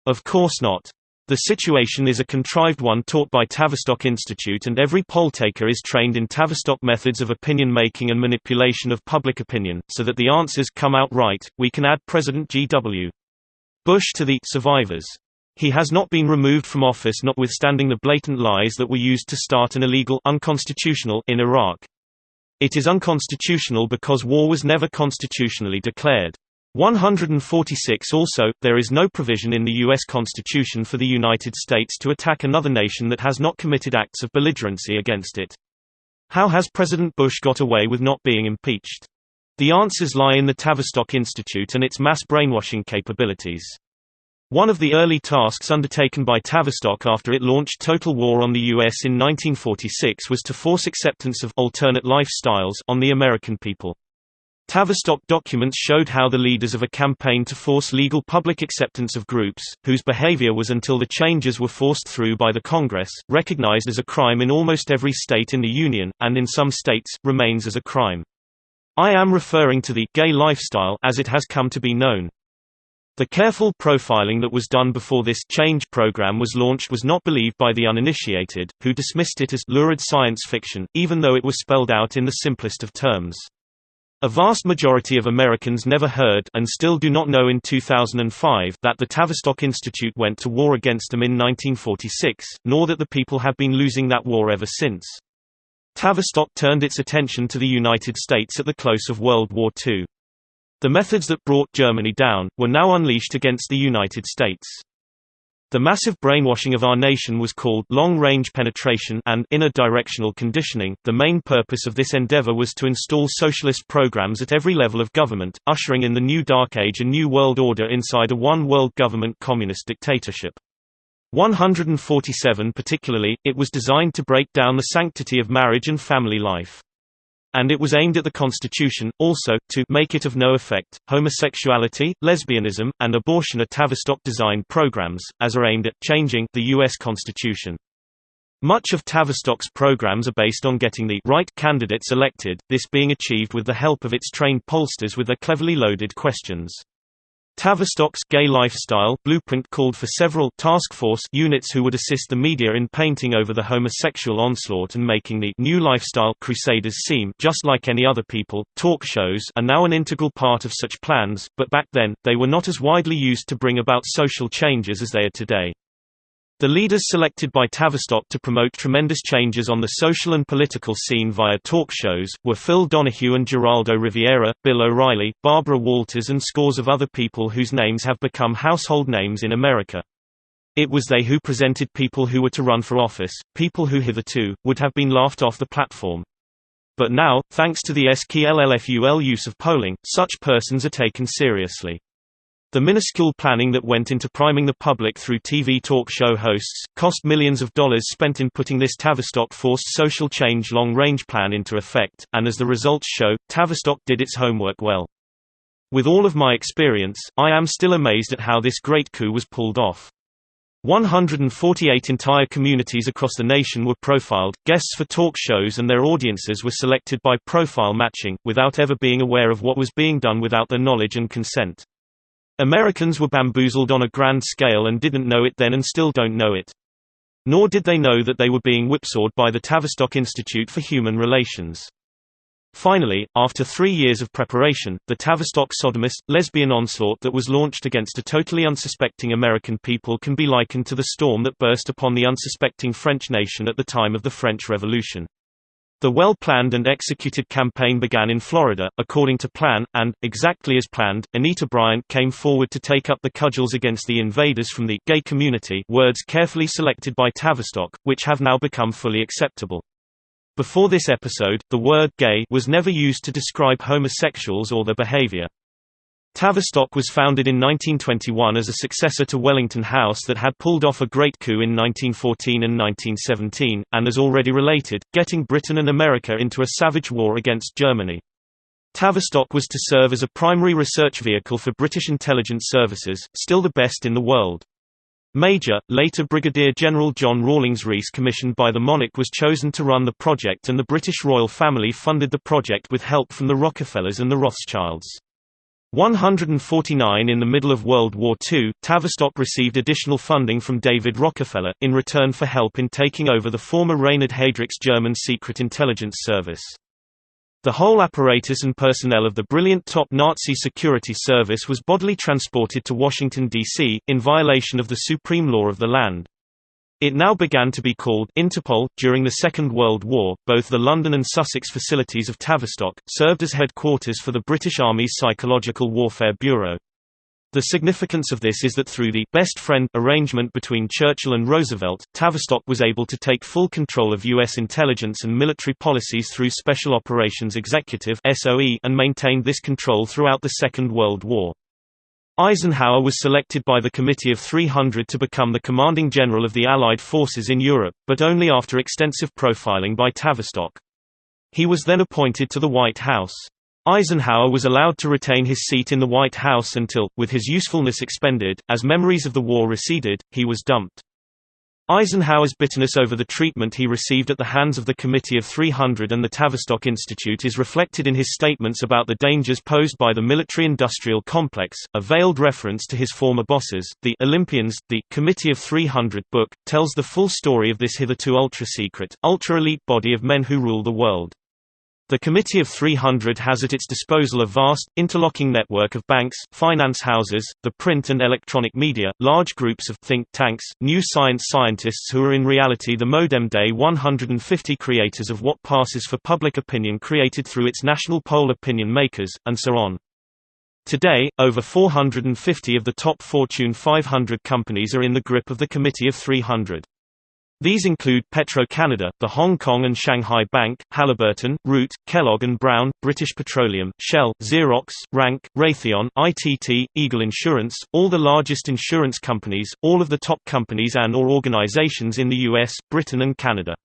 Speaker 1: Of course not. The situation is a contrived one taught by Tavistock Institute, and every poll-taker is trained in Tavistock methods of opinion-making and manipulation of public opinion, so that the answers come out right. We can add President G.W. Bush to the survivors. He has not been removed from office notwithstanding the blatant lies that were used to start an illegal unconstitutional in Iraq. It is unconstitutional because war was never constitutionally declared. 146 Also, there is no provision in the U.S. Constitution for the United States to attack another nation that has not committed acts of belligerency against it. How has President Bush got away with not being impeached? The answers lie in the Tavistock Institute and its mass brainwashing capabilities. One of the early tasks undertaken by Tavistock after it launched total war on the U.S. in 1946 was to force acceptance of alternate lifestyles on the American people. Tavistock documents showed how the leaders of a campaign to force legal public acceptance of groups, whose behavior was until the changes were forced through by the Congress, recognized as a crime in almost every state in the Union, and in some states, remains as a crime. I am referring to the gay lifestyle as it has come to be known. The careful profiling that was done before this change program was launched was not believed by the uninitiated, who dismissed it as lurid science fiction, even though it was spelled out in the simplest of terms. A vast majority of Americans never heard and still do not know in 2005 that the Tavistock Institute went to war against them in 1946, nor that the people have been losing that war ever since. Tavistock turned its attention to the United States at the close of World War II. The methods that brought Germany down were now unleashed against the United States. The massive brainwashing of our nation was called long-range penetration and inner directional conditioning. The main purpose of this endeavor was to install socialist programs at every level of government, ushering in the new Dark Age, a new world order inside a one-world government communist dictatorship. 147 particularly, it was designed to break down the sanctity of marriage and family life. And it was aimed at the Constitution, also, to make it of no effect. Homosexuality, lesbianism, and abortion are Tavistock-designed programs, as are aimed at changing the U.S. Constitution. Much of Tavistock's programs are based on getting the right candidates elected, this being achieved with the help of its trained pollsters with their cleverly loaded questions. Tavistock's gay lifestyle blueprint called for several task force units who would assist the media in painting over the homosexual onslaught and making the new lifestyle crusaders seem just like any other people. Talk shows are now an integral part of such plans, but back then, they were not as widely used to bring about social changes as they are today. The leaders selected by Tavistock to promote tremendous changes on the social and political scene via talk shows, were Phil Donahue and Geraldo Riviera, Bill O'Reilly, Barbara Walters and scores of other people whose names have become household names in America. It was they who presented people who were to run for office, people who hitherto would have been laughed off the platform. But now, thanks to the SKLLFUL use of polling, such persons are taken seriously. The minuscule planning that went into priming the public through TV talk show hosts, cost millions of dollars spent in putting this Tavistock forced social change long-range plan into effect, and as the results show, Tavistock did its homework well. With all of my experience, I am still amazed at how this great coup was pulled off. 148 entire communities across the nation were profiled, guests for talk shows and their audiences were selected by profile matching, without ever being aware of what was being done without their knowledge and consent. Americans were bamboozled on a grand scale and didn't know it then and still don't know it. Nor did they know that they were being whipsawed by the Tavistock Institute for Human Relations. Finally, after 3 years of preparation, the Tavistock sodomist, lesbian onslaught that was launched against a totally unsuspecting American people can be likened to the storm that burst upon the unsuspecting French nation at the time of the French Revolution. The well-planned and executed campaign began in Florida, according to plan, and, exactly as planned, Anita Bryant came forward to take up the cudgels against the invaders from the gay community, words carefully selected by Tavistock, which have now become fully acceptable. Before this episode, the word gay was never used to describe homosexuals or their behavior. Tavistock was founded in 1921 as a successor to Wellington House that had pulled off a great coup in 1914 and 1917, and as already related, getting Britain and America into a savage war against Germany. Tavistock was to serve as a primary research vehicle for British intelligence services, still the best in the world. Major, later Brigadier General John Rawlings Rees, commissioned by the monarch, was chosen to run the project, and the British royal family funded the project with help from the Rockefellers and the Rothschilds. 149 In the middle of World War II, Tavistock received additional funding from David Rockefeller, in return for help in taking over the former Reinhard Heydrich's German secret intelligence service. The whole apparatus and personnel of the brilliant top Nazi security service was bodily transported to Washington, D.C., in violation of the supreme law of the land. It now began to be called Interpol. During the Second World War, both the London and Sussex facilities of Tavistock served as headquarters for the British Army's Psychological Warfare Bureau. The significance of this is that through the "best friend" arrangement between Churchill and Roosevelt, Tavistock was able to take full control of U.S. intelligence and military policies through Special Operations Executive (SOE) and maintained this control throughout the Second World War. Eisenhower was selected by the Committee of 300 to become the commanding general of the Allied forces in Europe, but only after extensive profiling by Tavistock. He was then appointed to the White House. Eisenhower was allowed to retain his seat in the White House until, with his usefulness expended, as memories of the war receded, he was dumped. Eisenhower's bitterness over the treatment he received at the hands of the Committee of 300 and the Tavistock Institute is reflected in his statements about the dangers posed by the military-industrial complex, a veiled reference to his former bosses, the Olympians. The Committee of 300 book tells the full story of this hitherto ultra-secret, ultra-elite body of men who rule the world. The Committee of 300 has at its disposal a vast, interlocking network of banks, finance houses, the print and electronic media, large groups of think tanks, new science scientists who are in reality the modem day 150 creators of what passes for public opinion created through its national poll opinion makers, and so on. Today, over 450 of the top Fortune 500 companies are in the grip of the Committee of 300. These include Petro-Canada, the Hong Kong and Shanghai Bank, Halliburton, Root, Kellogg and Brown, British Petroleum, Shell, Xerox, Rank, Raytheon, ITT, Eagle Insurance, all the largest insurance companies, all of the top companies and/or organizations in the US, Britain and Canada.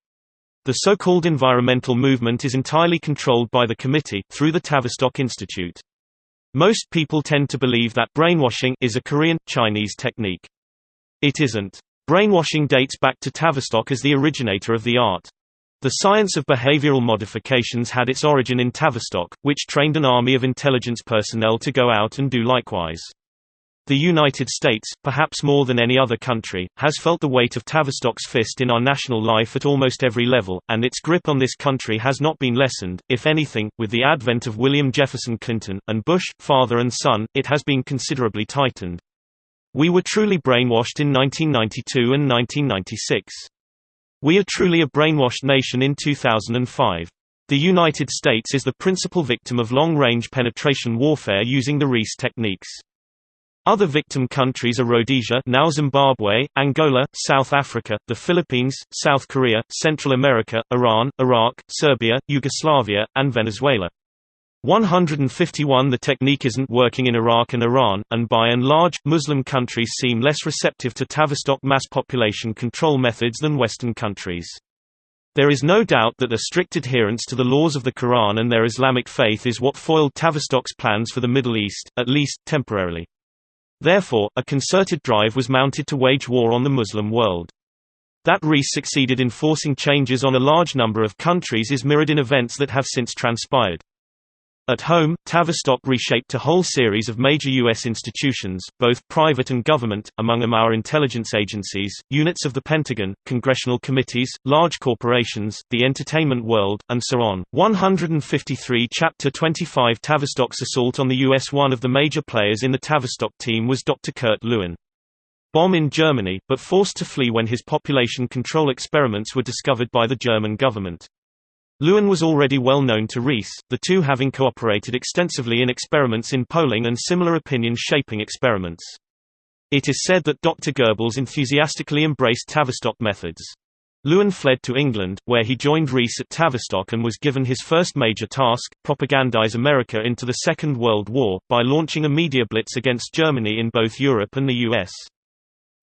Speaker 1: The so-called environmental movement is entirely controlled by the committee, through the Tavistock Institute. Most people tend to believe that brainwashing is a Korean, Chinese technique. It isn't. Brainwashing dates back to Tavistock as the originator of the art. The science of behavioral modifications had its origin in Tavistock, which trained an army of intelligence personnel to go out and do likewise. The United States, perhaps more than any other country, has felt the weight of Tavistock's fist in our national life at almost every level, and its grip on this country has not been lessened. If anything, with the advent of William Jefferson Clinton, and Bush, father and son, it has been considerably tightened. We were truly brainwashed in 1992 and 1996. We are truly a brainwashed nation in 2005. The United States is the principal victim of long-range penetration warfare using the Rees techniques. Other victim countries are Rhodesia, now Zimbabwe, Angola, South Africa, the Philippines, South Korea, Central America, Iran, Iraq, Serbia, Yugoslavia, and Venezuela. 151 The technique isn't working in Iraq and Iran, and by and large, Muslim countries seem less receptive to Tavistock mass population control methods than Western countries. There is no doubt that a strict adherence to the laws of the Quran and their Islamic faith is what foiled Tavistock's plans for the Middle East, at least, temporarily. Therefore, a concerted drive was mounted to wage war on the Muslim world. That Rees succeeded in forcing changes on a large number of countries is mirrored in events that have since transpired. At home, Tavistock reshaped a whole series of major U.S. institutions, both private and government, among them our intelligence agencies, units of the Pentagon, congressional committees, large corporations, the entertainment world, and so on. 153 Chapter 25 Tavistock's assault on the U.S. One of the major players in the Tavistock team was Dr. Kurt Lewin. Bomb in Germany, but forced to flee when his population control experiments were discovered by the German government. Lewin was already well known to Rees, the two having cooperated extensively in experiments in polling and similar opinion-shaping experiments. It is said that Dr. Goebbels enthusiastically embraced Tavistock methods. Lewin fled to England, where he joined Rees at Tavistock and was given his first major task, propagandize America into the Second World War, by launching a media blitz against Germany in both Europe and the US.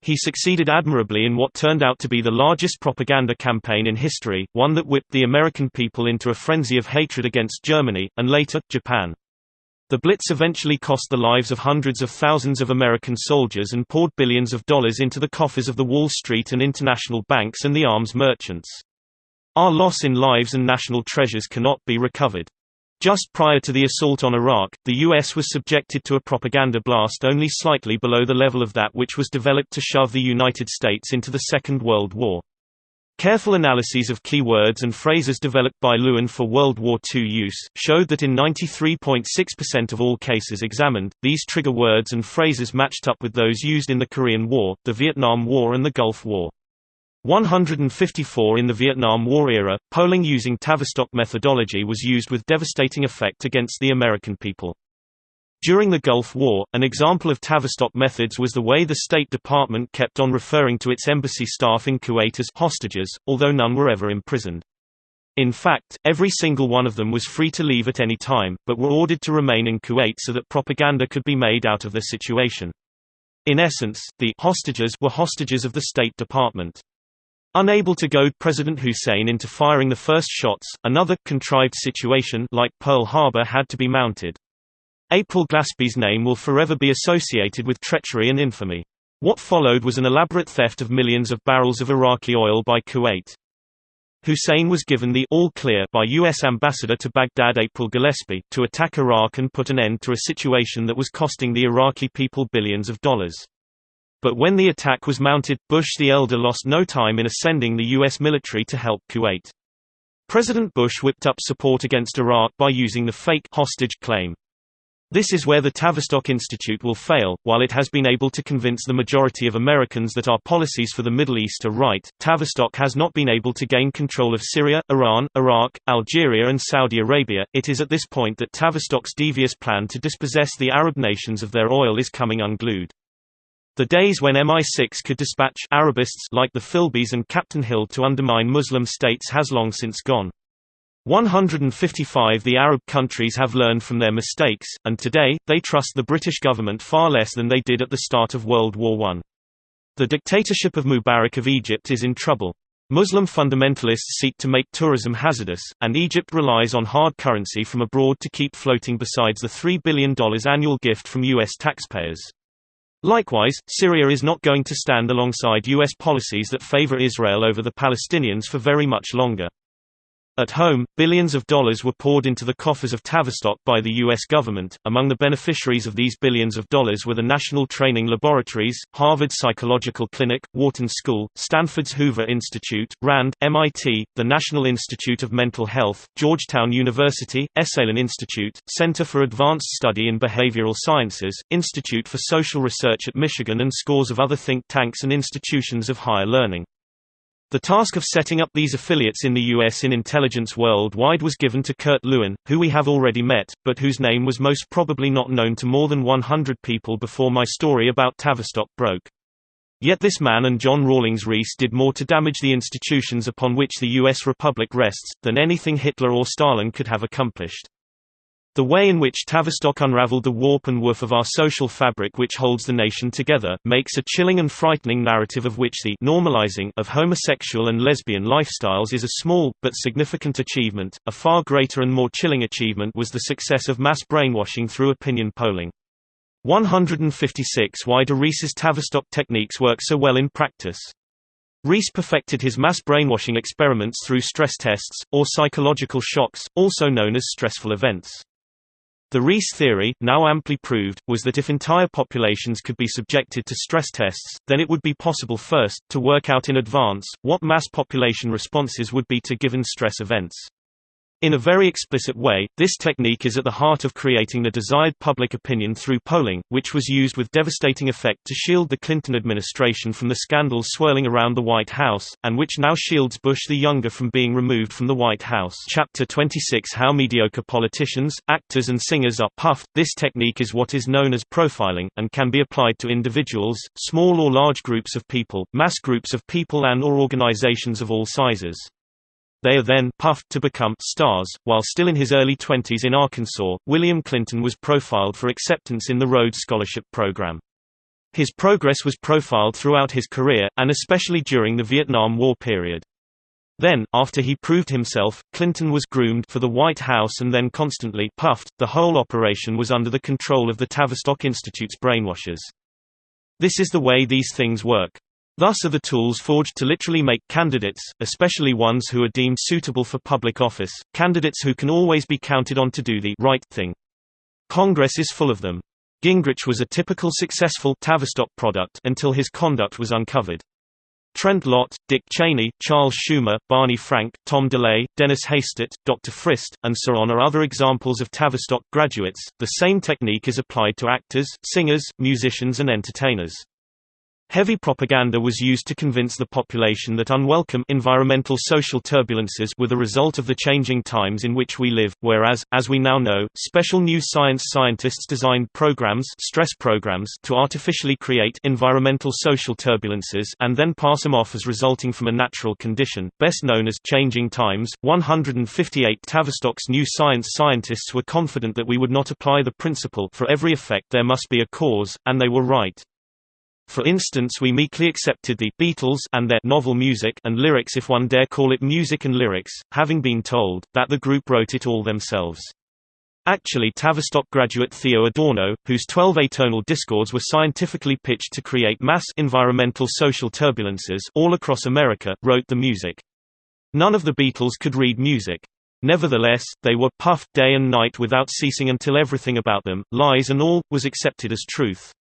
Speaker 1: He succeeded admirably in what turned out to be the largest propaganda campaign in history, one that whipped the American people into a frenzy of hatred against Germany, and later, Japan. The Blitz eventually cost the lives of hundreds of thousands of American soldiers and poured billions of dollars into the coffers of the Wall Street and international banks and the arms merchants. Our loss in lives and national treasures cannot be recovered. Just prior to the assault on Iraq, the U.S. was subjected to a propaganda blast only slightly below the level of that which was developed to shove the United States into the Second World War. Careful analyses of key words and phrases developed by Lewin for World War II use, showed that in 93.6% of all cases examined, these trigger words and phrases matched up with those used in the Korean War, the Vietnam War and the Gulf War. 154 in the Vietnam War era, polling using Tavistock methodology was used with devastating effect against the American people. During the Gulf War, an example of Tavistock methods was the way the State Department kept on referring to its embassy staff in Kuwait as hostages, although none were ever imprisoned. In fact, every single one of them was free to leave at any time, but were ordered to remain in Kuwait so that propaganda could be made out of their situation. In essence, the hostages were hostages of the State Department. Unable to goad President Hussein into firing the first shots, another, contrived situation like Pearl Harbor had to be mounted. April Glaspie's name will forever be associated with treachery and infamy. What followed was an elaborate theft of millions of barrels of Iraqi oil by Kuwait. Hussein was given the all-clear by U.S. Ambassador to Baghdad April Gillespie to attack Iraq and put an end to a situation that was costing the Iraqi people billions of dollars. But when the attack was mounted, Bush the elder lost no time in sending the U.S. military to help Kuwait. President Bush whipped up support against Iraq by using the fake hostage claim. This is where the Tavistock Institute will fail. While it has been able to convince the majority of Americans that our policies for the Middle East are right, Tavistock has not been able to gain control of Syria, Iran, Iraq, Algeria and Saudi Arabia. It is at this point that Tavistock's devious plan to dispossess the Arab nations of their oil is coming unglued. The days when MI6 could dispatch Arabists like the Philbys and Captain Hill to undermine Muslim states has long since gone. 155 The Arab countries have learned from their mistakes, and today, they trust the British government far less than they did at the start of World War I. The dictatorship of Mubarak of Egypt is in trouble. Muslim fundamentalists seek to make tourism hazardous, and Egypt relies on hard currency from abroad to keep floating besides the $3 billion annual gift from U.S. taxpayers. Likewise, Syria is not going to stand alongside U.S. policies that favor Israel over the Palestinians for very much longer. At home, billions of dollars were poured into the coffers of Tavistock by the U.S. government. Among the beneficiaries of these billions of dollars were the National Training Laboratories, Harvard Psychological Clinic, Wharton School, Stanford's Hoover Institute, RAND, MIT, the National Institute of Mental Health, Georgetown University, Esalen Institute, Center for Advanced Study in Behavioral Sciences, Institute for Social Research at Michigan and scores of other think tanks and institutions of higher learning. The task of setting up these affiliates in the U.S. in intelligence worldwide was given to Kurt Lewin, who we have already met, but whose name was most probably not known to more than 100 people before my story about Tavistock broke. Yet this man and John Rawlings Rees did more to damage the institutions upon which the U.S. Republic rests, than anything Hitler or Stalin could have accomplished. The way in which Tavistock unraveled the warp and woof of our social fabric which holds the nation together, makes a chilling and frightening narrative of which the normalizing of homosexual and lesbian lifestyles is a small, but significant achievement. A far greater and more chilling achievement was the success of mass brainwashing through opinion polling. 156 Why do Rees's Tavistock techniques work so well in practice? Rees perfected his mass brainwashing experiments through stress tests, or psychological shocks, also known as stressful events. The Rees theory, now amply proved, was that if entire populations could be subjected to stress tests, then it would be possible first, to work out in advance, what mass population responses would be to given stress events. In a very explicit way, this technique is at the heart of creating the desired public opinion through polling, which was used with devastating effect to shield the Clinton administration from the scandals swirling around the White House, and which now shields Bush the younger from being removed from the White House. Chapter 26 How mediocre politicians, actors and singers are puffed. This technique is what is known as profiling, and can be applied to individuals, small or large groups of people, mass groups of people and or organizations of all sizes. They are then puffed to become stars. While still in his early 20s in Arkansas, William Clinton was profiled for acceptance in the Rhodes Scholarship Program. His progress was profiled throughout his career, and especially during the Vietnam War period. Then, after he proved himself, Clinton was groomed for the White House and then constantly puffed. The whole operation was under the control of the Tavistock Institute's brainwashers. This is the way these things work. Thus are the tools forged to literally make candidates, especially ones who are deemed suitable for public office, candidates who can always be counted on to do the right thing. Congress is full of them. Gingrich was a typical successful Tavistock product until his conduct was uncovered. Trent Lott, Dick Cheney, Charles Schumer, Barney Frank, Tom DeLay, Dennis Hastert, Dr. Frist, and so on are other examples of Tavistock graduates. The same technique is applied to actors, singers, musicians, and entertainers. Heavy propaganda was used to convince the population that unwelcome environmental social turbulences were the result of the changing times in which we live, whereas, as we now know, special new scientists designed stress programs to artificially create environmental social turbulences and then pass them off as resulting from a natural condition, best known as changing times. 158 Tavistock's new scientists were confident that we would not apply the principle for every effect there must be a cause, and they were right. For instance, we meekly accepted the Beatles and their novel music and lyrics, if one dare call it music and lyrics, having been told that the group wrote it all themselves. Actually, Tavistock graduate Theo Adorno, whose 12 atonal discords were scientifically pitched to create mass environmental social turbulences all across America, wrote the music. None of the Beatles could read music. Nevertheless, they were puffed day and night without ceasing until everything about them, lies and all, was accepted as truth.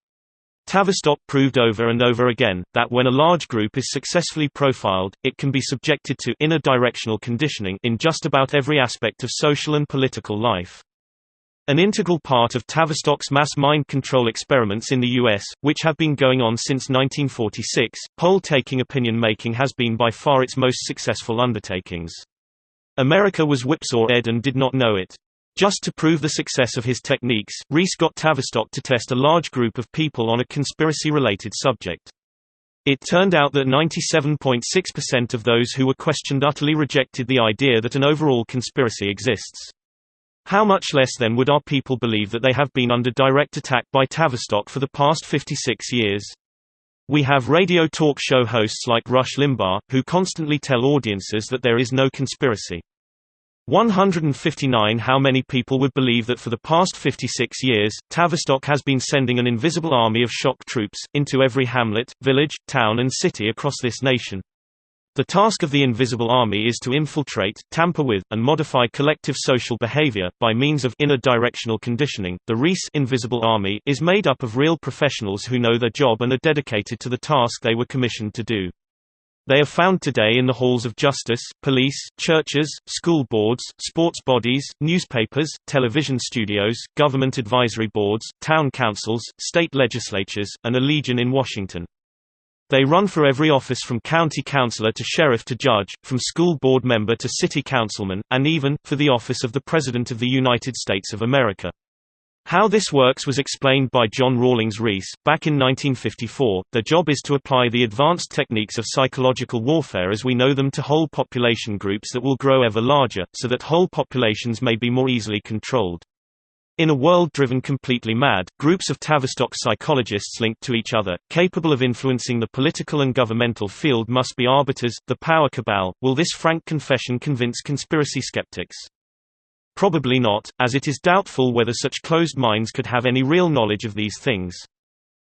Speaker 1: Tavistock proved over and over again, that when a large group is successfully profiled, it can be subjected to inner directional conditioning in just about every aspect of social and political life. An integral part of Tavistock's mass mind control experiments in the U.S., which have been going on since 1946, poll-taking opinion-making has been by far its most successful undertakings. America was whipsawed and did not know it. Just to prove the success of his techniques, Rees got Tavistock to test a large group of people on a conspiracy-related subject. It turned out that 97.6% of those who were questioned utterly rejected the idea that an overall conspiracy exists. How much less then would our people believe that they have been under direct attack by Tavistock for the past 56 years? We have radio talk show hosts like Rush Limbaugh, who constantly tell audiences that there is no conspiracy. 159 How many people would believe that for the past 56 years, Tavistock has been sending an invisible army of shock troops, into every hamlet, village, town and city across this nation? The task of the invisible army is to infiltrate, tamper with, and modify collective social behavior, by means of inner directional conditioning. The Rees invisible army is made up of real professionals who know their job and are dedicated to the task they were commissioned to do. They are found today in the halls of justice, police, churches, school boards, sports bodies, newspapers, television studios, government advisory boards, town councils, state legislatures, and a legion in Washington. They run for every office from county councilor to sheriff to judge, from school board member to city councilman, and even, for the office of the President of the United States of America. How this works was explained by John Rawlings Rees. Back in 1954, their job is to apply the advanced techniques of psychological warfare as we know them to whole population groups that will grow ever larger, so that whole populations may be more easily controlled. In a world driven completely mad, groups of Tavistock psychologists linked to each other, capable of influencing the political and governmental field, must be arbiters, the power cabal. Will this frank confession convince conspiracy skeptics? Probably not, as it is doubtful whether such closed minds could have any real knowledge of these things.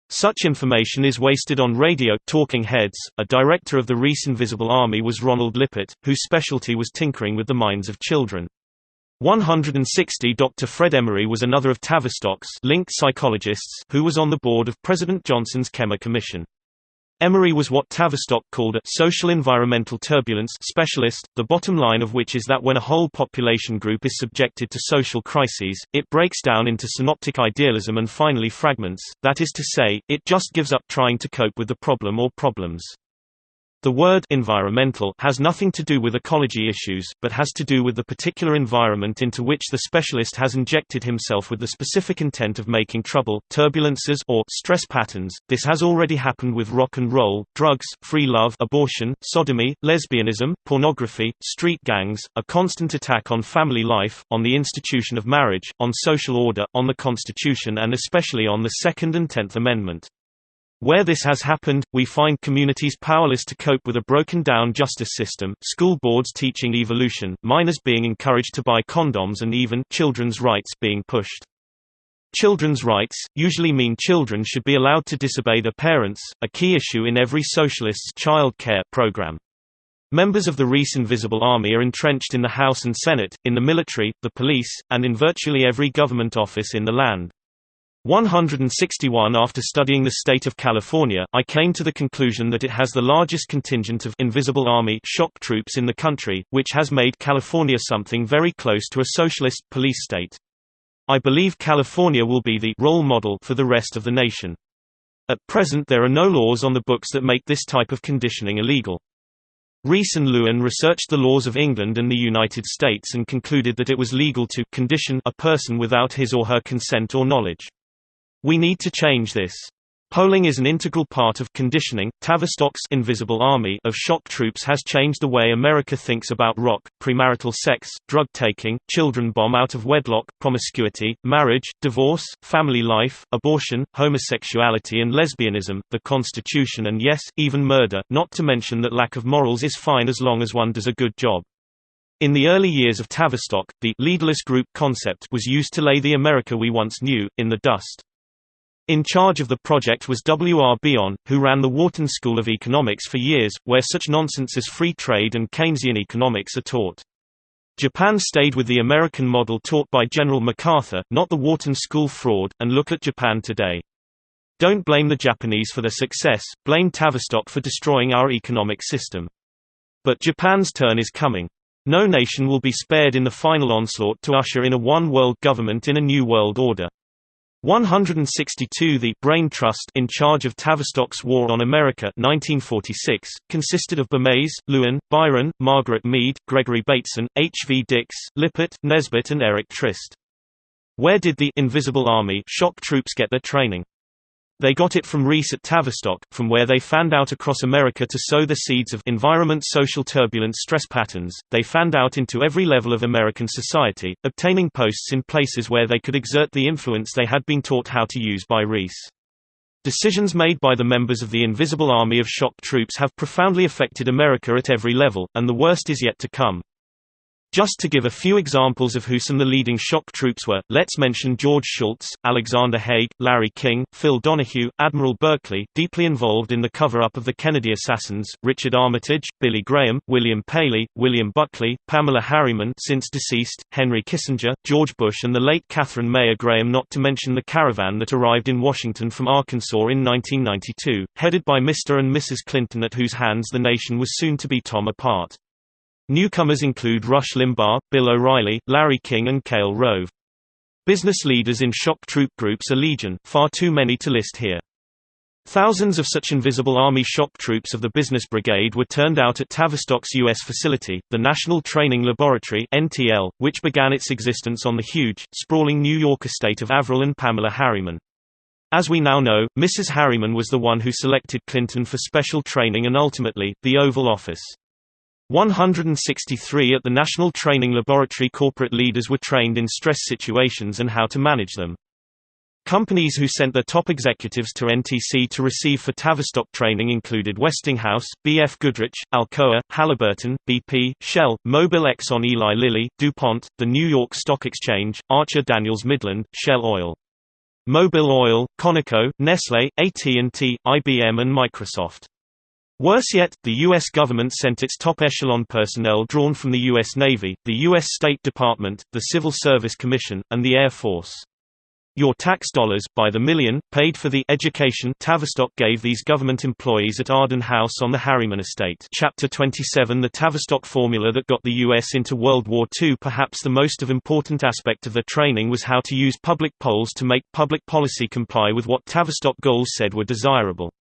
Speaker 1: Such information is wasted on radio talking heads. A director of the Rees Invisible Army was Ronald Lippert, whose specialty was tinkering with the minds of children. 160 Dr. Fred Emery was another of Tavistock's linked psychologists, who was on the board of President Johnson's Kemmer Commission. Emery was what Tavistock called a social environmental turbulence specialist, the bottom line of which is that when a whole population group is subjected to social crises, it breaks down into synoptic idealism and finally fragments, that is to say, it just gives up trying to cope with the problem or problems. The word environmental has nothing to do with ecology issues, but has to do with the particular environment into which the specialist has injected himself with the specific intent of making trouble, turbulences or stress patterns. This has already happened with rock and roll, drugs, free love, abortion, sodomy, lesbianism, pornography, street gangs, a constant attack on family life, on the institution of marriage, on social order, on the Constitution and especially on the Second and 10th Amendment. Where this has happened, we find communities powerless to cope with a broken-down justice system, school boards teaching evolution, minors being encouraged to buy condoms, and even children's rights being pushed. Children's rights usually mean children should be allowed to disobey their parents, a key issue in every socialist's child care program. Members of the Reese Invisible Army are entrenched in the House and Senate, in the military, the police, and in virtually every government office in the land. 161 After studying the state of California, I came to the conclusion that it has the largest contingent of Invisible Army shock troops in the country, which has made California something very close to a socialist police state. I believe California will be the role model for the rest of the nation. At present there are no laws on the books that make this type of conditioning illegal. Rees and Lewin researched the laws of England and the United States and concluded that it was legal to condition a person without his or her consent or knowledge. We need to change this. Polling is an integral part of conditioning. Tavistock's Invisible Army of shock troops has changed the way America thinks about rock, premarital sex, drug taking, children born out of wedlock, promiscuity, marriage, divorce, family life, abortion, homosexuality and lesbianism, the Constitution, and yes, even murder, not to mention that lack of morals is fine as long as one does a good job. In the early years of Tavistock, the leaderless group concept was used to lay the America we once knew in the dust. In charge of the project was W. R. Bion, who ran the Wharton School of Economics for years, where such nonsense as free trade and Keynesian economics are taught. Japan stayed with the American model taught by General MacArthur, not the Wharton School fraud, and look at Japan today. Don't blame the Japanese for their success, blame Tavistock for destroying our economic system. But Japan's turn is coming. No nation will be spared in the final onslaught to usher in a one-world government in a new world order. 162 The Brain Trust, in charge of Tavistock's War on America 1946, consisted of Bernays, Lewin, Byron, Margaret Mead, Gregory Bateson, H. V. Dix, Lippert, Nesbitt and Eric Trist. Where did the Invisible Army shock troops get their training? They got it from Rees at Tavistock, from where they fanned out across America to sow the seeds of environment social turbulence stress patterns. They fanned out into every level of American society, obtaining posts in places where they could exert the influence they had been taught how to use by Rees. Decisions made by the members of the Invisible Army of shock troops have profoundly affected America at every level, and the worst is yet to come. Just to give a few examples of who some of the leading shock troops were, let's mention George Shultz, Alexander Haig, Larry King, Phil Donahue, Admiral Berkeley, deeply involved in the cover-up of the Kennedy assassins, Richard Armitage, Billy Graham, William Paley, William Buckley, Pamela Harriman since deceased, Henry Kissinger, George Bush and the late Catherine Mayer Graham, not to mention the caravan that arrived in Washington from Arkansas in 1992, headed by Mr. and Mrs. Clinton, at whose hands the nation was soon to be torn apart. Newcomers include Rush Limbaugh, Bill O'Reilly, Larry King and Cale Rove. Business leaders in shock troop groups are legion, far too many to list here. Thousands of such Invisible Army shock troops of the Business Brigade were turned out at Tavistock's U.S. facility, the National Training Laboratory (NTL), which began its existence on the huge, sprawling New York estate of Avril and Pamela Harriman. As we now know, Mrs. Harriman was the one who selected Clinton for special training and ultimately, the Oval Office. 163 At the National Training Laboratory, corporate leaders were trained in stress situations and how to manage them. Companies who sent their top executives to NTC to receive for Tavistock training included Westinghouse, B.F. Goodrich, Alcoa, Halliburton, BP, Shell, Mobil, Exxon, Eli Lilly, DuPont, the New York Stock Exchange, Archer Daniels Midland, Shell Oil, Mobil Oil, Conoco, Nestlé, AT&T, IBM and Microsoft. Worse yet, the U.S. government sent its top echelon personnel drawn from the U.S. Navy, the U.S. State Department, the Civil Service Commission, and the Air Force. Your tax dollars, by the million, paid for the education Tavistock gave these government employees at Arden House on the Harriman estate. Chapter 27 The Tavistock formula that got the U.S. into World War II. Perhaps the most important aspect of their training was how to use public polls to make public policy comply with what Tavistock goals said were desirable.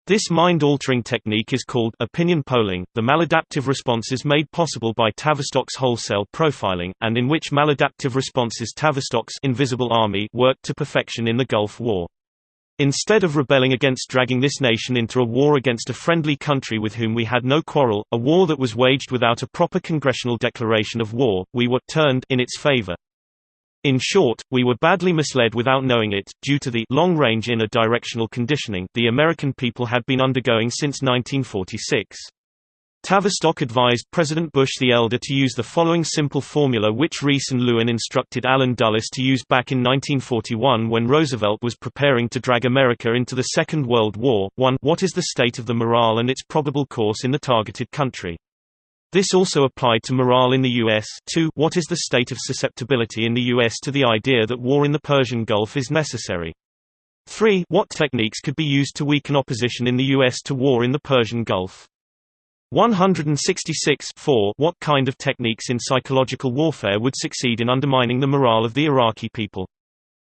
Speaker 1: This mind-altering technique is called opinion polling, the maladaptive responses made possible by Tavistock's wholesale profiling, and in which maladaptive responses Tavistock's Invisible Army worked to perfection in the Gulf War. Instead of rebelling against dragging this nation into a war against a friendly country with whom we had no quarrel, a war that was waged without a proper congressional declaration of war, we were turned in its favor. In short, we were badly misled without knowing it, due to the long-range inner directional conditioning the American people had been undergoing since 1946. Tavistock advised President Bush the Elder to use the following simple formula which Rees and Lewin instructed Allen Dulles to use back in 1941 when Roosevelt was preparing to drag America into the Second World War. 1. What is the state of the morale and its probable course in the targeted country? This also applied to morale in the U.S. 2. What is the state of susceptibility in the U.S. to the idea that war in the Persian Gulf is necessary? 3. What techniques could be used to weaken opposition in the U.S. to war in the Persian Gulf? 166. 4. What kind of techniques in psychological warfare would succeed in undermining the morale of the Iraqi people?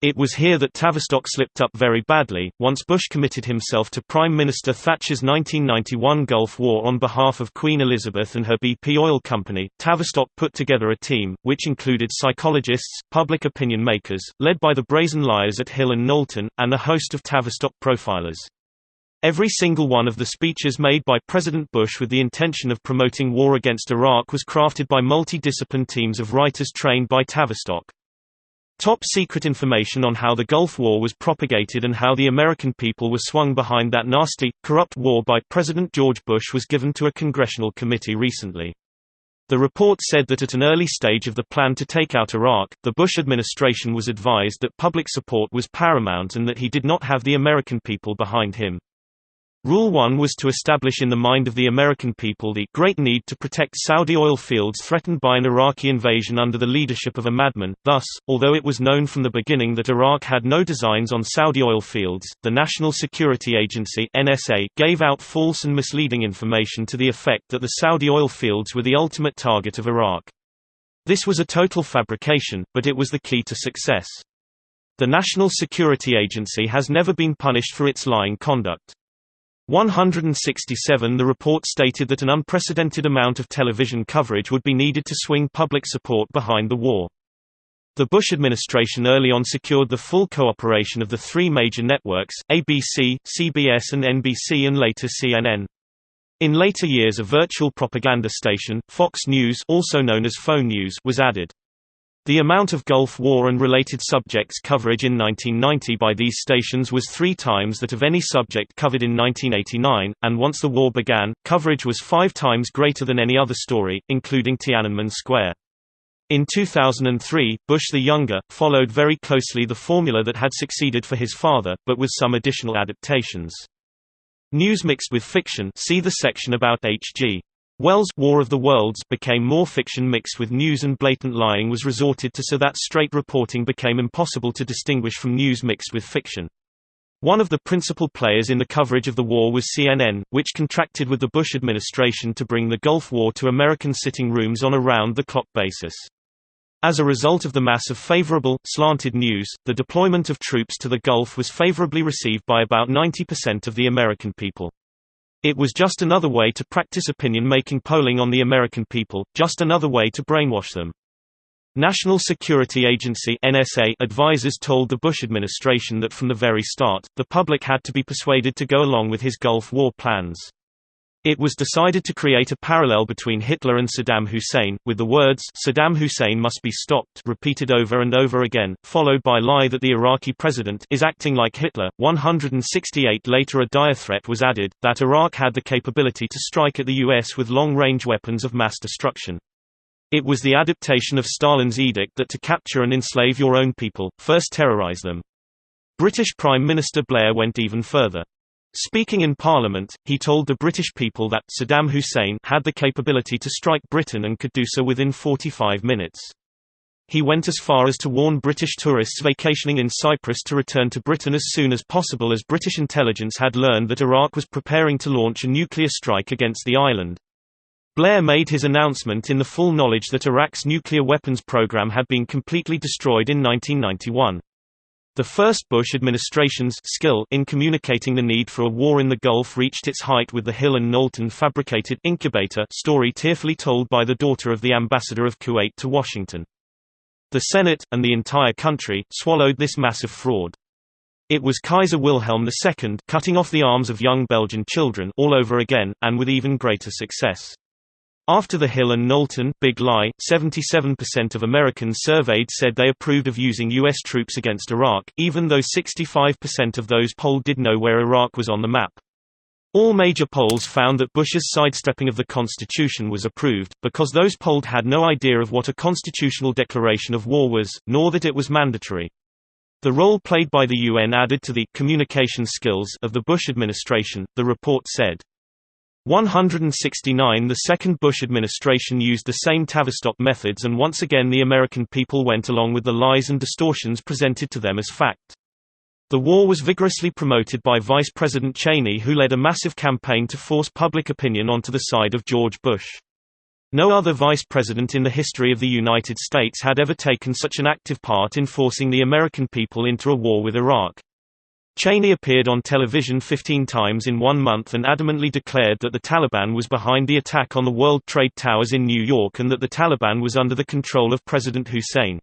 Speaker 1: It was here that Tavistock slipped up very badly. Once Bush committed himself to Prime Minister Thatcher's 1991 Gulf War on behalf of Queen Elizabeth and her BP oil company, Tavistock put together a team, which included psychologists, public opinion makers, led by the brazen liars at Hill and Knowlton, and a host of Tavistock profilers. Every single one of the speeches made by President Bush with the intention of promoting war against Iraq was crafted by multidisciplinary teams of writers trained by Tavistock. Top-secret information on how the Gulf War was propagated and how the American people were swung behind that nasty, corrupt war by President George Bush was given to a congressional committee recently. The report said that at an early stage of the plan to take out Iraq, the Bush administration was advised that public support was paramount and that he did not have the American people behind him. Rule 1 was to establish in the mind of the American people the great need to protect Saudi oil fields threatened by an Iraqi invasion under the leadership of a madman. Thus, although it was known from the beginning that Iraq had no designs on Saudi oil fields, the National Security Agency (NSA) gave out false and misleading information to the effect that the Saudi oil fields were the ultimate target of Iraq. This was a total fabrication, but it was the key to success. The National Security Agency has never been punished for its lying conduct. 167 The report stated that an unprecedented amount of television coverage would be needed to swing public support behind the war. The Bush administration early on secured the full cooperation of the three major networks, ABC, CBS and NBC, and later CNN. In later years a virtual propaganda station, Fox News, also known as Phone News, was added. The amount of Gulf War and related subjects coverage in 1990 by these stations was 3 times that of any subject covered in 1989, and once the war began, coverage was 5 times greater than any other story, including Tiananmen Square. In 2003, Bush the Younger followed very closely the formula that had succeeded for his father, but with some additional adaptations. News mixed with fiction, see the section about H.G. Wells' War of the Worlds, became more fiction mixed with news, and blatant lying was resorted to so that straight reporting became impossible to distinguish from news mixed with fiction. One of the principal players in the coverage of the war was CNN, which contracted with the Bush administration to bring the Gulf War to American sitting rooms on a round-the-clock basis. As a result of the mass of favorable, slanted news, the deployment of troops to the Gulf was favorably received by about 90% of the American people. It was just another way to practice opinion-making polling on the American people, just another way to brainwash them. National Security Agency (NSA) advisors told the Bush administration that from the very start, the public had to be persuaded to go along with his Gulf War plans. It was decided to create a parallel between Hitler and Saddam Hussein, with the words, "Saddam Hussein must be stopped," repeated over and over again, followed by lie that the Iraqi president is acting like Hitler. 168 Later a dire threat was added, that Iraq had the capability to strike at the US with long-range weapons of mass destruction. It was the adaptation of Stalin's edict that to capture and enslave your own people, first terrorize them. British Prime Minister Blair went even further. Speaking in Parliament, he told the British people that Saddam Hussein had the capability to strike Britain and could do so within 45 minutes. He went as far as to warn British tourists vacationing in Cyprus to return to Britain as soon as possible, as British intelligence had learned that Iraq was preparing to launch a nuclear strike against the island. Blair made his announcement in the full knowledge that Iraq's nuclear weapons program had been completely destroyed in 1991. The first Bush administration's skill in communicating the need for a war in the Gulf reached its height with the Hill and Knowlton fabricated incubator story tearfully told by the daughter of the ambassador of Kuwait to Washington. The Senate, and the entire country, swallowed this massive fraud. It was Kaiser Wilhelm II cutting off the arms of young Belgian children all over again, and with even greater success. After the Hill and Knowlton big lie, 77% of Americans surveyed said they approved of using U.S. troops against Iraq, even though 65% of those polled did know where Iraq was on the map. All major polls found that Bush's sidestepping of the Constitution was approved, because those polled had no idea of what a constitutional declaration of war was, nor that it was mandatory. The role played by the UN added to the communication skills of the Bush administration, the report said. 169 The second Bush administration used the same Tavistock methods, and once again the American people went along with the lies and distortions presented to them as fact. The war was vigorously promoted by Vice President Cheney, who led a massive campaign to force public opinion onto the side of George Bush. No other vice president in the history of the United States had ever taken such an active part in forcing the American people into a war with Iraq. Cheney appeared on television 15 times in 1 month and adamantly declared that the Taliban was behind the attack on the World Trade Towers in New York and that the Taliban was under the control of President Hussein.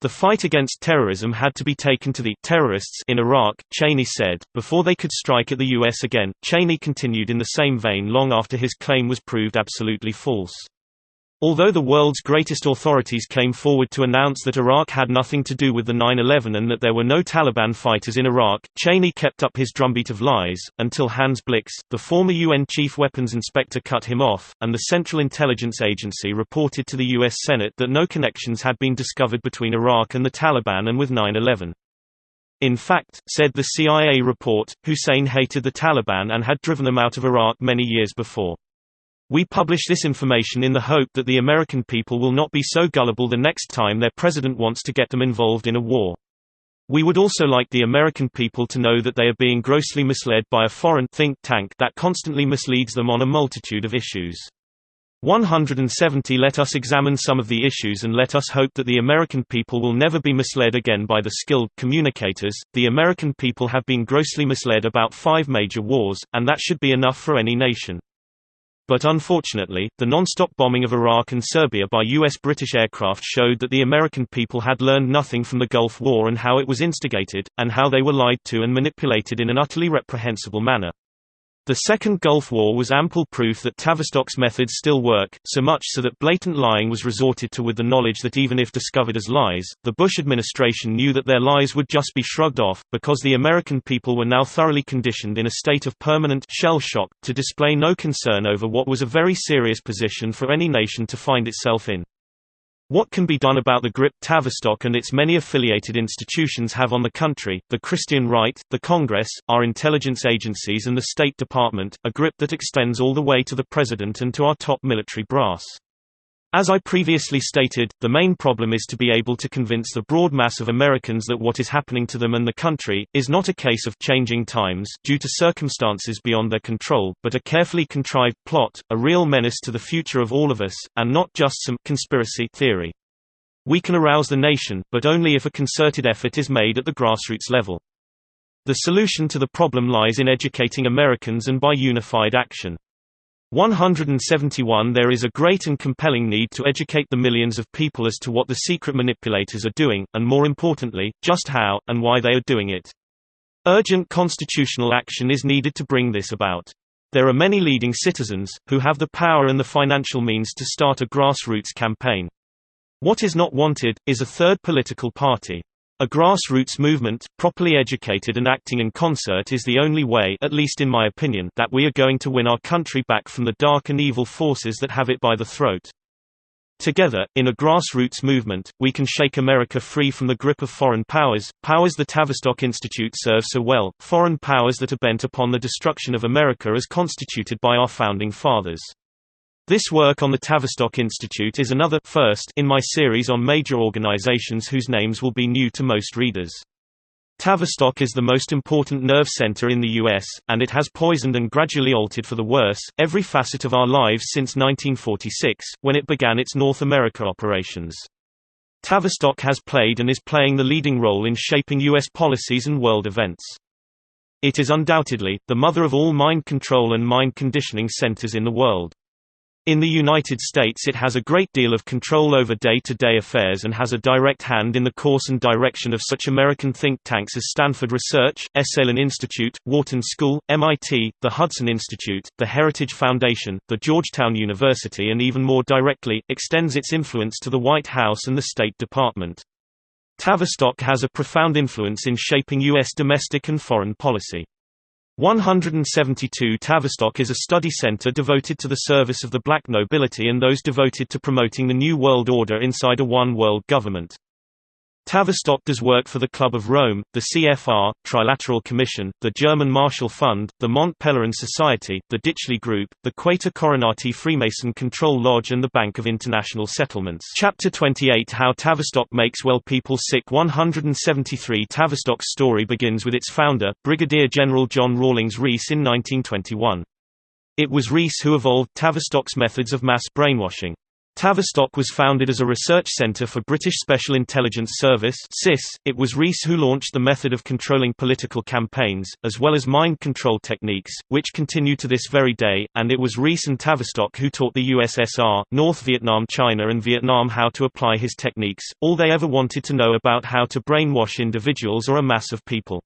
Speaker 1: The fight against terrorism had to be taken to the terrorists in Iraq, Cheney said, before they could strike at the U.S. again. Cheney continued in the same vein long after his claim was proved absolutely false. Although the world's greatest authorities came forward to announce that Iraq had nothing to do with the 9/11 and that there were no Taliban fighters in Iraq, Cheney kept up his drumbeat of lies, until Hans Blix, the former UN chief weapons inspector, cut him off, and the Central Intelligence Agency reported to the U.S. Senate that no connections had been discovered between Iraq and the Taliban and with 9/11. In fact, said the CIA report, Hussein hated the Taliban and had driven them out of Iraq many years before. We publish this information in the hope that the American people will not be so gullible the next time their president wants to get them involved in a war. We would also like the American people to know that they are being grossly misled by a foreign think tank that constantly misleads them on a multitude of issues. 170 Let us examine some of the issues and let us hope that the American people will never be misled again by the skilled communicators. The American people have been grossly misled about 5 major wars, and that should be enough for any nation. But unfortunately, the non-stop bombing of Iraq and Serbia by U.S.-British aircraft showed that the American people had learned nothing from the Gulf War and how it was instigated, and how they were lied to and manipulated in an utterly reprehensible manner. The Second Gulf War was ample proof that Tavistock's methods still work, so much so that blatant lying was resorted to with the knowledge that even if discovered as lies, the Bush administration knew that their lies would just be shrugged off, because the American people were now thoroughly conditioned in a state of permanent shell shock, to display no concern over what was a very serious position for any nation to find itself in. What can be done about the grip Tavistock and its many affiliated institutions have on the country, the Christian right, the Congress, our intelligence agencies and the State Department, a grip that extends all the way to the President and to our top military brass? As I previously stated, the main problem is to be able to convince the broad mass of Americans that what is happening to them and the country, is not a case of changing times, due to circumstances beyond their control, but a carefully contrived plot, a real menace to the future of all of us, and not just some conspiracy theory. We can arouse the nation, but only if a concerted effort is made at the grassroots level. The solution to the problem lies in educating Americans and by unified action. 171 There is a great and compelling need to educate the millions of people as to what the secret manipulators are doing, and more importantly, just how, and why they are doing it. Urgent constitutional action is needed to bring this about. There are many leading citizens, who have the power and the financial means to start a grassroots campaign. What is not wanted, is a third political party. A grassroots movement, properly educated and acting in concert is the only way, at least in my opinion, that we are going to win our country back from the dark and evil forces that have it by the throat. Together, in a grassroots movement, we can shake America free from the grip of foreign powers, powers the Tavistock Institute serves so well, foreign powers that are bent upon the destruction of America as constituted by our founding fathers. This work on the Tavistock Institute is another first in my series on major organizations whose names will be new to most readers. Tavistock is the most important nerve center in the U.S., and it has poisoned and gradually altered for the worse every facet of our lives since 1946, when it began its North America operations. Tavistock has played and is playing the leading role in shaping U.S. policies and world events. It is undoubtedly the mother of all mind control and mind conditioning centers in the world. In the United States it has a great deal of control over day-to-day affairs and has a direct hand in the course and direction of such American think tanks as Stanford Research, Esalen Institute, Wharton School, MIT, the Hudson Institute, the Heritage Foundation, the Georgetown University, and even more directly, extends its influence to the White House and the State Department. Tavistock has a profound influence in shaping U.S. domestic and foreign policy. 172 Tavistock is a study center devoted to the service of the black nobility and those devoted to promoting the New World Order inside a one-world government. Tavistock does work for the Club of Rome, the CFR, Trilateral Commission, the German Marshall Fund, the Mont Pelerin Society, the Ditchley Group, the Quaker Coronati Freemason Control Lodge and the Bank of International Settlements. Chapter 28 How Tavistock Makes Well People Sick 173 Tavistock's story begins with its founder, Brigadier General John Rawlings Rees in 1921. It was Rees who evolved Tavistock's methods of mass brainwashing. Tavistock was founded as a research center for British Special Intelligence Service (SIS). It was Rees who launched the method of controlling political campaigns, as well as mind control techniques, which continue to this very day, and it was Rees and Tavistock who taught the USSR, North Vietnam, China and Vietnam how to apply his techniques, all they ever wanted to know about how to brainwash individuals or a mass of people.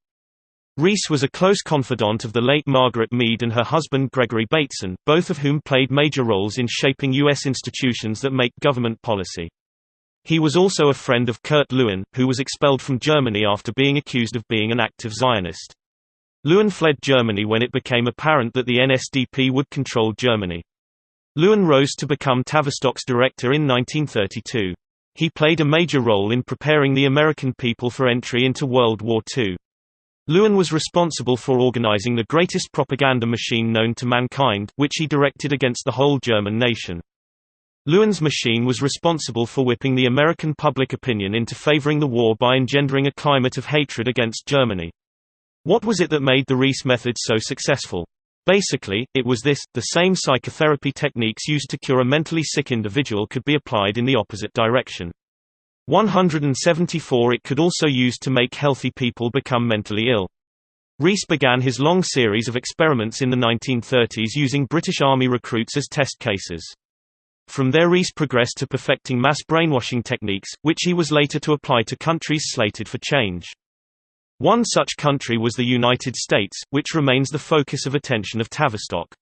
Speaker 1: Rees was a close confidant of the late Margaret Mead and her husband Gregory Bateson, both of whom played major roles in shaping U.S. institutions that make government policy. He was also a friend of Kurt Lewin, who was expelled from Germany after being accused of being an active Zionist. Lewin fled Germany when it became apparent that the NSDAP would control Germany. Lewin rose to become Tavistock's director in 1932. He played a major role in preparing the American people for entry into World War II. Lewin was responsible for organizing the greatest propaganda machine known to mankind, which he directed against the whole German nation. Lewin's machine was responsible for whipping the American public opinion into favoring the war by engendering a climate of hatred against Germany. What was it that made the Rees method so successful? Basically, it was this: the same psychotherapy techniques used to cure a mentally sick individual could be applied in the opposite direction. 174 It could also used to make healthy people become mentally ill. Rees began his long series of experiments in the 1930s using British Army recruits as test cases. From there Rees progressed to perfecting mass brainwashing techniques, which he was later to apply to countries slated for change. One such country was the United States, which remains the focus of attention of Tavistock.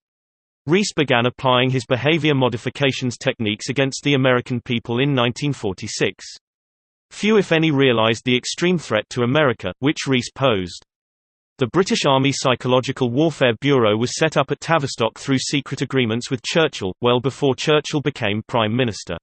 Speaker 1: Rees began applying his behavior modifications techniques against the American people in 1946. Few if any realized the extreme threat to America, which Rees posed. The British Army Psychological Warfare Bureau was set up at Tavistock through secret agreements with Churchill, well before Churchill became Prime Minister.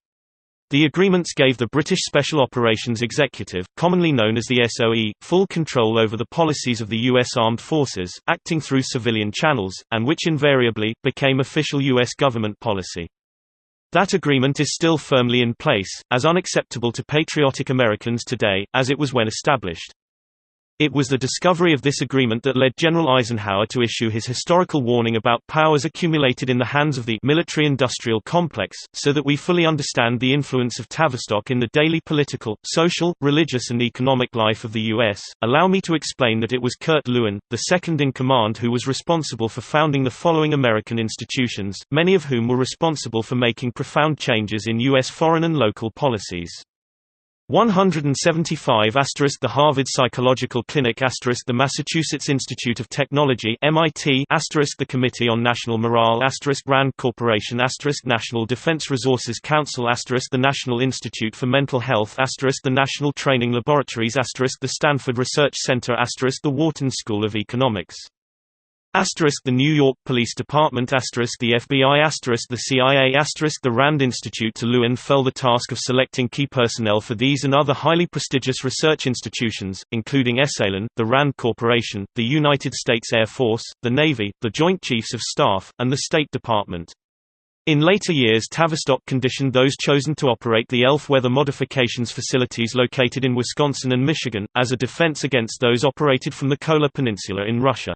Speaker 1: The agreements gave the British Special Operations Executive, commonly known as the SOE, full control over the policies of the U.S. Armed Forces, acting through civilian channels, and which invariably became official U.S. government policy. That agreement is still firmly in place, as unacceptable to patriotic Americans today, as it was when established. It was the discovery of this agreement that led General Eisenhower to issue his historical warning about powers accumulated in the hands of the military-industrial complex, so that we fully understand the influence of Tavistock in the daily political, social, religious and economic life of the U.S. Allow me to explain that it was Kurt Lewin, the second-in-command, who was responsible for founding the following American institutions, many of whom were responsible for making profound changes in U.S. foreign and local policies. 175 * the Harvard Psychological Clinic * the Massachusetts Institute of Technology MIT * the Committee on National Morale * Rand Corporation * National Defense Resources Council * the National Institute for Mental Health * the National Training Laboratories * the Stanford Research Center * the Wharton School of Economics * the New York Police Department * the FBI * the CIA * the Rand Institute. To Lewin fell the task of selecting key personnel for these and other highly prestigious research institutions, including Esalen, the Rand Corporation, the United States Air Force, the Navy, the Joint Chiefs of Staff, and the State Department. In later years Tavistock conditioned those chosen to operate the ELF weather modifications facilities located in Wisconsin and Michigan, as a defense against those operated from the Kola Peninsula in Russia.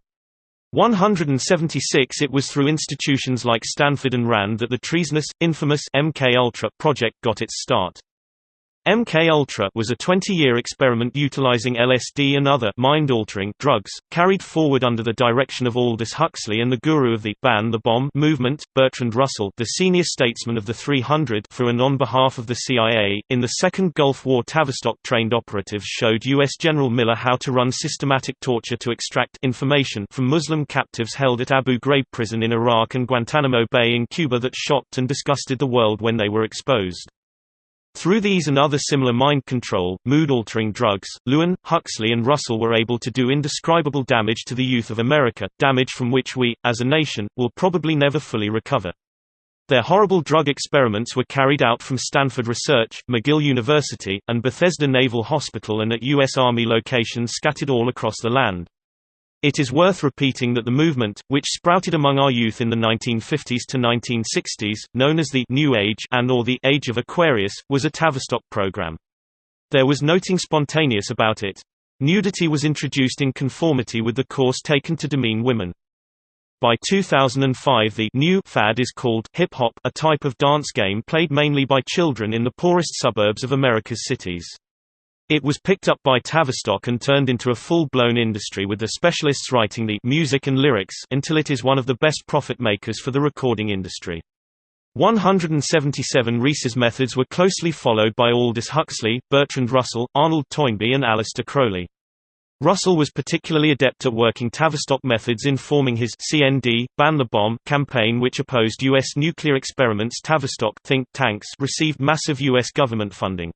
Speaker 1: 176 It was through institutions like Stanford and Rand that the treasonous, infamous MKUltra project got its start. MKUltra was a 20-year experiment utilizing LSD and other mind-altering drugs, carried forward under the direction of Aldous Huxley and the guru of the Ban the Bomb movement, Bertrand Russell, the senior statesman of the 300, for and on behalf of the CIA. In the Second Gulf War, Tavistock trained operatives showed U.S. General Miller how to run systematic torture to extract information from Muslim captives held at Abu Ghraib prison in Iraq and Guantanamo Bay in Cuba that shocked and disgusted the world when they were exposed. Through these and other similar mind control, mood-altering drugs, Lewin, Huxley and Russell were able to do indescribable damage to the youth of America, damage from which we, as a nation, will probably never fully recover. Their horrible drug experiments were carried out from Stanford Research, McGill University, and Bethesda Naval Hospital and at U.S. Army locations scattered all across the land. It is worth repeating that the movement, which sprouted among our youth in the 1950s to 1960s, known as the New Age and/or the Age of Aquarius, was a Tavistock program. There was nothing spontaneous about it. Nudity was introduced in conformity with the course taken to demean women. By 2005 the new fad is called hip-hop, a type of dance game played mainly by children in the poorest suburbs of America's cities. It was picked up by Tavistock and turned into a full-blown industry with the specialists writing the music and lyrics until it is one of the best profit makers for the recording industry. 177 Reese's methods were closely followed by Aldous Huxley, Bertrand Russell, Arnold Toynbee and Aleister Crowley. Russell was particularly adept at working Tavistock methods in forming his CND, Ban the Bomb campaign which opposed U.S. nuclear experiments. Tavistock think tanks received massive U.S. government funding.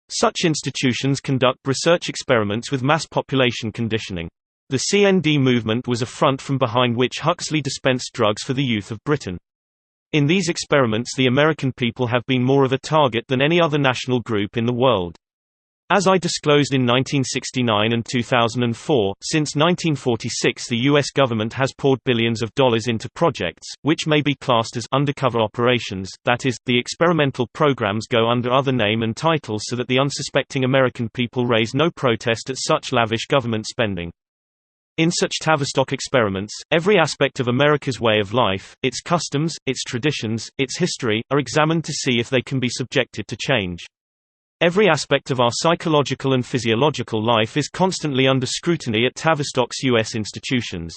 Speaker 1: Such institutions conduct research experiments with mass population conditioning. The CND movement was a front from behind which Huxley dispensed drugs for the youth of Britain. In these experiments the American people have been more of a target than any other national group in the world. As I disclosed in 1969 and 2004, since 1946 the U.S. government has poured billions of dollars into projects, which may be classed as undercover operations, that is, the experimental programs go under other name and titles so that the unsuspecting American people raise no protest at such lavish government spending. In such Tavistock experiments, every aspect of America's way of life, its customs, its traditions, its history, are examined to see if they can be subjected to change. Every aspect of our psychological and physiological life is constantly under scrutiny at Tavistock's U.S. institutions.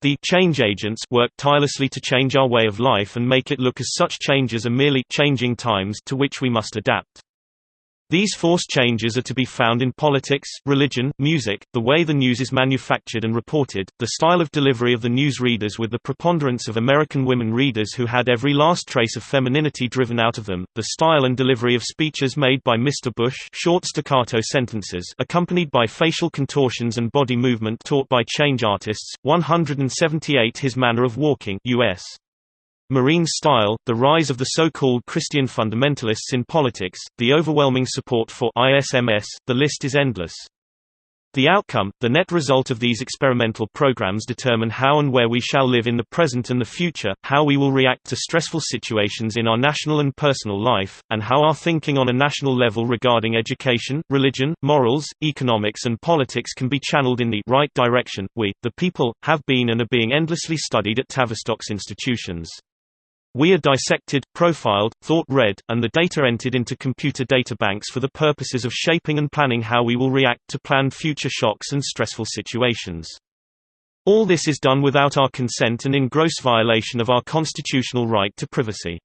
Speaker 1: The change agents work tirelessly to change our way of life and make it look as such changes are merely changing times to which we must adapt. These forced changes are to be found in politics, religion, music, the way the news is manufactured and reported, the style of delivery of the news readers with the preponderance of American women readers who had every last trace of femininity driven out of them, the style and delivery of speeches made by Mr. Bush, short staccato sentences accompanied by facial contortions and body movement taught by change artists. 178 His manner of walking, U.S. Marine style, the rise of the so-called Christian fundamentalists in politics, the overwhelming support for ISMS, the list is endless. The outcome, the net result of these experimental programs determine how and where we shall live in the present and the future, how we will react to stressful situations in our national and personal life, and how our thinking on a national level regarding education, religion, morals, economics and politics can be channeled in the right direction. We, the people, have been and are being endlessly studied at Tavistock's institutions. We are dissected, profiled, thought-read, and the data entered into computer databanks for the purposes of shaping and planning how we will react to planned future shocks and stressful situations. All this is done without our consent and in gross violation of our constitutional right to privacy.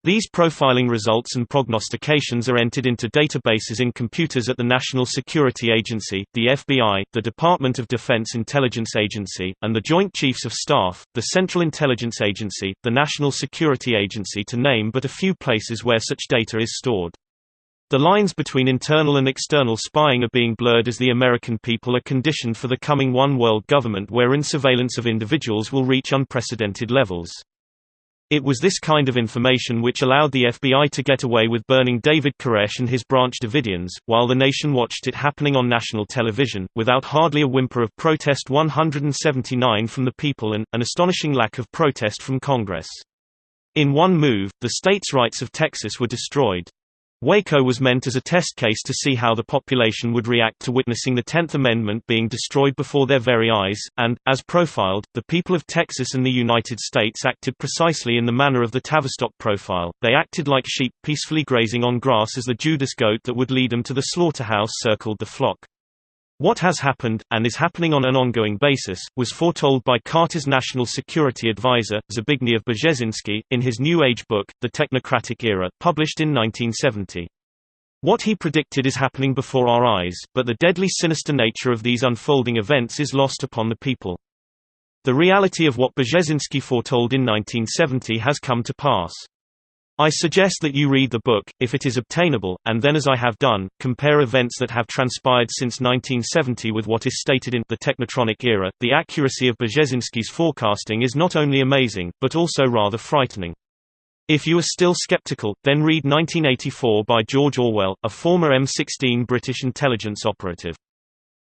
Speaker 1: These profiling results and prognostications are entered into databases in computers at the National Security Agency, the FBI, the Department of Defense Intelligence Agency, and the Joint Chiefs of Staff, the Central Intelligence Agency, the National Security Agency to name but a few places where such data is stored. The lines between internal and external spying are being blurred as the American people are conditioned for the coming one-world government wherein surveillance of individuals will reach unprecedented levels. It was this kind of information which allowed the FBI to get away with burning David Koresh and his Branch Davidians, while the nation watched it happening on national television, without hardly a whimper of protest. 179 from the people and, an astonishing lack of protest from Congress. In one move, the states' rights of Texas were destroyed. Waco was meant as a test case to see how the population would react to witnessing the 10th Amendment being destroyed before their very eyes, and, as profiled, the people of Texas and the United States acted precisely in the manner of the Tavistock profile. They acted like sheep peacefully grazing on grass as the Judas goat that would lead them to the slaughterhouse circled the flock. What has happened, and is happening on an ongoing basis, was foretold by Carter's national security advisor, Zbigniew Brzezinski, in his New Age book, The Technocratic Era, published in 1970. What he predicted is happening before our eyes, but the deadly sinister nature of these unfolding events is lost upon the people. The reality of what Brzezinski foretold in 1970 has come to pass. I suggest that you read the book, if it is obtainable, and then, as I have done, compare events that have transpired since 1970 with what is stated in The Technotronic Era. The accuracy of Brzezinski's forecasting is not only amazing, but also rather frightening. If you are still skeptical, then read 1984 by George Orwell, a former M16 British intelligence operative.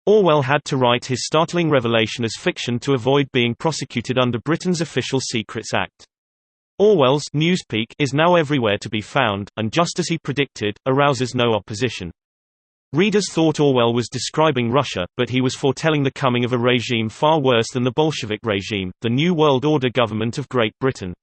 Speaker 1: Orwell had to write his startling revelation as fiction to avoid being prosecuted under Britain's Official Secrets Act. Orwell's Newspeak is now everywhere to be found, and just as he predicted, arouses no opposition. Readers thought Orwell was describing Russia, but he was foretelling the coming of a regime far worse than the Bolshevik regime, the New World Order government of Great Britain.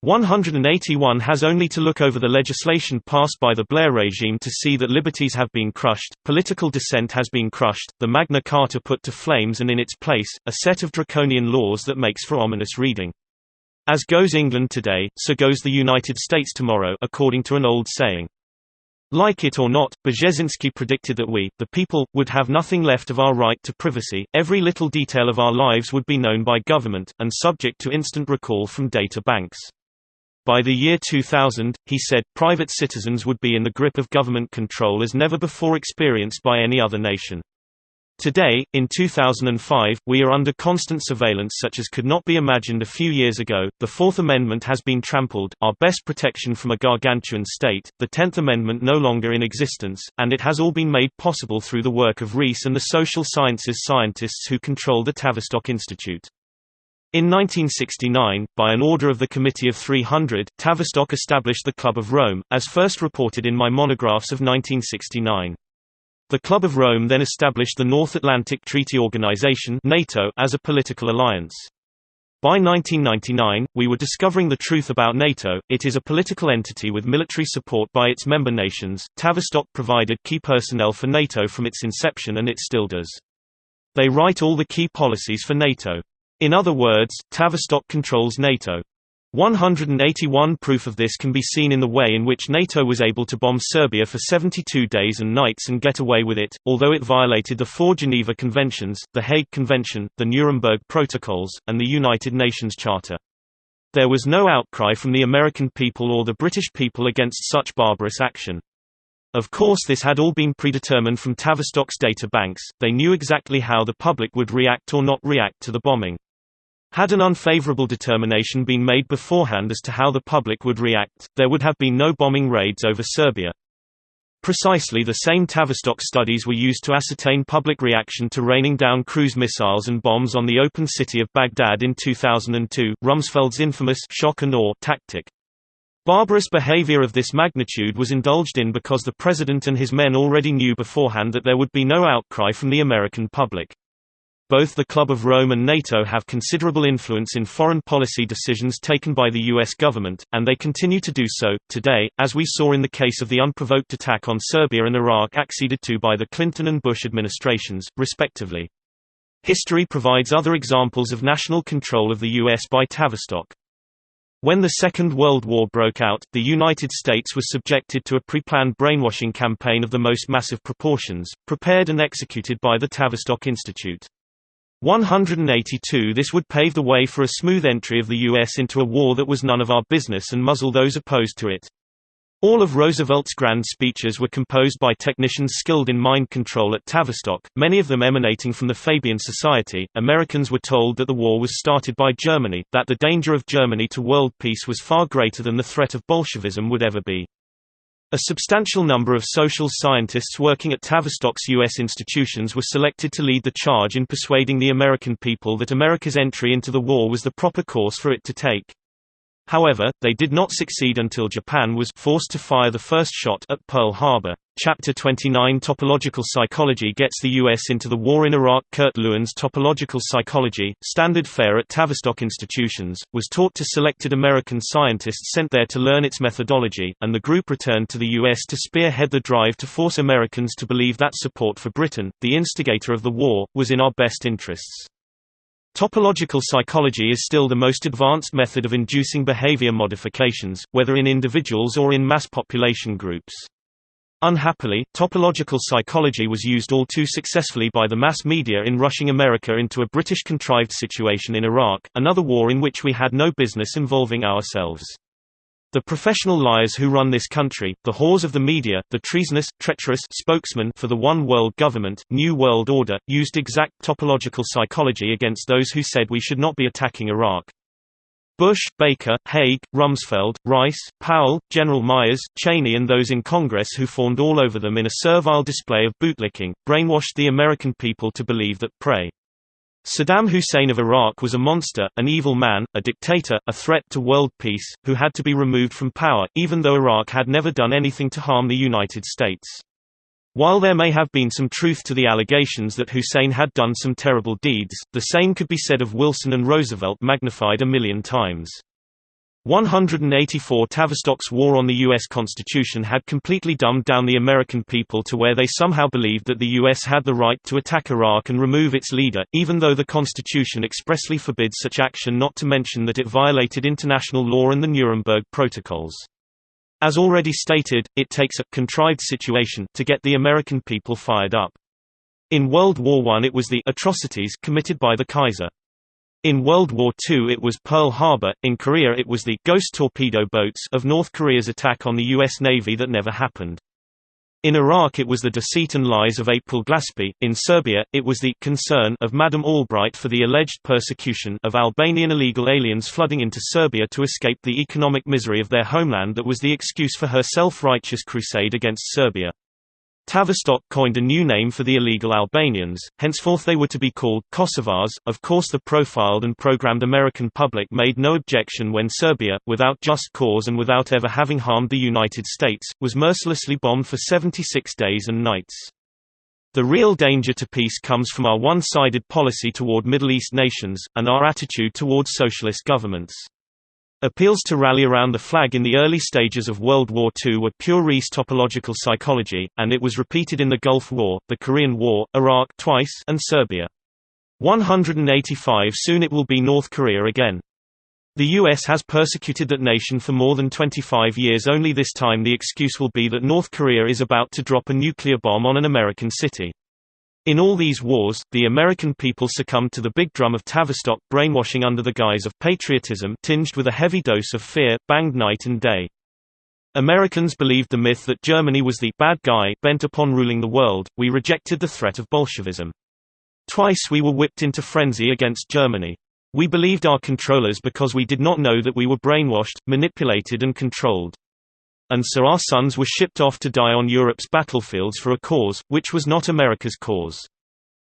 Speaker 1: 181 has only to look over the legislation passed by the Blair regime to see that liberties have been crushed, political dissent has been crushed, the Magna Carta put to flames, and in its place, a set of draconian laws that makes for ominous reading. As goes England today, so goes the United States tomorrow, according to an old saying. Like it or not, Brzezinski predicted that we, the people, would have nothing left of our right to privacy, every little detail of our lives would be known by government, and subject to instant recall from data banks. By the year 2000, he said, private citizens would be in the grip of government control as never before experienced by any other nation. Today, in 2005, we are under constant surveillance such as could not be imagined a few years ago. The Fourth Amendment has been trampled, our best protection from a gargantuan state, the 10th Amendment no longer in existence, and it has all been made possible through the work of Rees and the social sciences scientists who control the Tavistock Institute. In 1969, by an order of the Committee of 300, Tavistock established the Club of Rome, as first reported in my monographs of 1969. The Club of Rome then established the North Atlantic Treaty Organization (NATO) as a political alliance. By 1999, we were discovering the truth about NATO. It is a political entity with military support by its member nations. Tavistock provided key personnel for NATO from its inception, and it still does. They write all the key policies for NATO. In other words, Tavistock controls NATO. 181 Proof of this can be seen in the way in which NATO was able to bomb Serbia for 72 days and nights and get away with it, although it violated the 4 Geneva Conventions, the Hague Convention, the Nuremberg Protocols, and the United Nations Charter. There was no outcry from the American people or the British people against such barbarous action. Of course, this had all been predetermined from Tavistock's data banks. They knew exactly how the public would react or not react to the bombing. Had an unfavorable determination been made beforehand as to how the public would react, there would have been no bombing raids over Serbia. Precisely the same Tavistock studies were used to ascertain public reaction to raining down cruise missiles and bombs on the open city of Baghdad in 2002, Rumsfeld's infamous shock and awe tactic. Barbarous behavior of this magnitude was indulged in because the president and his men already knew beforehand that there would be no outcry from the American public. Both the Club of Rome and NATO have considerable influence in foreign policy decisions taken by the U.S. government, and they continue to do so, today, as we saw in the case of the unprovoked attack on Serbia and Iraq acceded to by the Clinton and Bush administrations, respectively. History provides other examples of national control of the U.S. by Tavistock. When the Second World War broke out, the United States was subjected to a pre-planned brainwashing campaign of the most massive proportions, prepared and executed by the Tavistock Institute. 182 This would pave the way for a smooth entry of the U.S. into a war that was none of our business and muzzle those opposed to it. All of Roosevelt's grand speeches were composed by technicians skilled in mind control at Tavistock, many of them emanating from the Fabian Society. Americans were told that the war was started by Germany, that the danger of Germany to world peace was far greater than the threat of Bolshevism would ever be. A substantial number of social scientists working at Tavistock's U.S. institutions were selected to lead the charge in persuading the American people that America's entry into the war was the proper course for it to take. However, they did not succeed until Japan was forced to fire the first shot at Pearl Harbor. Chapter 29 Topological Psychology gets the U.S. into the war in Iraq. Kurt Lewen's Topological Psychology, standard fare at Tavistock institutions, was taught to selected American scientists sent there to learn its methodology, and the group returned to the U.S. to spearhead the drive to force Americans to believe that support for Britain, the instigator of the war, was in our best interests. Topological psychology is still the most advanced method of inducing behavior modifications, whether in individuals or in mass population groups. Unhappily, topological psychology was used all too successfully by the mass media in rushing America into a British-contrived situation in Iraq, another war in which we had no business involving ourselves. The professional liars who run this country, the whores of the media, the treasonous, treacherous spokesmen for the One World Government, New World Order, used exact topological psychology against those who said we should not be attacking Iraq. Bush, Baker, Haig, Rumsfeld, Rice, Powell, General Myers, Cheney and those in Congress who fawned all over them in a servile display of bootlicking, brainwashed the American people to believe that prey. Saddam Hussein of Iraq was a monster, an evil man, a dictator, a threat to world peace, who had to be removed from power, even though Iraq had never done anything to harm the United States. While there may have been some truth to the allegations that Hussein had done some terrible deeds, the same could be said of Wilson and Roosevelt magnified a million times. 184 Tavistock's war on the U.S. Constitution had completely dumbed down the American people to where they somehow believed that the U.S. had the right to attack Iraq and remove its leader, even though the Constitution expressly forbids such action, not to mention that it violated international law and the Nuremberg Protocols. As already stated, it takes a contrived situation to get the American people fired up. In World War I it was the atrocities committed by the Kaiser. In World War II it was Pearl Harbor, in Korea it was the ghost torpedo boats of North Korea's attack on the U.S. Navy that never happened. In Iraq it was the deceit and lies of April Glaspie, in Serbia, it was the concern of Madame Albright for the alleged persecution of Albanian illegal aliens flooding into Serbia to escape the economic misery of their homeland that was the excuse for her self-righteous crusade against Serbia. Tavistock coined a new name for the illegal Albanians, henceforth they were to be called Kosovars. Of course the profiled and programmed American public made no objection when Serbia, without just cause and without ever having harmed the United States, was mercilessly bombed for 76 days and nights. The real danger to peace comes from our one-sided policy toward Middle East nations, and our attitude towards socialist governments. Appeals to rally around the flag in the early stages of World War II were pure Rees topological psychology, and it was repeated in the Gulf War, the Korean War, Iraq twice, and Serbia. 185 Soon it will be North Korea again. The U.S. has persecuted that nation for more than 25 years. Only this time the excuse will be that North Korea is about to drop a nuclear bomb on an American city. In all these wars, the American people succumbed to the big drum of Tavistock brainwashing under the guise of patriotism tinged with a heavy dose of fear, banged night and day. Americans believed the myth that Germany was the bad guy bent upon ruling the world. We rejected the threat of Bolshevism. Twice we were whipped into frenzy against Germany. We believed our controllers because we did not know that we were brainwashed, manipulated and controlled. And so our sons were shipped off to die on Europe's battlefields for a cause, which was not America's cause.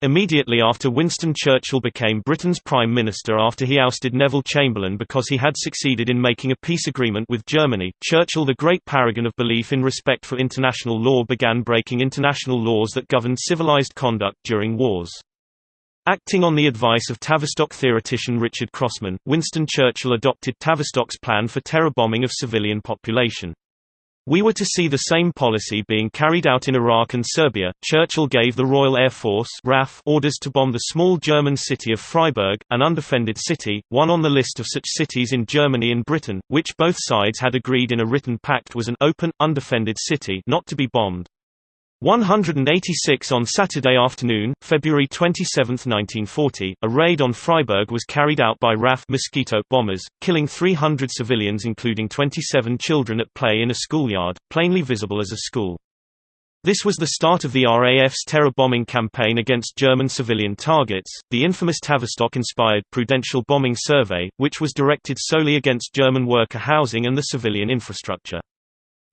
Speaker 1: Immediately after Winston Churchill became Britain's Prime Minister after he ousted Neville Chamberlain because he had succeeded in making a peace agreement with Germany, Churchill, the great paragon of belief in respect for international law, began breaking international laws that governed civilized conduct during wars. Acting on the advice of Tavistock theoretician Richard Crossman, Winston Churchill adopted Tavistock's plan for terror bombing of civilian population. We were to see the same policy being carried out in Iraq and Serbia. Churchill gave the Royal Air Force (RAF) orders to bomb the small German city of Freiburg, an undefended city, one on the list of such cities in Germany and Britain, which both sides had agreed in a written pact was an open, undefended city not to be bombed. 186 On Saturday afternoon, February 27, 1940, a raid on Freiburg was carried out by RAF Mosquito bombers, killing 300 civilians including 27 children at play in a schoolyard, plainly visible as a school. This was the start of the RAF's terror bombing campaign against German civilian targets, the infamous Tavistock-inspired Prudential Bombing Survey, which was directed solely against German worker housing and the civilian infrastructure.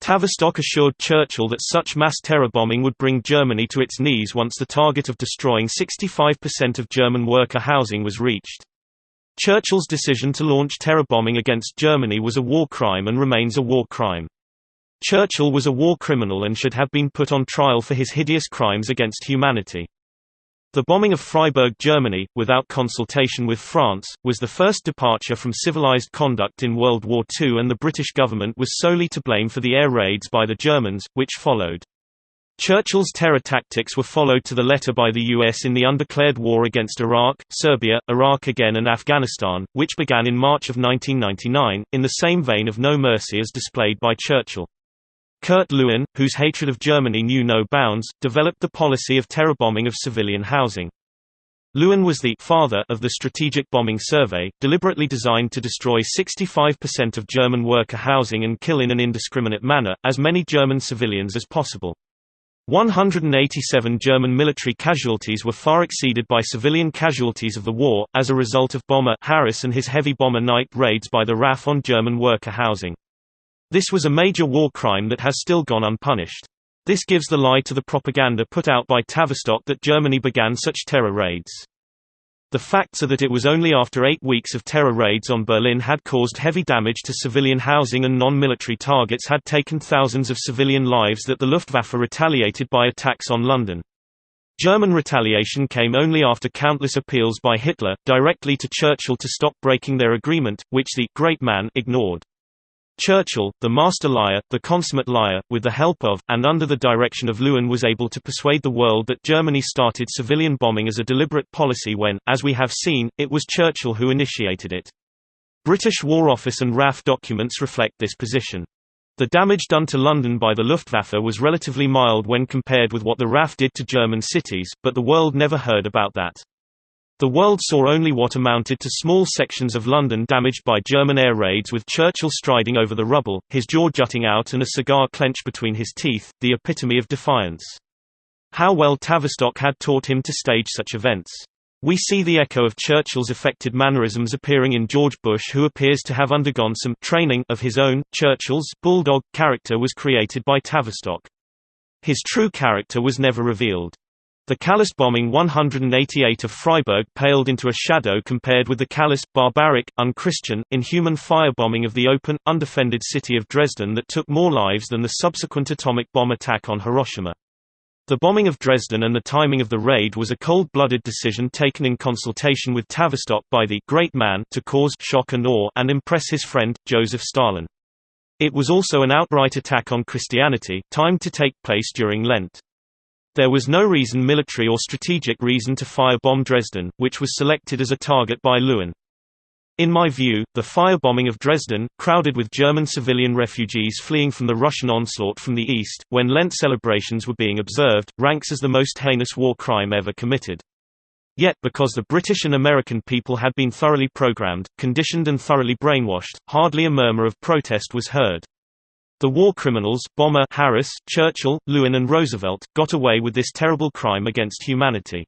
Speaker 1: Tavistock assured Churchill that such mass terror bombing would bring Germany to its knees once the target of destroying 65% of German worker housing was reached. Churchill's decision to launch terror bombing against Germany was a war crime and remains a war crime. Churchill was a war criminal and should have been put on trial for his hideous crimes against humanity. The bombing of Freiburg, Germany, without consultation with France, was the first departure from civilized conduct in World War II, and the British government was solely to blame for the air raids by the Germans, which followed. Churchill's terror tactics were followed to the letter by the US in the undeclared war against Iraq, Serbia, Iraq again and Afghanistan, which began in March of 1999, in the same vein of no mercy as displayed by Churchill. Kurt Lewin, whose hatred of Germany knew no bounds, developed the policy of terror bombing of civilian housing. Lewin was the father of the Strategic Bombing Survey, deliberately designed to destroy 65% of German worker housing and kill in an indiscriminate manner, as many German civilians as possible. 187 German military casualties were far exceeded by civilian casualties of the war, as a result of bomber Harris and his heavy bomber night raids by the RAF on German worker housing. This was a major war crime that has still gone unpunished. This gives the lie to the propaganda put out by Tavistock that Germany began such terror raids. The facts are that it was only after 8 weeks of terror raids on Berlin had caused heavy damage to civilian housing and non-military targets had taken thousands of civilian lives that the Luftwaffe retaliated by attacks on London. German retaliation came only after countless appeals by Hitler, directly to Churchill to stop breaking their agreement, which the great man ignored. Churchill, the master liar, the consummate liar, with the help of, and under the direction of Lewin, was able to persuade the world that Germany started civilian bombing as a deliberate policy when, as we have seen, it was Churchill who initiated it. British War Office and RAF documents reflect this position. The damage done to London by the Luftwaffe was relatively mild when compared with what the RAF did to German cities, but the world never heard about that. The world saw only what amounted to small sections of London damaged by German air raids, with Churchill striding over the rubble, his jaw jutting out and a cigar clenched between his teeth, the epitome of defiance. How well Tavistock had taught him to stage such events. We see the echo of Churchill's affected mannerisms appearing in George Bush, who appears to have undergone some training of his own. Churchill's bulldog character was created by Tavistock. His true character was never revealed. The callous bombing 188 of Freiburg paled into a shadow compared with the callous, barbaric, unchristian, inhuman firebombing of the open, undefended city of Dresden that took more lives than the subsequent atomic bomb attack on Hiroshima. The bombing of Dresden and the timing of the raid was a cold-blooded decision taken in consultation with Tavistock by the great man to cause shock and awe and impress his friend, Joseph Stalin. It was also an outright attack on Christianity, timed to take place during Lent. There was no reason, military or strategic reason, to firebomb Dresden, which was selected as a target by Lewin. In my view, the firebombing of Dresden, crowded with German civilian refugees fleeing from the Russian onslaught from the east, when Lent celebrations were being observed, ranks as the most heinous war crime ever committed. Yet, because the British and American people had been thoroughly programmed, conditioned and thoroughly brainwashed, hardly a murmur of protest was heard. The war criminals, bomber Harris, Churchill, Lewin and Roosevelt, got away with this terrible crime against humanity.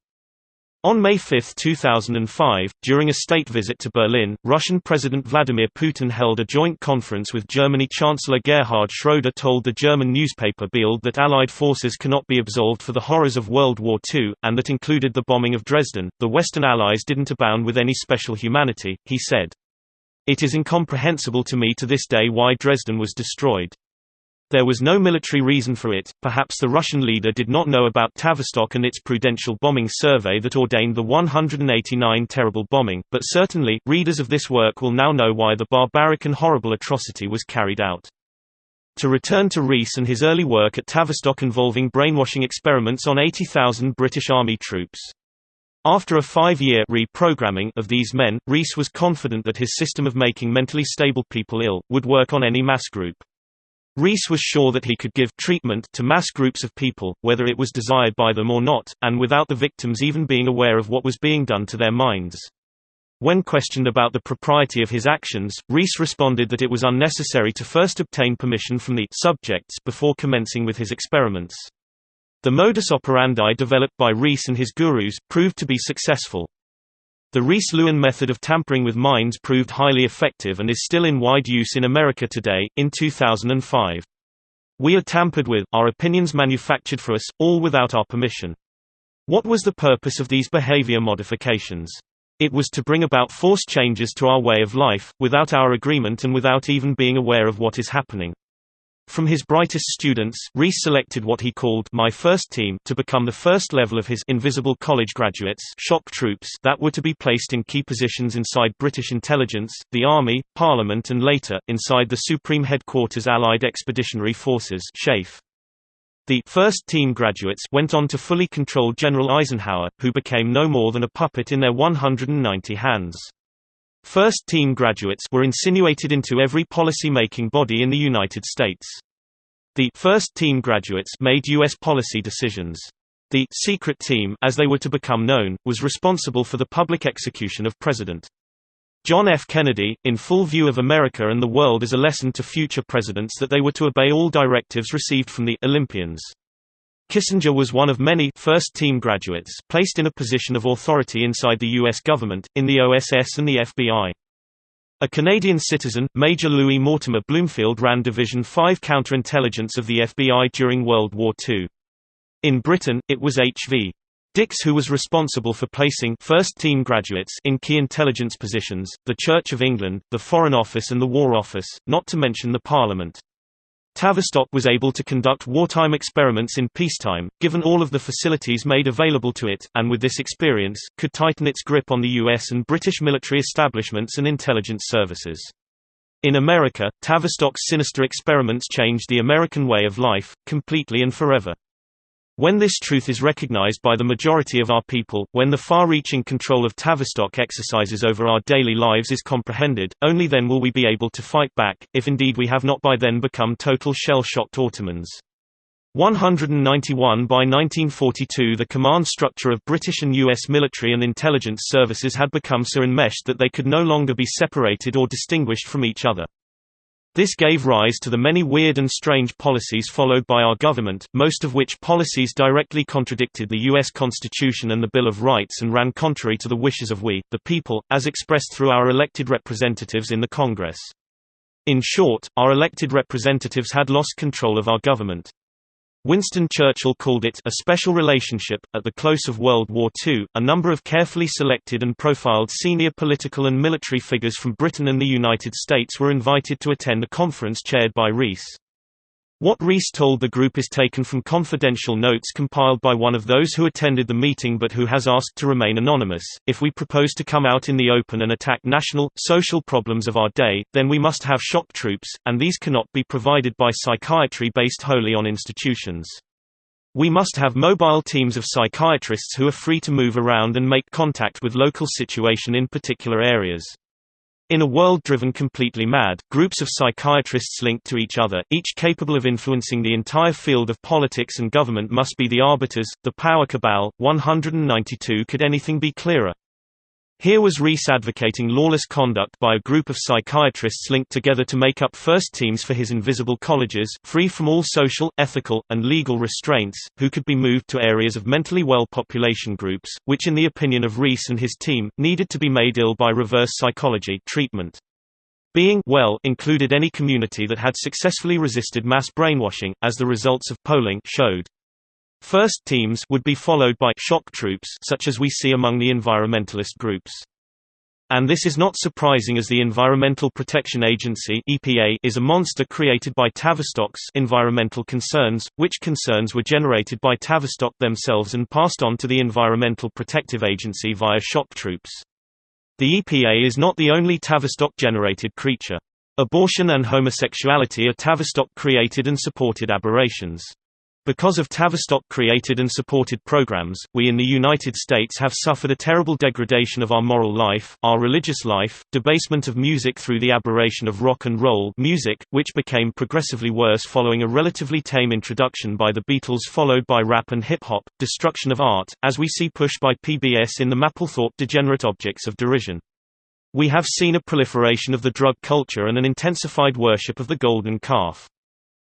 Speaker 1: On May 5, 2005, during a state visit to Berlin, Russian President Vladimir Putin held a joint conference with Germany Chancellor Gerhard Schroeder told the German newspaper Bild that Allied forces cannot be absolved for the horrors of World War II, and that included the bombing of Dresden. The Western Allies didn't abound with any special humanity, he said. It is incomprehensible to me to this day why Dresden was destroyed. There was no military reason for it. Perhaps the Russian leader did not know about Tavistock and its prudential bombing survey that ordained the 189 terrible bombing, but certainly, readers of this work will now know why the barbaric and horrible atrocity was carried out. To return to Rees and his early work at Tavistock involving brainwashing experiments on 80,000 British Army troops. After a 5-year reprogramming of these men, Rees was confident that his system of making mentally stable people ill would work on any mass group. Rees was sure that he could give treatment to mass groups of people, whether it was desired by them or not, and without the victims even being aware of what was being done to their minds. When questioned about the propriety of his actions, Rees responded that it was unnecessary to first obtain permission from the subjects before commencing with his experiments. The modus operandi developed by Rees and his gurus proved to be successful. The Rees-Lewin method of tampering with minds proved highly effective and is still in wide use in America today. In 2005, we are tampered with, our opinions manufactured for us, all without our permission. What was the purpose of these behavior modifications? It was to bring about forced changes to our way of life, without our agreement and without even being aware of what is happening. From his brightest students, Rees selected what he called "my first team" to become the first level of his invisible college graduates, shock troops, that were to be placed in key positions inside British intelligence, the Army, Parliament and later, inside the Supreme Headquarters Allied Expeditionary Forces (SHAEF). The first team graduates went on to fully control General Eisenhower, who became no more than a puppet in their 190 hands. First team graduates were insinuated into every policy-making body in the United States. The first team graduates made U.S. policy decisions. The secret team, as they were to become known, was responsible for the public execution of President John F. Kennedy, in full view of America and the world as a lesson to future presidents that they were to obey all directives received from the Olympians. Kissinger was one of many first-team graduates placed in a position of authority inside the U.S. government, in the OSS and the FBI. A Canadian citizen, Major Louis Mortimer Bloomfield ran Division 5 counterintelligence of the FBI during World War II. In Britain, it was H.V. Dix who was responsible for placing first-team graduates in key intelligence positions, the Church of England, the Foreign Office and the War Office, not to mention the Parliament. Tavistock was able to conduct wartime experiments in peacetime, given all of the facilities made available to it, and with this experience, could tighten its grip on the U.S. and British military establishments and intelligence services. In America, Tavistock's sinister experiments changed the American way of life, completely and forever. When this truth is recognized by the majority of our people, when the far-reaching control of Tavistock exercises over our daily lives is comprehended, only then will we be able to fight back, if indeed we have not by then become total shell-shocked Ottomans. 191 By 1942 the command structure of British and U.S. military and intelligence services had become so enmeshed that they could no longer be separated or distinguished from each other. This gave rise to the many weird and strange policies followed by our government, most of which policies directly contradicted the U.S. Constitution and the Bill of Rights and ran contrary to the wishes of we, the people, as expressed through our elected representatives in the Congress. In short, our elected representatives had lost control of our government. Winston Churchill called it a special relationship. At the close of World War II, a number of carefully selected and profiled senior political and military figures from Britain and the United States were invited to attend a conference chaired by Rees. What Rees told the group is taken from confidential notes compiled by one of those who attended the meeting but who has asked to remain anonymous. If we propose to come out in the open and attack national, social problems of our day, then we must have shock troops, and these cannot be provided by psychiatry based wholly on institutions. We must have mobile teams of psychiatrists who are free to move around and make contact with local situation in particular areas. In a world driven completely mad, groups of psychiatrists linked to each other, each capable of influencing the entire field of politics and government must be the arbiters, the power cabal. 192 Could anything be clearer? Here was Rees advocating lawless conduct by a group of psychiatrists linked together to make up first teams for his invisible colleges, free from all social, ethical, and legal restraints, who could be moved to areas of mentally well population groups, which in the opinion of Rees and his team, needed to be made ill by reverse psychology treatment. Being well included any community that had successfully resisted mass brainwashing, as the results of polling showed. First teams would be followed by shock troops such as we see among the environmentalist groups. And this is not surprising as the Environmental Protection Agency (EPA) is a monster created by Tavistock's environmental concerns, which concerns were generated by Tavistock themselves and passed on to the Environmental Protective Agency via shock troops. The EPA is not the only Tavistock-generated creature. Abortion and homosexuality are Tavistock-created and supported aberrations. Because of Tavistock-created and supported programs, we in the United States have suffered a terrible degradation of our moral life, our religious life, debasement of music through the aberration of rock and roll music, which became progressively worse following a relatively tame introduction by the Beatles followed by rap and hip-hop, destruction of art, as we see pushed by PBS in the Mapplethorpe degenerate objects of derision. We have seen a proliferation of the drug culture and an intensified worship of the golden calf.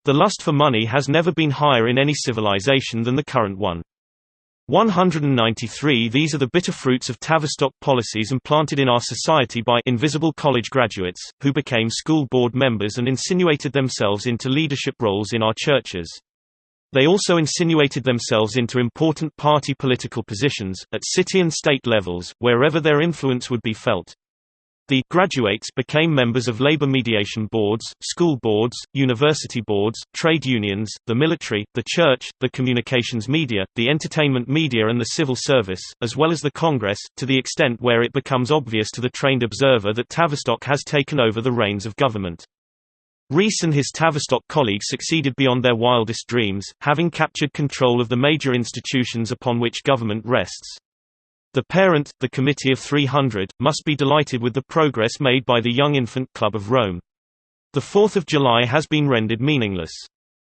Speaker 1: The lust for money has never been higher in any civilization than the current one. 193 These are the bitter fruits of Tavistock policies implanted in our society by invisible college graduates, who became school board members and insinuated themselves into leadership roles in our churches. They also insinuated themselves into important party political positions, at city and state levels, wherever their influence would be felt. The graduates became members of labor mediation boards, school boards, university boards, trade unions, the military, the church, the communications media, the entertainment media and the civil service, as well as the Congress, to the extent where it becomes obvious to the trained observer that Tavistock has taken over the reins of government. Rees and his Tavistock colleagues succeeded beyond their wildest dreams, having captured control of the major institutions upon which government rests. The parent, the Committee of 300, must be delighted with the progress made by the Young Infant Club of Rome. The 4th of July has been rendered meaningless.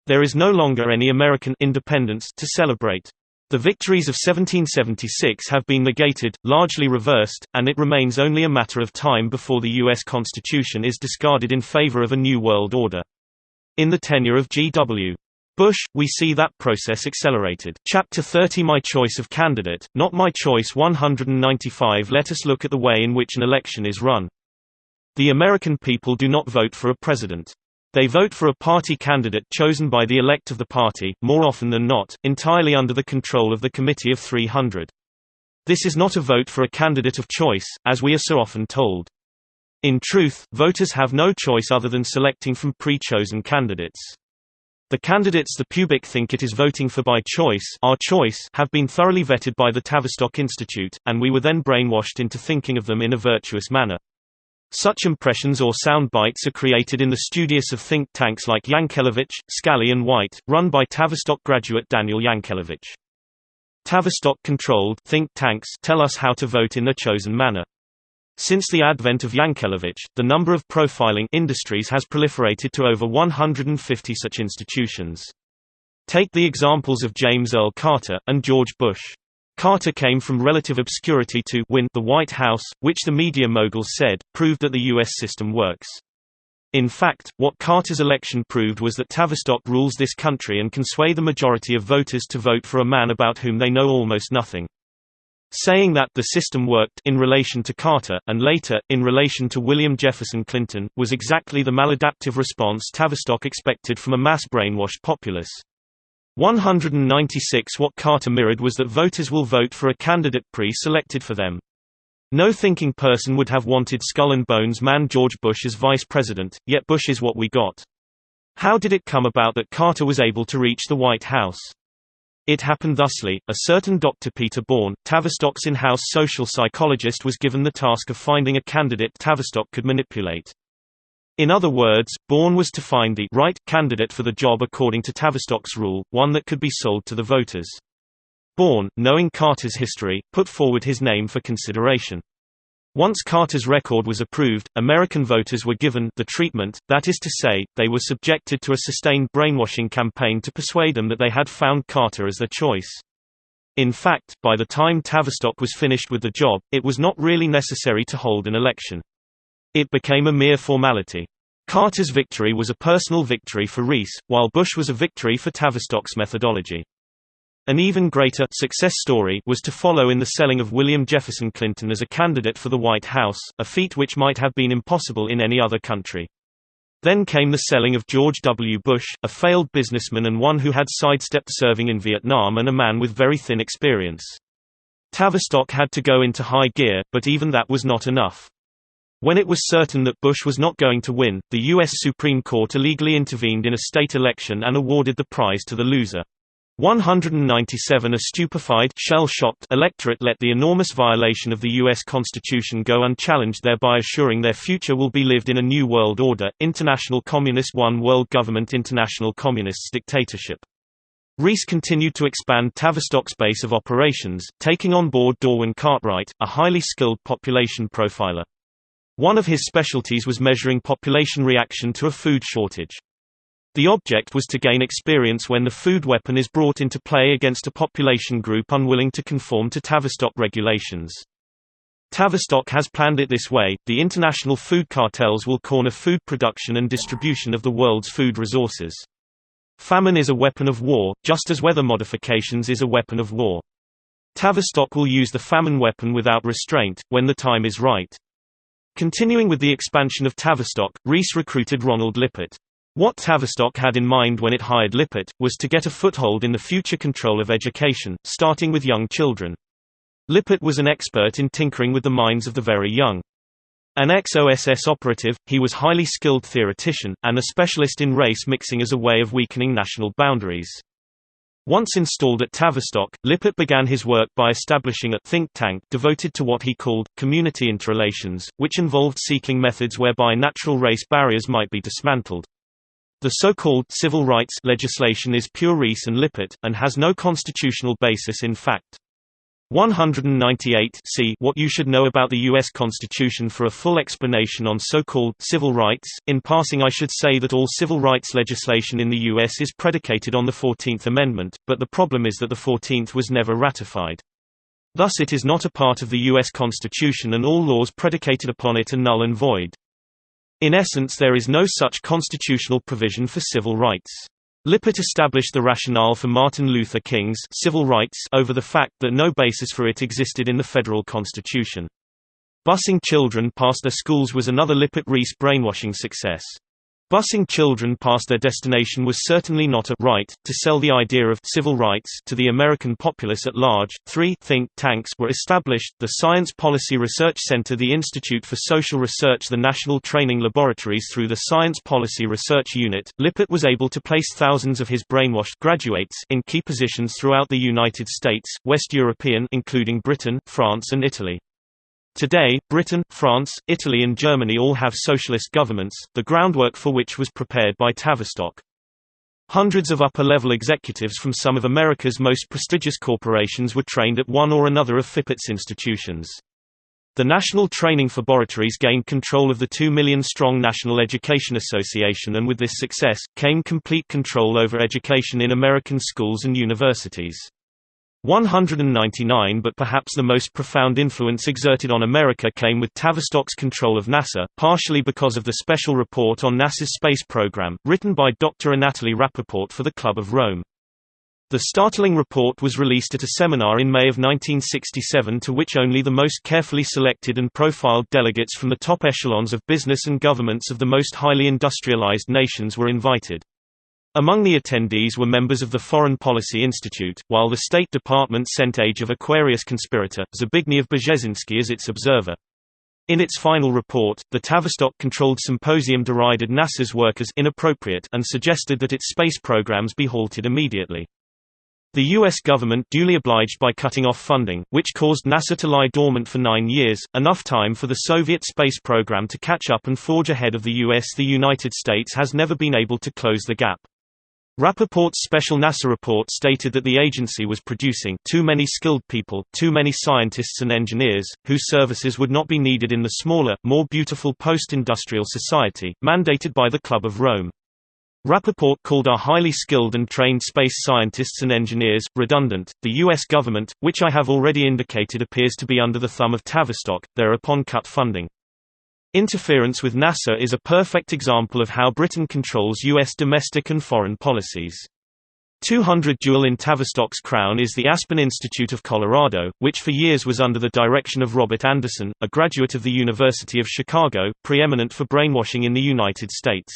Speaker 1: There is no longer any American independence to celebrate. The victories of 1776 have been negated, largely reversed, and it remains only a matter of time before the U.S. Constitution is discarded in favor of a new world order. In the tenure of G.W. Bush, we see that process accelerated. Chapter 30 My Choice of Candidate, Not My Choice 195 Let us look at the way in which an election is run. The American people do not vote for a president. They vote for a party candidate chosen by the elect of the party, more often than not, entirely under the control of the Committee of 300. This is not a vote for a candidate of choice, as we are so often told. In truth, voters have no choice other than selecting from pre-chosen candidates. The candidates the public think it is voting for by choice, our choice, have been thoroughly vetted by the Tavistock Institute, and we were then brainwashed into thinking of them in a virtuous manner. Such impressions or sound bites are created in the studios of think tanks like Yankelevich, Scally and White, run by Tavistock graduate Daniel Yankelevich. Tavistock-controlled think tanks tell us how to vote in their chosen manner. Since the advent of Yankelevich, the number of profiling industries has proliferated to over 150 such institutions. Take the examples of James Earl Carter, and George Bush. Carter came from relative obscurity to win the White House, which the media moguls said, proved that the U.S. system works. In fact, what Carter's election proved was that Tavistock rules this country and can sway the majority of voters to vote for a man about whom they know almost nothing. Saying that the system worked in relation to Carter, and later, in relation to William Jefferson Clinton, was exactly the maladaptive response Tavistock expected from a mass-brainwashed populace. 196 What Carter mirrored was that voters will vote for a candidate pre-selected for them. No thinking person would have wanted skull-and-bones man George Bush as vice president, yet Bush is what we got. How did it come about that Carter was able to reach the White House? It happened thusly: a certain Dr. Peter Bourne, Tavistock's in-house social psychologist, was given the task of finding a candidate Tavistock could manipulate. In other words, Bourne was to find the right candidate for the job according to Tavistock's rule, one that could be sold to the voters. Bourne, knowing Carter's history, put forward his name for consideration. Once Carter's record was approved, American voters were given the treatment, that is to say, they were subjected to a sustained brainwashing campaign to persuade them that they had found Carter as their choice. In fact, by the time Tavistock was finished with the job, it was not really necessary to hold an election. It became a mere formality. Carter's victory was a personal victory for Rees, while Bush was a victory for Tavistock's methodology. An even greater success story was to follow in the selling of William Jefferson Clinton as a candidate for the White House, a feat which might have been impossible in any other country. Then came the selling of George W. Bush, a failed businessman and one who had sidestepped serving in Vietnam and a man with very thin experience. Tavistock had to go into high gear, but even that was not enough. When it was certain that Bush was not going to win, the U.S. Supreme Court illegally intervened in a state election and awarded the prize to the loser. 197 A stupefied, shell-shocked electorate let the enormous violation of the U.S. Constitution go unchallenged, thereby assuring their future will be lived in a new world order, international communist one world government, international communists dictatorship. Rees continued to expand Tavistock's base of operations, taking on board Dorwin Cartwright, a highly skilled population profiler. One of his specialties was measuring population reaction to a food shortage. The object was to gain experience when the food weapon is brought into play against a population group unwilling to conform to Tavistock regulations. Tavistock has planned it this way: the international food cartels will corner food production and distribution of the world's food resources. Famine is a weapon of war, just as weather modifications is a weapon of war. Tavistock will use the famine weapon without restraint, when the time is right. Continuing with the expansion of Tavistock, Rees recruited Ronald Lippert. What Tavistock had in mind when it hired Lippert, was to get a foothold in the future control of education, starting with young children. Lippert was an expert in tinkering with the minds of the very young. An ex-OSS operative, he was highly skilled theoretician, and a specialist in race mixing as a way of weakening national boundaries. Once installed at Tavistock, Lippert began his work by establishing a think tank devoted to what he called community interrelations, which involved seeking methods whereby natural race barriers might be dismantled. The so-called civil rights legislation is pure Rees and Lippert, and has no constitutional basis in fact. 198 See What You Should Know About the U.S. Constitution for a full explanation on so-called civil rights. In passing, I should say that all civil rights legislation in the U.S. is predicated on the 14th Amendment, but the problem is that the 14th was never ratified. Thus it is not a part of the U.S. Constitution, and all laws predicated upon it are null and void. In essence, there is no such constitutional provision for civil rights. Lippert established the rationale for Martin Luther King's civil rights over the fact that no basis for it existed in the federal constitution. Busing children past their schools was another Lippert-Rees brainwashing success. Busing children past their destination was certainly not a right to sell the idea of civil rights to the American populace at large. 3 think tanks were established: the Science Policy Research Center, the Institute for Social Research, the National Training Laboratories. Through the Science Policy Research Unit, Lippert was able to place thousands of his brainwashed graduates in key positions throughout the United States, West European, including Britain, France and Italy. Today, Britain, France, Italy and Germany all have socialist governments, the groundwork for which was prepared by Tavistock. Hundreds of upper-level executives from some of America's most prestigious corporations were trained at one or another of Lippert's institutions. The National Training Laboratories gained control of the 2 million-strong National Education Association, and with this success, came complete control over education in American schools and universities. 199 But perhaps the most profound influence exerted on America came with Tavistock's control of NASA, partially because of the special report on NASA's space program, written by Dr. Anatoly Rappaport for the Club of Rome. The startling report was released at a seminar in May of 1967 to which only the most carefully selected and profiled delegates from the top echelons of business and governments of the most highly industrialized nations were invited. Among the attendees were members of the Foreign Policy Institute, while the State Department sent Age of Aquarius conspirator, Zbigniew Brzezinski as its observer. In its final report, the Tavistock-controlled symposium derided NASA's work as inappropriate and suggested that its space programs be halted immediately. The U.S. government duly obliged by cutting off funding, which caused NASA to lie dormant for 9 years, enough time for the Soviet space program to catch up and forge ahead of the U.S. The United States has never been able to close the gap. Rappaport's special NASA report stated that the agency was producing too many skilled people, too many scientists and engineers, whose services would not be needed in the smaller, more beautiful post-industrial society, mandated by the Club of Rome. Rappaport called our highly skilled and trained space scientists and engineers redundant. The U.S. government, which I have already indicated appears to be under the thumb of Tavistock, thereupon cut funding. Interference with NASA is a perfect example of how Britain controls U.S. domestic and foreign policies. 200 Jewel in Tavistock's crown is the Aspen Institute of Colorado, which for years was under the direction of Robert Anderson, a graduate of the University of Chicago, preeminent for brainwashing in the United States.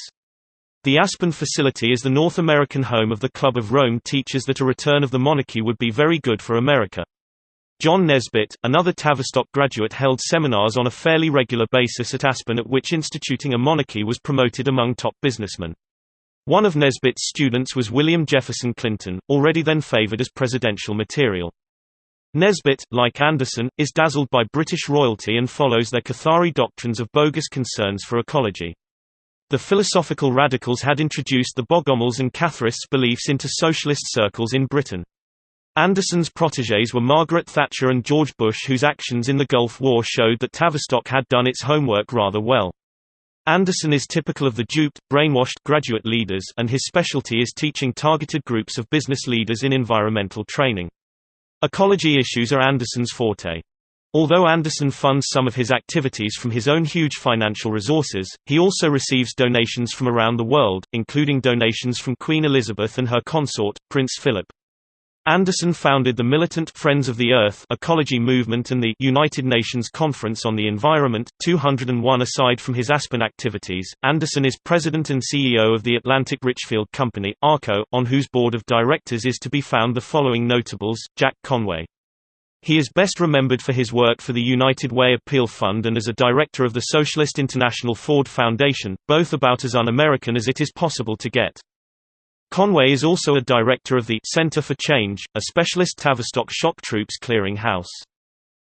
Speaker 1: The Aspen facility is the North American home of the Club of Rome, teaches that a return of the monarchy would be very good for America. John Nesbitt, another Tavistock graduate, held seminars on a fairly regular basis at Aspen, at which instituting a monarchy was promoted among top businessmen. One of Nesbitt's students was William Jefferson Clinton, already then favored as presidential material. Nesbitt, like Anderson, is dazzled by British royalty and follows their Cathari doctrines of bogus concerns for ecology. The philosophical radicals had introduced the Bogomils and Catharists' beliefs into socialist circles in Britain. Anderson's protégés were Margaret Thatcher and George Bush, whose actions in the Gulf War showed that Tavistock had done its homework rather well. Anderson is typical of the duped, brainwashed graduate leaders, and his specialty is teaching targeted groups of business leaders in environmental training. Ecology issues are Anderson's forte. Although Anderson funds some of his activities from his own huge financial resources, he also receives donations from around the world, including donations from Queen Elizabeth and her consort, Prince Philip. Anderson founded the militant Friends of the Earth ecology movement and the United Nations Conference on the Environment. 201 Aside from his Aspen activities, Anderson is president and CEO of the Atlantic Richfield Company, ARCO, on whose board of directors is to be found the following notables: Jack Conway. He is best remembered for his work for the United Way Appeal Fund and as a director of the Socialist International Ford Foundation, both about as un-American as it is possible to get. Conway is also a director of the Center for Change, a specialist Tavistock shock troops clearing house.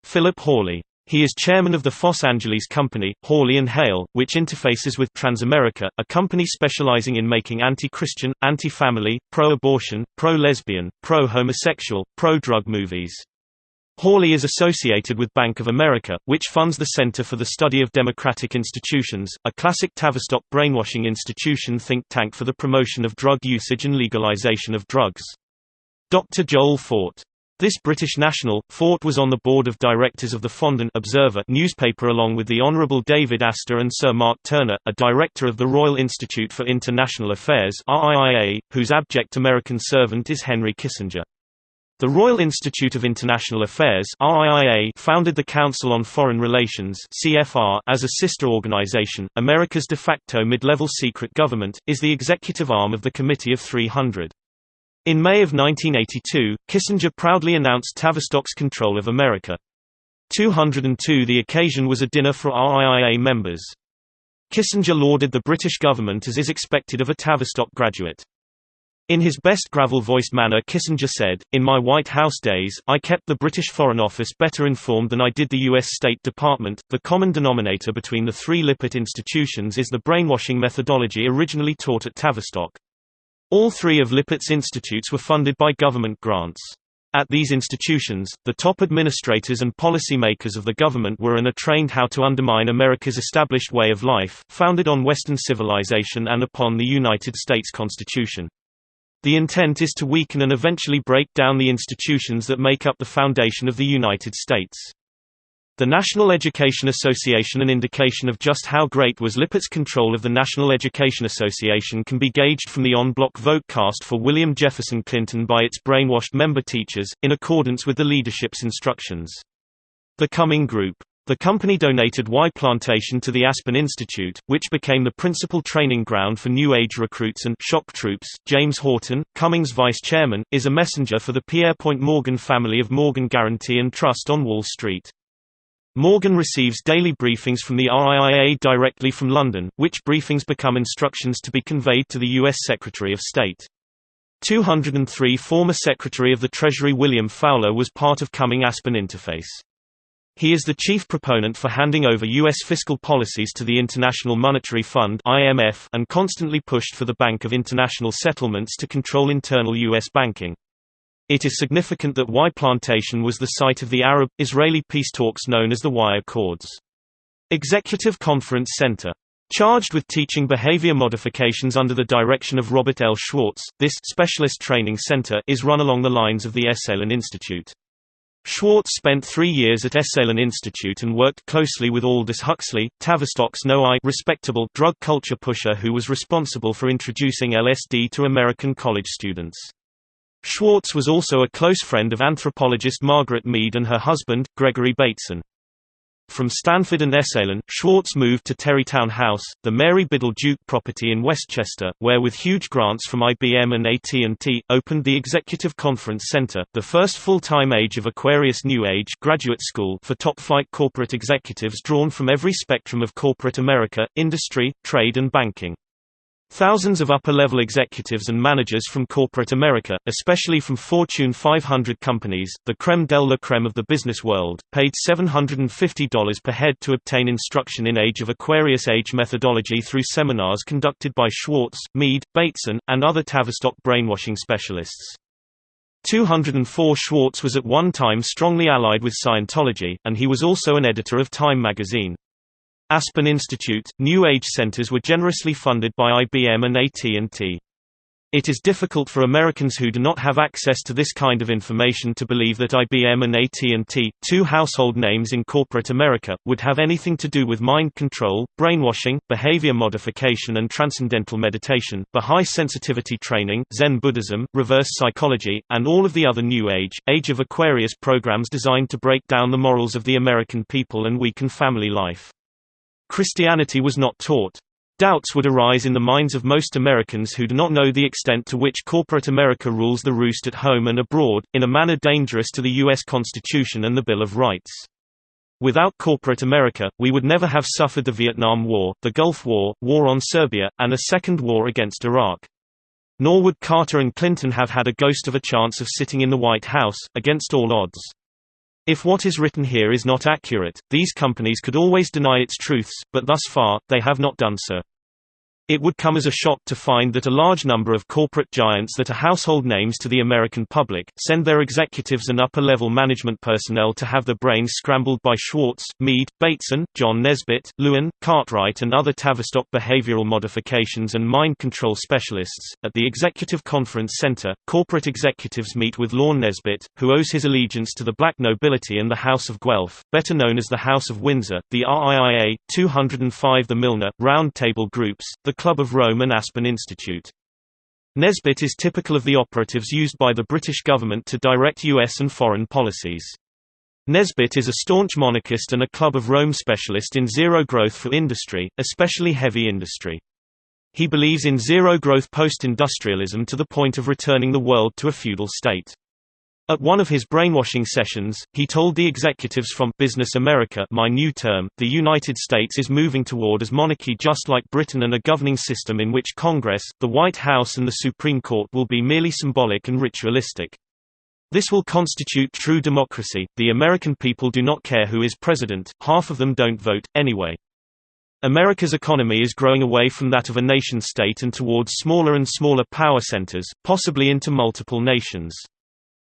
Speaker 1: Philip Hawley. He is chairman of the Los Angeles company, Hawley & Hale, which interfaces with Transamerica, a company specializing in making anti-Christian, anti-family, pro-abortion, pro-lesbian, pro-homosexual, pro-drug movies. Hawley is associated with Bank of America, which funds the Center for the Study of Democratic Institutions, a classic Tavistock brainwashing institution think tank for the promotion of drug usage and legalization of drugs. Dr. Joel Fort. This British national, Fort was on the board of directors of the Fondant Observer newspaper along with the Honourable David Astor and Sir Mark Turner, a director of the Royal Institute for International Affairs (RIIA), whose abject American servant is Henry Kissinger. The Royal Institute of International Affairs (RIIA) founded the Council on Foreign Relations (CFR) as a sister organization. America's de facto mid-level secret government is the executive arm of the Committee of 300. In May of 1982, Kissinger proudly announced Tavistock's control of America. 202 The occasion was a dinner for RIIA members. Kissinger lauded the British government as is expected of a Tavistock graduate. In his best gravel-voiced manner, Kissinger said, "In my White House days, I kept the British Foreign Office better informed than I did the U.S. State Department. The common denominator between the three Lippert institutions is the brainwashing methodology originally taught at Tavistock. All three of Lippert's institutes were funded by government grants. At these institutions, the top administrators and policy-makers of the government were and are trained how to undermine America's established way of life, founded on Western civilization and upon the United States Constitution. The intent is to weaken and eventually break down the institutions that make up the foundation of the United States." The National Education Association. An indication of just how great was Lippert's control of the National Education Association can be gauged from the en bloc vote cast for William Jefferson Clinton by its brainwashed member teachers, in accordance with the leadership's instructions. The Cumming Group. The company donated Y Plantation to the Aspen Institute, which became the principal training ground for New Age recruits and shock troops. James Horton, Cummings' vice chairman, is a messenger for the Pierpont Morgan family of Morgan Guaranty and Trust on Wall Street. Morgan receives daily briefings from the RIIA directly from London, which briefings become instructions to be conveyed to the U.S. Secretary of State. 203 Former Secretary of the Treasury William Fowler was part of Cumming Aspen interface. He is the chief proponent for handing over U.S. fiscal policies to the International Monetary Fund (IMF) and constantly pushed for the Bank of International Settlements to control internal U.S. banking. It is significant that Y Plantation was the site of the Arab-Israeli peace talks known as the Y Accords. Executive Conference Center. Charged with teaching behavior modifications under the direction of Robert L. Schwartz, this specialist training center is run along the lines of the Esalen Institute. Schwartz spent 3 years at Esalen Institute and worked closely with Aldous Huxley, Tavistock's respectable drug culture pusher who was responsible for introducing LSD to American college students. Schwartz was also a close friend of anthropologist Margaret Mead and her husband, Gregory Bateson. From Stanford and Esalen, Schwartz moved to Terrytown House, the Mary Biddle Duke property in Westchester, where with huge grants from IBM and AT&T, opened the Executive Conference Center, the first full-time Age of Aquarius New Age graduate school for top-flight corporate executives drawn from every spectrum of corporate America, industry, trade and banking. Thousands of upper-level executives and managers from corporate America, especially from Fortune 500 companies, the crème de la crème of the business world, paid $750 per head to obtain instruction in Age of Aquarius age methodology through seminars conducted by Schwartz, Mead, Bateson, and other Tavistock brainwashing specialists. 204 Schwartz was at one time strongly allied with Scientology, and he was also an editor of Time magazine. Aspen Institute, New Age centers were generously funded by IBM and AT&T. It is difficult for Americans who do not have access to this kind of information to believe that IBM and AT&T, two household names in corporate America, would have anything to do with mind control, brainwashing, behavior modification and transcendental meditation, Baha'i sensitivity training, Zen Buddhism, reverse psychology, and all of the other New Age of Aquarius programs designed to break down the morals of the American people and weaken family life. Christianity was not taught. Doubts would arise in the minds of most Americans who do not know the extent to which corporate America rules the roost at home and abroad, in a manner dangerous to the U.S. Constitution and the Bill of Rights. Without corporate America, we would never have suffered the Vietnam War, the Gulf War, war on Serbia, and a second war against Iraq. Nor would Carter and Clinton have had a ghost of a chance of sitting in the White House, against all odds. If what is written here is not accurate, these companies could always deny its truths, but thus far, they have not done so. It would come as a shock to find that a large number of corporate giants that are household names to the American public, send their executives and upper-level management personnel to have their brains scrambled by Schwartz, Mead, Bateson, John Nesbitt, Lewin, Cartwright and other Tavistock behavioral modifications and mind control specialists. At the Executive Conference Center, corporate executives meet with Lorne Nesbitt, who owes his allegiance to the black nobility and the House of Guelph, better known as the House of Windsor, the RIIA, 205 the Milner, Round Table Groups, the Club of Rome and Aspen Institute. Nesbitt is typical of the operatives used by the British government to direct U.S. and foreign policies. Nesbitt is a staunch monarchist and a Club of Rome specialist in zero growth for industry, especially heavy industry. He believes in zero-growth post-industrialism to the point of returning the world to a feudal state. At one of his brainwashing sessions, he told the executives from Business America, my new term, the United States is moving toward as monarchy just like Britain and a governing system in which Congress, the White House and the Supreme Court will be merely symbolic and ritualistic. This will constitute true democracy. The American people do not care who is president, half of them don't vote, anyway. America's economy is growing away from that of a nation-state and towards smaller and smaller power centers, possibly into multiple nations.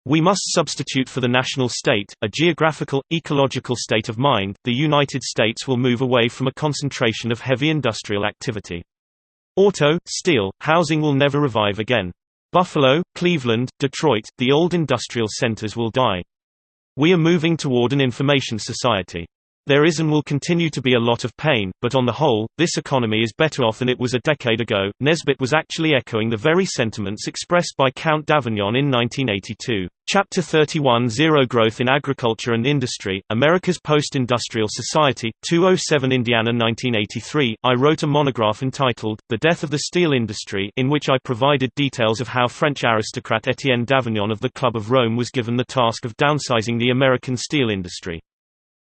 Speaker 1: We must substitute for the national state, a geographical, ecological state of mind. The United States will move away from a concentration of heavy industrial activity. Auto, steel, housing will never revive again. Buffalo, Cleveland, Detroit, the old industrial centers will die. We are moving toward an information society. There is and will continue to be a lot of pain, but on the whole, this economy is better off than it was a decade ago. Nesbitt was actually echoing the very sentiments expressed by Count d'Avignon in 1982. Chapter 31 Zero Growth in Agriculture and Industry, America's Post-Industrial Society, 207 Indiana 1983. I wrote a monograph entitled, The Death of the Steel Industry, in which I provided details of how French aristocrat Étienne d'Avignon of the Club of Rome was given the task of downsizing the American steel industry.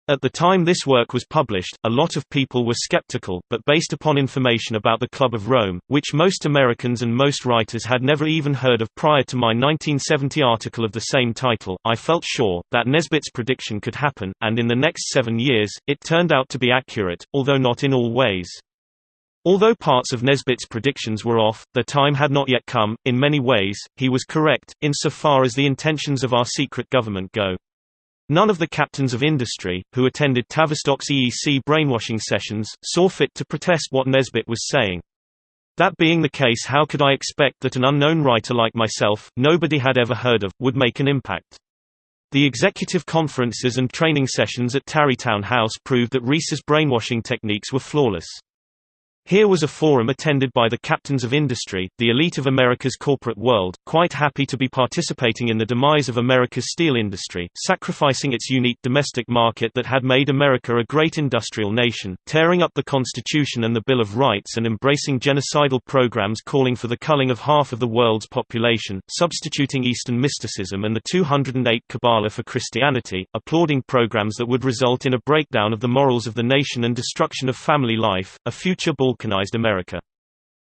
Speaker 1: At the time this work was published, a lot of people were skeptical, but based upon information about the Club of Rome, which most Americans and most writers had never even heard of prior to my 1970 article of the same title, I felt sure that Nesbitt's prediction could happen, and in the next 7 years, it turned out to be accurate, although not in all ways. Although parts of Nesbitt's predictions were off, the time had not yet come. In many ways, he was correct, insofar as the intentions of our secret government go. None of the captains of industry, who attended Tavistock's EEC brainwashing sessions, saw fit to protest what Nesbitt was saying. That being the case, how could I expect that an unknown writer like myself, nobody had ever heard of, would make an impact? The executive conferences and training sessions at Tarrytown House proved that Rees's brainwashing techniques were flawless. Here was a forum attended by the captains of industry, the elite of America's corporate world, quite happy to be participating in the demise of America's steel industry, sacrificing its unique domestic market that had made America a great industrial nation, tearing up the Constitution and the Bill of Rights and embracing genocidal programs calling for the culling of half of the world's population, substituting Eastern mysticism and the 208 Kabbalah for Christianity, applauding programs that would result in a breakdown of the morals of the nation and destruction of family life, a future balkanized America.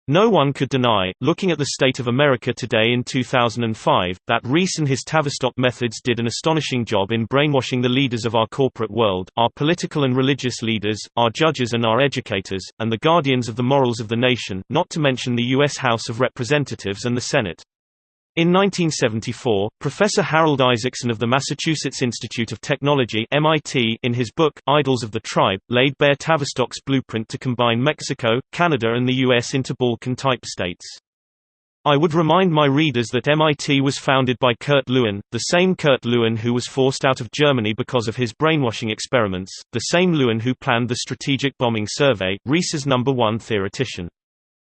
Speaker 1: No one could deny, looking at the state of America today in 2005, that Rees and his Tavistock methods did an astonishing job in brainwashing the leaders of our corporate world, our political and religious leaders, our judges and our educators, and the guardians of the morals of the nation, not to mention the U.S. House of Representatives and the Senate. In 1974, Professor Harold Isaacson of the Massachusetts Institute of Technology (MIT), in his book, Idols of the Tribe, laid bare Tavistock's blueprint to combine Mexico, Canada and the U.S. into Balkan-type states. I would remind my readers that MIT was founded by Kurt Lewin, the same Kurt Lewin who was forced out of Germany because of his brainwashing experiments, the same Lewin who planned the strategic bombing survey, Rees's #1 theoretician.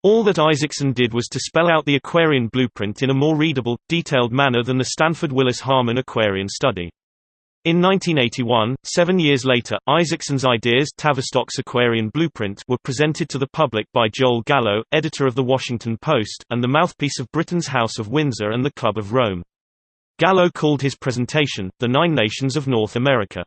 Speaker 1: All that Isaacson did was to spell out the Aquarian blueprint in a more readable, detailed manner than the Stanford Willis Harman Aquarian study. In 1981, 7 years later, Isaacson's ideas, Tavistock's Aquarian blueprint, were presented to the public by Joel Gallo, editor of The Washington Post, and the mouthpiece of Britain's House of Windsor and the Club of Rome. Gallo called his presentation, "The Nine Nations of North America."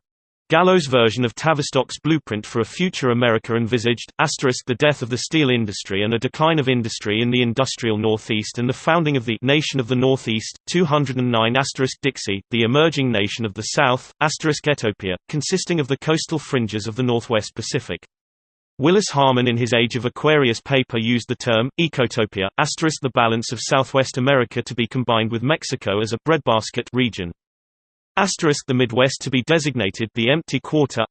Speaker 1: Gallo's version of Tavistock's blueprint for a future America envisaged, the death of the steel industry and a decline of industry in the industrial Northeast and the founding of the Nation of the Northeast, 209 Dixie, the emerging nation of the South, Ethiopia, consisting of the coastal fringes of the Northwest Pacific. Willis Harman in his Age of Aquarius paper used the term, Ecotopia, the balance of Southwest America to be combined with Mexico as a breadbasket region. The Midwest to be designated the empty quarter,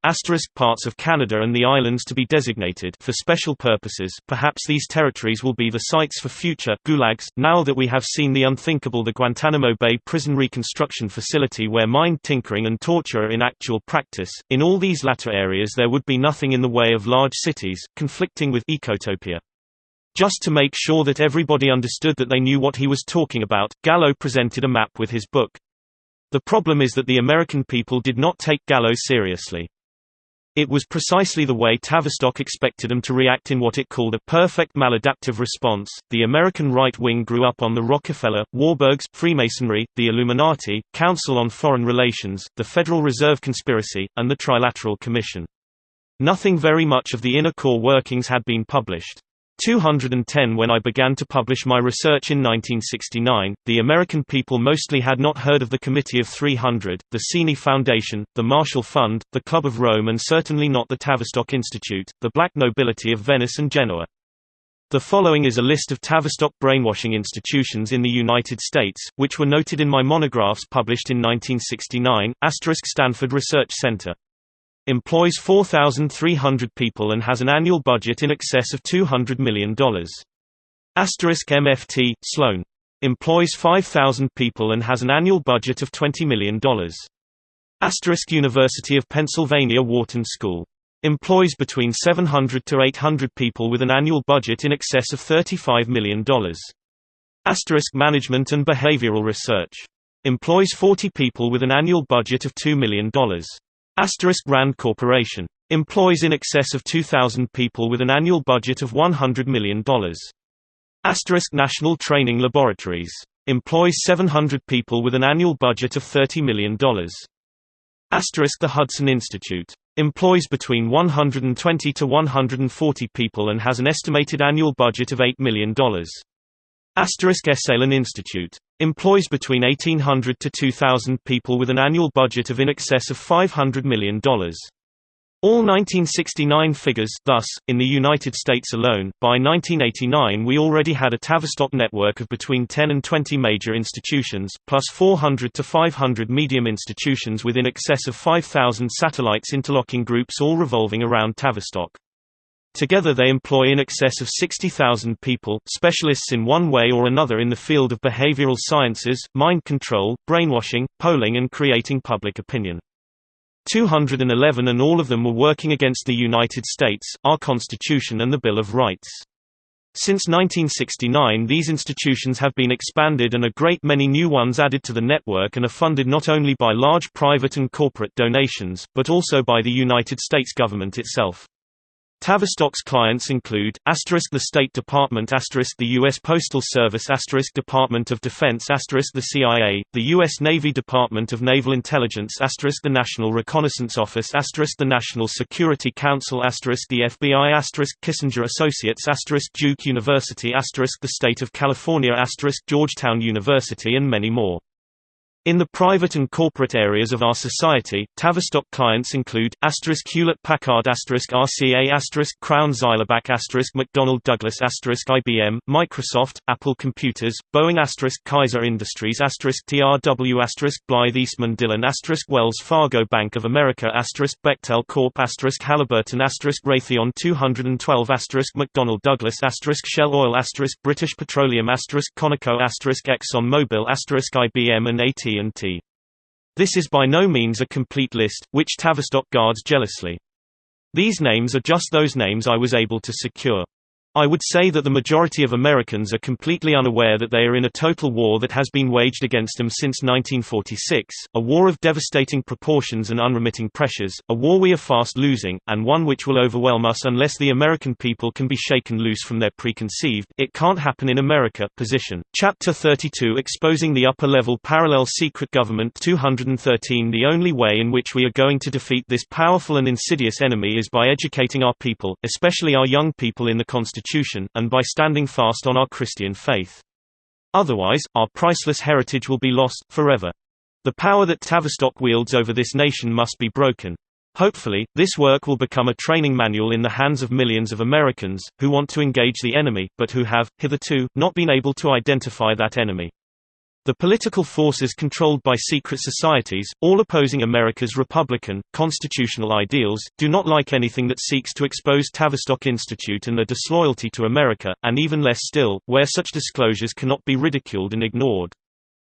Speaker 1: parts of Canada and the islands to be designated for special purposes. Perhaps these territories will be the sites for future gulags, now that we have seen the unthinkable, the Guantanamo Bay prison reconstruction facility where mind tinkering and torture are in actual practice. In all these latter areas there would be nothing in the way of large cities, conflicting with ecotopia. Just to make sure that everybody understood that they knew what he was talking about, Gallo presented a map with his book. The problem is that the American people did not take Gallo seriously. It was precisely the way Tavistock expected them to react in what it called a perfect maladaptive response. The American right wing grew up on the Rockefeller, Warburgs, Freemasonry, the Illuminati, Council on Foreign Relations, the Federal Reserve Conspiracy, and the Trilateral Commission. Nothing very much of the inner core workings had been published. 210 When I began to publish my research in 1969, the American people mostly had not heard of the Committee of 300, the Cini Foundation, the Marshall Fund, the Club of Rome, and certainly not the Tavistock Institute, the black nobility of Venice and Genoa. The following is a list of Tavistock brainwashing institutions in the United States, which were noted in my monographs published in 1969. Stanford Research Center employs 4,300 people and has an annual budget in excess of $200 million. MFT, Sloan employs 5,000 people and has an annual budget of $20 million. University of Pennsylvania Wharton School employs between 700 to 800 people with an annual budget in excess of $35 million. Management and Behavioral Research employs 40 people with an annual budget of $2 million. Rand Corporation employs in excess of 2,000 people with an annual budget of $100 million. National Training Laboratories employs 700 people with an annual budget of $30 million. The Hudson Institute employs between 120 to 140 people and has an estimated annual budget of $8 million. Esalen Institute employs between 1,800 to 2,000 people with an annual budget of in excess of $500 million. All 1969 figures, thus, in the United States alone. By 1989 we already had a Tavistock network of between 10 and 20 major institutions, plus 400 to 500 medium institutions with in excess of 5,000 satellites interlocking groups all revolving around Tavistock. Together they employ in excess of 60,000 people, specialists in one way or another in the field of behavioral sciences, mind control, brainwashing, polling and creating public opinion. 211 and all of them were working against the United States, our Constitution and the Bill of Rights. Since 1969 these institutions have been expanded and a great many new ones added to the network and are funded not only by large private and corporate donations, but also by the United States government itself. Tavistock's clients include the State Department, the U.S. Postal Service, Department of Defense, the CIA, the U.S. Navy Department of Naval Intelligence, the National Reconnaissance Office, the National Security Council, the FBI, Kissinger Associates, Duke University, the State of California, Georgetown University, and many more. In the private and corporate areas of our society, Tavistock clients include Hewlett-Packard RCA Crown Xylobac McDonnell Douglas IBM, Microsoft, Apple Computers, Boeing Kaiser Industries TRW Blythe Eastman Dillon Wells Fargo Bank of America Bechtel Corp Halliburton Raytheon 212 McDonnell Douglas Shell Oil British Petroleum Conoco ExxonMobil IBM and AT&T. This is by no means a complete list, which Tavistock guards jealously. These names are just those names I was able to secure. I would say that the majority of Americans are completely unaware that they are in a total war that has been waged against them since 1946, a war of devastating proportions and unremitting pressures, a war we are fast losing, and one which will overwhelm us unless the American people can be shaken loose from their preconceived "it can't happen in America" position. Chapter 32 Exposing the Upper-Level Parallel Secret Government 213 The only way in which we are going to defeat this powerful and insidious enemy is by educating our people, especially our young people in the Constitution, and by standing fast on our Christian faith. Otherwise, our priceless heritage will be lost, forever. The power that Tavistock wields over this nation must be broken. Hopefully, this work will become a training manual in the hands of millions of Americans, who want to engage the enemy, but who have, hitherto, not been able to identify that enemy. The political forces controlled by secret societies, all opposing America's Republican, constitutional ideals, do not like anything that seeks to expose Tavistock Institute and their disloyalty to America, and even less still, where such disclosures cannot be ridiculed and ignored.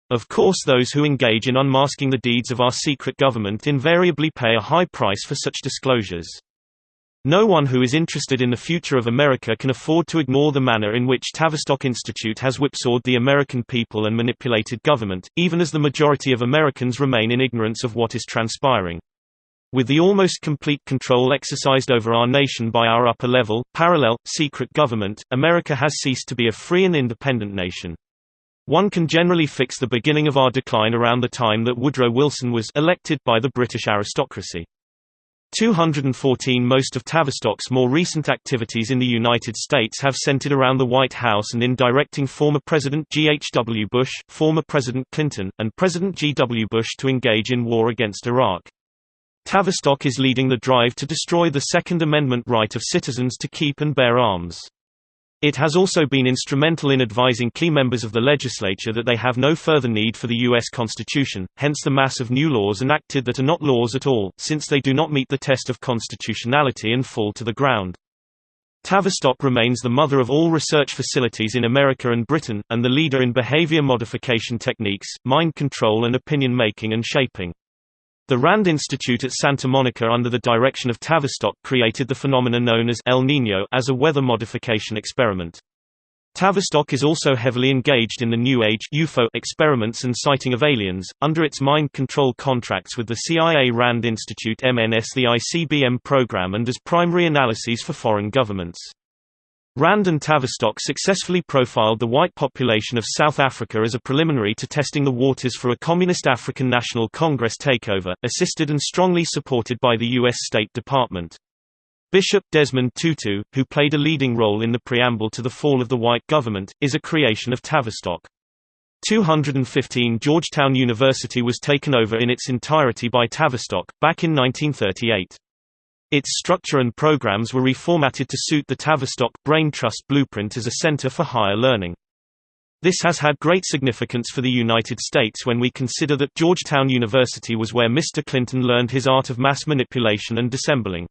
Speaker 1: Of course, those who engage in unmasking the deeds of our secret government invariably pay a high price for such disclosures. No one who is interested in the future of America can afford to ignore the manner in which Tavistock Institute has whipsawed the American people and manipulated government, even as the majority of Americans remain in ignorance of what is transpiring. With the almost complete control exercised over our nation by our upper-level, parallel, secret government, America has ceased to be a free and independent nation. One can generally fix the beginning of our decline around the time that Woodrow Wilson was elected by the British aristocracy. 214 Most of Tavistock's more recent activities in the United States have centered around the White House and in directing former President G. H. W. Bush, former President Clinton, and President G. W. Bush to engage in war against Iraq. Tavistock is leading the drive to destroy the Second Amendment right of citizens to keep and bear arms. It has also been instrumental in advising key members of the legislature that they have no further need for the U.S. Constitution, hence the mass of new laws enacted that are not laws at all, since they do not meet the test of constitutionality and fall to the ground. Tavistock remains the mother of all research facilities in America and Britain, and the leader in behavior modification techniques, mind control and opinion making and shaping. The Rand Institute at Santa Monica under the direction of Tavistock created the phenomenon known as El Niño as a weather modification experiment. Tavistock is also heavily engaged in the New Age UFO experiments and sighting of aliens, under its mind control contracts with the CIA Rand Institute MNS the ICBM program and as primary analyses for foreign governments. Rand and Tavistock successfully profiled the white population of South Africa as a preliminary to testing the waters for a Communist African National Congress takeover, assisted and strongly supported by the U.S. State Department. Bishop Desmond Tutu, who played a leading role in the preamble to the fall of the white government, is a creation of Tavistock. 215 Georgetown University was taken over in its entirety by Tavistock, back in 1938. Its structure and programs were reformatted to suit the Tavistock Brain Trust blueprint as a center for higher learning. This has had great significance for the United States when we consider that Georgetown University was where Mr. Clinton learned his art of mass manipulation and dissembling.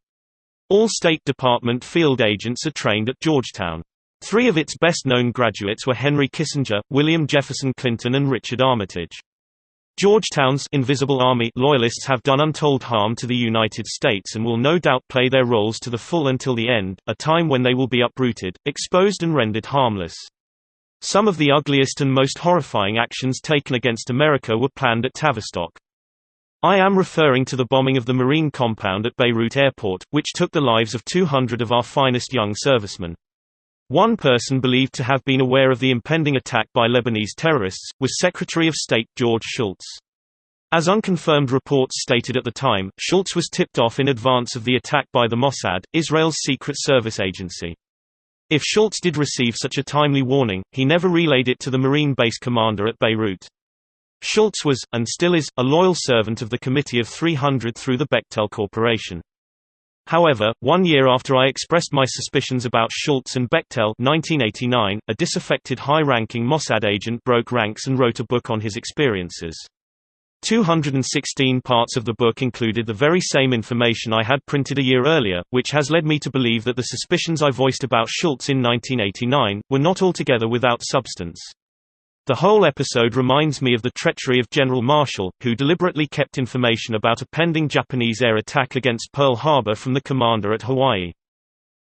Speaker 1: All State Department field agents are trained at Georgetown. 3 of its best-known graduates were Henry Kissinger, William Jefferson Clinton and Richard Armitage. Georgetown's Invisible Army loyalists have done untold harm to the United States and will no doubt play their roles to the full until the end, a time when they will be uprooted, exposed and rendered harmless. Some of the ugliest and most horrifying actions taken against America were planned at Tavistock. I am referring to the bombing of the Marine compound at Beirut Airport, which took the lives of 200 of our finest young servicemen. One person believed to have been aware of the impending attack by Lebanese terrorists, was Secretary of State George Shultz. As unconfirmed reports stated at the time, Shultz was tipped off in advance of the attack by the Mossad, Israel's secret service agency. If Shultz did receive such a timely warning, he never relayed it to the Marine base commander at Beirut. Schultz was, and still is, a loyal servant of the Committee of 300 through the Bechtel Corporation. However, 1 year after I expressed my suspicions about Schultz and Bechtel 1989, a disaffected high-ranking Mossad agent broke ranks and wrote a book on his experiences. 216 parts of the book included the very same information I had printed a year earlier, which has led me to believe that the suspicions I voiced about Schultz in 1989 were not altogether without substance. The whole episode reminds me of the treachery of General Marshall, who deliberately kept information about a pending Japanese air attack against Pearl Harbor from the commander at Hawaii.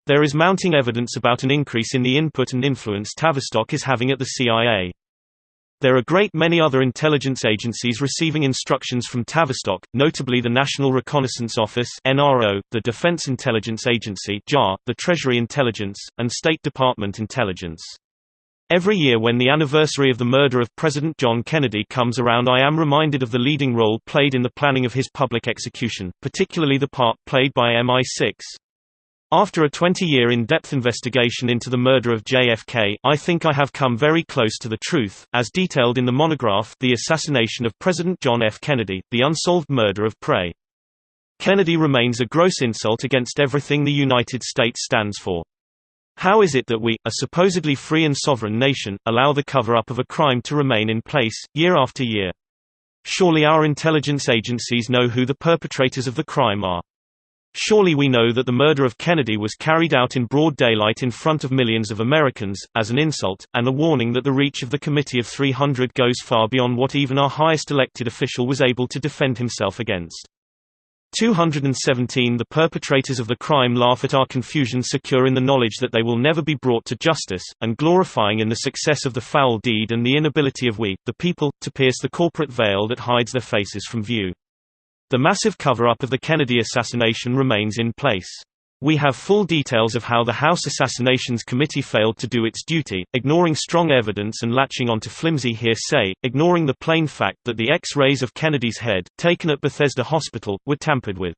Speaker 1: There is mounting evidence about an increase in the input and influence Tavistock is having at the CIA. There are a great many other intelligence agencies receiving instructions from Tavistock, notably the National Reconnaissance Office (NRO), the Defense Intelligence Agency (JAR), the Treasury Intelligence, and State Department Intelligence. Every year when the anniversary of the murder of President John Kennedy comes around, I am reminded of the leading role played in the planning of his public execution, particularly the part played by MI6. After a 20-year in-depth investigation into the murder of JFK, I think I have come very close to the truth, as detailed in the monograph The Assassination of President John F. Kennedy, The Unsolved Murder of Prey. Kennedy remains a gross insult against everything the United States stands for. How is it that we, a supposedly free and sovereign nation, allow the cover-up of a crime to remain in place, year after year? Surely our intelligence agencies know who the perpetrators of the crime are. Surely we know that the murder of Kennedy was carried out in broad daylight in front of millions of Americans, as an insult, and a warning that the reach of the Committee of 300 goes far beyond what even our highest elected official was able to defend himself against. 217 The perpetrators of the crime laugh at our confusion, secure in the knowledge that they will never be brought to justice, and glorying in the success of the foul deed and the inability of we, the people, to pierce the corporate veil that hides their faces from view. The massive cover-up of the Kennedy assassination remains in place. We have full details of how the House Assassinations Committee failed to do its duty, ignoring strong evidence and latching onto flimsy hearsay, ignoring the plain fact that the X-rays of Kennedy's head, taken at Bethesda Hospital, were tampered with.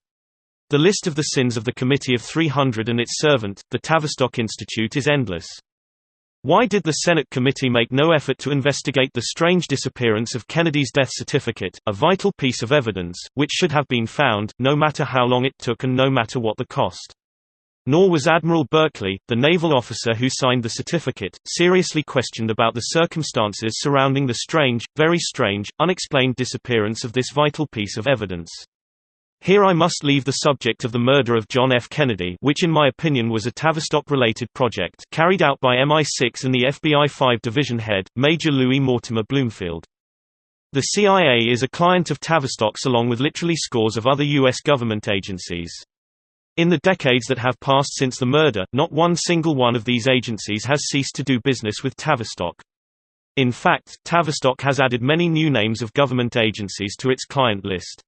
Speaker 1: The list of the sins of the Committee of 300 and its servant, the Tavistock Institute, is endless. Why did the Senate committee make no effort to investigate the strange disappearance of Kennedy's death certificate, a vital piece of evidence, which should have been found, no matter how long it took and no matter what the cost? Nor was Admiral Berkeley, the naval officer who signed the certificate, seriously questioned about the circumstances surrounding the strange, very strange, unexplained disappearance of this vital piece of evidence. Here I must leave the subject of the murder of John F. Kennedy, which in my opinion was a Tavistock-related project, carried out by MI6 and the FBI 5 Division Head, Major Louis Mortimer Bloomfield. The CIA is a client of Tavistock's along with literally scores of other U.S. government agencies. In the decades that have passed since the murder, not one single one of these agencies has ceased to do business with Tavistock. In fact, Tavistock has added many new names of government agencies to its client list.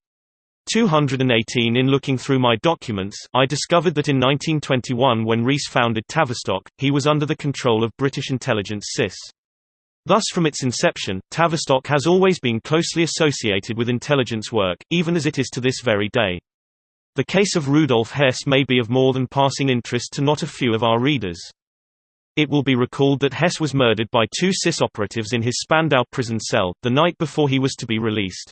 Speaker 1: 218 In looking through my documents, I discovered that in 1921, when Rees founded Tavistock, he was under the control of British intelligence CIS. Thus from its inception, Tavistock has always been closely associated with intelligence work, even as it is to this very day. The case of Rudolf Hess may be of more than passing interest to not a few of our readers. It will be recalled that Hess was murdered by 2 CIS operatives in his Spandau prison cell, the night before he was to be released.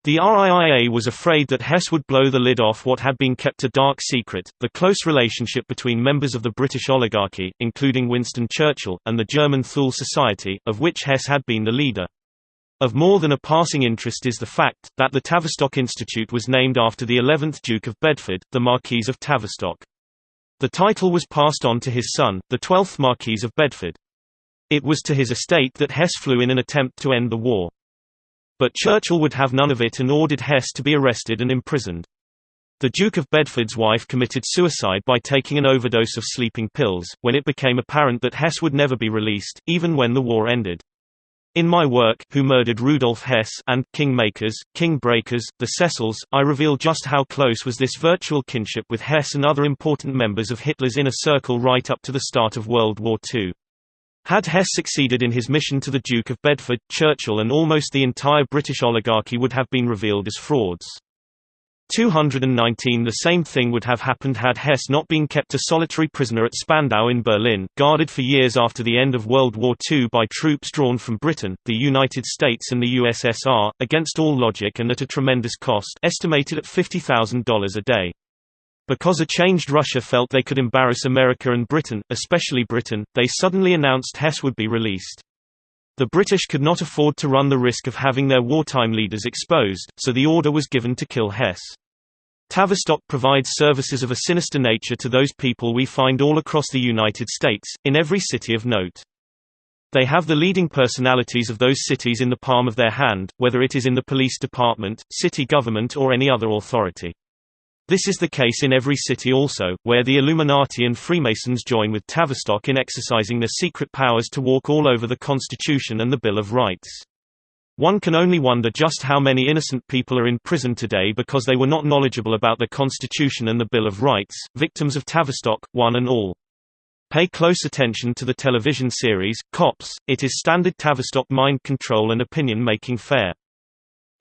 Speaker 1: The RIAA was afraid that Hess would blow the lid off what had been kept a dark secret, the close relationship between members of the British oligarchy, including Winston Churchill, and the German Thule Society, of which Hess had been the leader. Of more than a passing interest is the fact, that the Tavistock Institute was named after the 11th Duke of Bedford, the Marquis of Tavistock. The title was passed on to his son, the 12th Marquis of Bedford. It was to his estate that Hess flew in an attempt to end the war. But Churchill would have none of it and ordered Hess to be arrested and imprisoned. The Duke of Bedford's wife committed suicide by taking an overdose of sleeping pills, when it became apparent that Hess would never be released, even when the war ended. In my work, Who Murdered Rudolf Hess, and Kingmakers, King Breakers, The Cecils, I reveal just how close was this virtual kinship with Hess and other important members of Hitler's inner circle right up to the start of World War II. Had Hess succeeded in his mission to the Duke of Bedford, Churchill and almost the entire British oligarchy would have been revealed as frauds. 219 The same thing would have happened had Hess not been kept a solitary prisoner at Spandau in Berlin, guarded for years after the end of World War II by troops drawn from Britain, the United States and the USSR, against all logic and at a tremendous cost, estimated at $50,000 a day. Because a changed Russia felt they could embarrass America and Britain, especially Britain, they suddenly announced Hess would be released. The British could not afford to run the risk of having their wartime leaders exposed, so the order was given to kill Hess. Tavistock provides services of a sinister nature to those people we find all across the United States, in every city of note. They have the leading personalities of those cities in the palm of their hand, whether it is in the police department, city government or any other authority. This is the case in every city also, where the Illuminati and Freemasons join with Tavistock in exercising their secret powers to walk all over the Constitution and the Bill of Rights. One can only wonder just how many innocent people are in prison today because they were not knowledgeable about the Constitution and the Bill of Rights, victims of Tavistock, one and all. Pay close attention to the television series, Cops. It is standard Tavistock mind control and opinion-making fare.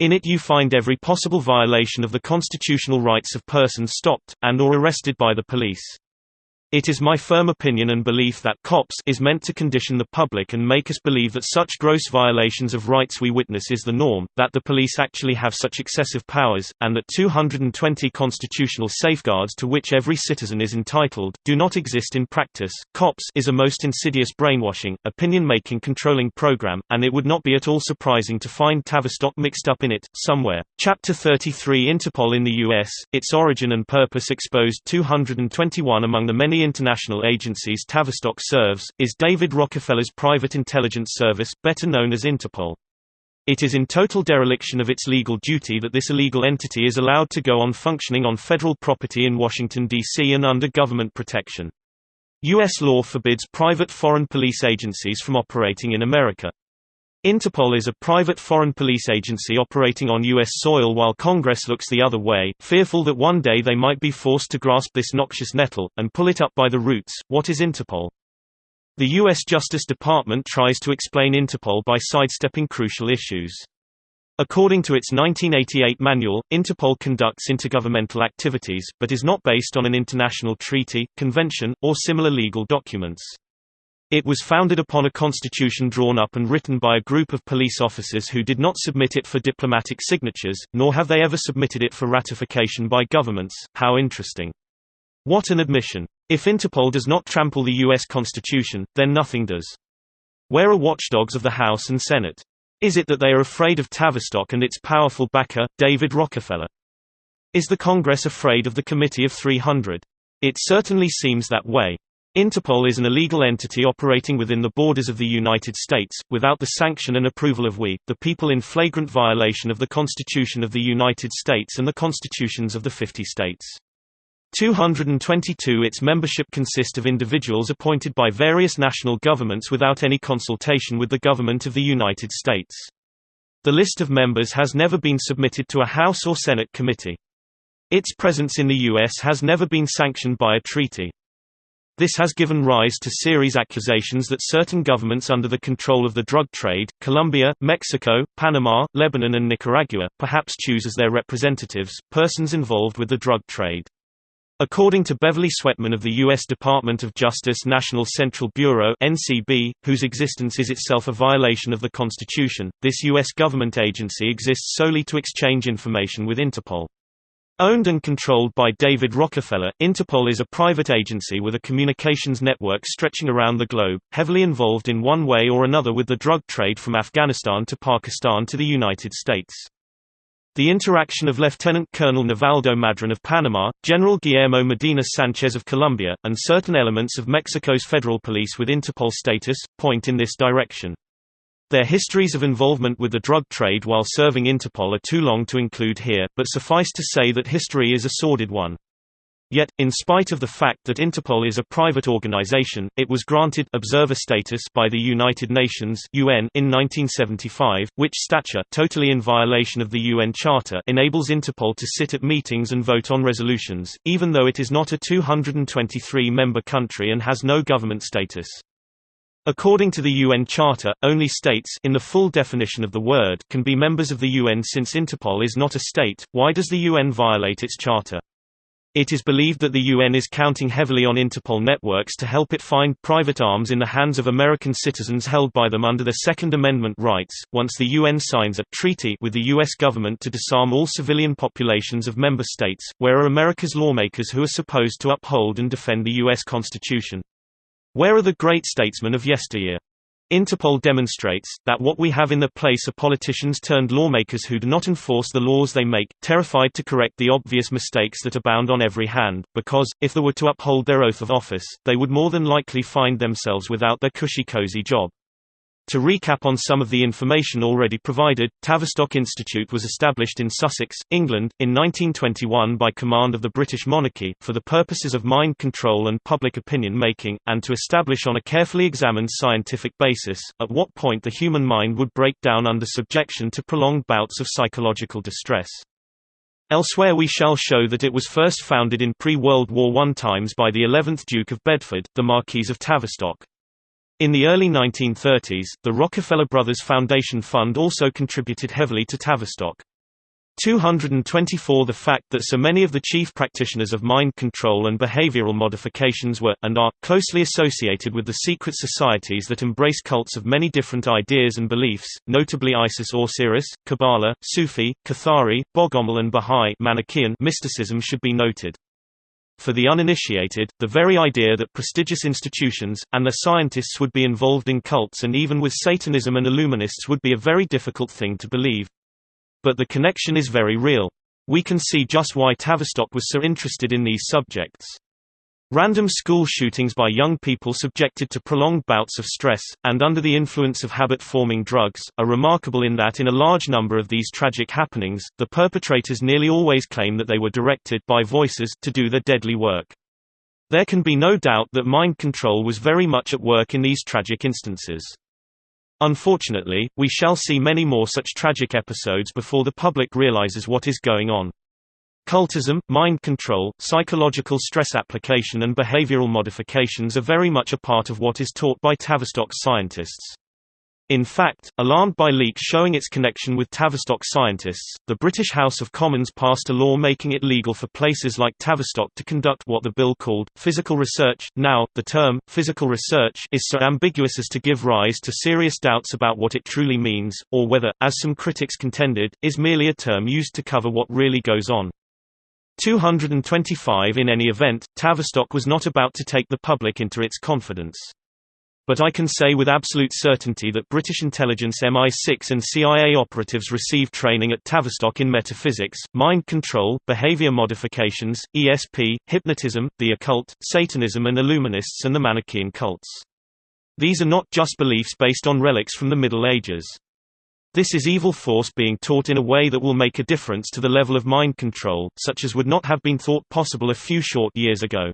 Speaker 1: In it you find every possible violation of the constitutional rights of persons stopped, and or arrested by the police. It is my firm opinion and belief that Cops is meant to condition the public and make us believe that such gross violations of rights we witness is the norm, that the police actually have such excessive powers, and that 220 constitutional safeguards to which every citizen is entitled, do not exist in practice. Cops is a most insidious brainwashing, opinion-making controlling program, and it would not be at all surprising to find Tavistock mixed up in it, somewhere. Chapter 33 Interpol in the U.S., its origin and purpose exposed. 221 Among the many international agencies Tavistock serves, is David Rockefeller's private intelligence service, better known as Interpol. It is in total dereliction of its legal duty that this illegal entity is allowed to go on functioning on federal property in Washington, D.C. and under government protection. U.S. law forbids private foreign police agencies from operating in America. Interpol is a private foreign police agency operating on U.S. soil while Congress looks the other way, fearful that one day they might be forced to grasp this noxious nettle, and pull it up by the roots. What is Interpol? The U.S. Justice Department tries to explain Interpol by sidestepping crucial issues. According to its 1988 manual, Interpol conducts intergovernmental activities, but is not based on an international treaty, convention, or similar legal documents. It was founded upon a constitution drawn up and written by a group of police officers who did not submit it for diplomatic signatures, nor have they ever submitted it for ratification by governments. How interesting. What an admission. If Interpol does not trample the U.S. Constitution, then nothing does. Where are watchdogs of the House and Senate? Is it that they are afraid of Tavistock and its powerful backer, David Rockefeller? Is the Congress afraid of the Committee of 300? It certainly seems that way. Interpol is an illegal entity operating within the borders of the United States, without the sanction and approval of we, the people, in flagrant violation of the Constitution of the United States and the constitutions of the 50 states. 222 Its membership consist of individuals appointed by various national governments without any consultation with the government of the United States. The list of members has never been submitted to a House or Senate committee. Its presence in the U.S. has never been sanctioned by a treaty. This has given rise to serious accusations that certain governments under the control of the drug trade, Colombia, Mexico, Panama, Lebanon and Nicaragua, perhaps choose as their representatives, persons involved with the drug trade. According to Beverly Sweatman of the U.S. Department of Justice National Central Bureau (NCB), whose existence is itself a violation of the Constitution, this U.S. government agency exists solely to exchange information with Interpol. Owned and controlled by David Rockefeller, Interpol is a private agency with a communications network stretching around the globe, heavily involved in one way or another with the drug trade from Afghanistan to Pakistan to the United States. The interaction of Lieutenant Colonel Nivaldo Madrón of Panama, General Guillermo Medina Sanchez of Colombia, and certain elements of Mexico's federal police with Interpol status, point in this direction. Their histories of involvement with the drug trade while serving Interpol are too long to include here, but suffice to say that history is a sordid one. Yet, in spite of the fact that Interpol is a private organization, it was granted observer status by the United Nations (UN) in 1975, which stature, totally in violation of the UN Charter, enables Interpol to sit at meetings and vote on resolutions, even though it is not a 223-member country and has no government status. According to the UN Charter, only states in the full definition of the word can be members of the UN. Since Interpol is not a state, why does the UN violate its charter? It is believed that the UN is counting heavily on Interpol networks to help it find private arms in the hands of American citizens held by them under their Second Amendment rights. Once the UN signs a treaty with the US government to disarm all civilian populations of member states, where are America's lawmakers who are supposed to uphold and defend the US Constitution? Where are the great statesmen of yesteryear? Interpol demonstrates that what we have in their place are politicians turned lawmakers who do not enforce the laws they make, terrified to correct the obvious mistakes that abound on every hand, because, if they were to uphold their oath of office, they would more than likely find themselves without their cushy-cozy job. To recap on some of the information already provided, Tavistock Institute was established in Sussex, England, in 1921 by command of the British monarchy, for the purposes of mind control and public opinion making, and to establish on a carefully examined scientific basis, at what point the human mind would break down under subjection to prolonged bouts of psychological distress. Elsewhere we shall show that it was first founded in pre-World War I times by the 11th Duke of Bedford, the Marquis of Tavistock. In the early 1930s, the Rockefeller Brothers Foundation Fund also contributed heavily to Tavistock. 224 The fact that so many of the chief practitioners of mind control and behavioral modifications were, and are, closely associated with the secret societies that embrace cults of many different ideas and beliefs, notably Isis-Osiris, Kabbalah, Sufi, Cathari, Bogomil and Bahá'í Manichaean mysticism should be noted. For the uninitiated, the very idea that prestigious institutions, and their scientists would be involved in cults and even with Satanism and Illuminists would be a very difficult thing to believe. But the connection is very real. We can see just why Tavistock was so interested in these subjects. Random school shootings by young people subjected to prolonged bouts of stress, and under the influence of habit-forming drugs, are remarkable in that in a large number of these tragic happenings, the perpetrators nearly always claim that they were directed by voices to do their deadly work. There can be no doubt that mind control was very much at work in these tragic instances. Unfortunately, we shall see many more such tragic episodes before the public realizes what is going on. Cultism, mind control, psychological stress application and behavioral modifications are very much a part of what is taught by Tavistock scientists. In fact, alarmed by leaks showing its connection with Tavistock scientists, the British House of Commons passed a law making it legal for places like Tavistock to conduct what the bill called physical research. Now, the term physical research is so ambiguous as to give rise to serious doubts about what it truly means, or whether, as some critics contended, is merely a term used to cover what really goes on. 225 In any event, Tavistock was not about to take the public into its confidence. But I can say with absolute certainty that British intelligence MI6 and CIA operatives received training at Tavistock in metaphysics, mind control, behavior modifications, ESP, hypnotism, the occult, Satanism and Illuminists and the Manichaean cults. These are not just beliefs based on relics from the Middle Ages. This is evil force being taught in a way that will make a difference to the level of mind control, such as would not have been thought possible a few short years ago.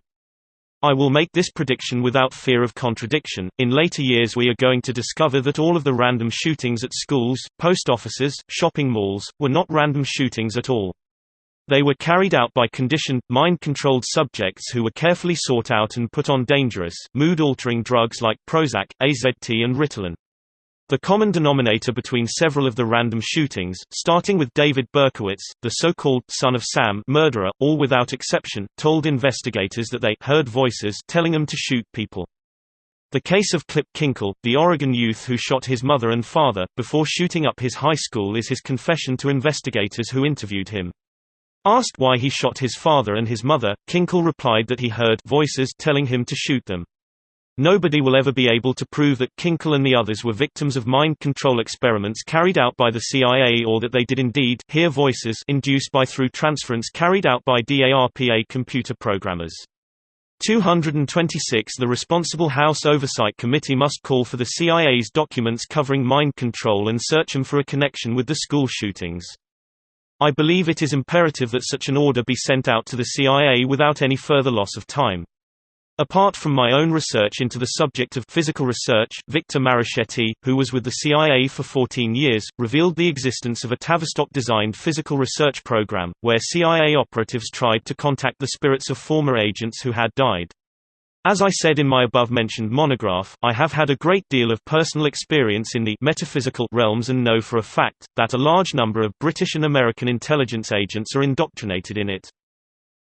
Speaker 1: I will make this prediction without fear of contradiction. In later years we are going to discover that all of the random shootings at schools, post offices, shopping malls, were not random shootings at all. They were carried out by conditioned, mind-controlled subjects who were carefully sought out and put on dangerous, mood-altering drugs like Prozac, AZT and Ritalin. The common denominator between several of the random shootings, starting with David Berkowitz, the so-called Son of Sam murderer, all without exception, told investigators that they heard voices telling them to shoot people. The case of Clip Kinkle, the Oregon youth who shot his mother and father, before shooting up his high school is his confession to investigators who interviewed him. Asked why he shot his father and his mother, Kinkle replied that he heard voices telling him to shoot them. Nobody will ever be able to prove that Kinkle and the others were victims of mind control experiments carried out by the CIA or that they did indeed hear voices induced by through transference carried out by DARPA computer programmers. 226 The responsible House Oversight Committee must call for the CIA's documents covering mind control and search them for a connection with the school shootings. I believe it is imperative that such an order be sent out to the CIA without any further loss of time. Apart from my own research into the subject of physical research, Victor Marichetti, who was with the CIA for 14 years, revealed the existence of a Tavistock-designed physical research program, where CIA operatives tried to contact the spirits of former agents who had died. As I said in my above-mentioned monograph, I have had a great deal of personal experience in the metaphysical realms and know for a fact that a large number of British and American intelligence agents are indoctrinated in it.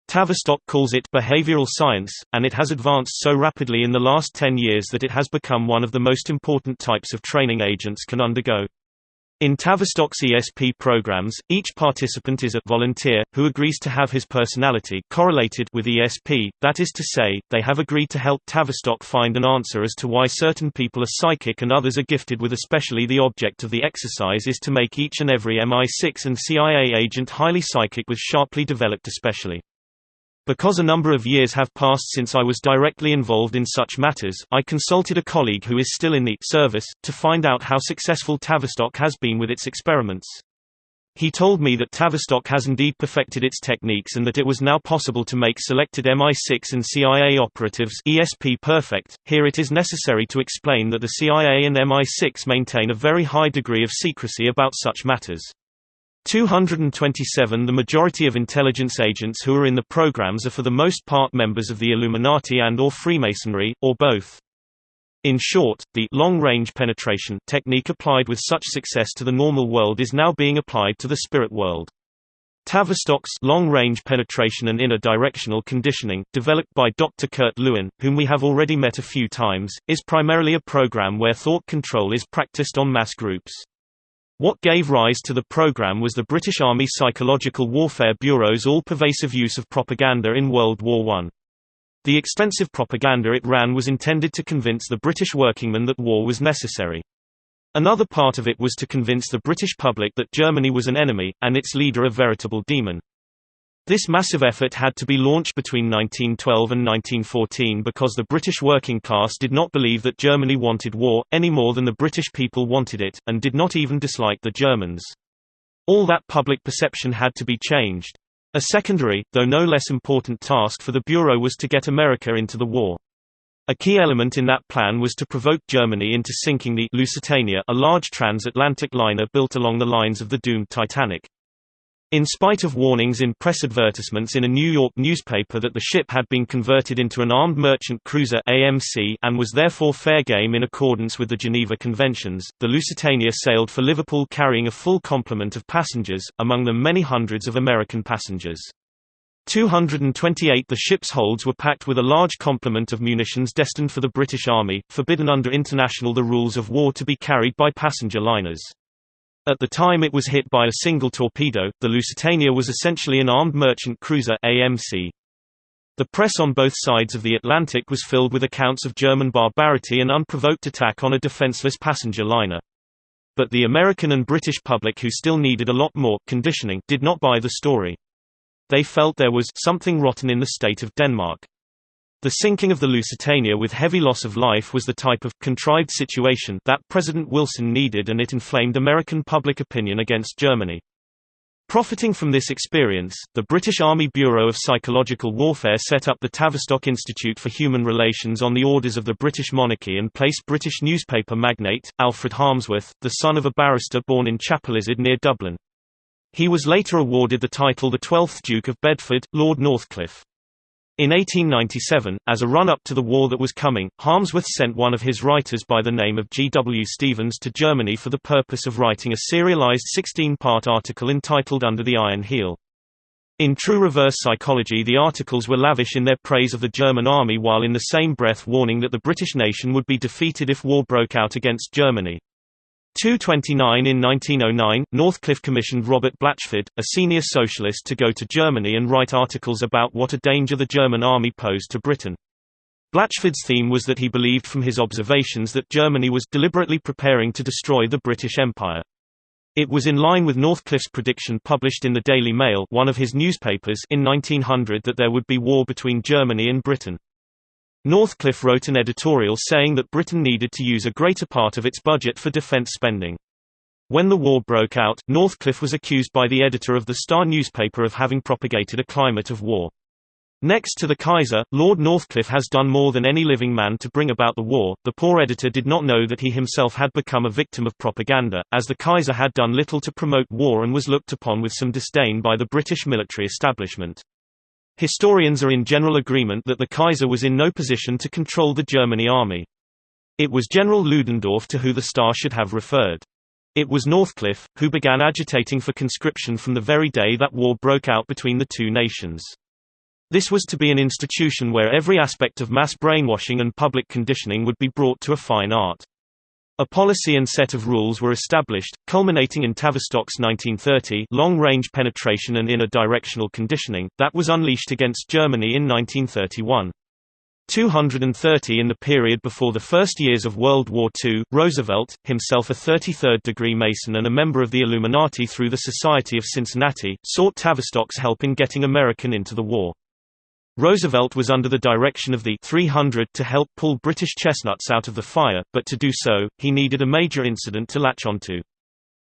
Speaker 1: Tavistock calls it behavioral science, and it has advanced so rapidly in the last 10 years that it has become one of the most important types of training agents can undergo. In Tavistock's ESP programs, each participant is a volunteer, who agrees to have his personality correlated with ESP, that is to say, they have agreed to help Tavistock find an answer as to why certain people are psychic and others are gifted with. Especially the object of the exercise is to make each and every MI6 and CIA agent highly psychic with sharply developed especially. Because a number of years have passed since I was directly involved in such matters, I consulted a colleague who is still in the service, to find out how successful Tavistock has been with its experiments. He told me that Tavistock has indeed perfected its techniques and that it was now possible to make selected MI6 and CIA operatives ESP perfect. Here it is necessary to explain that the CIA and MI6 maintain a very high degree of secrecy about such matters. 227 The majority of intelligence agents who are in the programs are for the most part members of the Illuminati and/or Freemasonry, or both. In short, the long-range penetration technique applied with such success to the normal world is now being applied to the spirit world. Tavistock's long-range penetration and inner directional conditioning, developed by Dr. Kurt Lewin, whom we have already met a few times, is primarily a program where thought control is practiced on mass groups. What gave rise to the program was the British Army Psychological Warfare Bureau's all-pervasive use of propaganda in World War I. The extensive propaganda it ran was intended to convince the British workingmen that war was necessary. Another part of it was to convince the British public that Germany was an enemy, and its leader a veritable demon. This massive effort had to be launched between 1912 and 1914 because the British working class did not believe that Germany wanted war, any more than the British people wanted it, and did not even dislike the Germans. All that public perception had to be changed. A secondary, though no less important task for the Bureau was to get America into the war. A key element in that plan was to provoke Germany into sinking the Lusitania, a large transatlantic liner built along the lines of the doomed Titanic. In spite of warnings in press advertisements in a New York newspaper that the ship had been converted into an armed merchant cruiser (AMC) and was therefore fair game in accordance with the Geneva Conventions, the Lusitania sailed for Liverpool carrying a full complement of passengers, among them many hundreds of American passengers. 228 The ship's holds were packed with a large complement of munitions destined for the British Army, forbidden under international the rules of war to be carried by passenger liners. At the time it was hit by a single torpedo. The Lusitania was essentially an armed merchant cruiser (AMC). The press on both sides of the Atlantic was filled with accounts of German barbarity and unprovoked attack on a defenseless passenger liner. But the American and British public, who still needed a lot more conditioning, did not buy the story. They felt there was something rotten in the state of Denmark. The sinking of the Lusitania with heavy loss of life was the type of contrived situation that President Wilson needed, and it inflamed American public opinion against Germany. Profiting from this experience, the British Army Bureau of Psychological Warfare set up the Tavistock Institute for Human Relations on the orders of the British monarchy and placed British newspaper magnate, Alfred Harmsworth, the son of a barrister born in Chapelizod near Dublin. He was later awarded the title the 12th Duke of Bedford, Lord Northcliffe. In 1897, as a run-up to the war that was coming, Harmsworth sent one of his writers by the name of G. W. Stevens to Germany for the purpose of writing a serialized 16-part article entitled Under the Iron Heel. In true reverse psychology, the articles were lavish in their praise of the German army while in the same breath warning that the British nation would be defeated if war broke out against Germany. 229 In 1909, Northcliffe commissioned Robert Blatchford, a senior socialist, to go to Germany and write articles about what a danger the German army posed to Britain. Blatchford's theme was that he believed from his observations that Germany was deliberately preparing to destroy the British Empire. It was in line with Northcliffe's prediction published in the Daily Mail, one of his newspapers, in 1900 that there would be war between Germany and Britain. Northcliffe wrote an editorial saying that Britain needed to use a greater part of its budget for defense spending. When the war broke out, Northcliffe was accused by the editor of the Star newspaper of having propagated a climate of war. Next to the Kaiser, Lord Northcliffe has done more than any living man to bring about the war. The poor editor did not know that he himself had become a victim of propaganda, as the Kaiser had done little to promote war and was looked upon with some disdain by the British military establishment. Historians are in general agreement that the Kaiser was in no position to control the German army. It was General Ludendorff to who the Star should have referred. It was Northcliffe, who began agitating for conscription from the very day that war broke out between the two nations. This was to be an institution where every aspect of mass brainwashing and public conditioning would be brought to a fine art. A policy and set of rules were established, culminating in Tavistock's 1930 long-range penetration and inner directional conditioning, that was unleashed against Germany in 1931. 230 in the period before the first years of World War II, Roosevelt, himself a 33rd-degree Mason and a member of the Illuminati through the Society of Cincinnati, sought Tavistock's help in getting America into the war. Roosevelt was under the direction of the 300 to help pull British chestnuts out of the fire, but to do so, he needed a major incident to latch onto.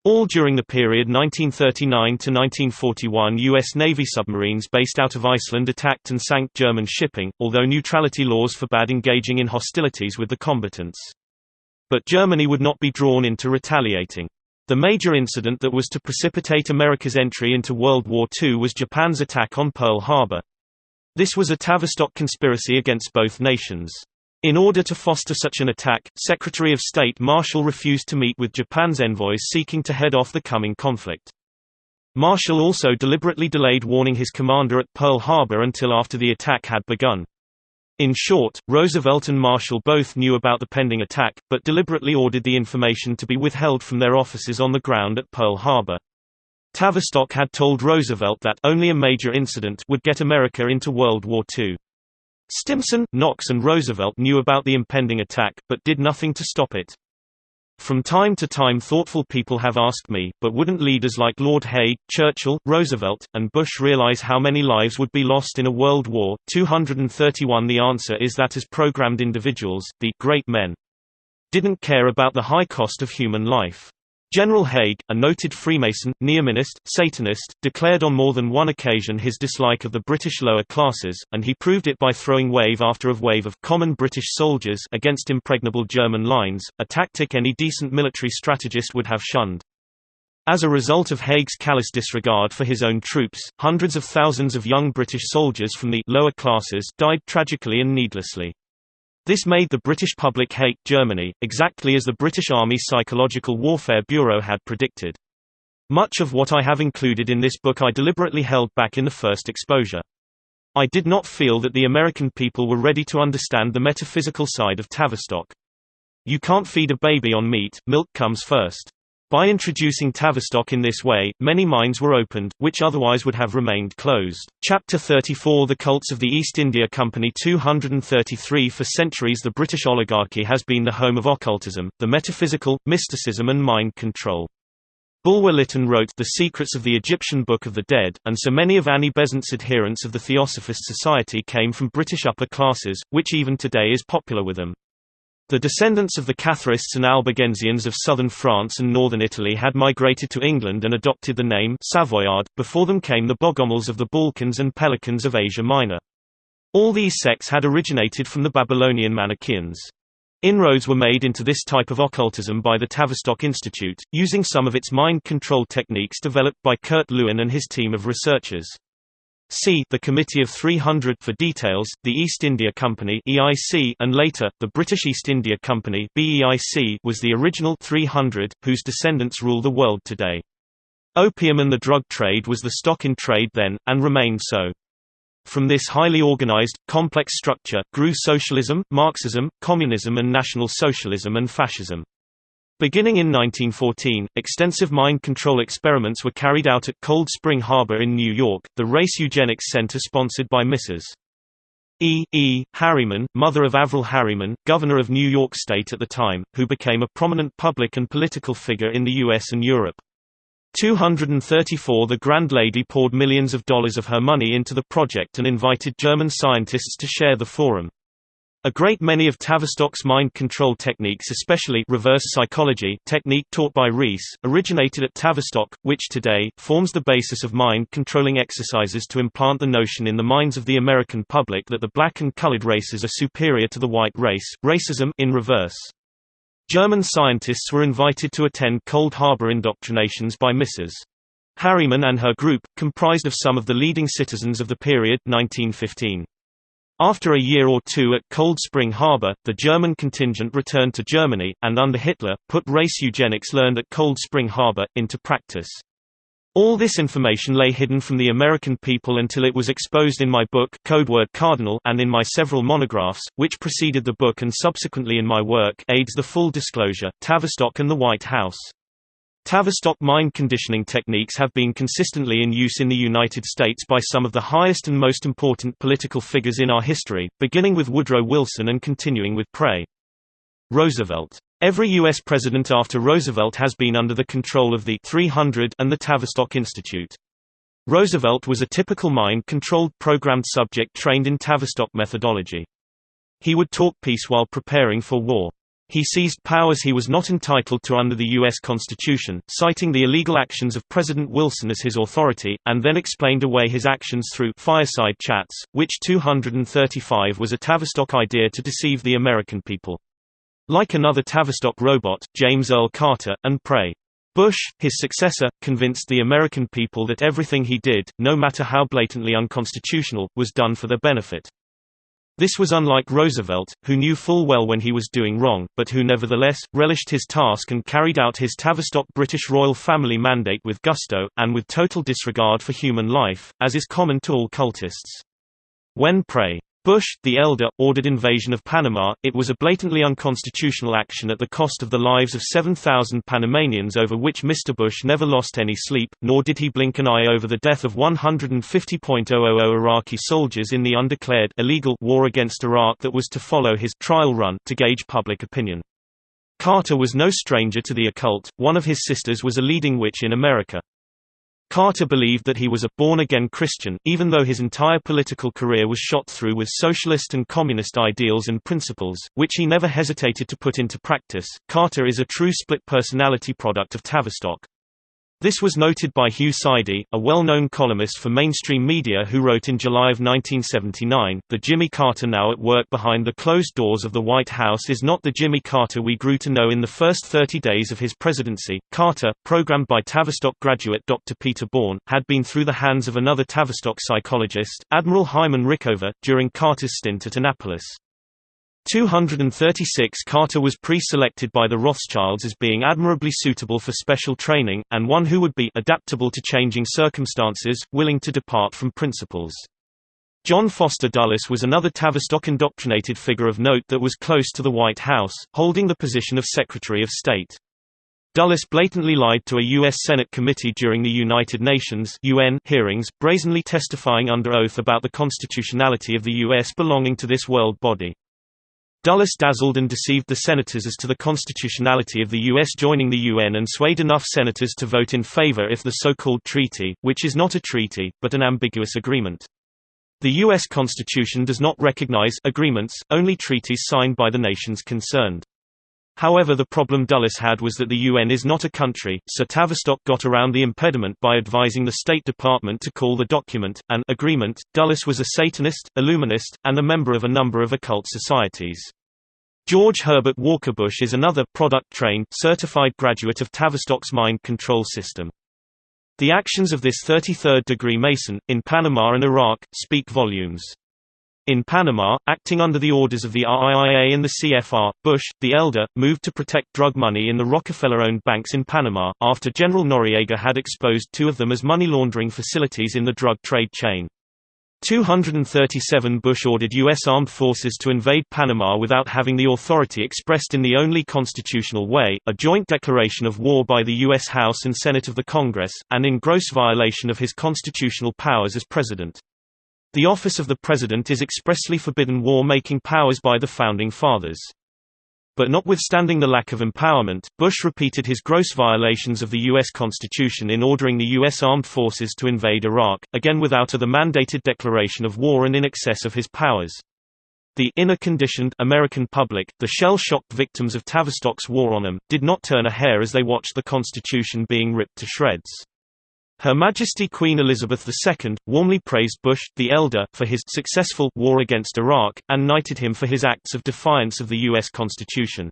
Speaker 1: All during the period 1939 to 1941, U.S. Navy submarines based out of Iceland attacked and sank German shipping, although neutrality laws forbade engaging in hostilities with the combatants. But Germany would not be drawn into retaliating. The major incident that was to precipitate America's entry into World War II was Japan's attack on Pearl Harbor. This was a Tavistock conspiracy against both nations. In order to foster such an attack, Secretary of State Marshall refused to meet with Japan's envoys seeking to head off the coming conflict. Marshall also deliberately delayed warning his commander at Pearl Harbor until after the attack had begun. In short, Roosevelt and Marshall both knew about the pending attack, but deliberately ordered the information to be withheld from their officers on the ground at Pearl Harbor. Tavistock had told Roosevelt that only a major incident would get America into World War II. Stimson, Knox and Roosevelt knew about the impending attack, but did nothing to stop it. From time to time thoughtful people have asked me, but wouldn't leaders like Lord Haig, Churchill, Roosevelt, and Bush realize how many lives would be lost in a World War? 231 The answer is that as programmed individuals, the great men didn't care about the high cost of human life. General Haig, a noted Freemason, Neominist, Satanist, declared on more than one occasion his dislike of the British lower classes, and he proved it by throwing wave after wave of common British soldiers against impregnable German lines, a tactic any decent military strategist would have shunned. As a result of Haig's callous disregard for his own troops, hundreds of thousands of young British soldiers from the lower classes died tragically and needlessly. This made the British public hate Germany, exactly as the British Army Psychological Warfare Bureau had predicted. Much of what I have included in this book I deliberately held back in the first exposure. I did not feel that the American people were ready to understand the metaphysical side of Tavistock. You can't feed a baby on meat, milk comes first. By introducing Tavistock in this way, many minds were opened, which otherwise would have remained closed. Chapter 34 The Cults of the East India Company 233 For centuries the British oligarchy has been the home of occultism, the metaphysical, mysticism and mind control. Bulwer Lytton wrote The Secrets of the Egyptian Book of the Dead, and so many of Annie Besant's adherents of the Theosophist Society came from British upper classes, which even today is popular with them. The descendants of the Catharists and Albigensians of southern France and northern Italy had migrated to England and adopted the name Savoyard. Before them came the Bogomils of the Balkans and Pelicans of Asia Minor. All these sects had originated from the Babylonian Manichaeans. Inroads were made into this type of occultism by the Tavistock Institute, using some of its mind control techniques developed by Kurt Lewin and his team of researchers. See the Committee of 300 for details. The East India Company (EIC) and later the British East India Company (BEIC) was the original 300, whose descendants rule the world today. Opium and the drug trade was the stock in trade then, and remained so. From this highly organized, complex structure, grew socialism, Marxism, communism and National Socialism and fascism. Beginning in 1914, extensive mind control experiments were carried out at Cold Spring Harbor in New York, the race eugenics center sponsored by Mrs. E. Harriman, mother of Averell Harriman, governor of New York State at the time, who became a prominent public and political figure in the U.S. and Europe. 234 The Grand Lady poured millions of dollars of her money into the project and invited German scientists to share the forum. A great many of Tavistock's mind control techniques, especially reverse psychology technique taught by Rees, originated at Tavistock, which today forms the basis of mind controlling exercises to implant the notion in the minds of the American public that the black and colored races are superior to the white race, racism in reverse. German scientists were invited to attend Cold Harbor indoctrinations by Mrs. Harriman and her group, comprised of some of the leading citizens of the period, 1915. After a year or two at Cold Spring Harbor, the German contingent returned to Germany, and under Hitler, put race eugenics learned at Cold Spring Harbor, into practice. All this information lay hidden from the American people until it was exposed in my book, Codeword Cardinal, and in my several monographs, which preceded the book and subsequently in my work, Aids the Full Disclosure, Tavistock and the White House. Tavistock mind conditioning techniques have been consistently in use in the United States by some of the highest and most important political figures in our history, beginning with Woodrow Wilson and continuing with Pray. Roosevelt. Every U.S. president after Roosevelt has been under the control of the 300 and the Tavistock Institute. Roosevelt was a typical mind-controlled programmed subject trained in Tavistock methodology. He would talk peace while preparing for war. He seized powers he was not entitled to under the U.S. Constitution, citing the illegal actions of President Wilson as his authority, and then explained away his actions through fireside chats, which 235 was a Tavistock idea to deceive the American people. Like another Tavistock robot, James Earl Carter, and Pray. Bush, his successor, convinced the American people that everything he did, no matter how blatantly unconstitutional, was done for their benefit. This was unlike Roosevelt, who knew full well when he was doing wrong, but who nevertheless, relished his task and carried out his Tavistock British royal family mandate with gusto, and with total disregard for human life, as is common to all cultists. When Pray. Bush, the elder, ordered invasion of Panama, it was a blatantly unconstitutional action at the cost of the lives of 7,000 Panamanians over which Mr. Bush never lost any sleep, nor did he blink an eye over the death of 150,000 Iraqi soldiers in the undeclared illegal war against Iraq that was to follow his trial run to gauge public opinion. Carter was no stranger to the occult. One of his sisters was a leading witch in America. Carter believed that he was a born-again Christian, even though his entire political career was shot through with socialist and communist ideals and principles, which he never hesitated to put into practice. Carter is a true split personality product of Tavistock. This was noted by Hugh Sidey, a well-known columnist for mainstream media who wrote in July of 1979, "The Jimmy Carter now at work behind the closed doors of the White House is not the Jimmy Carter we grew to know in the first 30 days of his presidency." Carter, programmed by Tavistock graduate Dr. Peter Bourne, had been through the hands of another Tavistock psychologist, Admiral Hyman Rickover, during Carter's stint at Annapolis. 236 Carter was pre-selected by the Rothschilds as being admirably suitable for special training, and one who would be adaptable to changing circumstances, willing to depart from principles. John Foster Dulles was another Tavistock-indoctrinated figure of note that was close to the White House, holding the position of Secretary of State. Dulles blatantly lied to a U.S. Senate committee during the United Nations (UN) hearings, brazenly testifying under oath about the constitutionality of the U.S. belonging to this world body. Dulles dazzled and deceived the senators as to the constitutionality of the U.S. joining the UN and swayed enough senators to vote in favor if the so-called treaty, which is not a treaty, but an ambiguous agreement. The U.S. Constitution does not recognize agreements, only treaties signed by the nations concerned. However, the problem Dulles had was that the UN is not a country, so Tavistock got around the impediment by advising the State Department to call the document an agreement. Dulles was a Satanist, Illuminist, and a member of a number of occult societies. George Herbert Walker Bush is another product-trained, certified graduate of Tavistock's mind control system. The actions of this 33rd-degree Mason, in Panama and Iraq, speak volumes. In Panama, acting under the orders of the RIAA and the CFR, Bush, the elder, moved to protect drug money in the Rockefeller-owned banks in Panama, after General Noriega had exposed two of them as money laundering facilities in the drug trade chain. 237 Bush ordered U.S. armed forces to invade Panama without having the authority expressed in the only constitutional way, a joint declaration of war by the U.S. House and Senate of the Congress, and in gross violation of his constitutional powers as president. The office of the president is expressly forbidden war-making powers by the Founding Fathers. But notwithstanding the lack of empowerment, Bush repeated his gross violations of the U.S. Constitution in ordering the U.S. armed forces to invade Iraq, again without the mandated declaration of war and in excess of his powers. The inner-conditioned American public, the shell-shocked victims of Tavistock's war on them, did not turn a hair as they watched the Constitution being ripped to shreds. Her Majesty Queen Elizabeth II, warmly praised Bush, the elder, for his successful war against Iraq, and knighted him for his acts of defiance of the U.S. Constitution.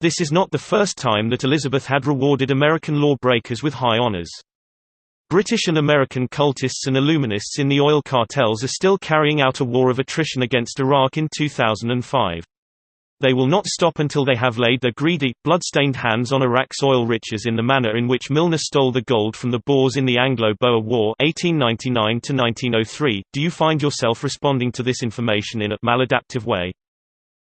Speaker 1: This is not the first time that Elizabeth had rewarded American lawbreakers with high honors. British and American cultists and Illuminists in the oil cartels are still carrying out a war of attrition against Iraq in 2005. They will not stop until they have laid their greedy, blood-stained hands on Iraq's oil riches in the manner in which Milner stole the gold from the Boers in the Anglo-Boer War 1899–1903. Do you find yourself responding to this information in a maladaptive way?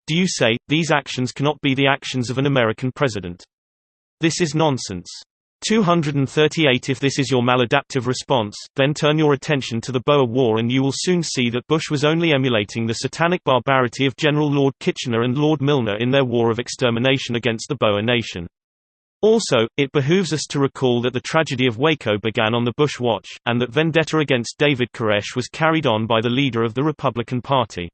Speaker 1: Do you say, these actions cannot be the actions of an American president? This is nonsense. 238 If this is your maladaptive response, then turn your attention to the Boer War and you will soon see that Bush was only emulating the satanic barbarity of General Lord Kitchener and Lord Milner in their war of extermination against the Boer nation. Also, it behooves us to recall that the tragedy of Waco began on the Bush watch, and that vendetta against David Koresh was carried on by the leader of the Republican Party.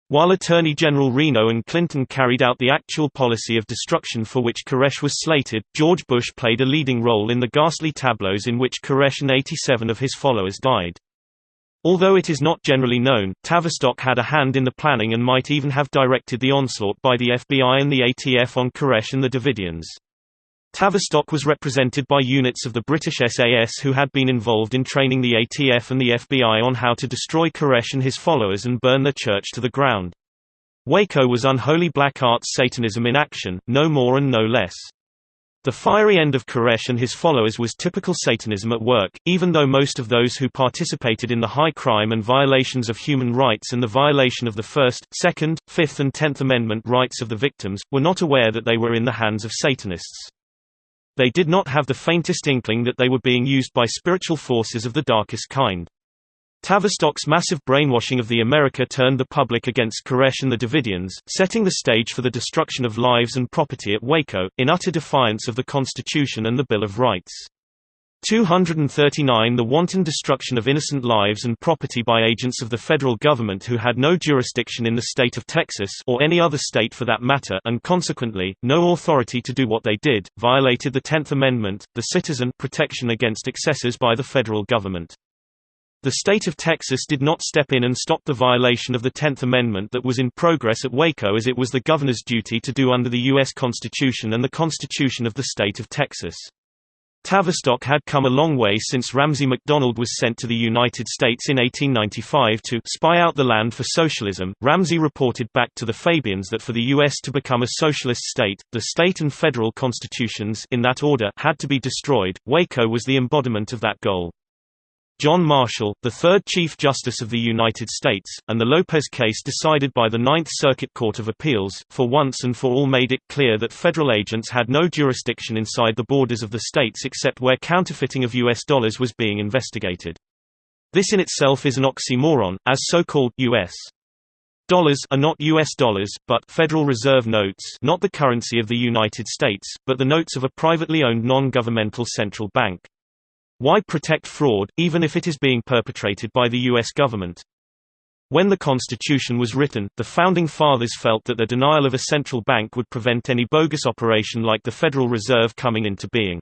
Speaker 1: While Attorney General Reno and Clinton carried out the actual policy of destruction for which Koresh was slated, George Bush played a leading role in the ghastly tableaus in which Koresh and 87 of his followers died. Although it is not generally known, Tavistock had a hand in the planning and might even have directed the onslaught by the FBI and the ATF on Koresh and the Davidians. Tavistock was represented by units of the British SAS who had been involved in training the ATF and the FBI on how to destroy Koresh and his followers and burn their church to the ground. Waco was unholy black arts Satanism in action, no more and no less. The fiery end of Koresh and his followers was typical Satanism at work, even though most of those who participated in the high crime and violations of human rights and the violation of the First, Second, Fifth and Tenth Amendment rights of the victims, were not aware that they were in the hands of Satanists. They did not have the faintest inkling that they were being used by spiritual forces of the darkest kind. Tavistock's massive brainwashing of the America turned the public against Koresh and the Davidians, setting the stage for the destruction of lives and property at Waco, in utter defiance of the Constitution and the Bill of Rights. 239 The wanton destruction of innocent lives and property by agents of the federal government who had no jurisdiction in the state of Texas or any other state for that matter and consequently, no authority to do what they did, violated the 10th Amendment, the citizen protection against excesses by the federal government. The state of Texas did not step in and stop the violation of the 10th Amendment that was in progress at Waco as it was the governor's duty to do under the U.S. Constitution and the Constitution of the state of Texas. Tavistock had come a long way since Ramsay MacDonald was sent to the United States in 1895 to spy out the land for socialism. Ramsay reported back to the Fabians that for the U.S. to become a socialist state, the state and federal constitutions in that order had to be destroyed. Waco was the embodiment of that goal. John Marshall, the third Chief Justice of the United States, and the Lopez case decided by the Ninth Circuit Court of Appeals, for once and for all made it clear that federal agents had no jurisdiction inside the borders of the states except where counterfeiting of U.S. dollars was being investigated. This in itself is an oxymoron, as so-called U.S. dollars are not U.S. dollars, but Federal Reserve notes, not the currency of the United States, but the notes of a privately owned non-governmental central bank. Why protect fraud, even if it is being perpetrated by the U.S. government? When the Constitution was written, the Founding Fathers felt that the denial of a central bank would prevent any bogus operation like the Federal Reserve coming into being.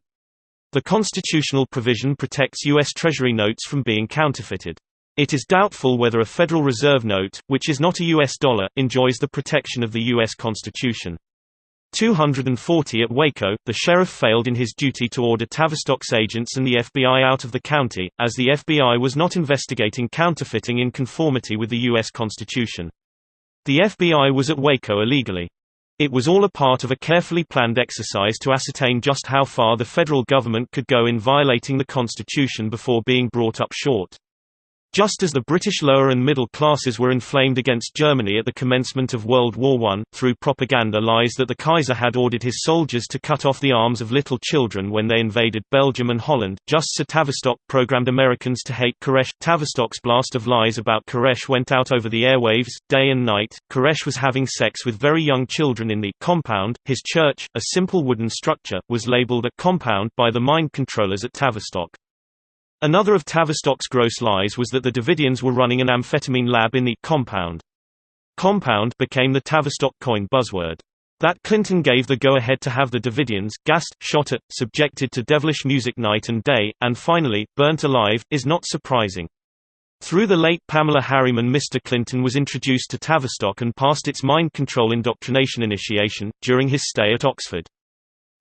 Speaker 1: The constitutional provision protects U.S. Treasury notes from being counterfeited. It is doubtful whether a Federal Reserve note, which is not a U.S. dollar, enjoys the protection of the U.S. Constitution. 240 At Waco, the sheriff failed in his duty to order Tavistock's agents and the FBI out of the county, as the FBI was not investigating counterfeiting in conformity with the U.S. Constitution. The FBI was at Waco illegally. It was all a part of a carefully planned exercise to ascertain just how far the federal government could go in violating the Constitution before being brought up short. Just as the British lower and middle classes were inflamed against Germany at the commencement of World War I, through propaganda lies that the Kaiser had ordered his soldiers to cut off the arms of little children when they invaded Belgium and Holland, just so Tavistock programmed Americans to hate Koresh. Tavistock's blast of lies about Koresh went out over the airwaves, day and night. Koresh was having sex with very young children in the compound. His church, a simple wooden structure, was labeled a compound by the mind controllers at Tavistock. Another of Tavistock's gross lies was that the Davidians were running an amphetamine lab in the compound. Compound became the Tavistock coin buzzword. That Clinton gave the go-ahead to have the Davidians gassed, shot at, subjected to devilish music night and day, and finally, burnt alive, is not surprising. Through the late Pamela Harriman, Mr. Clinton was introduced to Tavistock and passed its mind control indoctrination initiation, during his stay at Oxford.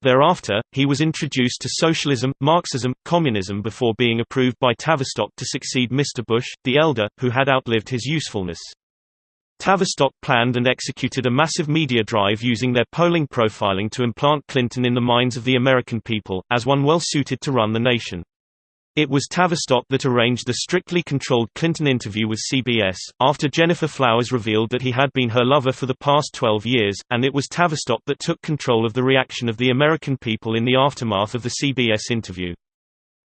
Speaker 1: Thereafter, he was introduced to socialism, Marxism, communism before being approved by Tavistock to succeed Mr. Bush, the elder, who had outlived his usefulness. Tavistock planned and executed a massive media drive using their polling profiling to implant Clinton in the minds of the American people, as one well suited to run the nation. It was Tavistock that arranged the strictly controlled Clinton interview with CBS, after Jennifer Flowers revealed that he had been her lover for the past 12 years, and it was Tavistock that took control of the reaction of the American people in the aftermath of the CBS interview.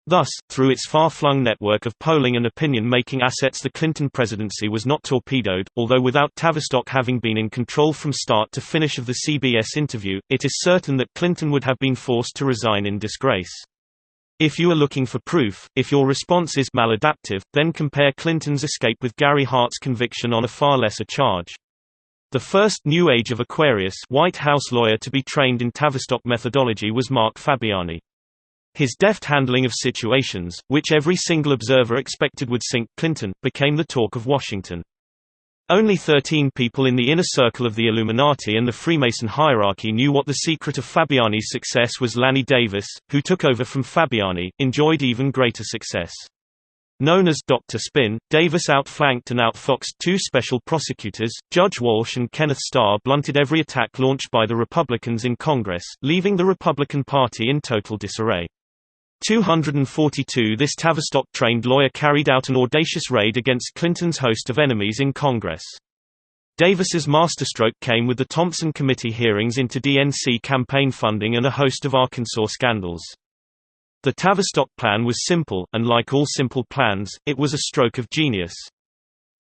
Speaker 1: Thus, through its far-flung network of polling and opinion-making assets, the Clinton presidency was not torpedoed, although without Tavistock having been in control from start to finish of the CBS interview, it is certain that Clinton would have been forced to resign in disgrace. If you are looking for proof, if your response is maladaptive, then compare Clinton's escape with Gary Hart's conviction on a far lesser charge. The first New Age of Aquarius White House lawyer to be trained in Tavistock methodology was Mark Fabiani. His deft handling of situations, which every single observer expected would sink Clinton, became the talk of Washington. Only 13 people in the inner circle of the Illuminati and the Freemason hierarchy knew what the secret of Fabiani's success was. Lanny Davis, who took over from Fabiani, enjoyed even greater success. Known as Dr. Spin, Davis outflanked and outfoxed two special prosecutors, Judge Walsh and Kenneth Starr, blunted every attack launched by the Republicans in Congress, leaving the Republican Party in total disarray. 242 This Tavistock-trained lawyer carried out an audacious raid against Clinton's host of enemies in Congress. Davis's masterstroke came with the Thompson Committee hearings into DNC campaign funding and a host of Arkansas scandals. The Tavistock plan was simple, and like all simple plans, it was a stroke of genius.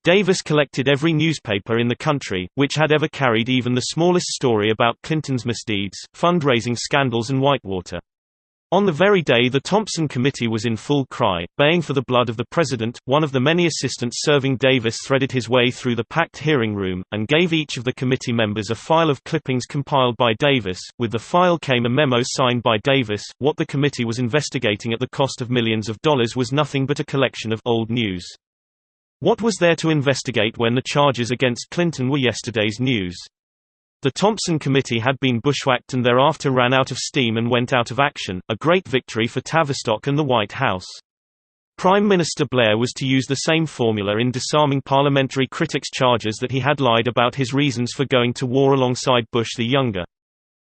Speaker 1: Davis collected every newspaper in the country, which had ever carried even the smallest story about Clinton's misdeeds, fundraising scandals and Whitewater. On the very day the Thompson Committee was in full cry, baying for the blood of the president, one of the many assistants serving Davis threaded his way through the packed hearing room, and gave each of the committee members a file of clippings compiled by Davis. With the file came a memo signed by Davis. What the committee was investigating at the cost of millions of dollars was nothing but a collection of old news. What was there to investigate when the charges against Clinton were yesterday's news? The Thompson Committee had been bushwhacked and thereafter ran out of steam and went out of action, a great victory for Tavistock and the White House. Prime Minister Blair was to use the same formula in disarming parliamentary critics' charges that he had lied about his reasons for going to war alongside Bush the Younger.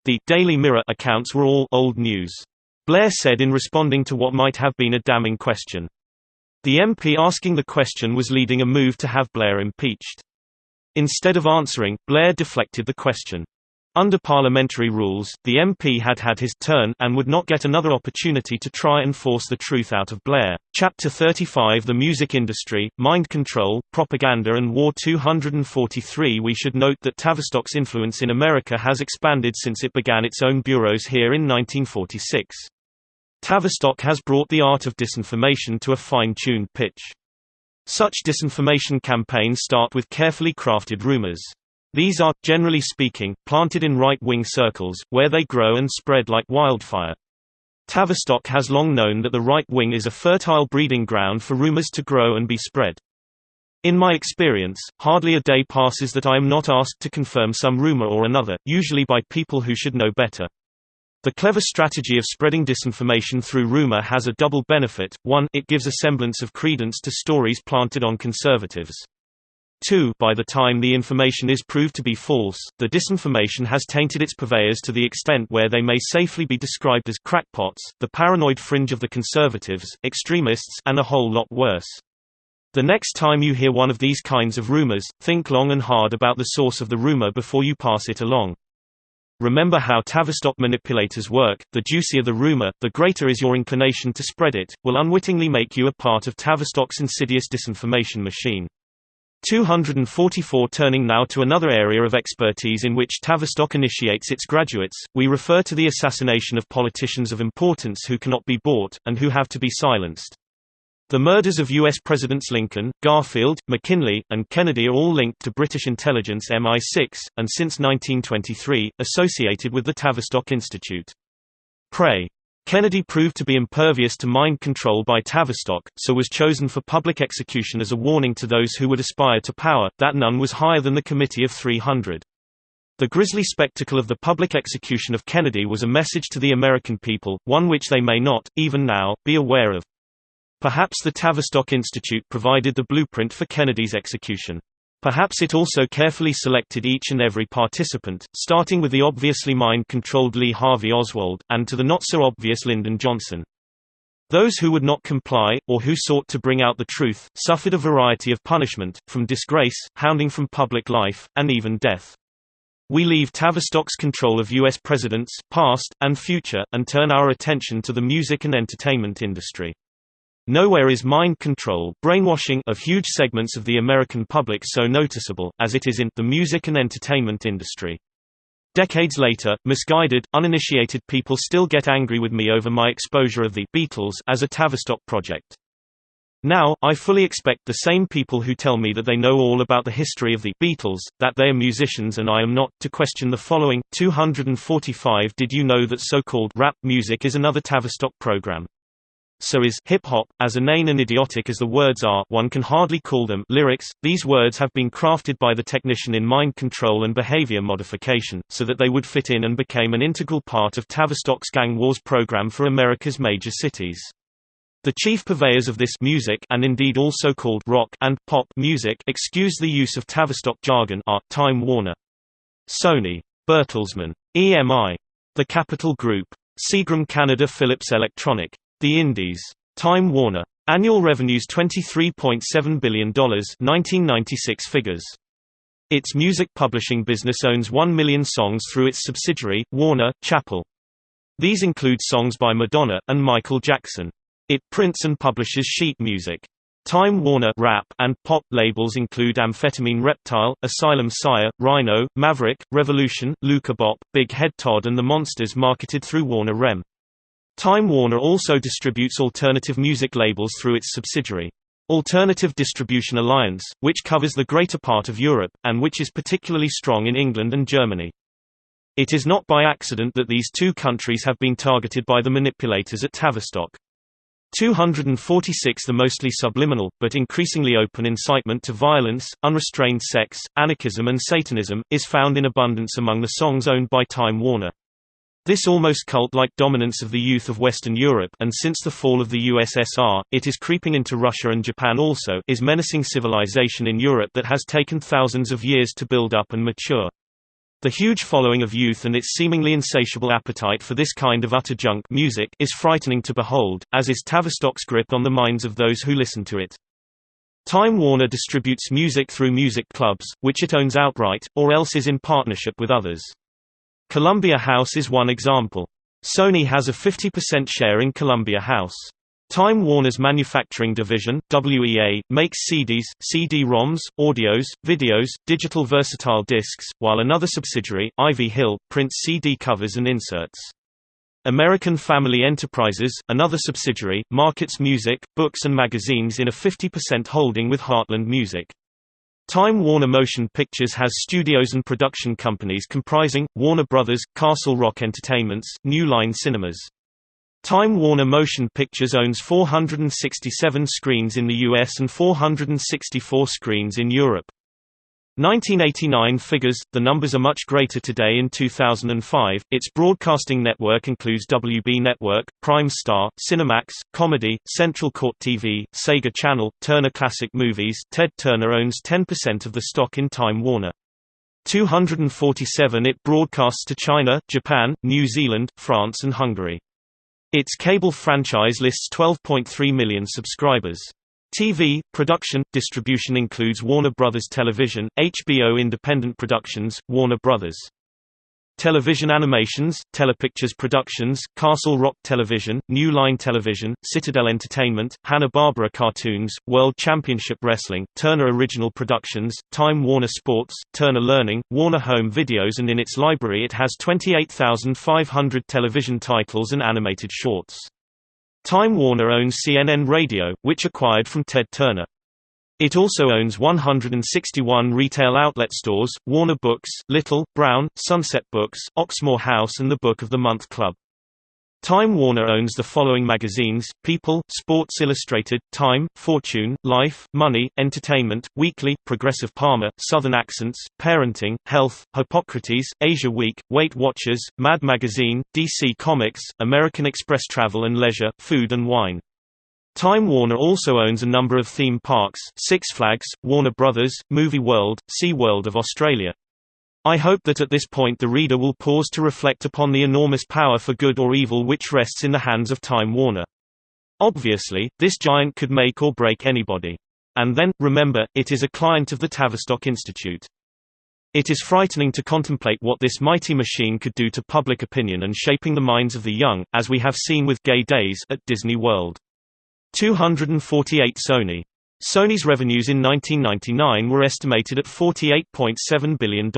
Speaker 1: The Daily Mirror accounts were all old news. Blair said in responding to what might have been a damning question. The MP asking the question was leading a move to have Blair impeached. Instead of answering, Blair deflected the question. Under parliamentary rules, the MP had had his turn and would not get another opportunity to try and force the truth out of Blair. Chapter 35 The Music Industry, Mind Control, Propaganda and War 243 We should note that Tavistock's influence in America has expanded since it began its own bureaus here in 1946. Tavistock has brought the art of disinformation to a fine-tuned pitch. Such disinformation campaigns start with carefully crafted rumors. These are, generally speaking, planted in right-wing circles, where they grow and spread like wildfire. Tavistock has long known that the right wing is a fertile breeding ground for rumors to grow and be spread. In my experience, hardly a day passes that I am not asked to confirm some rumor or another, usually by people who should know better. The clever strategy of spreading disinformation through rumor has a double benefit. 1. It gives a semblance of credence to stories planted on conservatives. 2. By the time the information is proved to be false, the disinformation has tainted its purveyors to the extent where they may safely be described as crackpots, the paranoid fringe of the conservatives, extremists, and a whole lot worse. The next time you hear one of these kinds of rumors, think long and hard about the source of the rumor before you pass it along. Remember how Tavistock manipulators work: the juicier the rumor, the greater is your inclination to spread it, will unwittingly make you a part of Tavistock's insidious disinformation machine. 244 Turning now to another area of expertise in which Tavistock initiates its graduates, we refer to the assassination of politicians of importance who cannot be bought, and who have to be silenced. The murders of U.S. Presidents Lincoln, Garfield, McKinley, and Kennedy are all linked to British intelligence MI6, and since 1923, associated with the Tavistock Institute. Pray. Kennedy proved to be impervious to mind control by Tavistock, so was chosen for public execution as a warning to those who would aspire to power, that none was higher than the Committee of 300. The grisly spectacle of the public execution of Kennedy was a message to the American people, one which they may not, even now, be aware of. Perhaps the Tavistock Institute provided the blueprint for Kennedy's execution. Perhaps it also carefully selected each and every participant, starting with the obviously mind-controlled Lee Harvey Oswald, and to the not-so-obvious Lyndon Johnson. Those who would not comply, or who sought to bring out the truth, suffered a variety of punishment, from disgrace, hounding from public life, and even death. We leave Tavistock's control of U.S. presidents, past, and future, and turn our attention to the music and entertainment industry. Nowhere is mind control, brainwashing of huge segments of the American public so noticeable, as it is in the music and entertainment industry. Decades later, misguided, uninitiated people still get angry with me over my exposure of the Beatles as a Tavistock project. Now, I fully expect the same people who tell me that they know all about the history of the Beatles, that they are musicians and I am not, to question the following. 245 Did you know that so-called rap music is another Tavistock program? So is hip-hop. As inane and idiotic as the words are, one can hardly call them lyrics. These words have been crafted by the technician in mind control and behavior modification, so that they would fit in and became an integral part of Tavistock's Gang Wars program for America's major cities. The chief purveyors of this music, and indeed all so-called rock and pop music, excuse the use of Tavistock jargon, are Time Warner, Sony, Bertelsmann, EMI, The Capitol Group, Seagram Canada, Philips Electronic, The Indies, Time Warner. Annual revenues $23.7 billion 1996 figures. Its music publishing business owns 1 million songs through its subsidiary, Warner, Chappell. These include songs by Madonna, and Michael Jackson. It prints and publishes sheet music. Time Warner rap and pop labels include Amphetamine Reptile, Asylum Sire, Rhino, Maverick, Revolution, Luca Bop, Big Head Todd and the Monsters, marketed through Warner Rem. Time Warner also distributes alternative music labels through its subsidiary, Alternative Distribution Alliance, which covers the greater part of Europe, and which is particularly strong in England and Germany. It is not by accident that these two countries have been targeted by the manipulators at Tavistock. 246 The mostly subliminal, but increasingly open incitement to violence, unrestrained sex, anarchism and Satanism, is found in abundance among the songs owned by Time Warner. This almost cult-like dominance of the youth of Western Europe, and since the fall of the USSR, it is creeping into Russia and Japan also, is menacing civilization in Europe that has taken thousands of years to build up and mature. The huge following of youth and its seemingly insatiable appetite for this kind of utter junk music is frightening to behold, as is Tavistock's grip on the minds of those who listen to it. Time Warner distributes music through music clubs, which it owns outright, or else is in partnership with others. Columbia House is one example. Sony has a 50% share in Columbia House. Time Warner's manufacturing division, WEA, makes CDs, CD-ROMs, audios, videos, digital versatile discs, while another subsidiary, Ivy Hill, prints CD covers and inserts. American Family Enterprises, another subsidiary, markets music, books and magazines in a 50% holding with Heartland Music. Time Warner Motion Pictures has studios and production companies comprising, Warner Brothers, Castle Rock Entertainments, New Line Cinemas. Time Warner Motion Pictures owns 467 screens in the US and 464 screens in Europe. 1989 figures, the numbers are much greater today. In 2005, its broadcasting network includes WB Network, Prime Star, Cinemax, Comedy, Central Court TV, Sega Channel, Turner Classic Movies. Ted Turner owns 10% of the stock in Time Warner. 247 It broadcasts to China, Japan, New Zealand, France and Hungary. Its cable franchise lists 12.3 million subscribers. TV, production, distribution includes Warner Brothers Television, HBO Independent Productions, Warner Brothers Television Animations, Telepictures Productions, Castle Rock Television, New Line Television, Citadel Entertainment, Hanna-Barbera Cartoons, World Championship Wrestling, Turner Original Productions, Time Warner Sports, Turner Learning, Warner Home Videos, and in its library it has 28,500 television titles and animated shorts. Time Warner owns CNN Radio, which acquired from Ted Turner. It also owns 161 retail outlet stores, Warner Books, Little, Brown, Sunset Books, Oxmoor House and the Book of the Month Club. Time Warner owns the following magazines: People, Sports Illustrated, Time, Fortune, Life, Money, Entertainment, Weekly, Progressive Palmer, Southern Accents, Parenting, Health, Hippocrates, Asia Week, Weight Watchers, Mad Magazine, DC Comics, American Express Travel and Leisure, Food and Wine. Time Warner also owns a number of theme parks: Six Flags, Warner Brothers, Movie World, SeaWorld of Australia. I hope that at this point the reader will pause to reflect upon the enormous power for good or evil which rests in the hands of Time Warner. Obviously, this giant could make or break anybody. And then, remember, it is a client of the Tavistock Institute. It is frightening to contemplate what this mighty machine could do to public opinion and shaping the minds of the young, as we have seen with Gay Days at Disney World. 248 Sony's revenues in 1999 were estimated at $48.7 billion.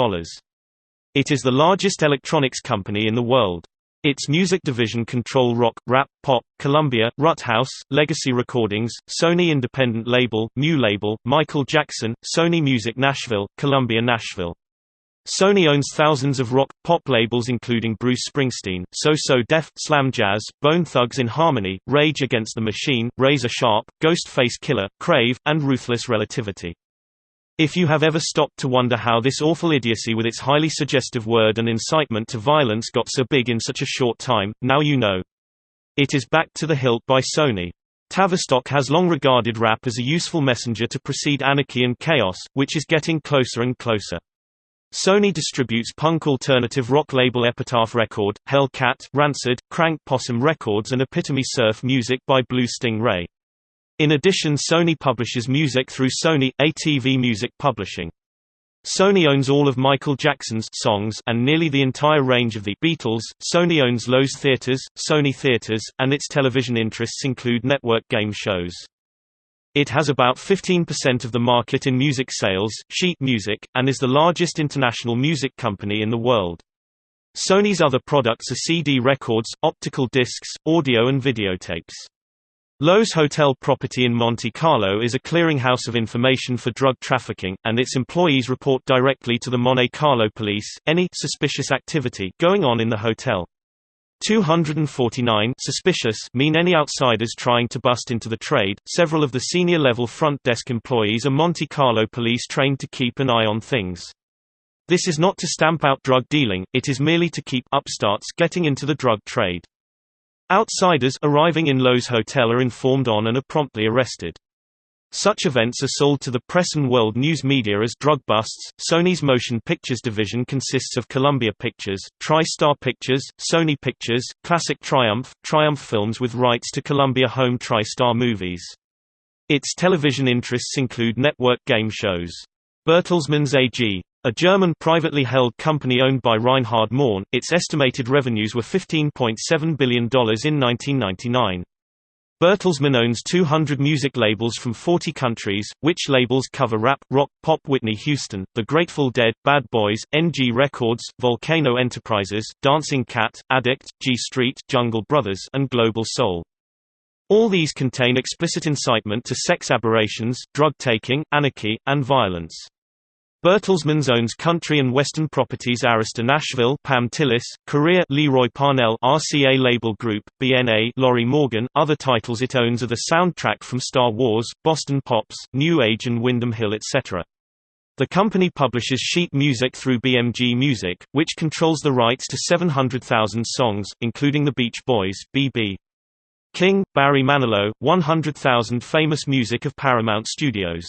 Speaker 1: It is the largest electronics company in the world. Its music division control rock, rap, pop, Columbia, Ruthouse, Legacy Recordings, Sony Independent Label, Mu Label, Michael Jackson, Sony Music Nashville, Columbia Nashville. Sony owns thousands of rock, pop labels including Bruce Springsteen, So Def, Slam Jazz, Bone Thugs in Harmony, Rage Against the Machine, Razor Sharp, Ghostface Killer, Crave, and Ruthless Relativity. If you have ever stopped to wonder how this awful idiocy with its highly suggestive word and incitement to violence got so big in such a short time, now you know. It is Back to the Hilt by Sony. Tavistock has long regarded rap as a useful messenger to precede anarchy and chaos, which is getting closer and closer. Sony distributes punk alternative rock label Epitaph Record, Hellcat, Rancid, Crank Possum Records and Epitome Surf Music by Blue Stingray. In addition, Sony publishes music through Sony ATV Music Publishing. Sony owns all of Michael Jackson's songs and nearly the entire range of the Beatles. Sony owns Loews Theatres, Sony Theatres, and its television interests include network game shows. It has about 15% of the market in music sales, sheet music, and is the largest international music company in the world. Sony's other products are CD records, optical discs, audio and videotapes. Loews Hotel property in Monte Carlo is a clearinghouse of information for drug trafficking, and its employees report directly to the Monte Carlo police any suspicious activity going on in the hotel. 249 suspicious mean any outsiders trying to bust into the trade. Several of the senior level front desk employees are Monte Carlo police trained to keep an eye on things. This is not to stamp out drug dealing, it is merely to keep upstarts getting into the drug trade. Outsiders arriving in Loews Hotel are informed on and are promptly arrested. Such events are sold to the press and world news media as drug busts. Sony's motion pictures division consists of Columbia Pictures, TriStar Pictures, Sony Pictures, Classic Triumph, Triumph Films with rights to Columbia Home TriStar Movies. Its television interests include network game shows. Bertelsmann's AG, a German privately held company owned by Reinhard Mohn, its estimated revenues were $15.7 billion in 1999. Bertelsmann owns 200 music labels from 40 countries, which labels cover rap, rock, pop. Whitney Houston, The Grateful Dead, Bad Boys, NG Records, Volcano Enterprises, Dancing Cat, Addict, G Street, Jungle Brothers, and Global Soul. All these contain explicit incitement to sex aberrations, drug-taking, anarchy, and violence. Bertelsmann owns country and western properties Arista Nashville, Pam Tillis, Korea, Leroy Parnell, RCA Label Group, BNA, Lorrie Morgan. Other titles it owns are the soundtrack from Star Wars, Boston Pops, New Age and Windham Hill etc. The company publishes sheet music through BMG Music, which controls the rights to 700,000 songs, including The Beach Boys, B.B. King, Barry Manilow, 100,000 famous music of Paramount Studios.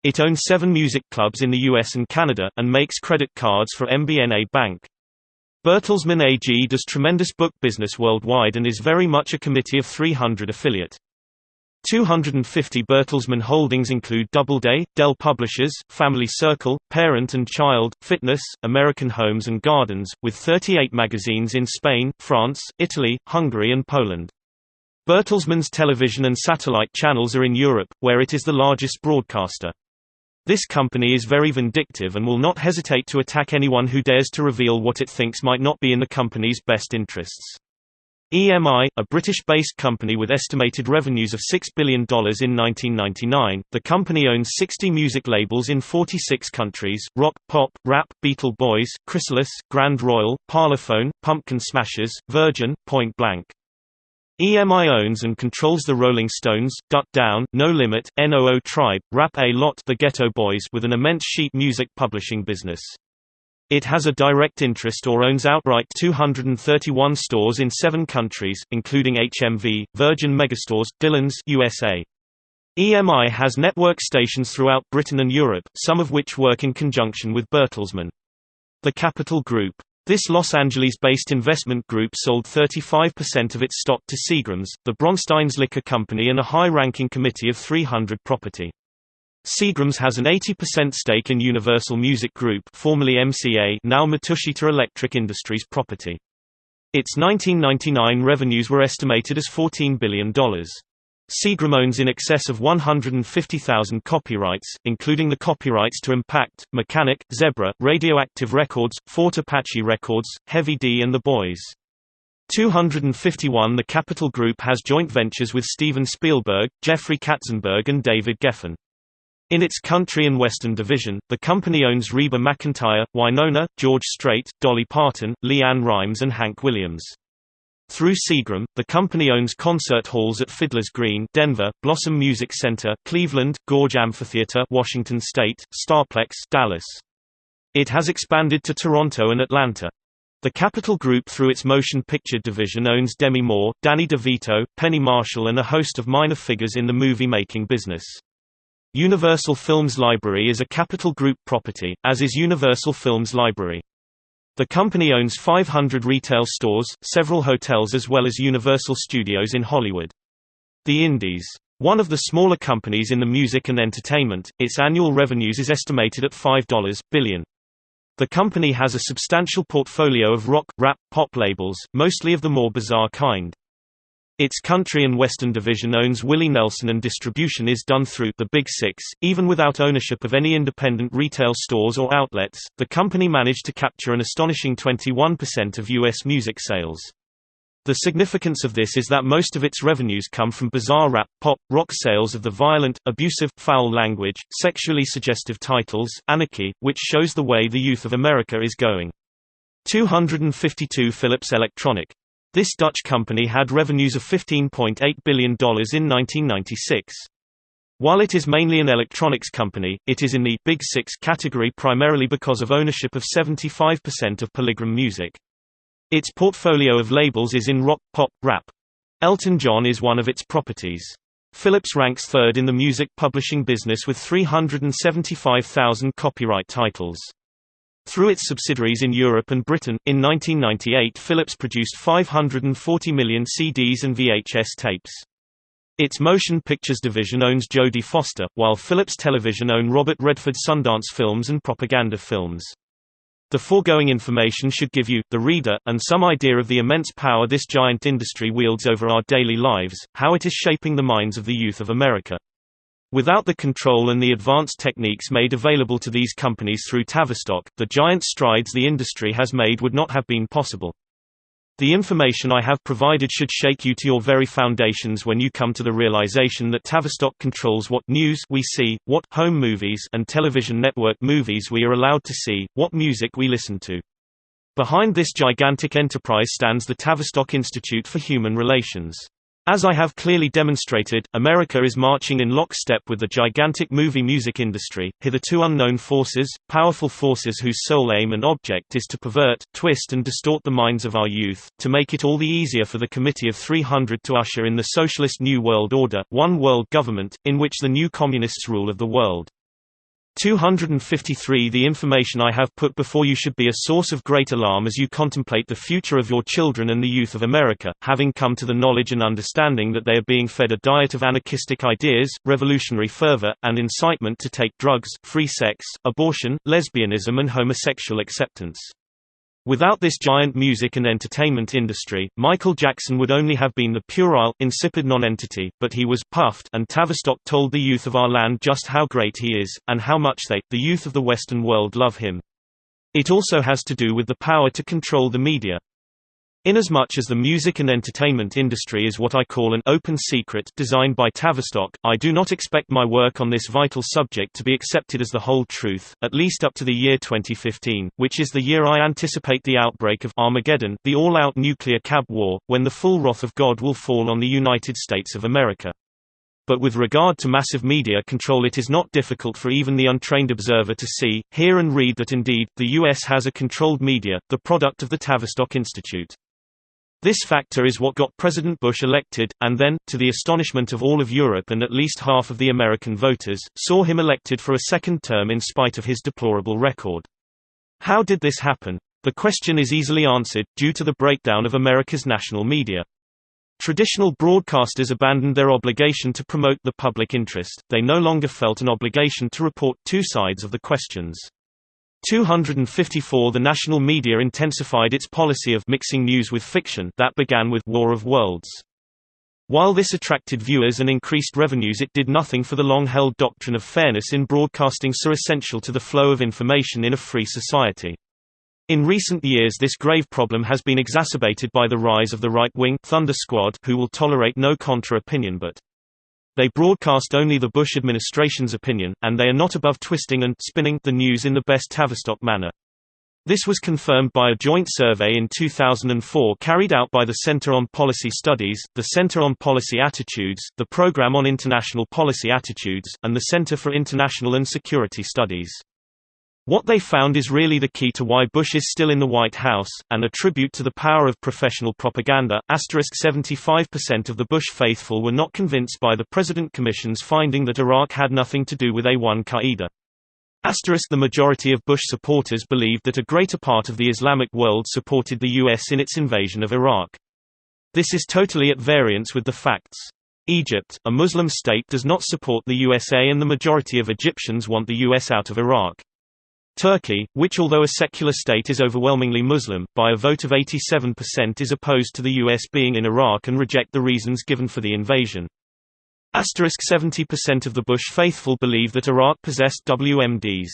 Speaker 1: It owns 7 music clubs in the US and Canada, and makes credit cards for MBNA Bank. Bertelsmann AG does tremendous book business worldwide and is very much a committee of 300 affiliate. 250 Bertelsmann holdings include Doubleday, Dell Publishers, Family Circle, Parent and Child, Fitness, American Homes and Gardens, with 38 magazines in Spain, France, Italy, Hungary and Poland. Bertelsmann's television and satellite channels are in Europe, where it is the largest broadcaster. This company is very vindictive and will not hesitate to attack anyone who dares to reveal what it thinks might not be in the company's best interests. EMI, a British-based company with estimated revenues of $6 billion in 1999, the company owns 60 music labels in 46 countries: rock, pop, rap, Beatle Boys, Chrysalis, Grand Royal, Parlophone, Pumpkin Smashers, Virgin, Point Blank. EMI owns and controls the Rolling Stones, Duck Down, No Limit, NOO Tribe, Rap A Lot, the Ghetto Boys, with an immense sheet music publishing business. It has a direct interest or owns outright 231 stores in 7 countries, including HMV, Virgin Megastores, Dillons USA. EMI has network stations throughout Britain and Europe, some of which work in conjunction with Bertelsmann. The Capital Group. This Los Angeles-based investment group sold 35% of its stock to Seagram's, the Bronstein's Liquor Company, and a high-ranking committee of 300 property. Seagram's has an 80% stake in Universal Music Group, formerly MCA, now Matsushita Electric Industries property. Its 1999 revenues were estimated as $14 billion. Seagram owns in excess of 150,000 copyrights, including the copyrights to Impact, Mechanic, Zebra, Radioactive Records, Fort Apache Records, Heavy D and The Boys. 251 The Capital Group has joint ventures with Steven Spielberg, Jeffrey Katzenberg and David Geffen. In its country and western division, the company owns Reba McEntire, Winona, George Strait, Dolly Parton, LeAnn Rimes and Hank Williams. Through Seagram, the company owns concert halls at Fiddler's Green, Denver, Blossom Music Center, Cleveland, Gorge Amphitheater, Washington State, Starplex, Dallas. It has expanded to Toronto and Atlanta. The Capital Group through its motion picture division owns Demi Moore, Danny DeVito, Penny Marshall and a host of minor figures in the movie-making business. Universal Films Library is a Capital Group property, as is Universal Films Library. The company owns 500 retail stores, several hotels as well as Universal Studios in Hollywood. The Indies. One of the smaller companies in the music and entertainment, its annual revenues is estimated at $5 billion. The company has a substantial portfolio of rock, rap, pop labels, mostly of the more bizarre kind. Its country and western division owns Willie Nelson and distribution is done through the Big Six. Even without ownership of any independent retail stores or outlets, the company managed to capture an astonishing 21% of U.S. music sales. The significance of this is that most of its revenues come from bizarre rap, pop, rock sales of the violent, abusive, foul language, sexually suggestive titles, anarchy, which shows the way the youth of America is going. 252 Philips Electronic. This Dutch company had revenues of $15.8 billion in 1996. While it is mainly an electronics company, it is in the Big Six category primarily because of ownership of 75% of Polygram Music. Its portfolio of labels is in rock, pop, rap. Elton John is one of its properties. Philips ranks third in the music publishing business with 375,000 copyright titles. Through its subsidiaries in Europe and Britain, in 1998 Philips produced 540 million CDs and VHS tapes. Its motion pictures division owns Jodie Foster, while Philips Television own Robert Redford Sundance Films and Propaganda Films. The foregoing information should give you, the reader, and some idea of the immense power this giant industry wields over our daily lives, how it is shaping the minds of the youth of America. Without the control and the advanced techniques made available to these companies through Tavistock, the giant strides the industry has made would not have been possible. The information I have provided should shake you to your very foundations when you come to the realization that Tavistock controls what news we see, what home movies and television network movies we are allowed to see, what music we listen to. Behind this gigantic enterprise stands the Tavistock Institute for Human Relations. As I have clearly demonstrated, America is marching in lockstep with the gigantic movie music industry, hitherto unknown forces, powerful forces whose sole aim and object is to pervert, twist and distort the minds of our youth, to make it all the easier for the Committee of 300 to usher in the socialist New World Order, one world government, in which the new communists rule of the world. 253 The information I have put before you should be a source of great alarm as you contemplate the future of your children and the youth of America, having come to the knowledge and understanding that they are being fed a diet of anarchistic ideas, revolutionary fervor, and incitement to take drugs, free sex, abortion, lesbianism and homosexual acceptance. Without this giant music and entertainment industry, Michael Jackson would only have been the puerile, insipid nonentity, but he was puffed, and Tavistock told the youth of our land just how great he is, and how much they, the youth of the Western world, love him. It also has to do with the power to control the media. Inasmuch as the music and entertainment industry is what I call an open secret designed by Tavistock, I do not expect my work on this vital subject to be accepted as the whole truth, at least up to the year 2015, which is the year I anticipate the outbreak of Armageddon, the all-out nuclear cab war, when the full wrath of God will fall on the United States of America. But with regard to massive media control, it is not difficult for even the untrained observer to see, hear and read that indeed, the U.S. has a controlled media, the product of the Tavistock Institute. This factor is what got President Bush elected, and then, to the astonishment of all of Europe and at least half of the American voters, saw him elected for a second term in spite of his deplorable record. How did this happen? The question is easily answered, due to the breakdown of America's national media. Traditional broadcasters abandoned their obligation to promote the public interest, they no longer felt an obligation to report two sides of the questions. 254 The national media intensified its policy of mixing news with fiction that began with War of Worlds. While this attracted viewers and increased revenues, it did nothing for the long-held doctrine of fairness in broadcasting so essential to the flow of information in a free society. In recent years this grave problem has been exacerbated by the rise of the right-wing Thunder Squad, who will tolerate no contra-opinion but they broadcast only the Bush administration's opinion, and they are not above twisting and spinning the news in the best Tavistock manner. This was confirmed by a joint survey in 2004 carried out by the Center on Policy Studies, the Center on Policy Attitudes, the Program on International Policy Attitudes, and the Center for International and Security Studies. What they found is really the key to why Bush is still in the White House, and a tribute to the power of professional propaganda. 75% of the Bush faithful were not convinced by the President Commission's finding that Iraq had nothing to do with Al-Qaeda. The majority of Bush supporters believed that a greater part of the Islamic world supported the U.S. in its invasion of Iraq. This is totally at variance with the facts. Egypt, a Muslim state, does not support the USA, and the majority of Egyptians want the U.S. out of Iraq. Turkey, which although a secular state is overwhelmingly Muslim, by a vote of 87% is opposed to the U.S. being in Iraq and reject the reasons given for the invasion. 70% of the Bush faithful believe that Iraq possessed WMDs.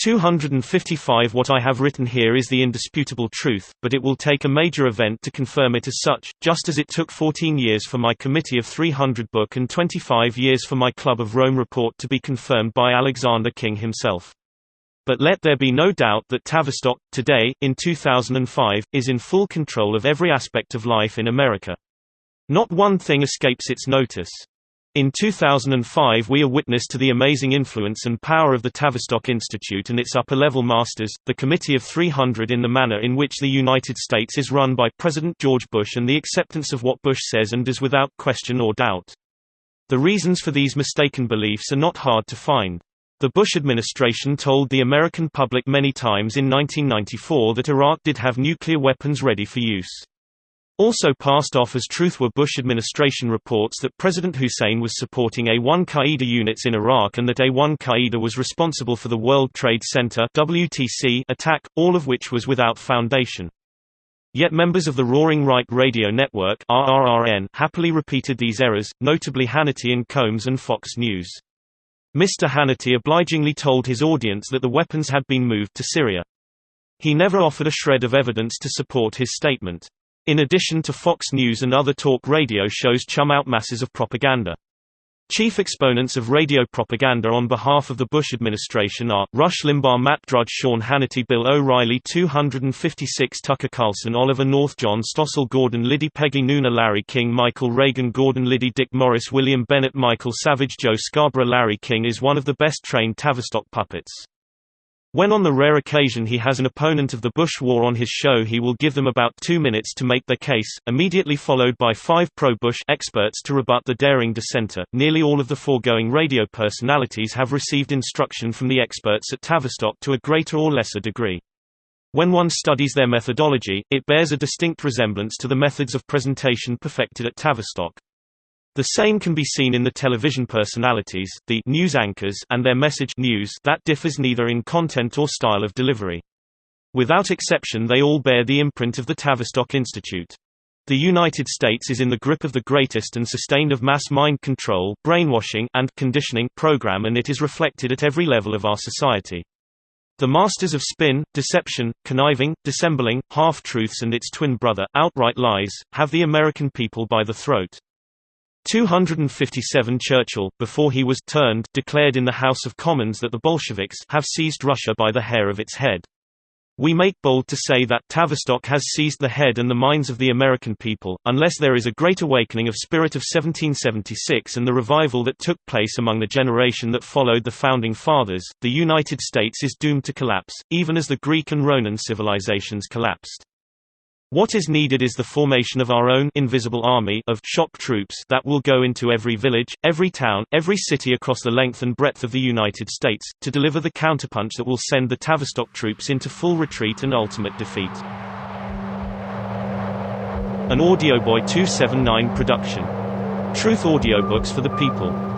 Speaker 1: 255 What I have written here is the indisputable truth, but it will take a major event to confirm it as such, just as it took 14 years for my Committee of 300 book and 25 years for my Club of Rome report to be confirmed by Alexander King himself. But let there be no doubt that Tavistock, today, in 2005, is in full control of every aspect of life in America. Not one thing escapes its notice. In 2005 we are witness to the amazing influence and power of the Tavistock Institute and its upper-level masters, the Committee of 300, in the manner in which the United States is run by President George Bush, and the acceptance of what Bush says and does without question or doubt. The reasons for these mistaken beliefs are not hard to find. The Bush administration told the American public many times in 1994 that Iraq did have nuclear weapons ready for use. Also passed off as truth were Bush administration reports that President Hussein was supporting A1 Qaeda units in Iraq and that A1 Qaeda was responsible for the World Trade Center (WTC) attack, all of which was without foundation. Yet members of the Roaring Right Radio Network (RRRN) happily repeated these errors, notably Hannity and Combs and Fox News. Mr. Hannity obligingly told his audience that the weapons had been moved to Syria. He never offered a shred of evidence to support his statement. In addition to Fox News and other talk radio shows chum out masses of propaganda. Chief exponents of radio propaganda on behalf of the Bush administration are, Rush Limbaugh, Matt Drudge, Sean Hannity, Bill O'Reilly, 256 Tucker Carlson, Oliver North, John Stossel, Gordon Liddy, Peggy Noonan, Larry King, Michael Reagan, Gordon Liddy, Dick Morris, William Bennett, Michael Savage, Joe Scarborough. Larry King is one of the best trained Tavistock puppets. When on the rare occasion he has an opponent of the Bush war on his show, he will give them about 2 minutes to make their case, immediately followed by 5 pro-Bush experts to rebut the daring dissenter. Nearly all of the foregoing radio personalities have received instruction from the experts at Tavistock to a greater or lesser degree. When one studies their methodology, it bears a distinct resemblance to the methods of presentation perfected at Tavistock. The same can be seen in the television personalities, the news anchors, and their message news that differs neither in content or style of delivery. Without exception, they all bear the imprint of the Tavistock Institute. The United States is in the grip of the greatest and sustained of mass mind control, brainwashing, and conditioning program, and it is reflected at every level of our society. The masters of spin, deception, conniving, dissembling, half-truths and its twin brother, outright lies, have the American people by the throat. 257 Churchill, before he was turned, declared in the House of Commons that the Bolsheviks have seized Russia by the hair of its head. We make bold to say that Tavistock has seized the head and the minds of the American people, unless there is a great awakening of spirit of 1776 and the revival that took place among the generation that followed the Founding Fathers. The United States is doomed to collapse, even as the Greek and Roman civilizations collapsed. What is needed is the formation of our own invisible army of shock troops that will go into every village, every town, every city across the length and breadth of the United States, to deliver the counterpunch that will send the Tavistock troops into full retreat and ultimate defeat. An Audiobook 279 production. Truth audiobooks for the people.